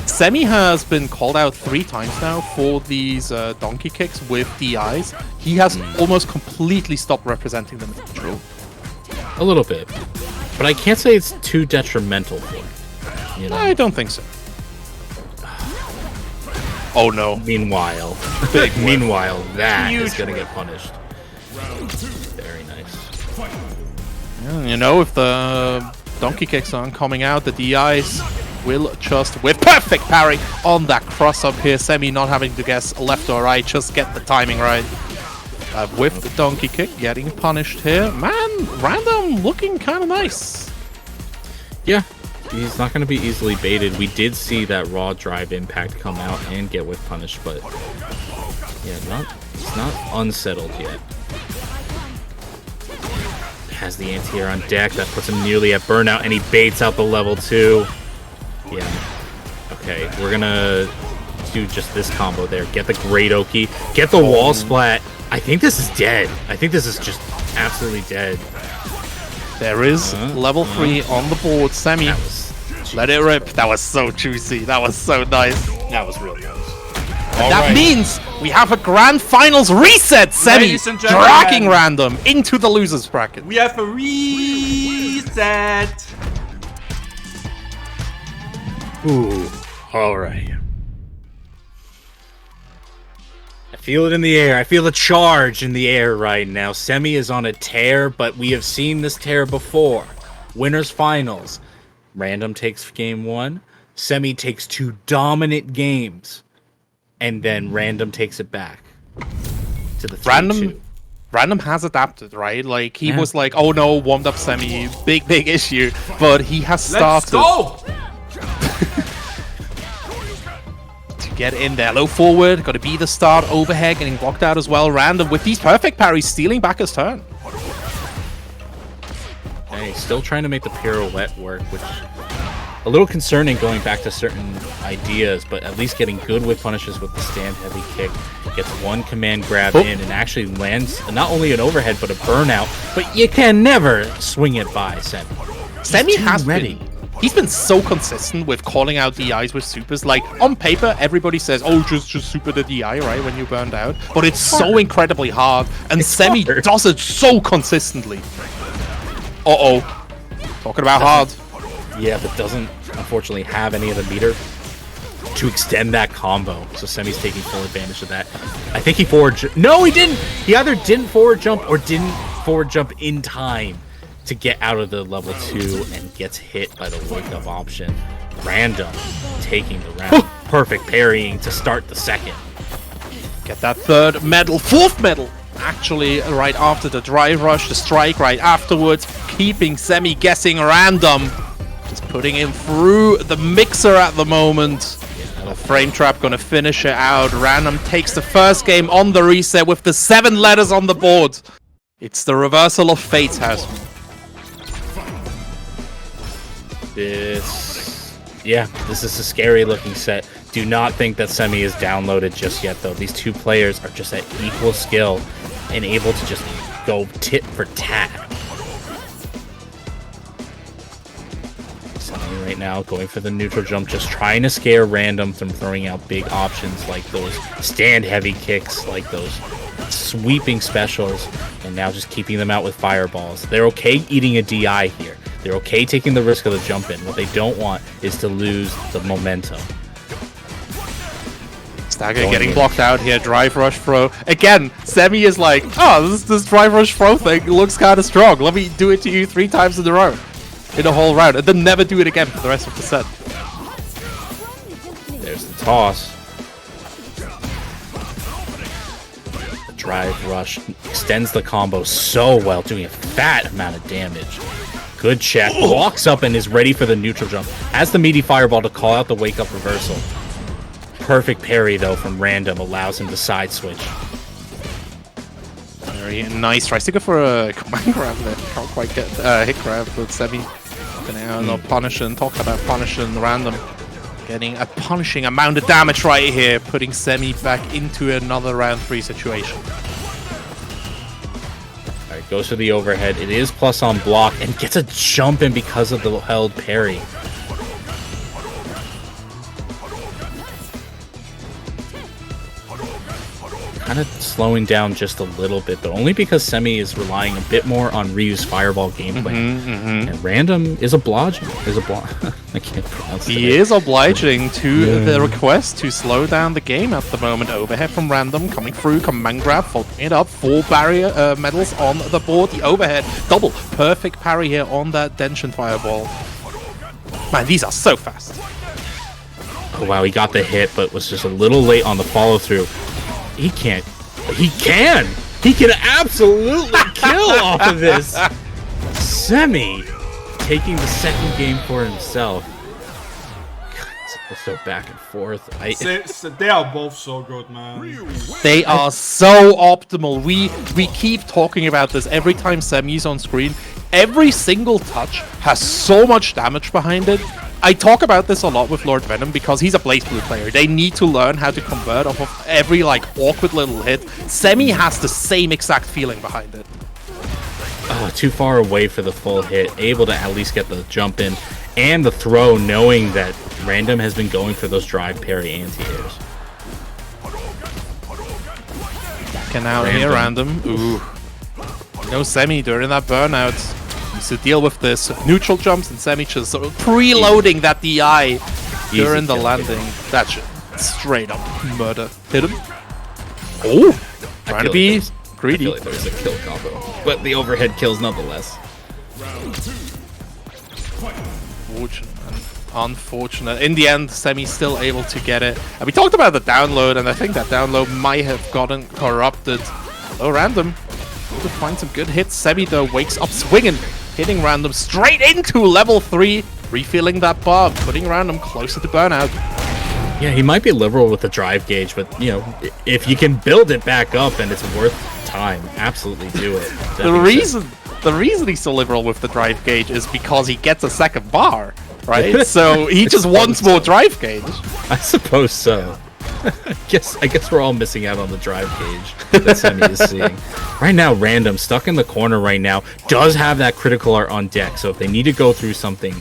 Semi has been called out 3 times now for these donkey kicks with DIs. He has almost completely stopped representing them in neutral. A little bit. But I can't say it's too detrimental for him. You know? I don't think so. Oh no. Meanwhile, that is going to get punished. Very nice. Yeah, you know, if the donkey kicks aren't coming out, the DIs will just, with perfect parry on that cross up here, Semi not having to guess left or right, just get the timing right. With the donkey kick getting punished here. Man, Random looking kind of nice. Yeah, he's not going to be easily baited. We did see that raw drive impact come out and get with punish, but yeah, it's not unsettled yet. Has the anti-air on deck, that puts him nearly at burnout, and he baits out the level 2. Yeah. Okay, we're gonna do just this combo there. Get the great Oki. Get the wall splat. I think this is dead. I think this is just absolutely dead. There is level 3 on the board. Semi, let it rip. That was so juicy. That was so nice. That was real nice. That means we have a grand finals reset. Semi dragging Random into the losers bracket. We have a reset. Ooh, all right. I feel it in the air. I feel the charge in the air right now. Semi is on a tear, but we have seen this tear before. Winners finals. Random takes game 1. Semi takes 2 dominant games. And then Random takes it back to the 3-2. Random has adapted, right? Like, he was like, oh no, warmed up Semi, big issue. But he has started. Let's go! To get in there, low forward, got to be the start, overhead, getting blocked out as well. Random with these perfect parries, stealing back his turn. Hey, still trying to make the pirouette work, which a little concerning going back to certain ideas, but at least getting good with punishes with the stand heavy kick. Gets one command grab in and actually lands not only an overhead but a burnout, but you can never swing it by Semi. Semi has ready. He's been so consistent with calling out DIs with supers. Like, on paper, everybody says, oh, just super the DI, right, when you burned out. But it's so incredibly hard, and Semi does it so consistently. Uh-oh. Talking about hard. Yeah, but doesn't, unfortunately, have any of the meter to extend that combo. So Semi's taking full advantage of that. I think he No, he didn't! He either didn't forward jump or didn't forward jump in time to get out of the level 2 and gets hit by the wake up option. Random taking the round. Perfect parrying to start the second. Get that third medal, fourth medal! Actually, right after the drive rush, the strike right afterwards, keeping Semi guessing Random. Just putting him through the mixer at the moment. The frame trap gonna finish it out. Random takes the first game on the reset with the 7 letters on the board. It's the reversal of fate's house. This is a scary looking set. Do not think that Semi is downloaded just yet, though. These two players are just at equal skill and able to just go tit for tat. Semi right now going for the neutral jump, just trying to scare Random from throwing out big options like those stand heavy kicks, like those sweeping specials, and now just keeping them out with fireballs. They're okay eating a DI here. They're okay taking the risk of the jump in. What they don't want is to lose the momentum. Stagger getting blocked out here. Drive rush throw. Again, Semi is like, oh, this drive rush throw thing looks kind of strong. Let me do it to you 3 times in a row. In a whole round. And then never do it again for the rest of the set. There's the toss. The drive rush extends the combo so well, doing a fat amount of damage. Good check. Walks up and is ready for the neutral jump. Has the meaty fireball to call out the wake up reversal. Perfect parry though from Random allows him to side switch. Very nice. Tries to go for a command grab there. Can't quite get hit grab, but Semi punishing. Talking about punishing Random. Getting a punishing amount of damage right here, putting Semi back into another round 3 situation. Alright, goes for the overhead. It is plus on block and gets a jump in because of the held parry. Kind of slowing down just a little bit, but only because Semi is relying a bit more on Ryu's fireball gameplay. And Random is obliging. I can't pronounce it. He is obliging to the request to slow down the game at the moment. Overhead from Random coming through, command grab, following it up. 4 barrier medals on the board. The overhead, double, perfect parry here on that Denshin fireball. Man, these are so fast. Oh wow, he got the hit, but was just a little late on the follow through. He can absolutely kill off of this. Semi taking the second game for himself. God, it's so back and forth. They are both so good, man. They are so optimal. We keep talking about this every time Semi's on screen. Every single touch has so much damage behind it. I talk about this a lot with Lord Venom because he's a Blaze Blue player. They need to learn how to convert off of every awkward little hit. Semi has the same exact feeling behind it. Oh, too far away for the full hit. Able to at least get the jump in and the throw, knowing that Random has been going for those drive parry anti-airs. Backing out here, Random. Ooh. No Semi during that burnout. To deal with this neutral jumps and Semi just sort of preloading that DI during the landing. That's straight up murder. Hit him. Oh, trying to be greedy. I feel like there's a kill combo, but the overhead kills nonetheless. Unfortunate. In the end, Semi's still able to get it. And we talked about the download, and I think that download might have gotten corrupted. Oh, Random. Able to find some good hits. Semi though wakes up swinging. Hitting Random straight into level 3, refilling that bar, putting Random closer to burnout. Yeah, he might be liberal with the drive gauge, but you know, if you can build it back up and it's worth time, absolutely do it. The reason he's so liberal with the drive gauge is because he gets a second bar. right? So he just wants more drive gauge. I suppose so. I guess we're all missing out on the drive gauge that Semi is seeing. Right now, Random, stuck in the corner right now, does have that critical art on deck, so if they need to go through something,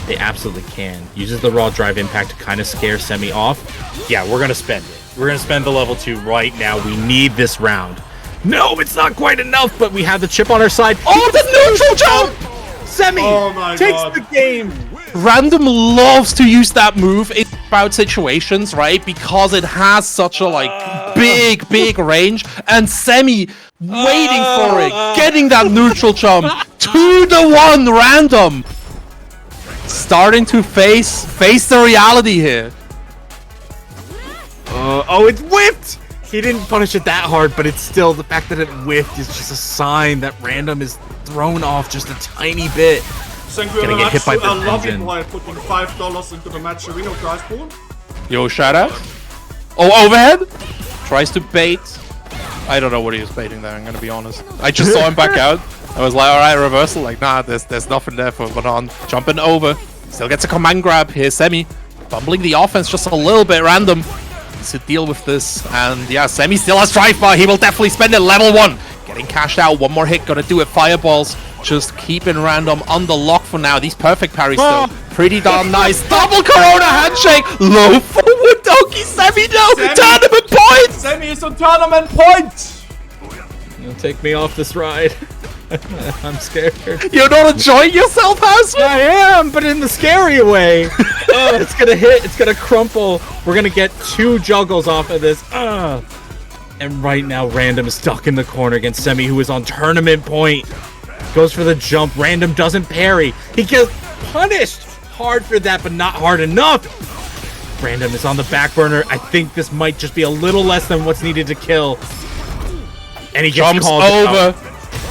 they absolutely can. Uses the raw drive impact to kind of scare Semi off. Yeah, we're going to spend it. We're going to spend the level 2 right now. We need this round. No, it's not quite enough, but we have the chip on our side. Oh, the neutral jump! Semi takes the game. Random loves to use that move in bout situations, right? Because it has such a big range, and Semi waiting for it, getting that neutral jump. 2-1 Random. Starting to face the reality here. Oh, it's whipped! He didn't punish it that hard, but it's still, the fact that it whiffed is just a sign that Random is thrown off just a tiny bit. Thank you very much to Lobby Boy putting $5 into the match arena prize pool. Yo, shout out. Oh, overhead. Tries to bait. I don't know what he was baiting there, I'm gonna be honest. I just saw him back out. I was like, alright, reversal. Like, nah, there's nothing there for Banan. Jumping over. Still gets a command grab. Here's Semi. Bumbling the offense just a little bit random. Needs to deal with this. And yeah, Semi still has drive bar. He will definitely spend it. Level 1. Getting cashed out. One more hit. Gonna do it. Fireballs. Just keeping Random under lock for now. These perfect parries still. Pretty darn nice. Double Corona handshake. Low forward donkey. Semi no. Tournament point. Semi is on tournament point. You'll take me off this ride. I'm scared. You're not enjoying yourself, Hasman? I am, but in the scary way. Oh, it's gonna hit. It's gonna crumple. We're gonna get 2 juggles off of this. And right now, Random is stuck in the corner against Semi, who is on tournament point. Goes for the jump. Random doesn't parry. He gets punished hard for that, but not hard enough. Random is on the back burner. I think this might just be a little less than what's needed to kill. And he gets jumps over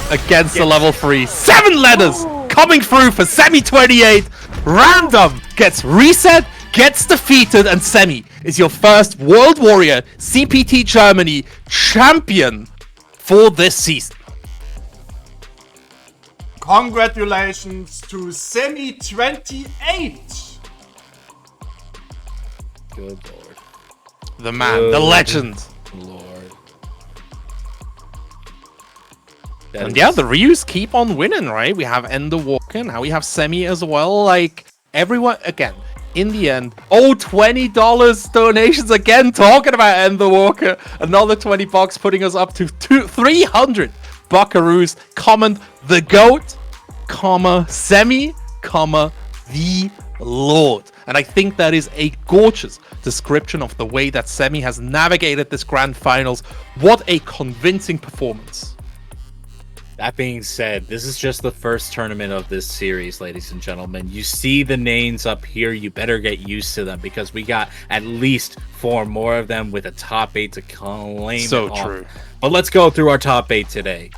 against the level 3. 7 letters coming through for Semi 28. Random gets reset, gets defeated, and Semi is your first World Warrior CPT Germany champion for this season. Congratulations to Semi 28. Good lord. The man, the legend. Lord. And yeah, the Ryus keep on winning, right? We have Ender Walker, now we have Semi as well. Like, everyone, again, in the end, $20 donations again, talking about Ender Walker. Another $20 putting us up to 300 buckaroos. Comment the GOAT, Semi, the Lord. And I think that is a gorgeous description of the way that Semi has navigated this grand finals. What a convincing performance. That being said, this is just the first tournament of this series, ladies and gentlemen. You see the names up here, you better get used to them because we got at least 4 more of them with a top 8 to claim. So true. But let's go through our top 8 today.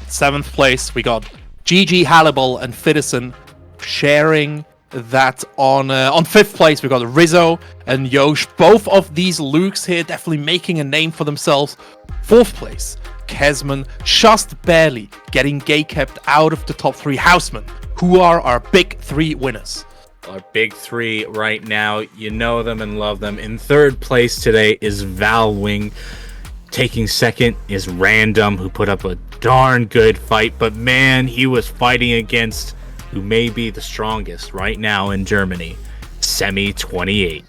7th place, we got GG Hannibal and Fiddison sharing that on 5th place. We got Rizzo and Yosh. Both of these Lukes here definitely making a name for themselves. 4th place, Kesman, just barely getting gate-kept out of the top 3 Housemen, who are our big 3 winners. Our big 3 right now, you know them and love them. In 3rd place today is Valwing. Taking 2nd is Random, who put up a darn good fight, but man, he was fighting against who may be the strongest right now in Germany, Semi 28.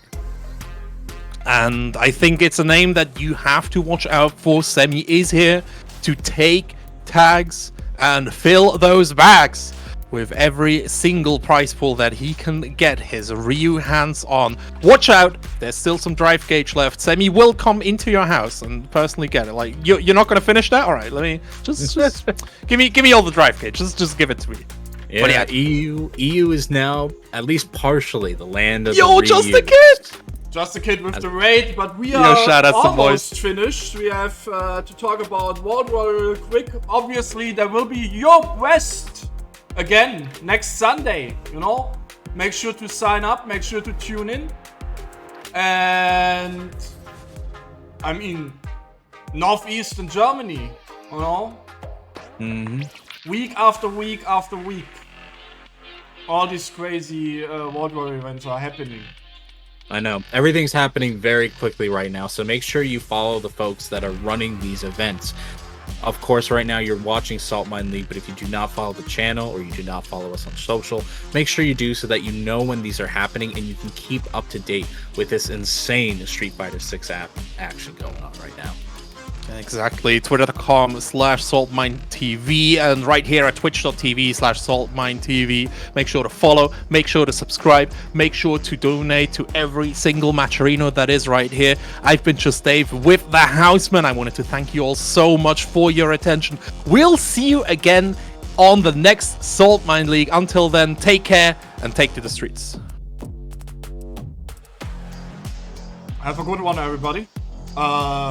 And I think it's a name that you have to watch out for. Semi is here to take tags and fill those bags with every single prize pool that he can get his Ryu hands on. Watch out, there's still some drive gauge left. Semi will come into your house and personally get it. Like, you're not going to finish that? Alright, let me just give me all the drive gauge. Just give it to me. Yeah, but yeah, EU is now at least partially the land of Yo, the just a kid! Just a kid with the raid, but we are almost finished. We have to talk about World War real quick. Obviously, there will be Europe West again next Sunday, you know? Make sure to sign up, make sure to tune in. And I mean, Northeastern Germany, you know? Mm-hmm. Week after week after week. all these crazy World War events are happening. I know. Everything's happening very quickly right now, so make sure you follow the folks that are running these events. Of course, right now you're watching Salt Mine League, but if you do not follow the channel or you do not follow us on social, make sure you do so that you know when these are happening and you can keep up to date with this insane Street Fighter 6 action going on right now. Exactly. Twitter.com/SaltMineTV and right here at Twitch.tv/SaltMineTV. Make sure to follow, make sure to subscribe, make sure to donate to every single Matcherino that is right here. I've been Just Dave with the Houseman. I wanted to thank you all so much for your attention. We'll see you again on the next Salt Mine League. Until then, take care and take to the streets. Have a good one, everybody.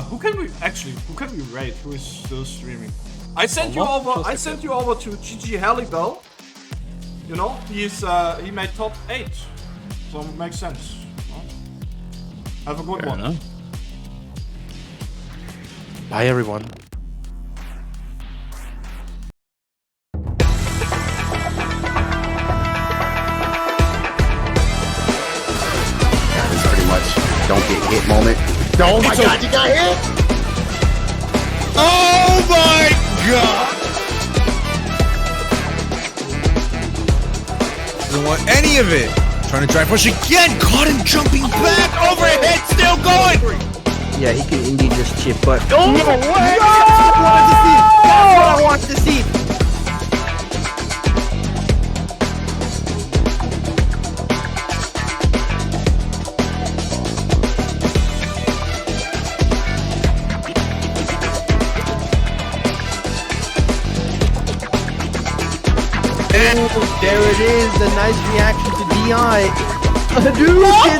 Who can we rate? Who is still streaming? I sent you over to GG Halibel. You know, he made top 8. So it makes sense. No? Have a good one. Enough. Bye everyone. That is pretty much don't get hit moment. Oh my god, you got hit! Oh my god! Doesn't want any of it. Trying to drive push again. Caught him jumping back. Overhead, still going. Yeah, he can indeed just chip, but Oh no way! that's what I wanted to see. There it is, the nice reaction to DI. Hadouken!